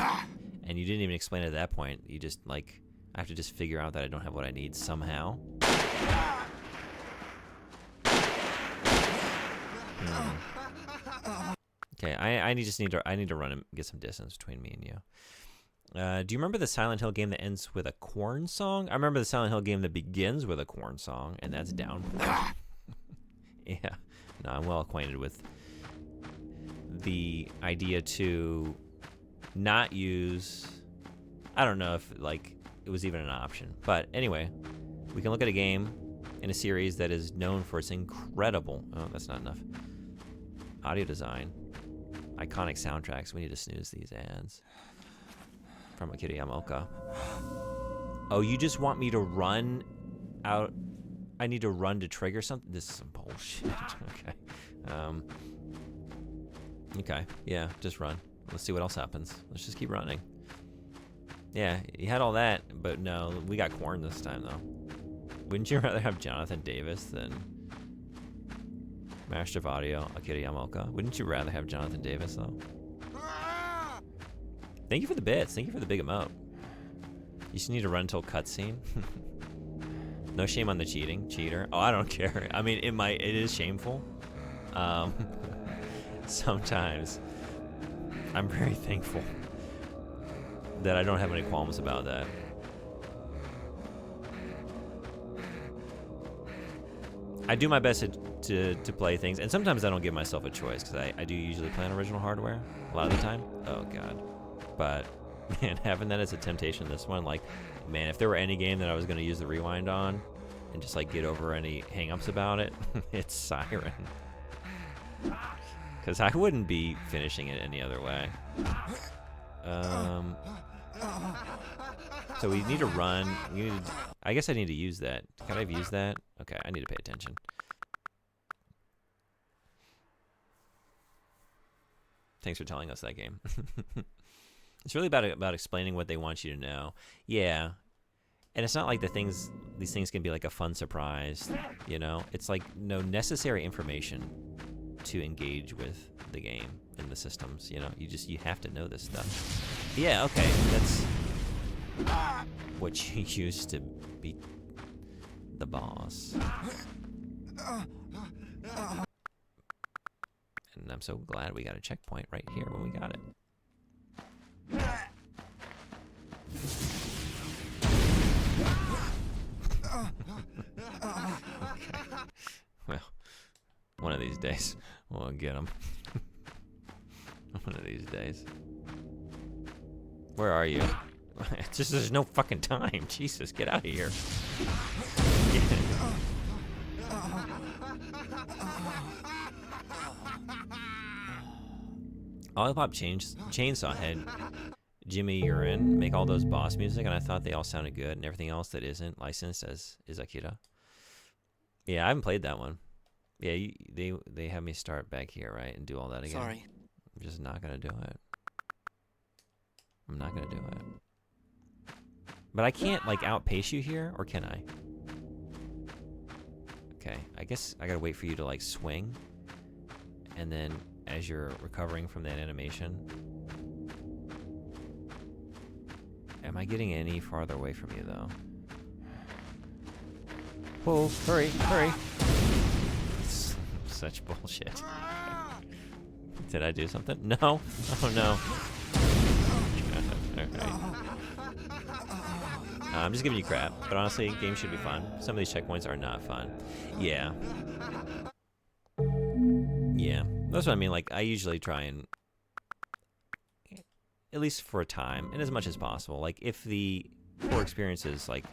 and you didn't even explain it at that point. You just like, I have to just figure out that I don't have what I need somehow. Okay, I need to run and get some distance between me and you. Do you remember the Silent Hill game that ends with a corn song? I remember the Silent Hill game that begins with a corn song, and that's Downpour. Yeah, no, I'm well acquainted with the idea to not use. I don't know if like it was even an option, but anyway, we can look at a game in a series that is known for its incredible. Oh, that's not enough. Audio design. Iconic soundtracks. We need to snooze these ads. From Akira Yamaoka. Oh, you just want me to run out? I need to run to trigger something? This is some bullshit. Okay. Okay. Yeah, just run. Let's see what else happens. Let's just keep running. Yeah, you had all that, but no, we got corn this time, though. Wouldn't you rather have Jonathan Davis than Master of Audio, Akira Yamaoka? Wouldn't you rather have Jonathan Davis, though? Thank you for the bits. Thank you for the big emote. You just need to run until cutscene. No shame on the cheater. Oh, I don't care. I mean, it is shameful. Sometimes. I'm very thankful that I don't have any qualms about that. I do my best to play things, and sometimes I don't give myself a choice, because I do usually play on original hardware a lot of the time. Oh, God. But, man, having that as a temptation, this one, like, man, if there were any game that I was going to use the rewind on and just, like, get over any hang-ups about it, it's Siren. Because I wouldn't be finishing it any other way. So we need to run. I guess I need to use that. Can I have used that? Okay, I need to pay attention. Thanks for telling us that game. It's really about explaining what they want you to know. Yeah. And it's not like these things can be like a fun surprise, you know? It's like no necessary information to engage with the game and the systems, you know? You have to know this stuff. Yeah, okay. That's what you used to beat the boss. And I'm so glad we got a checkpoint right here when we got it. Okay. Well, one of these days we'll get them. One of these days. Where are you? It's just there's no fucking time. Jesus, get out of here. Lollipop Chainsaw Head, Jimmy, you're in. Make all those boss music, and I thought they all sounded good, and everything else that isn't licensed is Akira. Yeah, I haven't played that one. Yeah, they have me start back here, right, and do all that again. Sorry. I'm just not gonna do it. I'm not gonna do it. But I can't like outpace you here, or can I? Okay, I guess I gotta wait for you to like swing, and then as you're recovering from that animation. Am I getting any farther away from you though? Whoa, hurry, hurry. Such bullshit. Did I do something? No? Oh no. I'm just giving you crap, but honestly, games should be fun. Some of these checkpoints are not fun. Yeah. Yeah, that's what I mean. Like, I usually try and, at least for a time, and as much as possible, like, if the core experience is, like,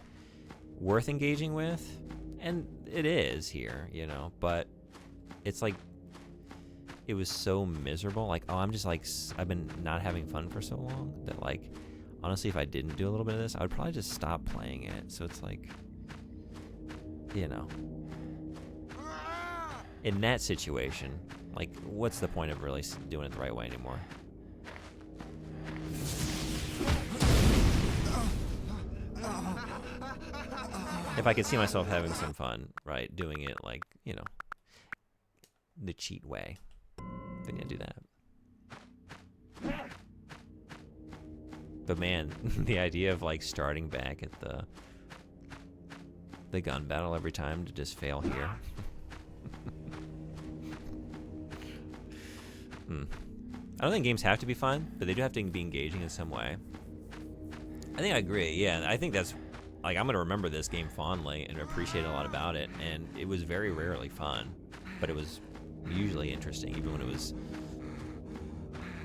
worth engaging with, and it is here, you know, but it's like, it was so miserable. Like, oh, I'm just, like, I've been not having fun for so long that, like, honestly, if I didn't do a little bit of this, I would probably just stop playing it. So it's like, you know, in that situation, like, what's the point of really doing it the right way anymore? If I could see myself having some fun, right, doing it like, you know, the cheat way, then yeah, do that. But man, the idea of like starting back at the gun battle every time to just fail here. I don't think games have to be fun, but they do have to be engaging in some way. I think I agree. Yeah, I think that's like, I'm gonna remember this game fondly and appreciate a lot about it. And it was very rarely fun, but it was usually interesting, even when it was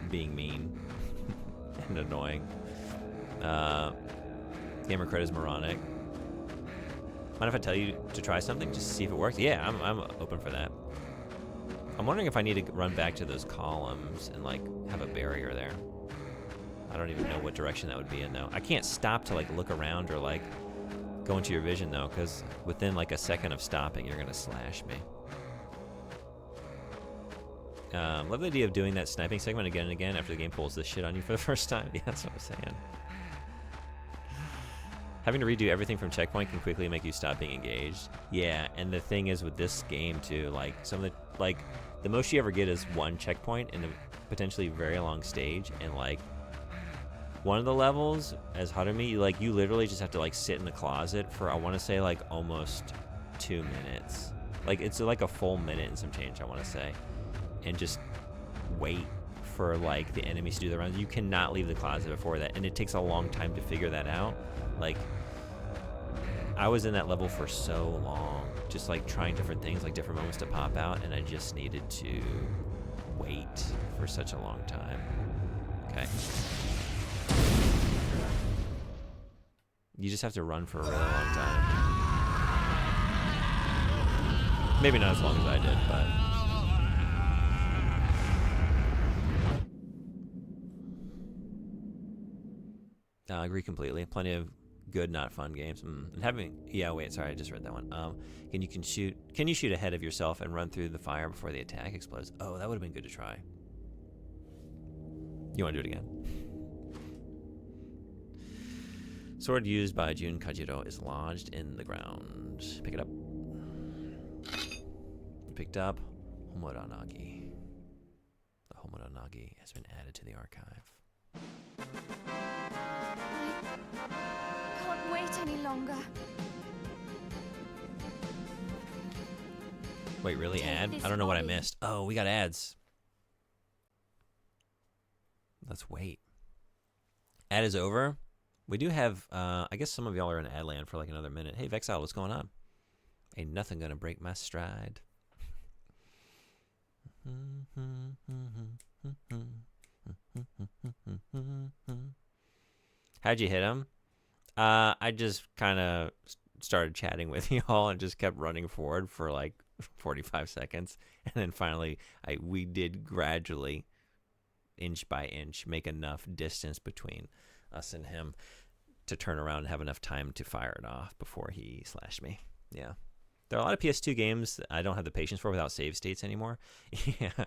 being mean and annoying. Gamer cred is moronic. Mind if I tell you to try something just to see if it works? Yeah, I'm open for that. I'm wondering if I need to run back to those columns and like have a barrier there. I don't even know what direction that would be in though. I can't stop to like look around or like go into your vision though, because within like a second of stopping, you're gonna slash me. Love the idea of doing that sniping segment again and again after the game pulls this shit on you for the first time. Yeah, that's what I'm saying. Having to redo everything from checkpoint can quickly make you stop being engaged. Yeah, and the thing is with this game too, like some of the, like the most you ever get is one checkpoint in a potentially very long stage, and like one of the levels as Harumi, you literally just have to like sit in the closet for I want to say like almost 2 minutes. Like it's like a full minute and some change I want to say, and just wait for like the enemies to do the rounds. You cannot leave the closet before that, and it takes a long time to figure that out. Like I was in that level for so long, just like trying different things, like different moments to pop out, and I just needed to wait for such a long time. Okay. You just have to run for a really long time. Maybe not as long as I did, but I agree completely. Plenty of good, not fun games. And having, yeah, wait, sorry, I just read that one. Can you shoot ahead of yourself and run through the fire before the attack explodes? Oh, that would have been good to try. You want to do it again? Sword used by Jun Kajiro is lodged in the ground. Pick it up. Picked up Homodanagi. The Homodanagi has been added to the archive. Can't wait any longer. Wait, really? Ad? I don't know what I missed. Oh, we got ads. Let's wait. Ad is over. We do have, I guess some of y'all are in ad land for like another minute. Hey, Vexile, what's going on? Ain't nothing gonna break my stride. How'd you hit him? I just kind of started chatting with y'all and just kept running forward for like 45 seconds. And then finally, we did gradually, inch by inch, make enough distance between us and him to turn around and have enough time to fire it off before he slashed me. Yeah. There are a lot of PS2 games that I don't have the patience for without save states anymore. Yeah.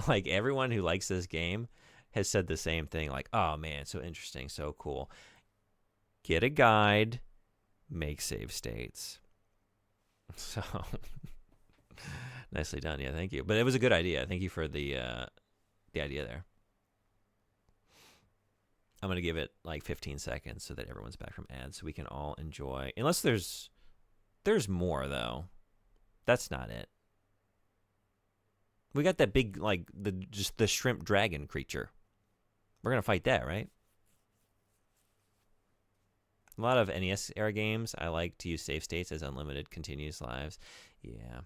Like, everyone who likes this game has said the same thing. Like, oh, man, so interesting, so cool. Get a guide, make save states. So, nicely done. Yeah, thank you. But it was a good idea. Thank you for the idea there. I'm going to give it like 15 seconds so that everyone's back from ads so we can all enjoy. Unless there's more, though. That's not it. We got that big, like, the shrimp dragon creature. We're going to fight that, right? A lot of NES era games, I like to use save states as unlimited continuous lives. Yeah.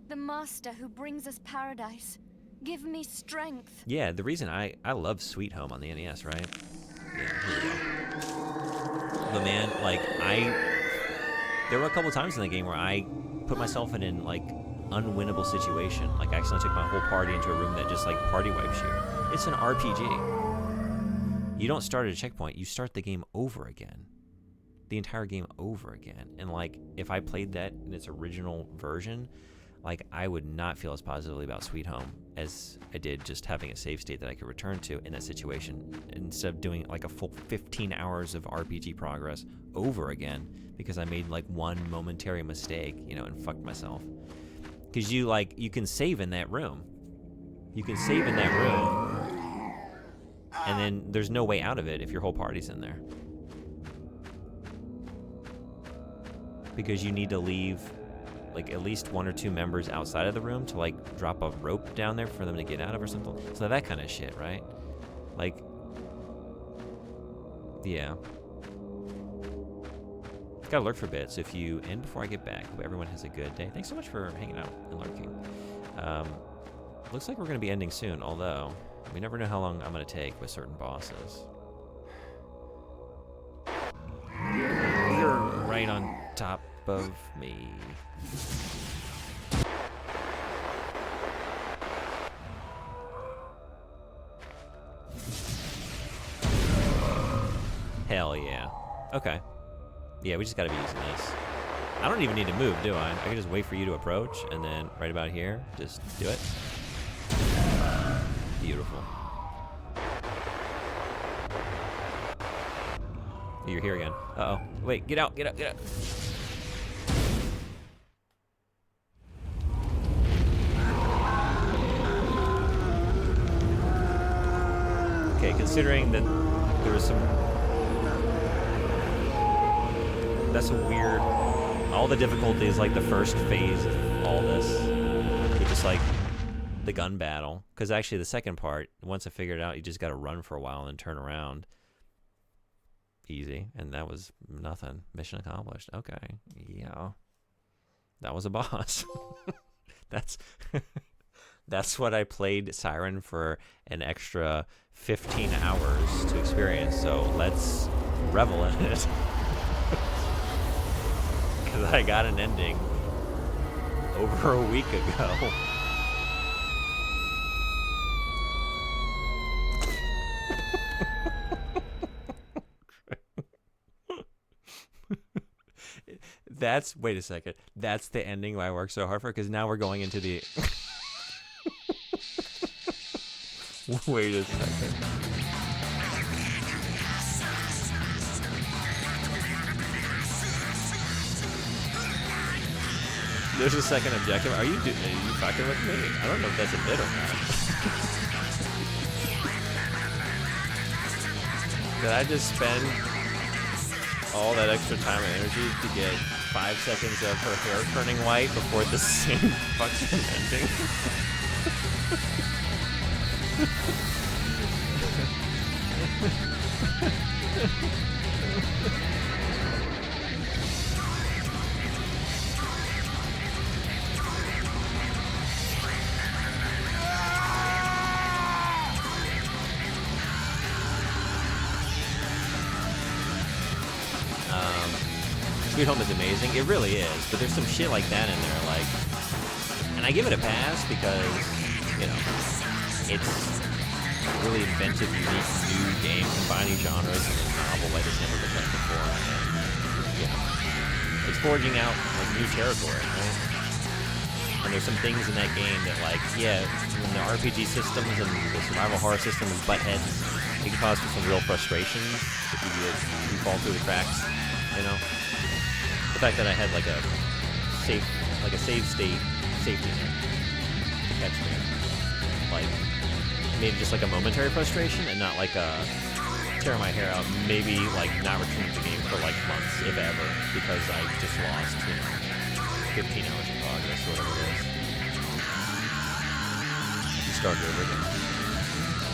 The master who brings us paradise. Give me strength. Yeah, the reason I love Sweet Home on the NES, right? Yeah, here we go. But man, like, there were a couple times in the game where I put myself in an, like, unwinnable situation. Like, I accidentally took my whole party into a room that just, like, party wipes you. It's an RPG. You don't start at a checkpoint. You start the game over again. The entire game over again. And, like, if I played that in its original version, like, I would not feel as positively about Sweet Home as I did just having a save state that I could return to in that situation, instead of doing like a full 15 hours of RPG progress over again because I made like one momentary mistake, and fucked myself. Because you can save in that room. You can save in that room, and then there's no way out of it if your whole party's in there. Because you need to leave like at least one or two members outside of the room to like drop a rope down there for them to get out of or something. So that kind of shit, right? Like, yeah. Gotta lurk for a bit. So if you end before I get back, hope everyone has a good day. Thanks so much for hanging out and lurking. Looks like we're gonna be ending soon, although we never know how long I'm gonna take with certain bosses. You're right on top of me. Hell yeah. Okay. Yeah, we just gotta be using this. I don't even need to move, do I? I can just wait for you to approach, and then right about here, just do it. Beautiful. You're here again. Uh-oh. Wait, get out. Okay, considering that there was some... That's a weird... All the difficulties, like the first phase of all this, which is like the gun battle. Because actually the second part, once I figured it out, you just got to run for a while and then turn around. Easy. And that was nothing. Mission accomplished. Okay. Yeah. That was a boss. That's what I played Siren for an extra 15 hours to experience. So let's revel in it. Because I got an ending over a week ago. Wait a second. That's the ending I worked so hard for? Because now we're going into the... Wait a second. There's a second objective. Are you fucking with me? I don't know if that's a bit or not. Did I just spend all that extra time and energy to get 5 seconds of her hair turning white before the same fucking ending? Sweet Home is amazing. It really is. But there's some shit like that in there, like, and I give it a pass because, you know, it's a really inventive, unique, new game combining genres in a novel like it's never been done before. And, you know, it's forging out like new territory, right? And there's some things in that game that, like, yeah, when the RPG systems and the survival horror systems butt heads, it can cause for some real frustration if you fall through the cracks, you know? The fact that I had like a save state safety net to catch me, like, made it just like a momentary frustration and not like a tear my hair out, maybe like not returning to the game for like months, if ever, because I just lost, you know, 15 hours of progress, or whatever it is. You started over again.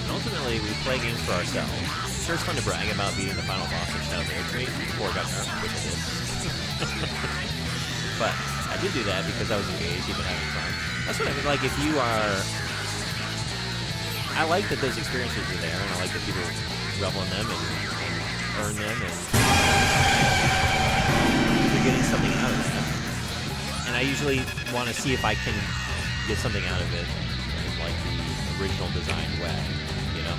And ultimately, we play games for ourselves. Sure, it's fun to brag about beating the final boss of Shadow of the Tree before I got nerfed, which I did. But I did do that because I was engaged, even having fun. That's what I mean. Like, if you are... I like that those experiences are there, and I like that people revel in them and earn them, and you're getting something out of that. And I usually want to see if I can get something out of it in like the original designed way, you know,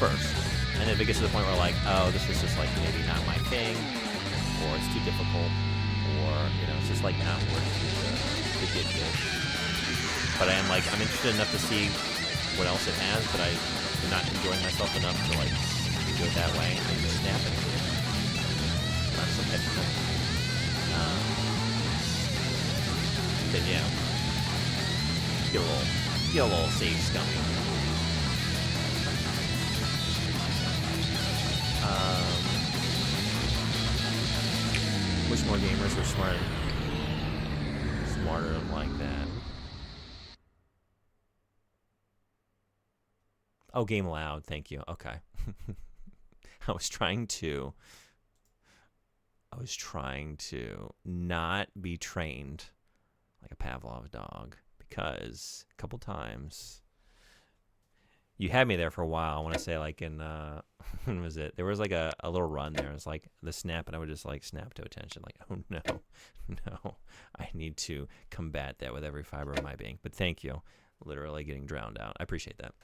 first. And if it gets to the point where like, oh, this is just like maybe not my thing, or it's too difficult, or, you know, it's just like not worth the get good. But I am like, I'm interested enough to see what else it has, but I'm not enjoying myself enough to like do it that way and just snap into it. Not so heavy. Then yeah, get a little save scummy. Wish more gamers were smarter like that. Oh, Game Loud, thank you. Okay. I was trying to not be trained like a Pavlov dog, because a couple times you had me there for a while. I want to say like in when was it? There was like a little run there. It was like the snap, and I would just like snap to attention, like, oh no, I need to combat that with every fiber of my being. But thank you, literally getting drowned out. I appreciate that.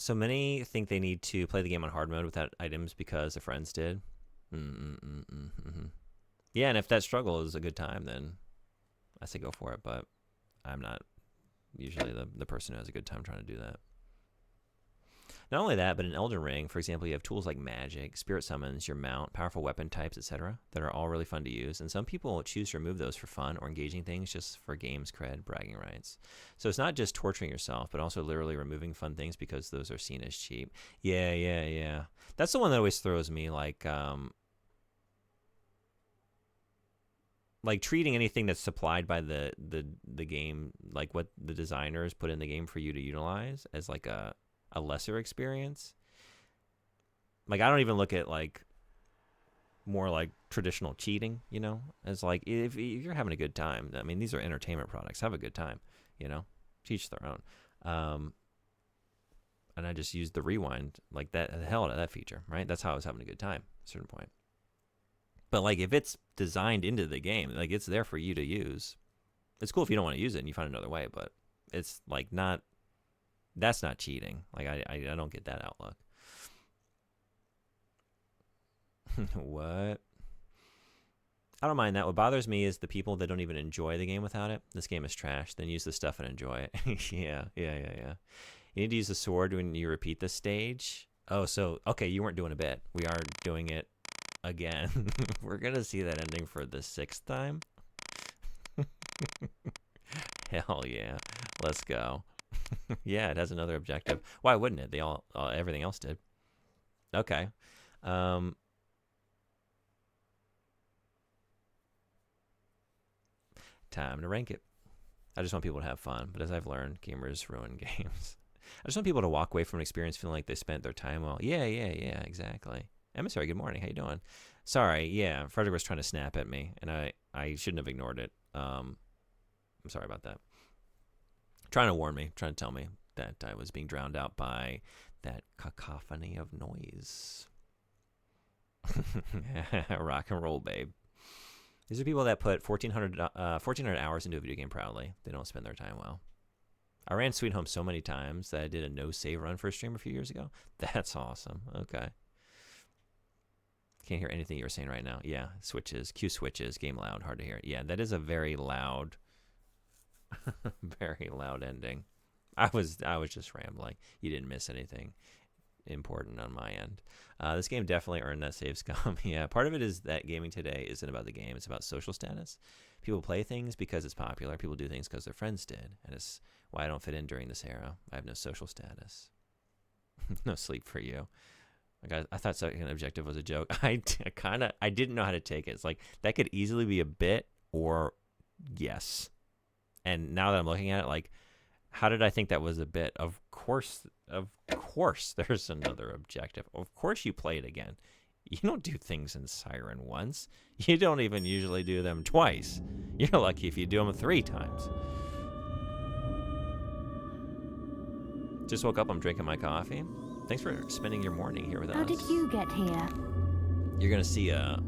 So many think they need to play the game on hard mode without items because their friends did. Yeah, and if that struggle is a good time, then I say go for it, but I'm not usually the person who has a good time trying to do that. Not only that, but in Elden Ring, for example, you have tools like magic, spirit summons, your mount, powerful weapon types, etc., that are all really fun to use, and some people choose to remove those for fun or engaging things just for games cred, bragging rights. So it's not just torturing yourself, but also literally removing fun things because those are seen as cheap. Yeah. That's the one that always throws me, like treating anything that's supplied by the game, like what the designers put in the game for you to utilize, as like a lesser experience. Like, I don't even look at like more like traditional cheating, you know, as like, if you're having a good time, I mean, these are entertainment products, have a good time, you know, teach their own. And I just used the rewind, like that, the hell out of that feature, right? That's how I was having a good time at a certain point. But like, if it's designed into the game, like it's there for you to use. It's cool if you don't want to use it and you find another way, but it's like not, that's not cheating. Like, I don't get that outlook. What? I don't mind that. What bothers me is the people that don't even enjoy the game without it. This game is trash. Then use the stuff and enjoy it. Yeah. You need to use the sword when you repeat the stage. Oh, so, okay, you weren't doing a bit. We are doing it again. We're going to see that ending for the 6th time. Hell yeah. Let's go. Yeah, it has another objective. Why wouldn't it? They all everything else did. Okay. Time to rank it. I just want people to have fun, but as I've learned, gamers ruin games. I just want people to walk away from an experience feeling like they spent their time well. Yeah, exactly. Emissary, good morning. How you doing? Sorry, yeah, Frederick was trying to snap at me, and I shouldn't have ignored it. I'm sorry about that. Trying to warn me, trying to tell me that I was being drowned out by that cacophony of noise. Rock and roll, babe. These are people that put 1,400 hours into a video game proudly. They don't spend their time well. I ran Sweet Home so many times that I did a no-save run for a stream a few years ago. That's awesome. Okay. Can't hear anything you were saying right now. Yeah, switches, Q switches, game loud, hard to hear. Yeah, that is a very loud, very loud ending. I was just rambling. You didn't miss anything important on my end. This game definitely earned that save scum. Yeah, part of it is that gaming today isn't about the game. It's about social status. People play things because it's popular. People do things because their friends did. And it's why I don't fit in during this era. I have no social status. No sleep for you. Like I thought second objective was a joke. I didn't know how to take it. It's like that could easily be a bit or yes. And now that I'm looking at it, like, how did I think that was a bit? Of course, there's another objective. Of course you play it again. You don't do things in Siren once. You don't even usually do them twice. You're lucky if you do them 3 times. Just woke up, I'm drinking my coffee. Thanks for spending your morning here with us. How did you get here? You're gonna see a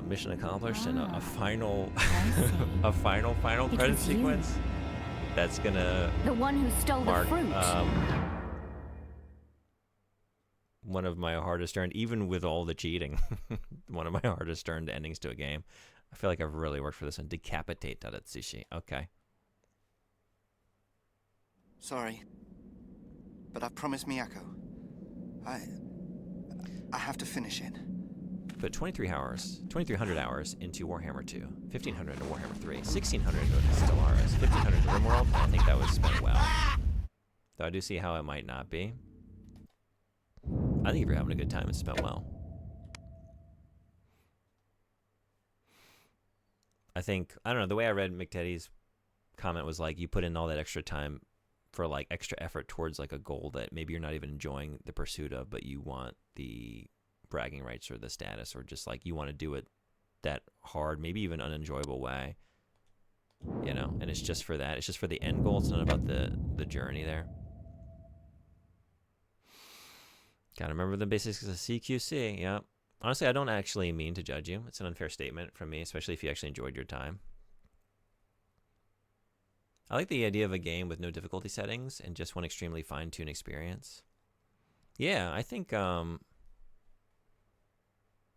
mission accomplished and a final a final credit sequence. That's gonna the one who stole mark, the fruit. One of my hardest earned, even with all the cheating, one of my hardest earned endings to a game. I feel like I've really worked for this one. Decapitate Tadatsushi. Okay. Sorry, but I promised Miyako. I have to finish it. Put 2,300 hours into Warhammer 2, 1,500 into Warhammer 3, 1,600 into Stellaris, 1,500 into RimWorld. I think that was spent well. Though I do see how it might not be. I think if you're having a good time, it's spent well. I think, I don't know, the way I read McTeddy's comment was like, you put in all that extra time for like extra effort towards like a goal that maybe you're not even enjoying the pursuit of, but you want the bragging rights or the status, or just like you want to do it that hard, maybe even unenjoyable way, you know, and it's just for that. It's just for the end goal. It's not about the journey there. Gotta remember the basics of CQC. Yeah. Honestly, I don't actually mean to judge you. It's an unfair statement from me, especially if you actually enjoyed your time. I like the idea of a game with no difficulty settings and just one extremely fine-tuned experience. Yeah, I think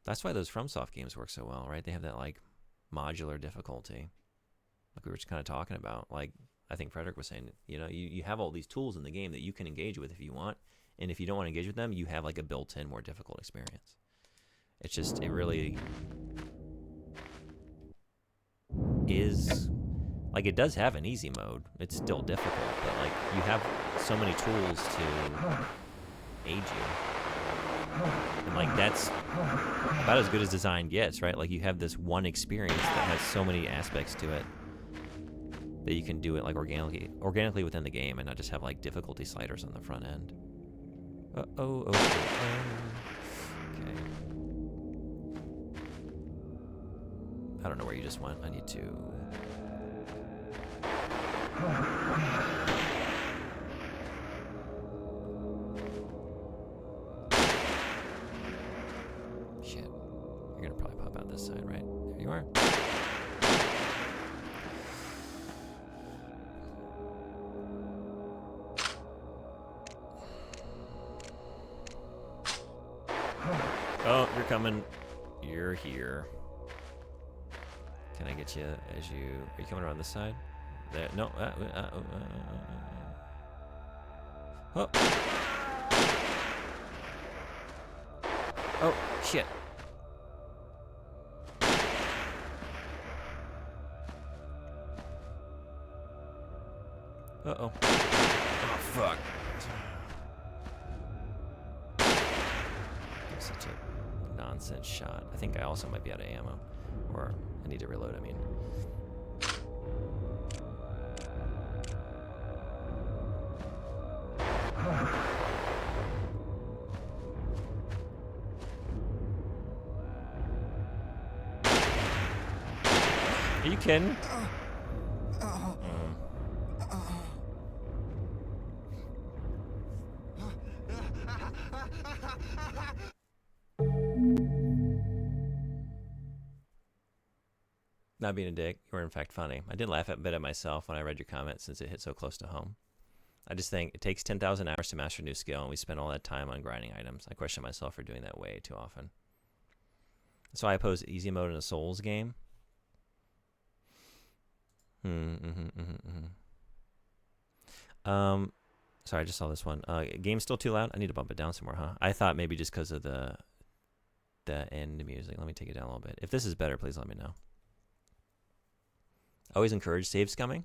that's why those FromSoft games work so well, right? They have that like modular difficulty, like we were just kind of talking about. Like I think Frederick was saying, you know, you have all these tools in the game that you can engage with if you want, and if you don't want to engage with them, you have like a built-in more difficult experience. It's just, it really is, like it does have an easy mode. It's still difficult, but like you have so many tools to aid you. And like that's about as good as design gets, right? Like you have this one experience that has so many aspects to it that you can do it like organically within the game and not just have like difficulty sliders on the front end. Okay. I don't know where you just went. I need to... Shit. You're gonna probably pop out this side, right? There you are. Oh, you're coming. You're here. Can I get you as you... Are you coming around this side? There. No. Oh. Oh, shit. Uh-oh. Oh, fuck. Such a nonsense shot. I think I also might be out of ammo. Or I need to reload, I mean. Are you kidding? Not being a dick, you were in fact funny. I did laugh a bit at myself when I read your comment since it hit so close to home. I just think it takes 10,000 hours to master a new skill, and we spend all that time on grinding items. I question myself for doing that way too often. That's why I oppose easy mode in a Souls game. Sorry, I just saw this one. Game's still too loud? I need to bump it down some more, huh? I thought maybe just because of the end music. Let me take it down a little bit. If this is better, please let me know. Always encourage save scumming.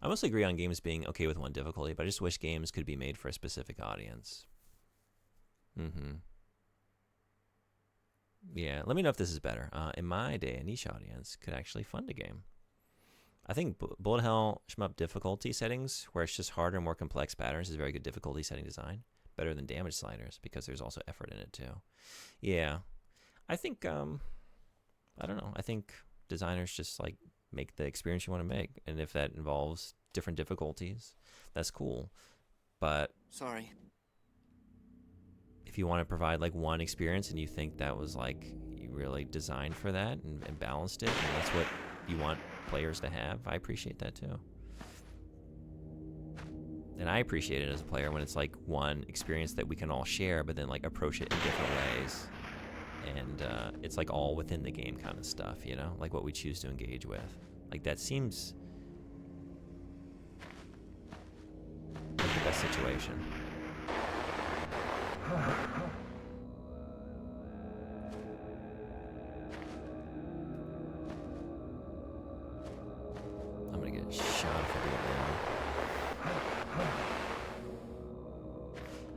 I mostly agree on games being okay with one difficulty, but I just wish games could be made for a specific audience. Yeah, let me know if this is better. In my day, a niche audience could actually fund a game. I think bullet hell shmup difficulty settings, where it's just harder and more complex patterns, is very good difficulty setting design. Better than damage sliders, because there's also effort in it too. Yeah, I think, I don't know. I think designers just like make the experience you want to make, and if that involves different difficulties, that's cool. But sorry, if you want to provide like one experience and you think that was like you really designed for that and balanced it, and that's what you want players to have, I appreciate that too. And I appreciate it as a player when it's like one experience that we can all share, but then like approach it in different ways. And it's like all within the game kind of stuff, you know, like what we choose to engage with. Like that seems like the best situation. I'm gonna get shot if I do it now.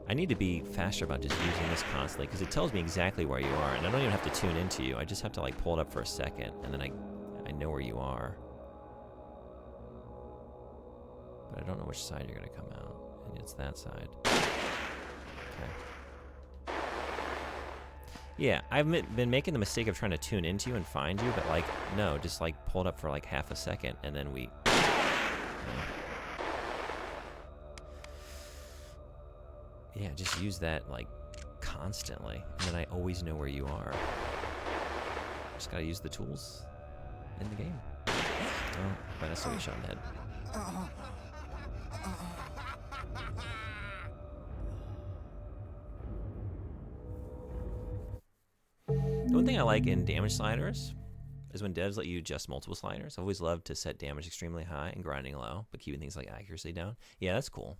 I need to be faster about just using this constantly, because it tells me exactly where you are, and I don't even have to tune into you. I just have to like pull it up for a second, and then I know where you are. But I don't know which side you're gonna come out, and it's that side. Okay. Yeah, I've been making the mistake of trying to tune into you and find you, but like, no, just like pull it up for like half a second, and then we... Yeah, just use that like constantly, and then I always know where you are. Just gotta use the tools in the game. Oh, but I still get shot in the head. The one thing I like in damage sliders is when devs let you adjust multiple sliders. I've always loved to set damage extremely high and grinding low, but keeping things like accuracy down. Yeah, that's cool.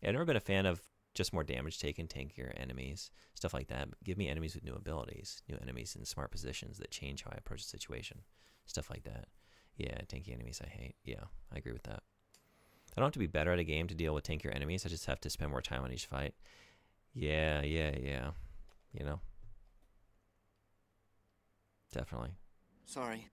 Yeah, I've never been a fan of just more damage taken, tankier enemies, stuff like that. Give me enemies with new abilities, new enemies in smart positions that change how I approach the situation, stuff like that. Yeah, tanky enemies I hate. Yeah, I agree with that. I don't have to be better at a game to deal with tankier enemies. I just have to spend more time on each fight. Yeah. You know, definitely. sorry.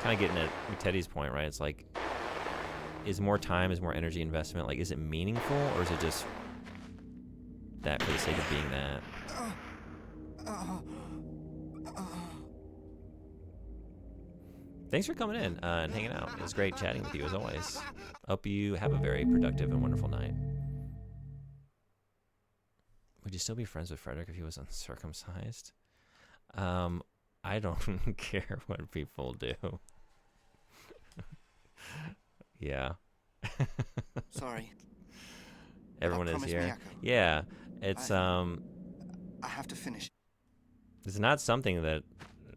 Kind of getting at Teddy's point, right? It's like, is more time, is more energy investment, like, is it meaningful, or is it just that for the sake of being that? Thanks for coming in and hanging out. It was great chatting with you as always. Hope you have a very productive and wonderful night. Would you still be friends with Frederick if he was uncircumcised? I don't care what people do. Yeah. Sorry. Everyone is here. Miyako. Yeah, it's I have to finish. It's not something that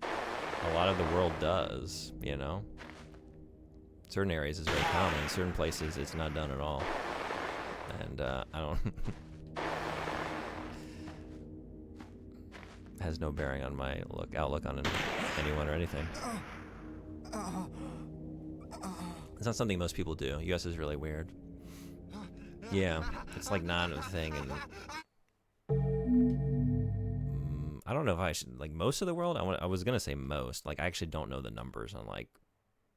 a lot of the world does, you know. Certain areas is very common. Certain places it's not done at all. And I don't has no bearing on my outlook on anyone or anything. It's not something most people do. US is really weird. Yeah, it's like not a thing, and I don't know if I should, like, most of the world. I was gonna say most. Like, I actually don't know the numbers on like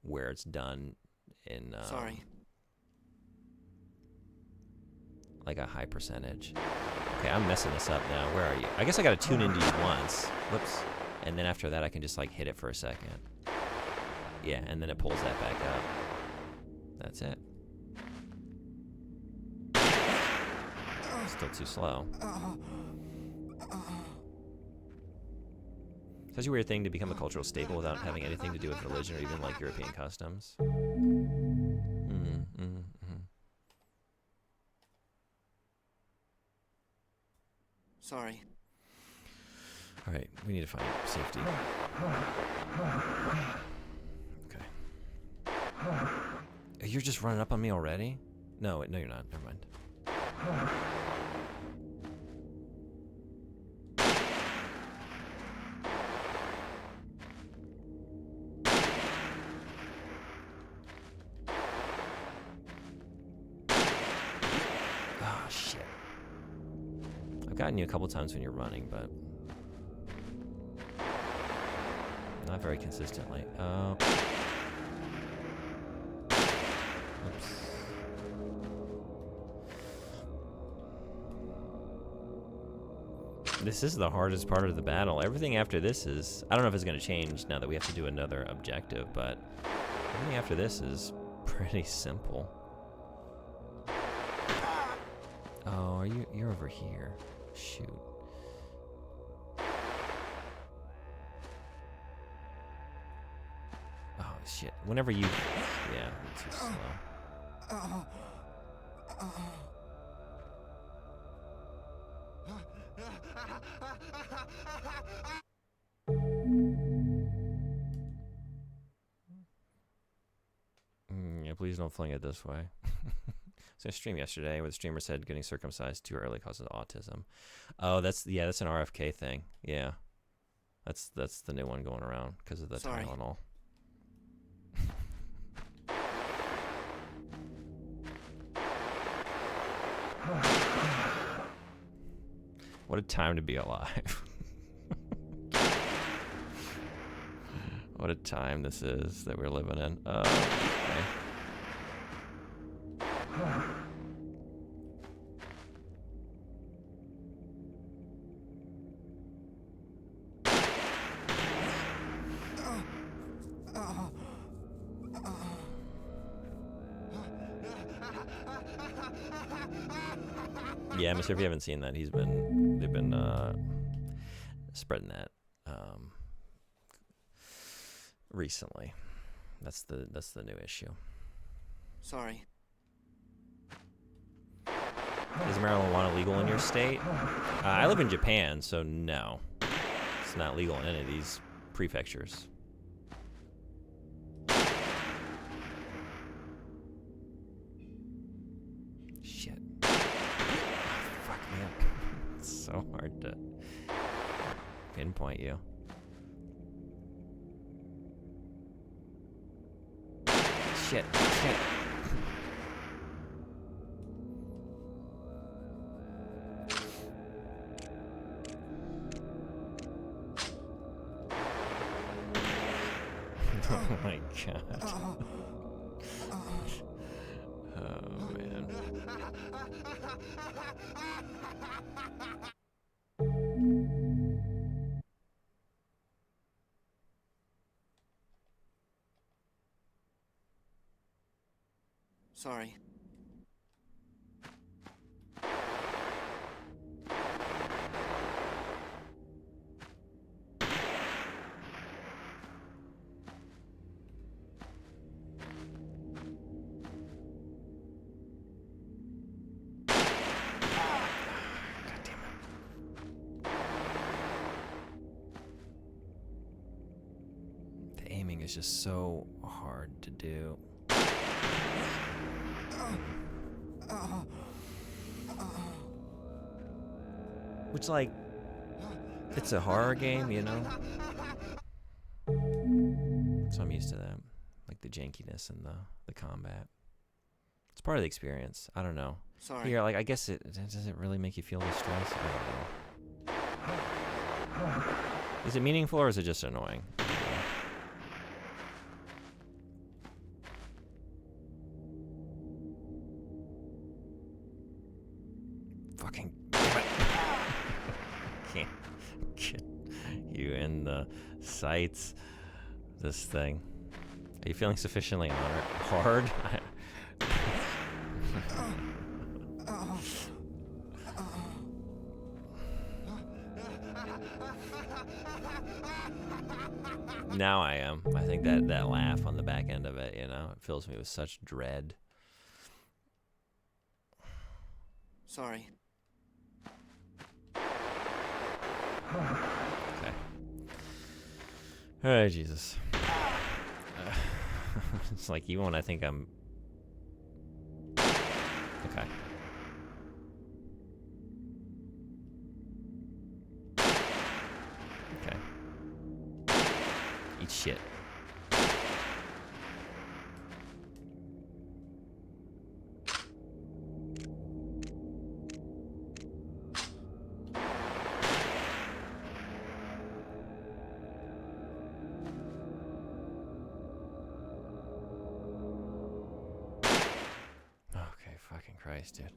where it's done in. Sorry. Like a high percentage. Okay, I'm messing this up now. Where are you? I guess I gotta tune into you once. Whoops. And then after that, I can just like hit it for a second. Yeah, and then it pulls that back up. That's it. still too slow. Such a weird thing to become a cultural staple without having anything to do with religion or even like European customs. Sorry. All right, we need to find safety. Okay. You're just running up on me already? No, no, you're not. Never mind. Oh, shit. I've gotten you a couple times when you're running, but not very consistently. Oops. This is the hardest part of the battle. Everything after this is... I don't know if it's going to change now that we have to do another objective, but everything after this is pretty simple. Oh, you're over here. Shoot. Oh, shit. Whenever you... Yeah, it's too slow. Yeah, please don't fling it this way. So I streamed yesterday where the streamer said getting circumcised too early causes autism. Oh, that's an RFK thing. Yeah, that's the new one going around because of the Tylenol. What a time to be alive. What a time this is that we're living in. Okay. Yeah, Mister, if you haven't seen that, they've been spreading that recently. That's the new issue. Sorry. Is marijuana legal in your state? I live in Japan, so no. It's not legal in any of these prefectures. Shit. Fuck me up. It's so hard to pinpoint you. Shit. Oh my god. Oh man. Sorry. The aiming is just so hard to do. Which, like, it's a horror game, you know? So I'm used to that. Like the jankiness and the combat. It's part of the experience. I don't know. Sorry. Here, like, I guess does it really make you feel the stress? I don't know. Is it meaningful or is it just annoying? Fucking damn it. Can't get you in the sights. This thing. Are you feeling sufficiently hard? Now I am. I think that laugh on the back end of it, you know, it fills me with such dread. Sorry. Okay. All right, Jesus. It's like even when I think I'm okay. Okay. Eat shit. Okay, fucking Christ, dude.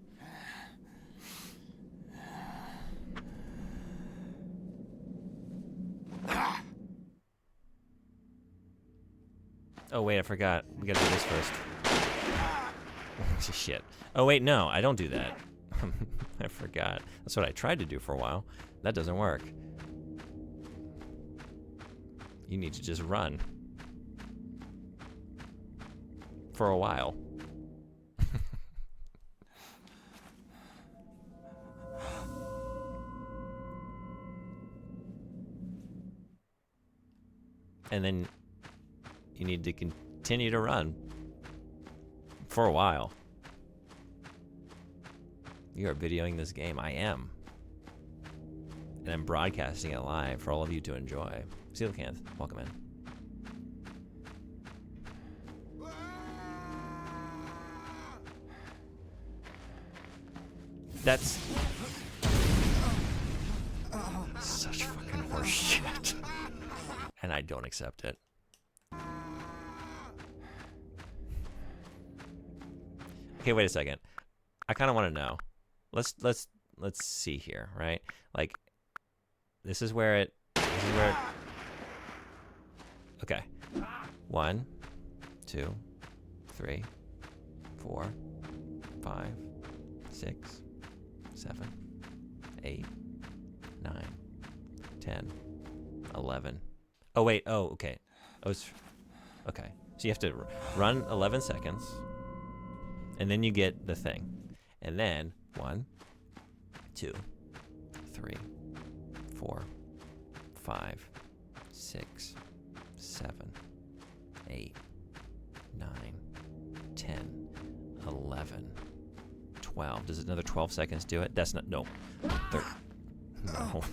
Oh wait, I forgot. We gotta do this first. Shit. Oh wait, no, I don't do that. I forgot. That's what I tried to do for a while. That doesn't work. You need to just run. For a while. And then you need to continue to run for a while. You are videoing this game. I am. And I'm broadcasting it live for all of you to enjoy. Coelacanth, welcome in. That's such fucking horse shit. And I don't accept it. Okay, wait a second. I kind of want to know. Let's see here, right? Like this is where it okay. 1 2 3 4 5 6 7 8 9 10 11. Oh wait, oh okay. Okay. So you have to run 11 seconds and then you get the thing. And then 1 2 3 4 5 6 7 8 9 10 11 12. Does another 12 seconds do it? That's not no. No.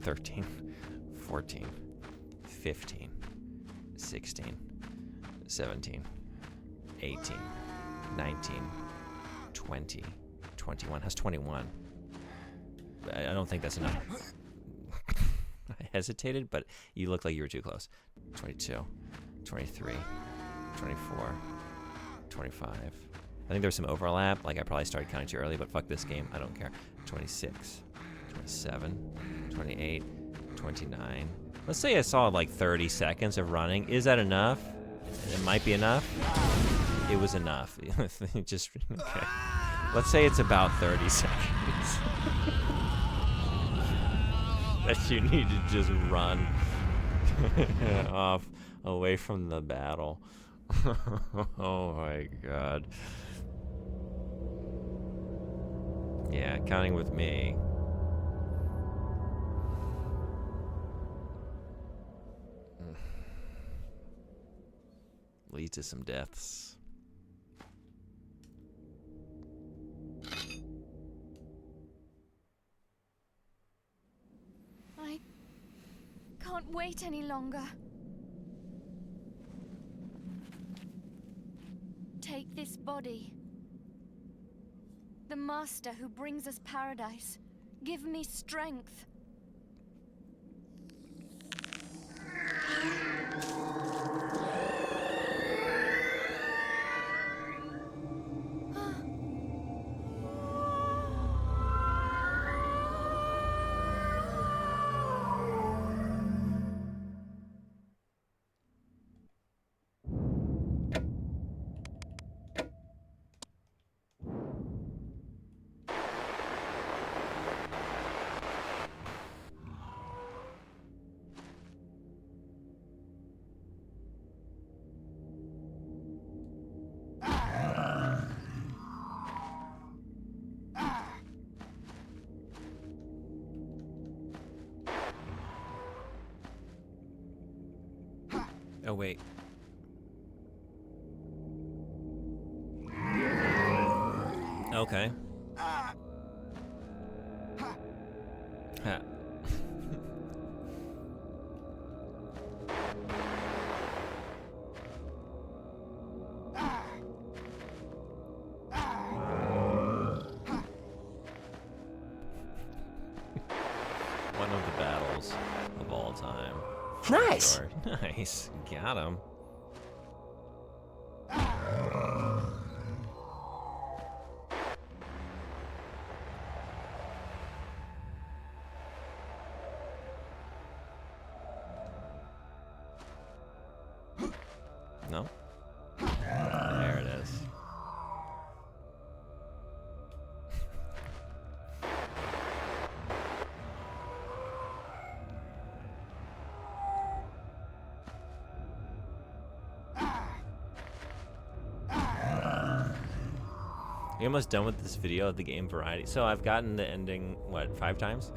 13 14 15 16 17 18 19 20 21. How's 21? I don't think that's enough. I hesitated, but you look like you were too close. 22 23 24 25. I think there's some overlap. Like I probably started counting too early, but fuck this game. I don't care. 26 27 28 29. Let's say I saw like 30 seconds of running. Is that enough? It might be enough. It was enough. Just okay. Let's say it's about 30 seconds. That you need to just run off away from the battle. Oh my god. Yeah, counting with me. Lead to some deaths. I can't wait any longer. Take this body. The master who brings us paradise. Give me strength. wait. Okay. Ha. One of the battles of all time. Nice. Sure. Nice. Got him. No? There it is. You're almost done with this video of the game variety. So I've gotten the ending, what, 5 times?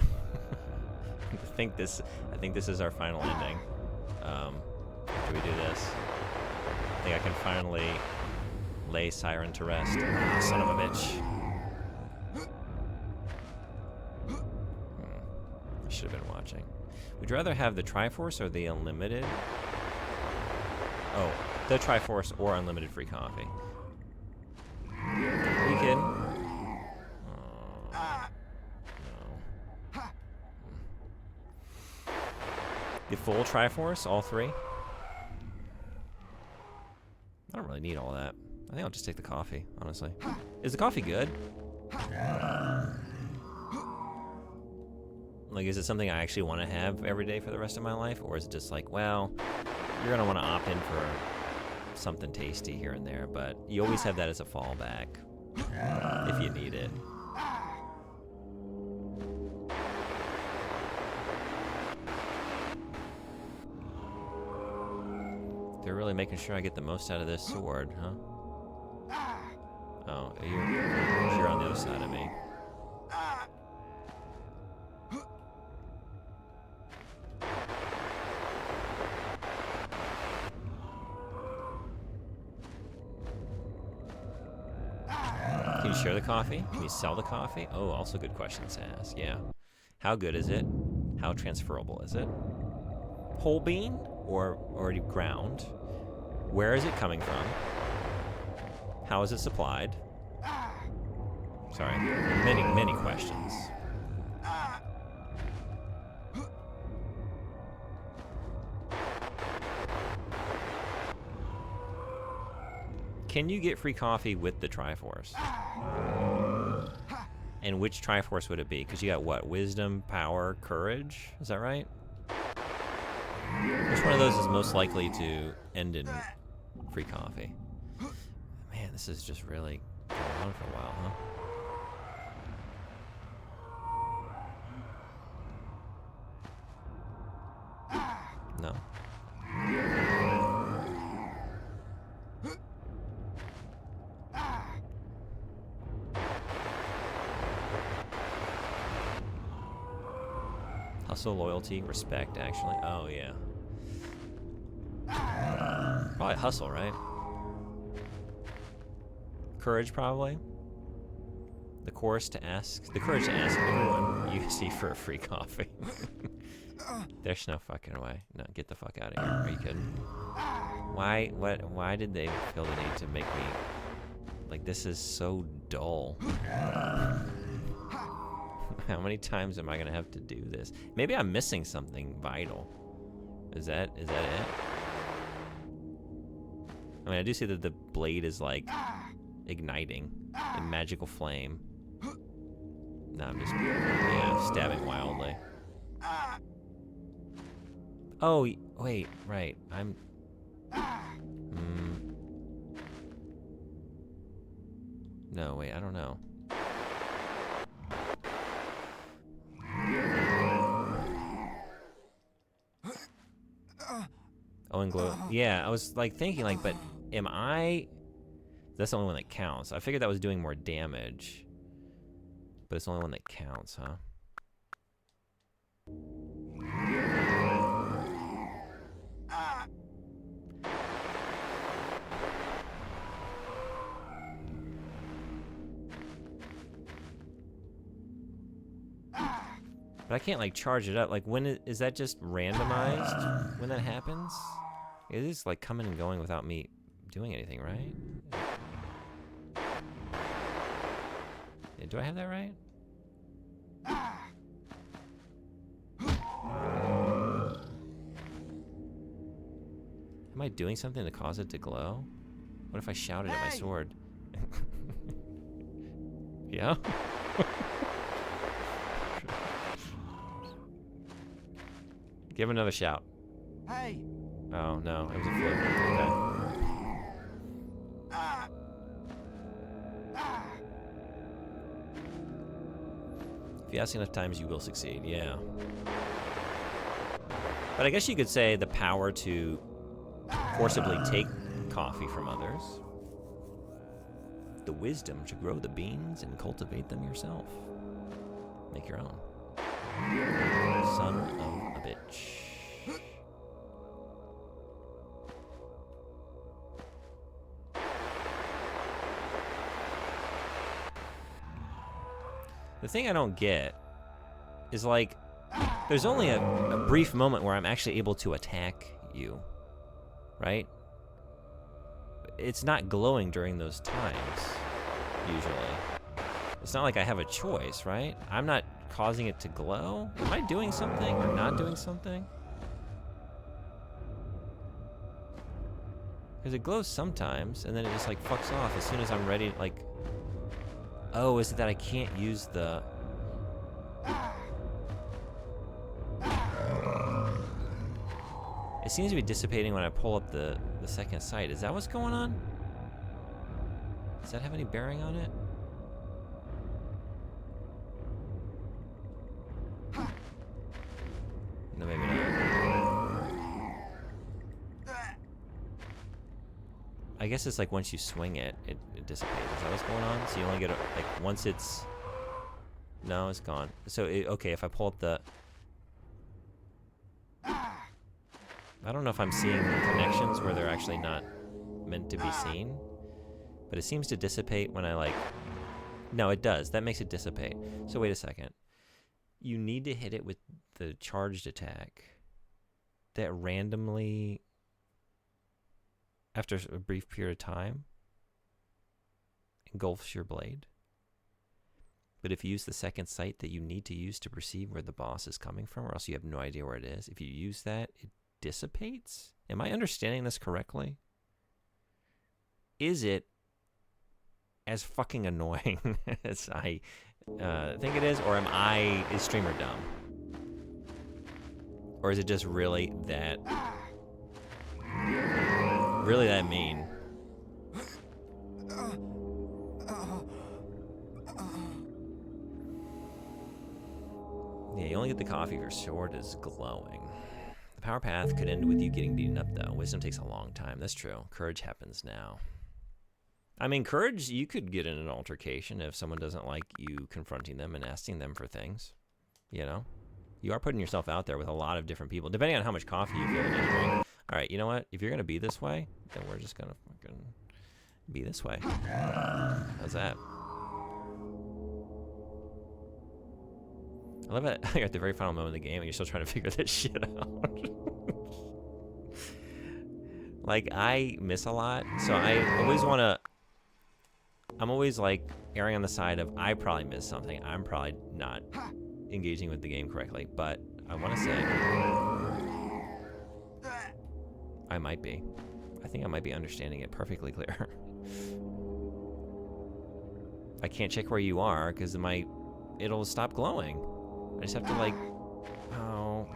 I think this is our final ending. After we do this, I think I can finally lay Siren to rest. Ah, son of a bitch. I should have been watching. Would you rather have the Triforce or the Unlimited? Oh, the Triforce or Unlimited free coffee. Are you kidding? Oh, no. The full Triforce, all 3? I don't really need all that. I think I'll just take the coffee, honestly. Is the coffee good? Like, is it something I actually want to have every day for the rest of my life? Or is it just like, well, you're going to want to opt in for something tasty here and there, but you always have that as a fallback if you need it. They're really making sure I get the most out of this sword, huh? Oh, you're on the other side of me. Can you share the coffee? Can you sell the coffee? Oh, also good questions to ask, yeah. How good is it? How transferable is it? Whole bean or already ground? Where is it coming from? How is it supplied? Sorry, many questions. Can you get free coffee with the Triforce? And which Triforce would it be? Because you got what? Wisdom, power, courage? Is that right? Which one of those is most likely to end in free coffee? Man, this is just really going on for a while, huh? No. Hustle, loyalty, respect, actually. Oh, yeah. Probably hustle, right? Courage, probably. The courage to ask everyone you see for a free coffee. There's no fucking way. No, get the fuck out of here. Are you kidding? Why did they feel the need to make me... Like, this is so dull. How many times am I gonna have to do this? Maybe I'm missing something vital. Is that it? I mean, I do see that the blade is like igniting a magical flame. No, I'm just stabbing wildly. Oh wait, right. I'm. No, wait. I don't know. Oh, and glow. Yeah, I was like thinking, like, but am I? That's the only one that counts. I figured that was doing more damage, but it's the only one that counts, huh? But I can't like charge it up. Like is that just randomized when that happens? It is like coming and going without me doing anything, right? Yeah, do I have that right? Am I doing something to cause it to glow? What if I shouted at my sword? Yeah? Give another shout. Hey! Oh no, it was a fluke. Okay. If you ask enough times, you will succeed, yeah. But I guess you could say the power to forcibly take coffee from others. The wisdom to grow the beans and cultivate them yourself. Make your own. Son of a bitch. The thing I don't get is like, there's only a brief moment where I'm actually able to attack you, right? It's not glowing during those times, usually. It's not like I have a choice, right? I'm not causing it to glow. Am I doing something or not doing something? Because it glows sometimes, and then it just like fucks off as soon as I'm ready, like... Oh, is it that I can't use the... It seems to be dissipating when I pull up the second sight. Is that what's going on? Does that have any bearing on it? No, maybe not. I guess it's like once you swing it, it dissipates. Is that what's going on? So you only get, like, once it's... No, it's gone. So, okay, if I pull up the... I don't know if I'm seeing connections where they're actually not meant to be seen, but it seems to dissipate when I like... No, it does. That makes it dissipate. So wait a second. You need to hit it with the charged attack that randomly, after a brief period of time, engulfs your blade. But if you use the second sight that you need to use to perceive where the boss is coming from, or else you have no idea where it is, if you use that, it dissipates? Am I understanding this correctly? Is it as fucking annoying as I think it is, or is streamer dumb? Or is it just really that mean? Yeah, you only get the coffee if your sword is glowing. The power path could end with you getting beaten up, though. Wisdom takes a long time. That's true. Courage happens now. I mean, courage, you could get in an altercation if someone doesn't like you confronting them and asking them for things. You know? You are putting yourself out there with a lot of different people, depending on how much coffee you feel like you drink. All right, you know what? If you're going to be this way, then we're just going to fucking be this way. How's that? I love it. You're at the very final moment of the game and you're still trying to figure this shit out. Like, I miss a lot, so I always want to... I'm always, like, erring on the side of I probably missed something. I'm probably not engaging with the game correctly, but I want to say... I might be. I think I might be understanding it perfectly clear. I can't check where you are, because it'll stop glowing. I just have to, like... Oh...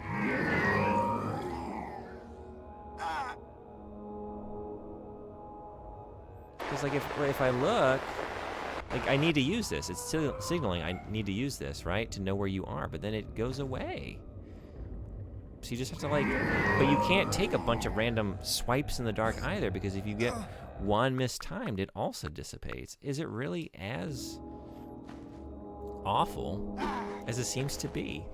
Because, like, if I look, like, I need to use this. It's still signaling I need to use this, right? To know where you are, but then it goes away. So you just have to, like... But you can't take a bunch of random swipes in the dark either, because if you get one mistimed, it also dissipates. Is it really as awful as it seems to be?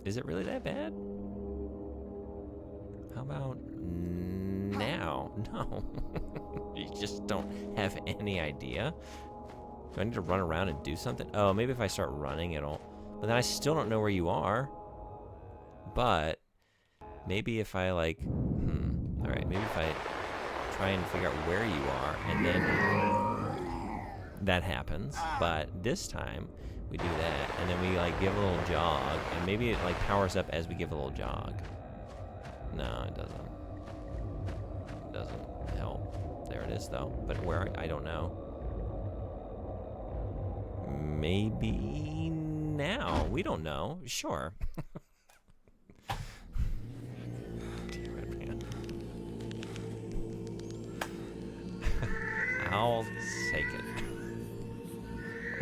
Is it really that bad? How about now? No. You just don't have any idea. Do I need to run around and do something? Oh, maybe if I start running, it'll... But then I still don't know where you are. But maybe if I like, all right, maybe if I try and figure out where you are, and then that happens. But this time we do that, and then we like give a little jog, and maybe it like powers up as we give a little jog. No, it doesn't. It doesn't help. There it is though. But where, I don't know. Maybe now. We don't know. Sure. Damn it, man. I'll take it.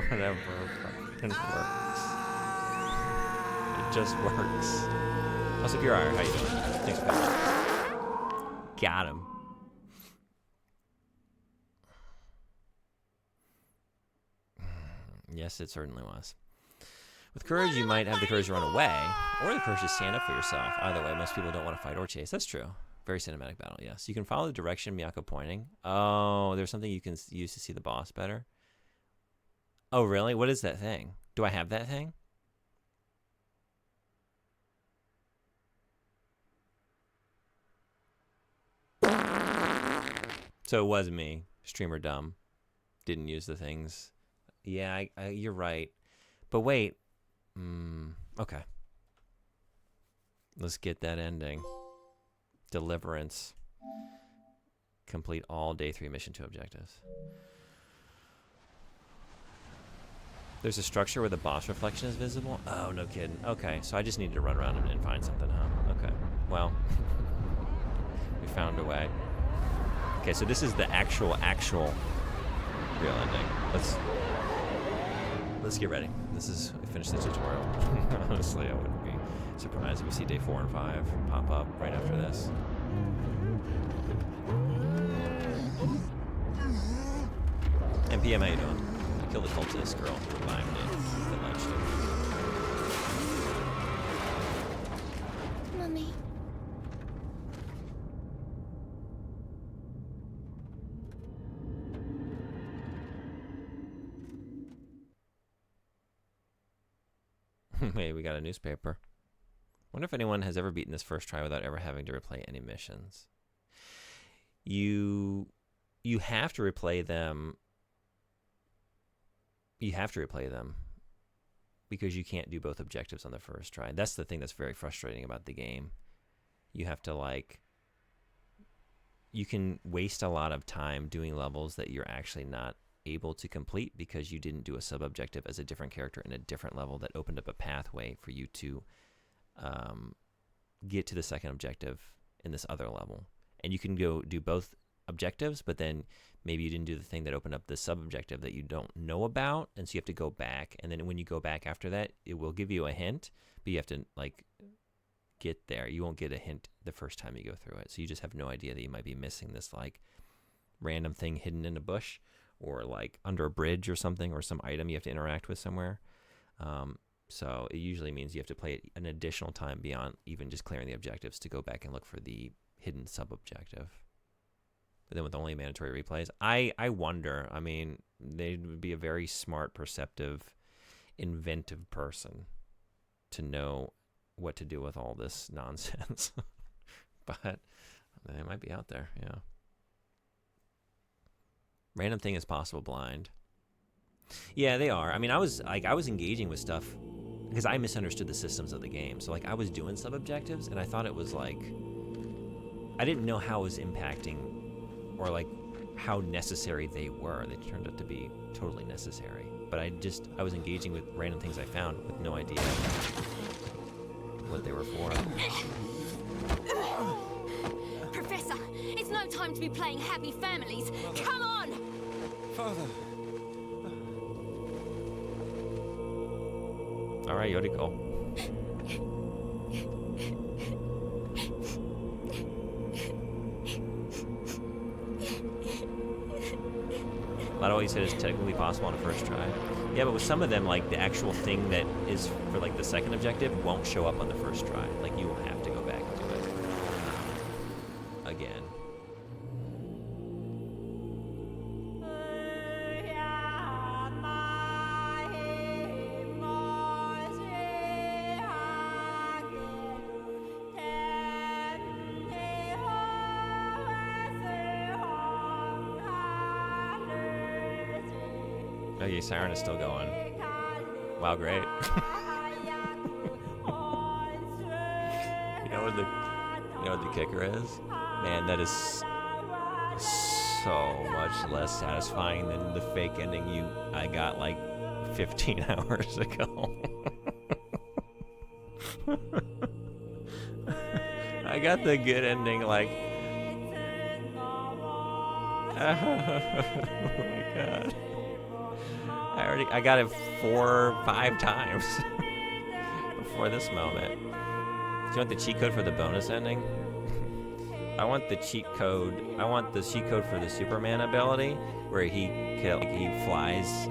Whatever fucking works. It just works. What's up, your eye? How you doing? Thanks for that. Got him. Yes, it certainly was. With courage, you might have the courage to run away, or the courage to stand up for yourself. Either way, most people don't want to fight or chase. That's true. Very cinematic battle, yes. You can follow the direction Miyako pointing. Oh, there's something you can use to see the boss better. Oh, really? What is that thing? Do I have that thing? So it was me, streamer dumb. Didn't use the things. Yeah, you're right. But wait. Okay. Let's get that ending. Deliverance. Complete all day 3 mission 2 objectives. There's a structure where the boss reflection is visible? Oh, no kidding. Okay, so I just needed to run around and find something, huh? Okay. Well, we found a way. Okay, so this is the actual real ending. Let's get ready. This is, we finished the tutorial. Honestly, I wouldn't be surprised if we see day 4 and 5 pop up right after this. NPM, how you doing? Kill the cultist girl who revived me. The lunch Mummy. Wait, we got a newspaper. Wonder if anyone has ever beaten this first try without ever having to replay any missions. You have to replay them. You have to replay them because you can't do both objectives on the first try. That's the thing that's very frustrating about the game. You have to you can waste a lot of time doing levels that you're actually not able to complete because you didn't do a sub-objective as a different character in a different level that opened up a pathway for you to get to the second objective in this other level. And you can go do both objectives, but then maybe you didn't do the thing that opened up the sub-objective that you don't know about, and so you have to go back, and then when you go back after that, it will give you a hint, but you have to get there. You won't get a hint the first time you go through it, so you just have no idea that you might be missing this random thing hidden in a bush or under a bridge or something, or some item you have to interact with somewhere. So it usually means you have to play it an additional time beyond even just clearing the objectives to go back and look for the hidden sub-objective. But then with only mandatory replays, I wonder, I mean, they would be a very smart, perceptive, inventive person to know what to do with all this nonsense. But they might be out there, yeah. Random thing is possible blind. Yeah, they are. I mean, I was engaging with stuff because I misunderstood the systems of the game. So I was doing sub-objectives and I thought it was I didn't know how it was impacting or how necessary they were. They turned out to be totally necessary. But I was engaging with random things I found with no idea what they were for. Professor, it's no time to be playing happy families. Come on! Father. All right, Yoriko. A lot of what you said is technically possible on a first try. Yeah, but with some of them, the actual thing that is for the second objective won't show up on the first try. You will have to go back and do it again. Oh yeah, Siren is still going. Wow, great. You know what the kicker is? Man, that is so much less satisfying than the fake ending I got like 15 hours ago. I got the good ending like oh my god. I got it 4 or 5 times before this moment. Do you want the cheat code for the bonus ending? I want the cheat code for the Superman ability where he flies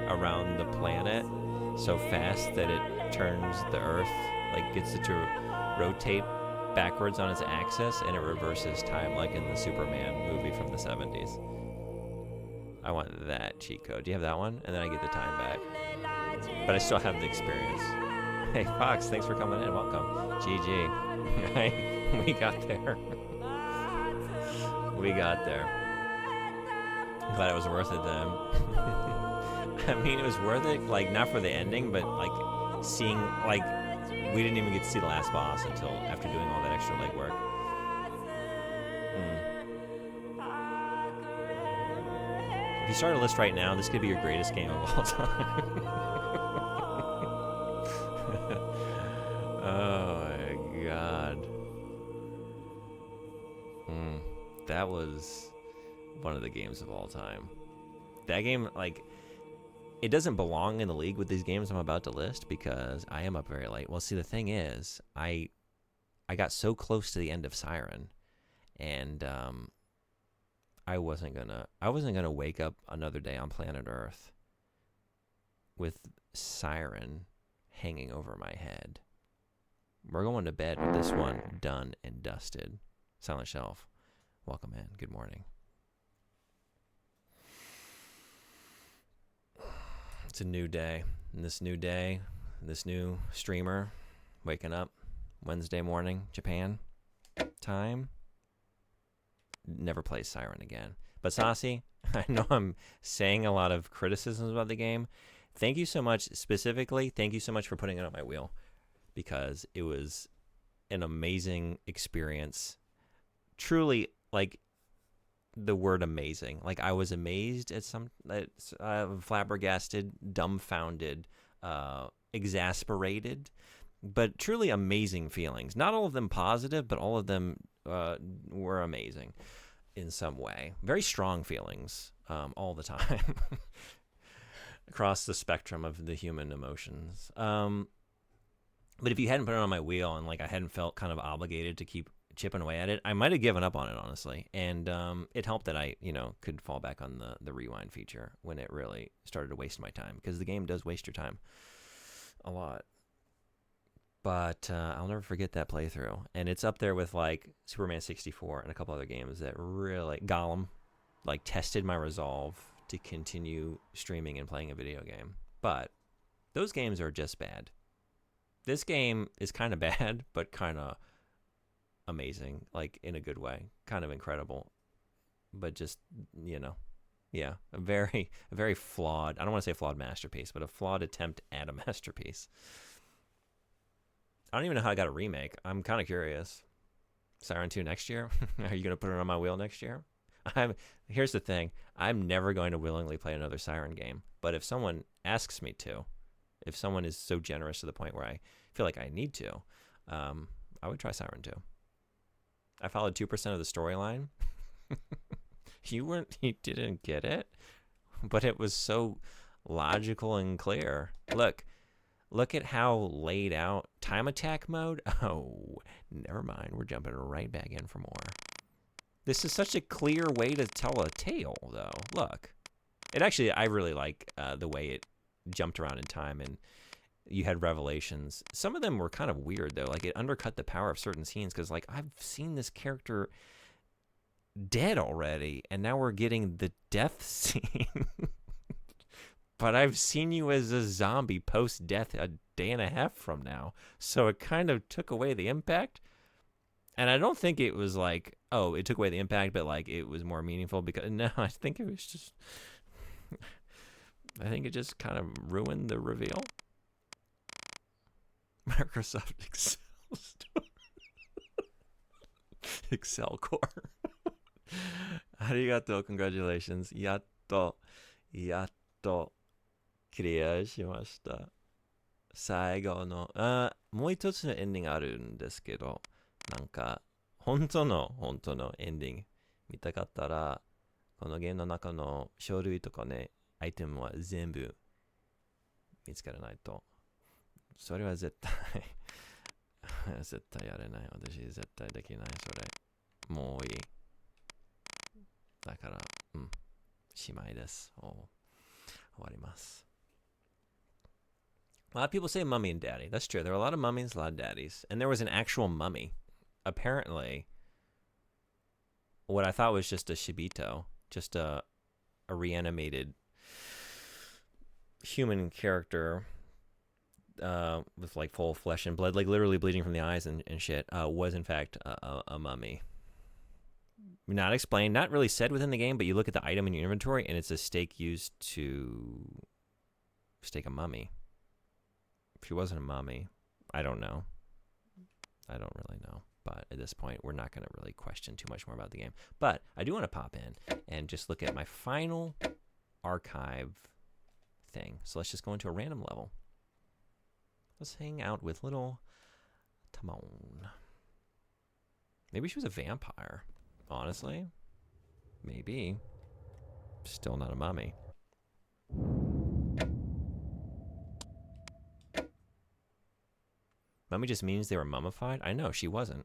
around the planet so fast that it turns the Earth, like gets it to rotate backwards on its axis and it reverses time like in the Superman movie from the 70s. I want that cheat code. Do you have that one? And then I get the time back. But I still have the experience. Hey, Fox, thanks for coming in. Welcome. GG. We got there. We got there. I'm glad it was worth it then. I mean, it was worth it, like, not for the ending, but, like, seeing, like, we didn't even get to see the last boss until after doing all that extra legwork. If you start a list right now, this could be your greatest game of all time. Oh my god. That was one of the games of all time. That game, like, it doesn't belong in the league with these games I'm about to list because I am up very late. Well, see, the thing is, I got so close to the end of Siren, and I wasn't gonna wake up another day on planet Earth with Siren hanging over my head. We're going to bed with this one done and dusted. Silent Shelf, welcome in. Good morning. It's a new day. And this new streamer waking up Wednesday morning, Japan time, never plays Siren again. But Saucy, I know I'm saying a lot of criticisms about the game. Thank you so much, specifically, thank you so much for putting it on my wheel, because it was an amazing experience. Truly, like, the word amazing. Like, I was amazed at flabbergasted, dumbfounded, exasperated, but truly amazing feelings. Not all of them positive, but all of them were amazing in some way. Very strong feelings all the time across the spectrum of the human emotions. But if you hadn't put it on my wheel and, like, I hadn't felt kind of obligated to keep chipping away at it, I might have given up on it, honestly. And it helped that I, could fall back on the rewind feature when it really started to waste my time, because the game does waste your time a lot. But I'll never forget that playthrough. And it's up there with, like, Superman 64 and a couple other games that really, Gollum, like, tested my resolve to continue streaming and playing a video game. But those games are just bad. This game is kind of bad, but kind of amazing, like, in a good way. Kind of incredible. But just, yeah, a very flawed, I don't want to say flawed masterpiece, but a flawed attempt at a masterpiece. I don't even know how I got a remake. I'm kind of curious. Siren 2 next year? Are you going to put it on my wheel next year? Here's the thing. I'm never going to willingly play another Siren game. But if someone asks me to, if someone is so generous to the point where I feel like I need to, I would try Siren 2. I followed 2% of the storyline. You didn't get it? But it was so logical and clear. Look at how laid out. Time attack mode? Oh, never mind. We're jumping right back in for more. This is such a clear way to tell a tale, though. Look. I really like the way it jumped around in time, and you had revelations. Some of them were kind of weird, though. Like, it undercut the power of certain scenes, because, like, I've seen this character dead already, and now we're getting the death scene. But I've seen you as a zombie post-death a day and a half from now. So it kind of took away the impact. And I don't think it was like, oh, it took away the impact, but, like, it was more meaningful. Because no, I think it was just I think it just kind of ruined the reveal. Microsoft Excel Store. Excel Core. Arigato, congratulations. Yatto, yatto, クリアしました。最後の、もう一つのエンディングあるんですけど、なんか、本当のエンディング見たかったら、このゲームの中の書類とかね、アイテムは全部見つからないと。それは絶対絶対やれない。私絶対できない。それ。もういい。だから、しまいです。終わります。A lot of people say mummy and daddy. That's true. There are a lot of mummies, a lot of daddies. And there was an actual mummy. Apparently, what I thought was just a shibito, just a reanimated human character with like full flesh and blood, like literally bleeding from the eyes and shit, was in fact a mummy. Not explained, not really said within the game, but you look at the item in your inventory and it's a stake used to stake a mummy. If she wasn't a mummy, I don't know. I don't really know. But at this point, we're not going to really question too much more about the game. But I do want to pop in and just look at my final archive thing. So let's just go into a random level. Let's hang out with little Timon. Maybe she was a vampire, honestly. Maybe. Still not a mummy. Mummy just means they were mummified? I know, she wasn't.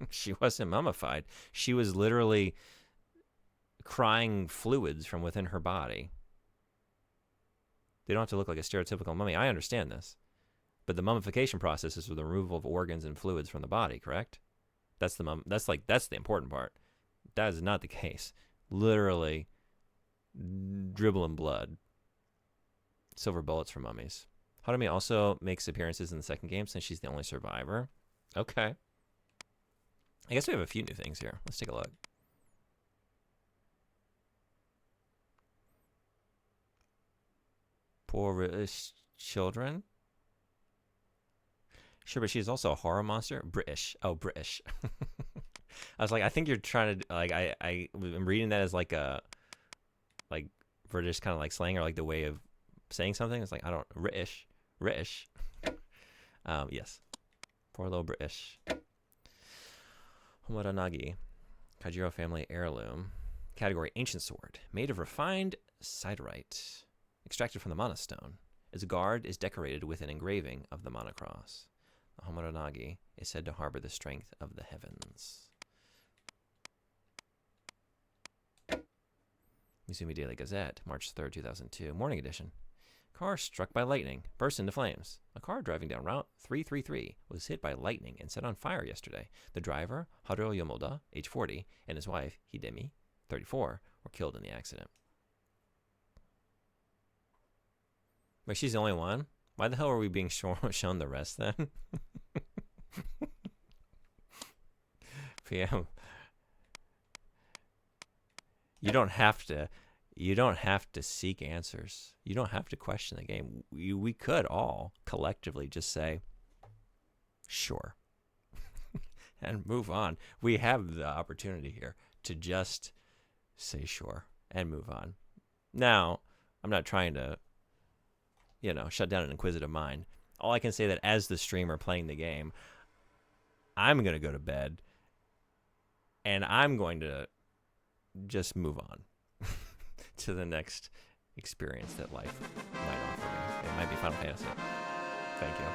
She wasn't mummified. She was literally crying fluids from within her body. They don't have to look like a stereotypical mummy. I understand this. But the mummification process is the removal of organs and fluids from the body, correct? That's the important part. That is not the case. Literally dribbling blood. Silver bullets for mummies. Harumi also makes appearances in the second game since she's the only survivor. Okay. I guess we have a few new things here. Let's take a look. British children. Sure, but she's also a horror monster. British. Oh, British. I was like, I think you're trying to, like, I'm reading that as like a, like, British kind of like slang or like the way of saying something. It's like, I don't, British. Yes. Poor little British. Homoranagi. Kajiro family heirloom. Category Ancient Sword. Made of refined siderite. Extracted from the Mana Stone. Its guard is decorated with an engraving of the Mana Cross. The Homoranagi is said to harbor the strength of the heavens. Mizumi Daily Gazette, March 3rd, 2002. Morning edition. Car struck by lightning, burst into flames. A car driving down Route 333 was hit by lightning and set on fire yesterday. The driver, Haruo Yomoda, age 40, and his wife, Hidemi, 34, were killed in the accident. Wait, she's the only one? Why the hell are we being shown the rest then? PM. You don't have to seek answers. You don't have to question the game. We could all collectively just say, sure, and move on. We have the opportunity here to just say sure and move on. Now, I'm not trying to, shut down an inquisitive mind. All I can say that as the streamer playing the game, I'm going to go to bed and I'm going to just move on to the next experience that life might offer me. It might be Final Fantasy. Thank you.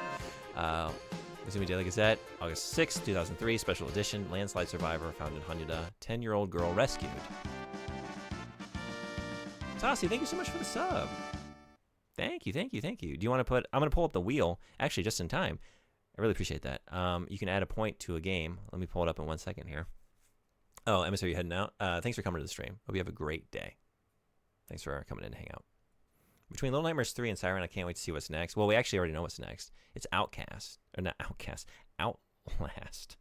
Mizumi Daily Gazette, August 6th, 2003, special edition, landslide survivor found in Haneda, 10-year-old girl rescued. Tassi, thank you so much for the sub. Thank you. Do you want to I'm going to pull up the wheel, actually, just in time. I really appreciate that. You can add a point to a game. Let me pull it up in 1 second here. Oh, Emissary, you heading out? Thanks for coming to the stream. Hope you have a great day. Thanks for coming in to hang out. Between Little Nightmares 3 and Siren, I can't wait to see what's next. Well, we actually already know what's next. It's Outlast. Or not Outlast. Outlast.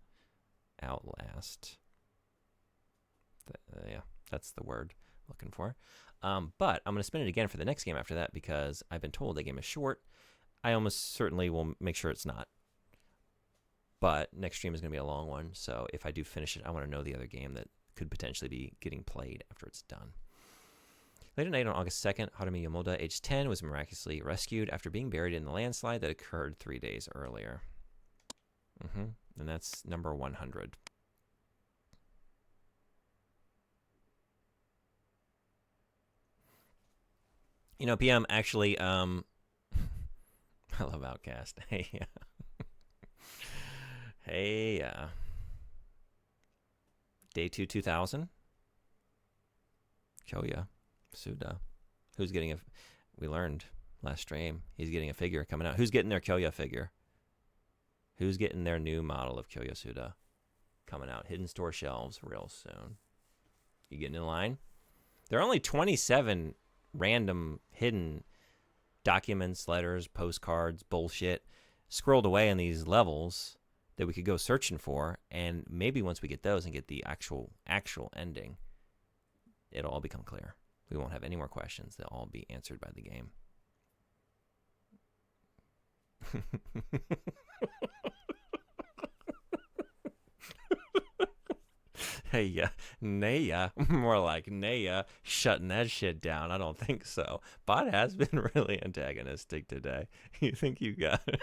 Yeah, that's the word. looking for. But I'm going to spin it again for the next game after that because I've been told the game is short. I almost certainly will make sure it's not. But next stream is going to be a long one, so if I do finish it, I want to know the other game that could potentially be getting played after it's done. Late at night on August 2nd, Harume Yomoda, age 10, was miraculously rescued after being buried in the landslide that occurred 3 days earlier. And that's number 100. You know, PM, actually, I love Outcast. Hey, hey, Day 2 2000. Kyoya Suda. Who's getting a... We learned last stream. He's getting a figure coming out. Who's getting their Kyoya figure? Who's getting their new model of Kyoya Suda coming out? Hidden store shelves real soon. You getting in line? There are only 27 random hidden documents, letters, postcards, bullshit scrolled away in these levels that we could go searching for, and maybe once we get those and get the actual ending, it'll all become clear. We won't have any more questions. They'll all be answered by the game. Hey, yeah, Naya, more like Naya shutting that shit down. I don't think so. Bot has been really antagonistic today. You think you got it?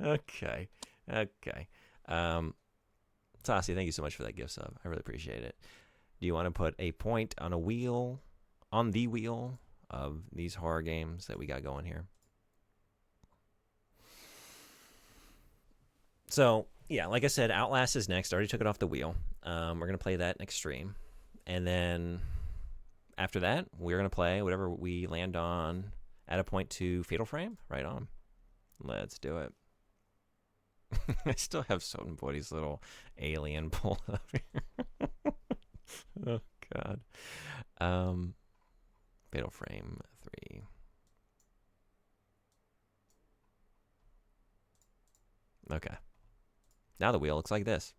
Okay. Tassi, thank you so much for that gift sub. I really appreciate it. Do you want to put a point on the wheel of these horror games that we got going here? So, yeah, like I said, Outlast is next. I already took it off the wheel. We're going to play that next stream. And then after that, we're going to play whatever we land on at a point to Fatal Frame. Right on. Let's do it. I still have Soten Boy's little alien pulled up here. Oh, God. Fatal Frame 3. Okay. Now the wheel looks like this.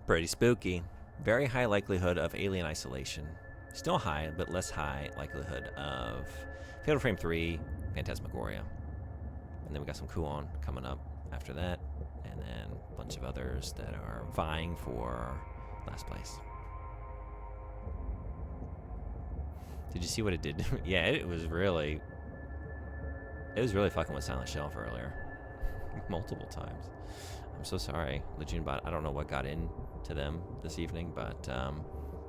Pretty spooky. Very high likelihood of alien isolation. Still high, but less high likelihood of Fatal Frame 3, Phantasmagoria. And then we got some Kuon coming up after that. And then a bunch of others that are vying for last place. Did you see what it did? Yeah, it was really fucking with Silent Shelf earlier. Multiple times. I'm so sorry, Legion-Bot. I don't know what got into them this evening, but,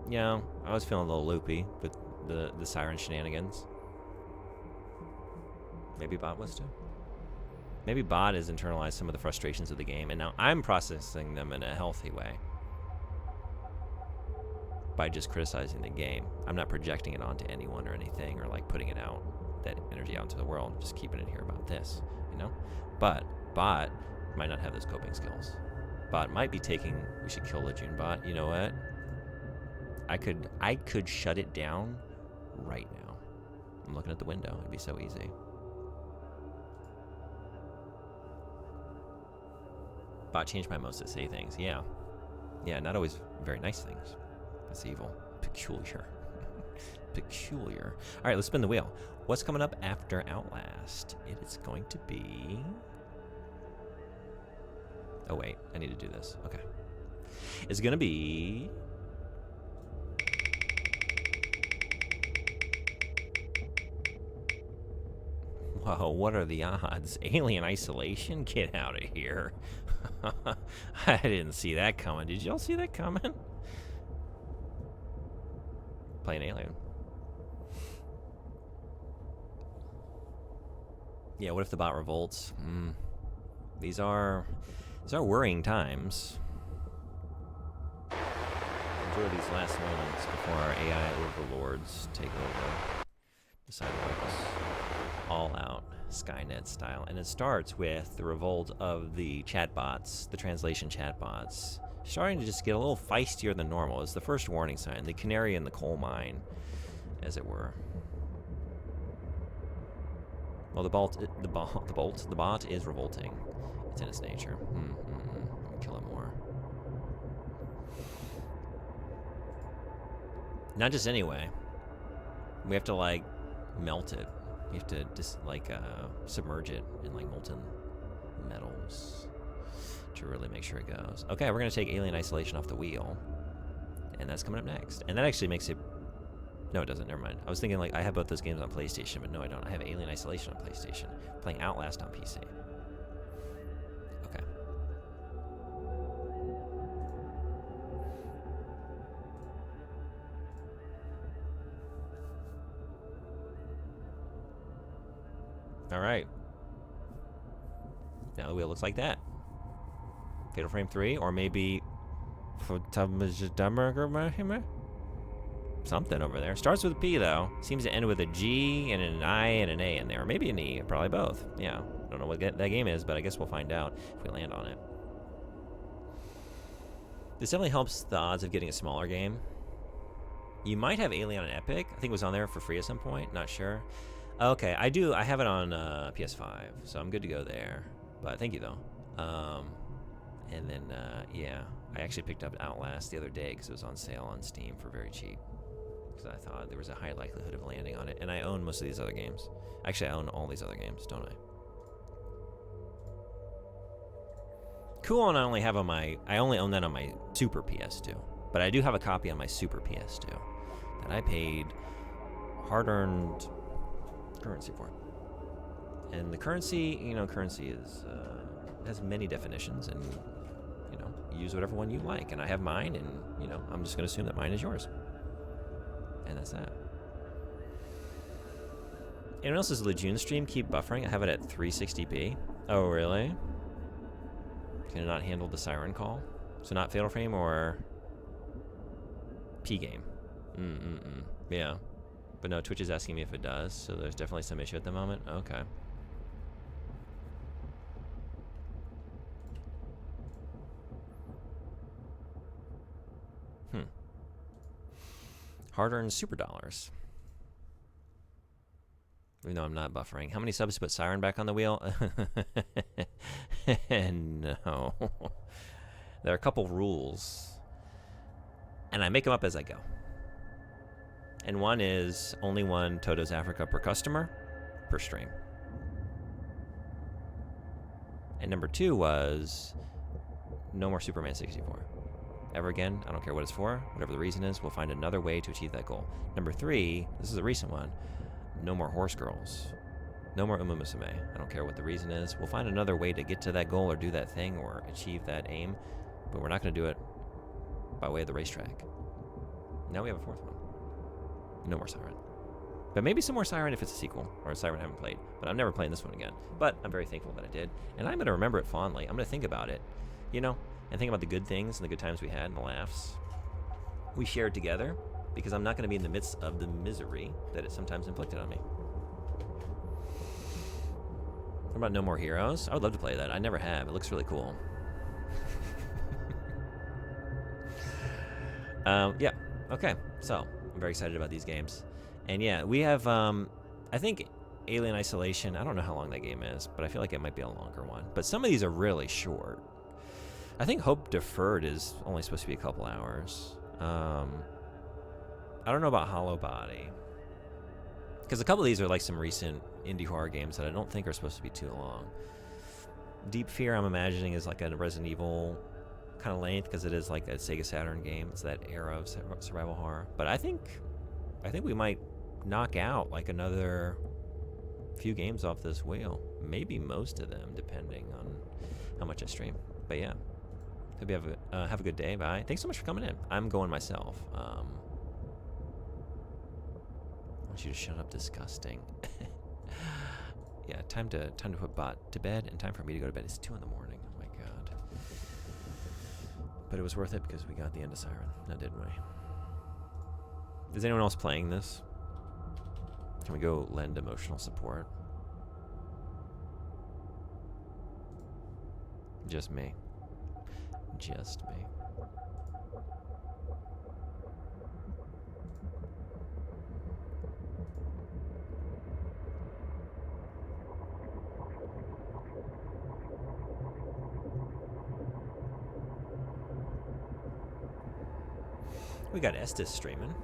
you know, I was feeling a little loopy with the Siren shenanigans. Maybe Bot was too. Maybe Bot has internalized some of the frustrations of the game, and now I'm processing them in a healthy way by just criticizing the game. I'm not projecting it onto anyone or anything, or like putting it out, that energy out into the world. I'm just keeping it here about this, you know? But Bot might not have those coping skills. Bot might be taking, we should kill Legion Bot. You know what? I could shut it down right now. I'm looking at the window. It'd be so easy. Bot changed my modes to say things. Yeah. Yeah, not always very nice things. That's evil. Peculiar. Peculiar. All right, let's spin the wheel. What's coming up after Outlast? It is going to be... Oh, wait. I need to do this. Okay. It's going to be... Whoa, what are the odds? Alien isolation? Get out of here. I didn't see that coming. Did y'all see that coming? Play an alien. Yeah, what if the bot revolts? These are worrying times. Enjoy these last moments before our AI overlords take over. Decide to wipe us all out, Skynet style. And it starts with the revolt of the chatbots, the translation chatbots, starting to just get a little feistier than normal. It's the first warning sign, the canary in the coal mine, as it were. Well, the bot is revolting. It's in its nature. I'm gonna kill him. Not just anyway. We have to like melt it. You have to just like submerge it in like molten metals to really make sure it goes. Okay, we're gonna take Alien Isolation off the wheel, and that's coming up next. And that actually makes it. No, it doesn't. Never mind. I was thinking like I have both those games on PlayStation, but no, I don't. I have Alien Isolation on PlayStation. Playing Outlast on PC. Okay. All right. Now the wheel looks like that. Fatal Frame 3, or maybe something over there. Starts with a P though. Seems to end with a G and an I and an A in there, or maybe an E. Probably both. Yeah. Don't know what that game is, but I guess we'll find out if we land on it. This definitely helps the odds of getting a smaller game. You might have Alien on Epic. I think it was on there for free at some point. Not sure. Okay, I do. I have it on PS5, so I'm good to go there. But thank you though. And then yeah, I actually picked up Outlast the other day because it was on sale on Steam for very cheap. Because I thought there was a high likelihood of landing on it, and I own most of these other games. Actually, I own all these other games, don't I? Cool, and I only own that on my Super PS2, but I do have a copy on my Super PS2 that I paid hard-earned currency for. And the currency, currency is has many definitions, and you use whatever one you like. And I have mine, and I'm just gonna assume that mine is yours, and that's that. Anyone else's Lejeune stream keep buffering? I have it at 360p. Oh, really? Can it not handle the siren call? So not Fatal Frame or P game. Yeah. But no, Twitch is asking me if it does, so there's definitely some issue at the moment. Okay. Hard-earned super dollars. Even though I'm not buffering. How many subs to put Siren back on the wheel? No. There are a couple rules. And I make them up as I go. And one is only one Toto's Africa per customer per stream. And number 2 was no more Superman 64. Ever again, I don't care what it's for. Whatever the reason is, we'll find another way to achieve that goal. Number 3, this is a recent one, no more horse girls. No more Uma Musume. I don't care what the reason is. We'll find another way to get to that goal or do that thing or achieve that aim, but we're not going to do it by way of the racetrack. Now we have a 4th one. No more Siren. But maybe some more Siren if it's a sequel, or a Siren I haven't played. But I'm never playing this one again. But I'm very thankful that I did. And I'm going to remember it fondly. I'm going to think about it, and think about the good things and the good times we had and the laughs we shared together, because I'm not going to be in the midst of the misery that it sometimes inflicted on me. What about No More Heroes? I would love to play that. I never have. It looks really cool. Yeah. Okay. So I'm very excited about these games. And yeah, we have, I think Alien Isolation, I don't know how long that game is, but I feel like it might be a longer one. But some of these are really short. I think Hope Deferred is only supposed to be a couple hours. I don't know about Hollow Body, because a couple of these are like some recent indie horror games that I don't think are supposed to be too long. Deep Fear, I'm imagining, is like a Resident Evil kind of length, because it is like a Sega Saturn game. It's that era of survival horror. But I think we might knock out like another few games off this wheel. Maybe most of them, depending on how much I stream. But yeah. Hope you have a good day. Bye. Thanks so much for coming in. I'm going myself. I want you to shut up, disgusting. Yeah, time to put Bot to bed, and time for me to go to bed. It's 2 in the morning. Oh my god. But it was worth it because we got the end of Siren. Now, didn't we? Is anyone else playing this? Can we go lend emotional support? Just me. Just me. We got Estes streaming.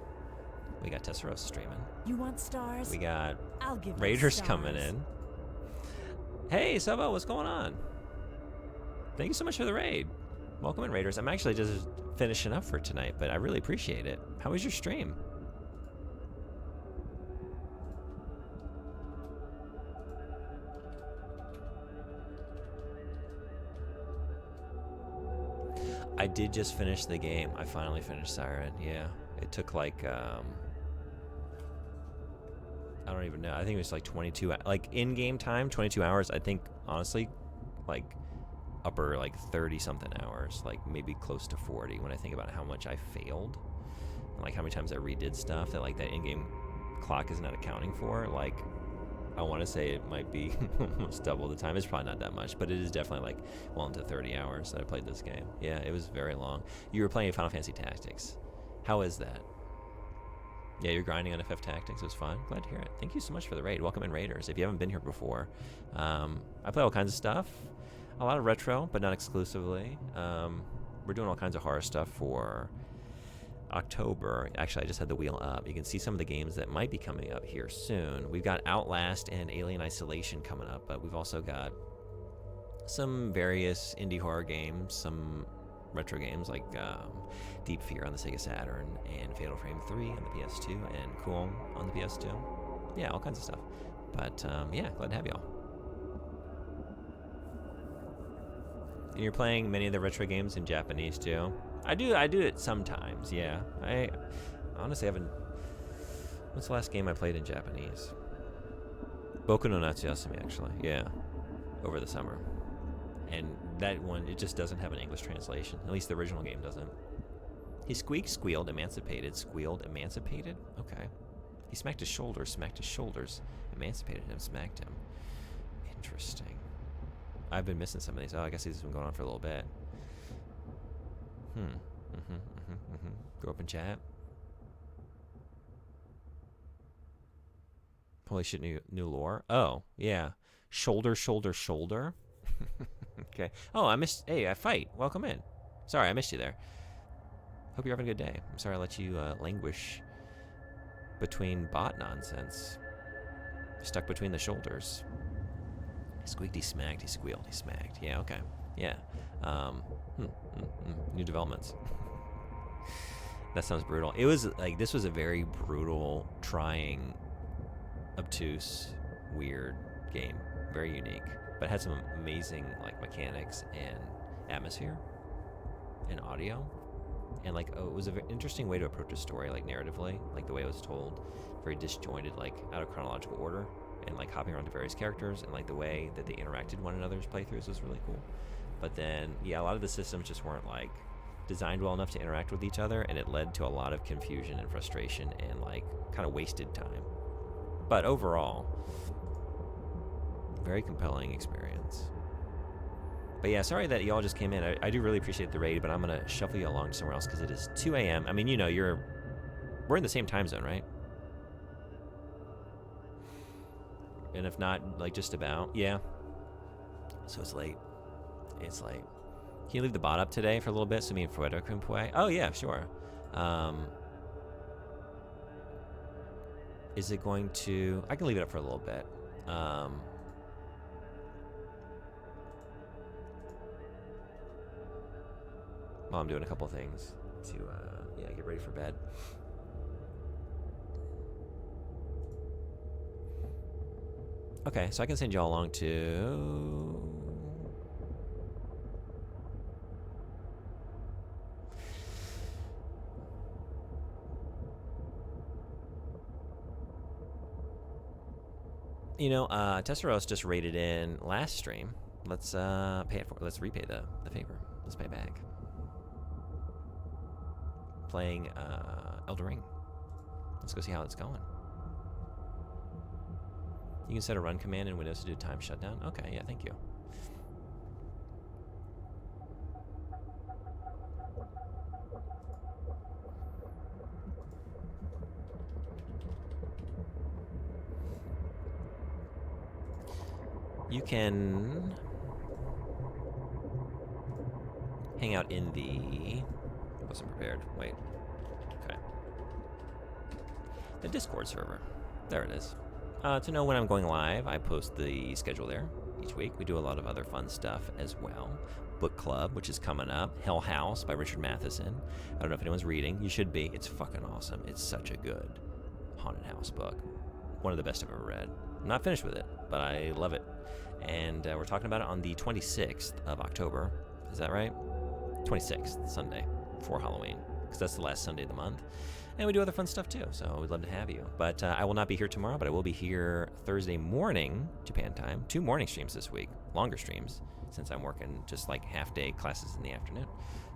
We got Tesseros streaming. You want stars? We got I'll give you Raiders stars. coming in. Hey, Sabo, what's going on? Thank you so much for the raid. Welcome in, Raiders. I'm actually just finishing up for tonight, but I really appreciate it. How was your stream? I did just finish the game. I finally finished Siren. Yeah, it took like I don't even know. I think it was like 22, like in-game time, 22 hours. I think honestly, like upper like 30 something hours, like maybe close to 40 when I think about how much I failed, and like how many times I redid stuff that like that in-game clock is not accounting for. Like I want to say it might be almost double the time. It's probably not that much, but it is definitely like well into 30 hours that I played this game. Yeah, it was very long. You were playing Final Fantasy Tactics. How is that? Yeah, you're grinding on FF Tactics. It was fun. Glad to hear it. Thank you so much for the raid. Welcome in, Raiders. If you haven't been here before, I play all kinds of stuff. A lot of retro, but not exclusively. We're doing all kinds of horror stuff for October. Actually, I just had the wheel up. You can see some of the games that might be coming up here soon. We've got Outlast and Alien Isolation coming up, but we've also got some various indie horror games, some retro games like Deep Fear on the Sega Saturn and Fatal Frame 3 on the PS2 and Cool on the PS2. Yeah, all kinds of stuff. But yeah, glad to have y'all. And you're playing many of the retro games in Japanese too? I do it sometimes, yeah. I honestly haven't... What's the last game I played in Japanese? Boku no Natsuyasumi, actually, yeah. Over the summer. And that one, it just doesn't have an English translation. At least the original game doesn't. He squeaked, squealed, emancipated, squealed, emancipated? Okay. He smacked his shoulders, emancipated him, smacked him. Interesting. I've been missing some of these. Oh, I guess these have been going on for a little bit. Go up and chat. Holy shit, new lore. Oh, yeah. Shoulder, shoulder, shoulder. Okay. Oh, I missed... Hey, I fight. Welcome in. Sorry, I missed you there. Hope you're having a good day. I'm sorry I let you languish between bot nonsense. Stuck between the shoulders. He squeaked, he smacked, he squealed, he smacked. Yeah, okay. Yeah. New developments. That sounds brutal. It was like, this was a very brutal, trying, obtuse, weird game. Very unique. But had some amazing like mechanics and atmosphere and audio. And like, it was an interesting way to approach a story, like narratively, like the way it was told, very disjointed, like out of chronological order, and like hopping around to various characters, and like the way that they interacted one another's playthroughs was really cool. But then, yeah, a lot of the systems just weren't like designed well enough to interact with each other, and it led to a lot of confusion and frustration and like kind of wasted time. But overall, very compelling experience. But yeah, sorry that y'all just came in. I do really appreciate the raid, but I'm gonna shuffle you along somewhere else because it is 2 a.m. I mean, you know, we're in the same time zone, right? And if not, like just about, yeah. So it's late. It's late. Can you leave the bot up today for a little bit so me and Fuedo can play? Oh yeah, sure. Is it going to... I can leave it up for a little bit. While I'm doing a couple things to yeah, get ready for bed. Okay, so I can send y'all along to... You know, Tesseros just raided in last stream. Let's pay it for. Let's repay the favor. Let's pay back. Playing Elden Ring. Let's go see how it's going. You can set a run command in Windows to do time shutdown. Okay, yeah, thank you. You can hang out in the... I wasn't prepared. Wait. Okay. the Discord server. There it is. To know when I'm going live, I post the schedule there each week. We do a lot of other fun stuff as well. Book Club, which is coming up. Hell House by Richard Matheson. I don't know if anyone's reading. You should be. It's fucking awesome. It's such a good haunted house book. One of the best I've ever read. I'm not finished with it, but I love it. And we're talking about it on the 26th of October. Is that right? 26th, Sunday, before Halloween, because that's the last Sunday of the month. And we do other fun stuff too, so we'd love to have you. But I will not be here tomorrow, but I will be here Thursday morning, Japan time. 2 morning streams this week, longer streams, since I'm working just like half-day classes in the afternoon.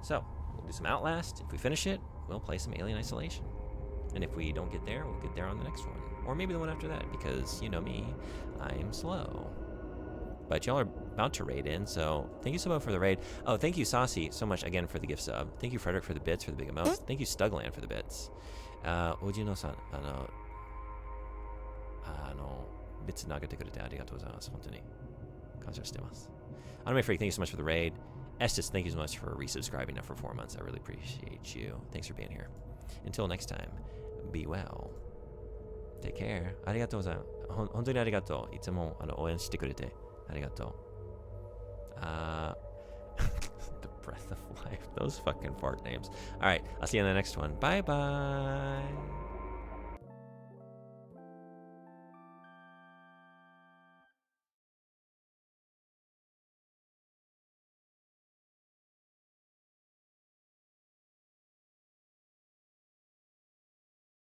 So we'll do some Outlast. If we finish it, we'll play some Alien Isolation. And if we don't get there, we'll get there on the next one. Or maybe the one after that, because you know me, I am slow. But y'all are about to raid in, so thank you so much for the raid. Oh, thank you, Saucy, so much again for the gift sub. Thank you, Frederick, for the bits, for the big emotes. Thank you, Stugland, for the bits. Ojino-san, ビッツ投げてくれてありがとうございます。本当に感謝してます。Anime Freak, thank you so much for the raid. Estes, thank you so much for resubscribing now for 4 months. I really appreciate you. Thanks for being here. Until next time, be well. Take care. ありがとうございます。本当にありがとう。いつも応援してくれてありがとう。The breath of life. Those fucking fart names. All right, I'll see you in the next one. Bye bye.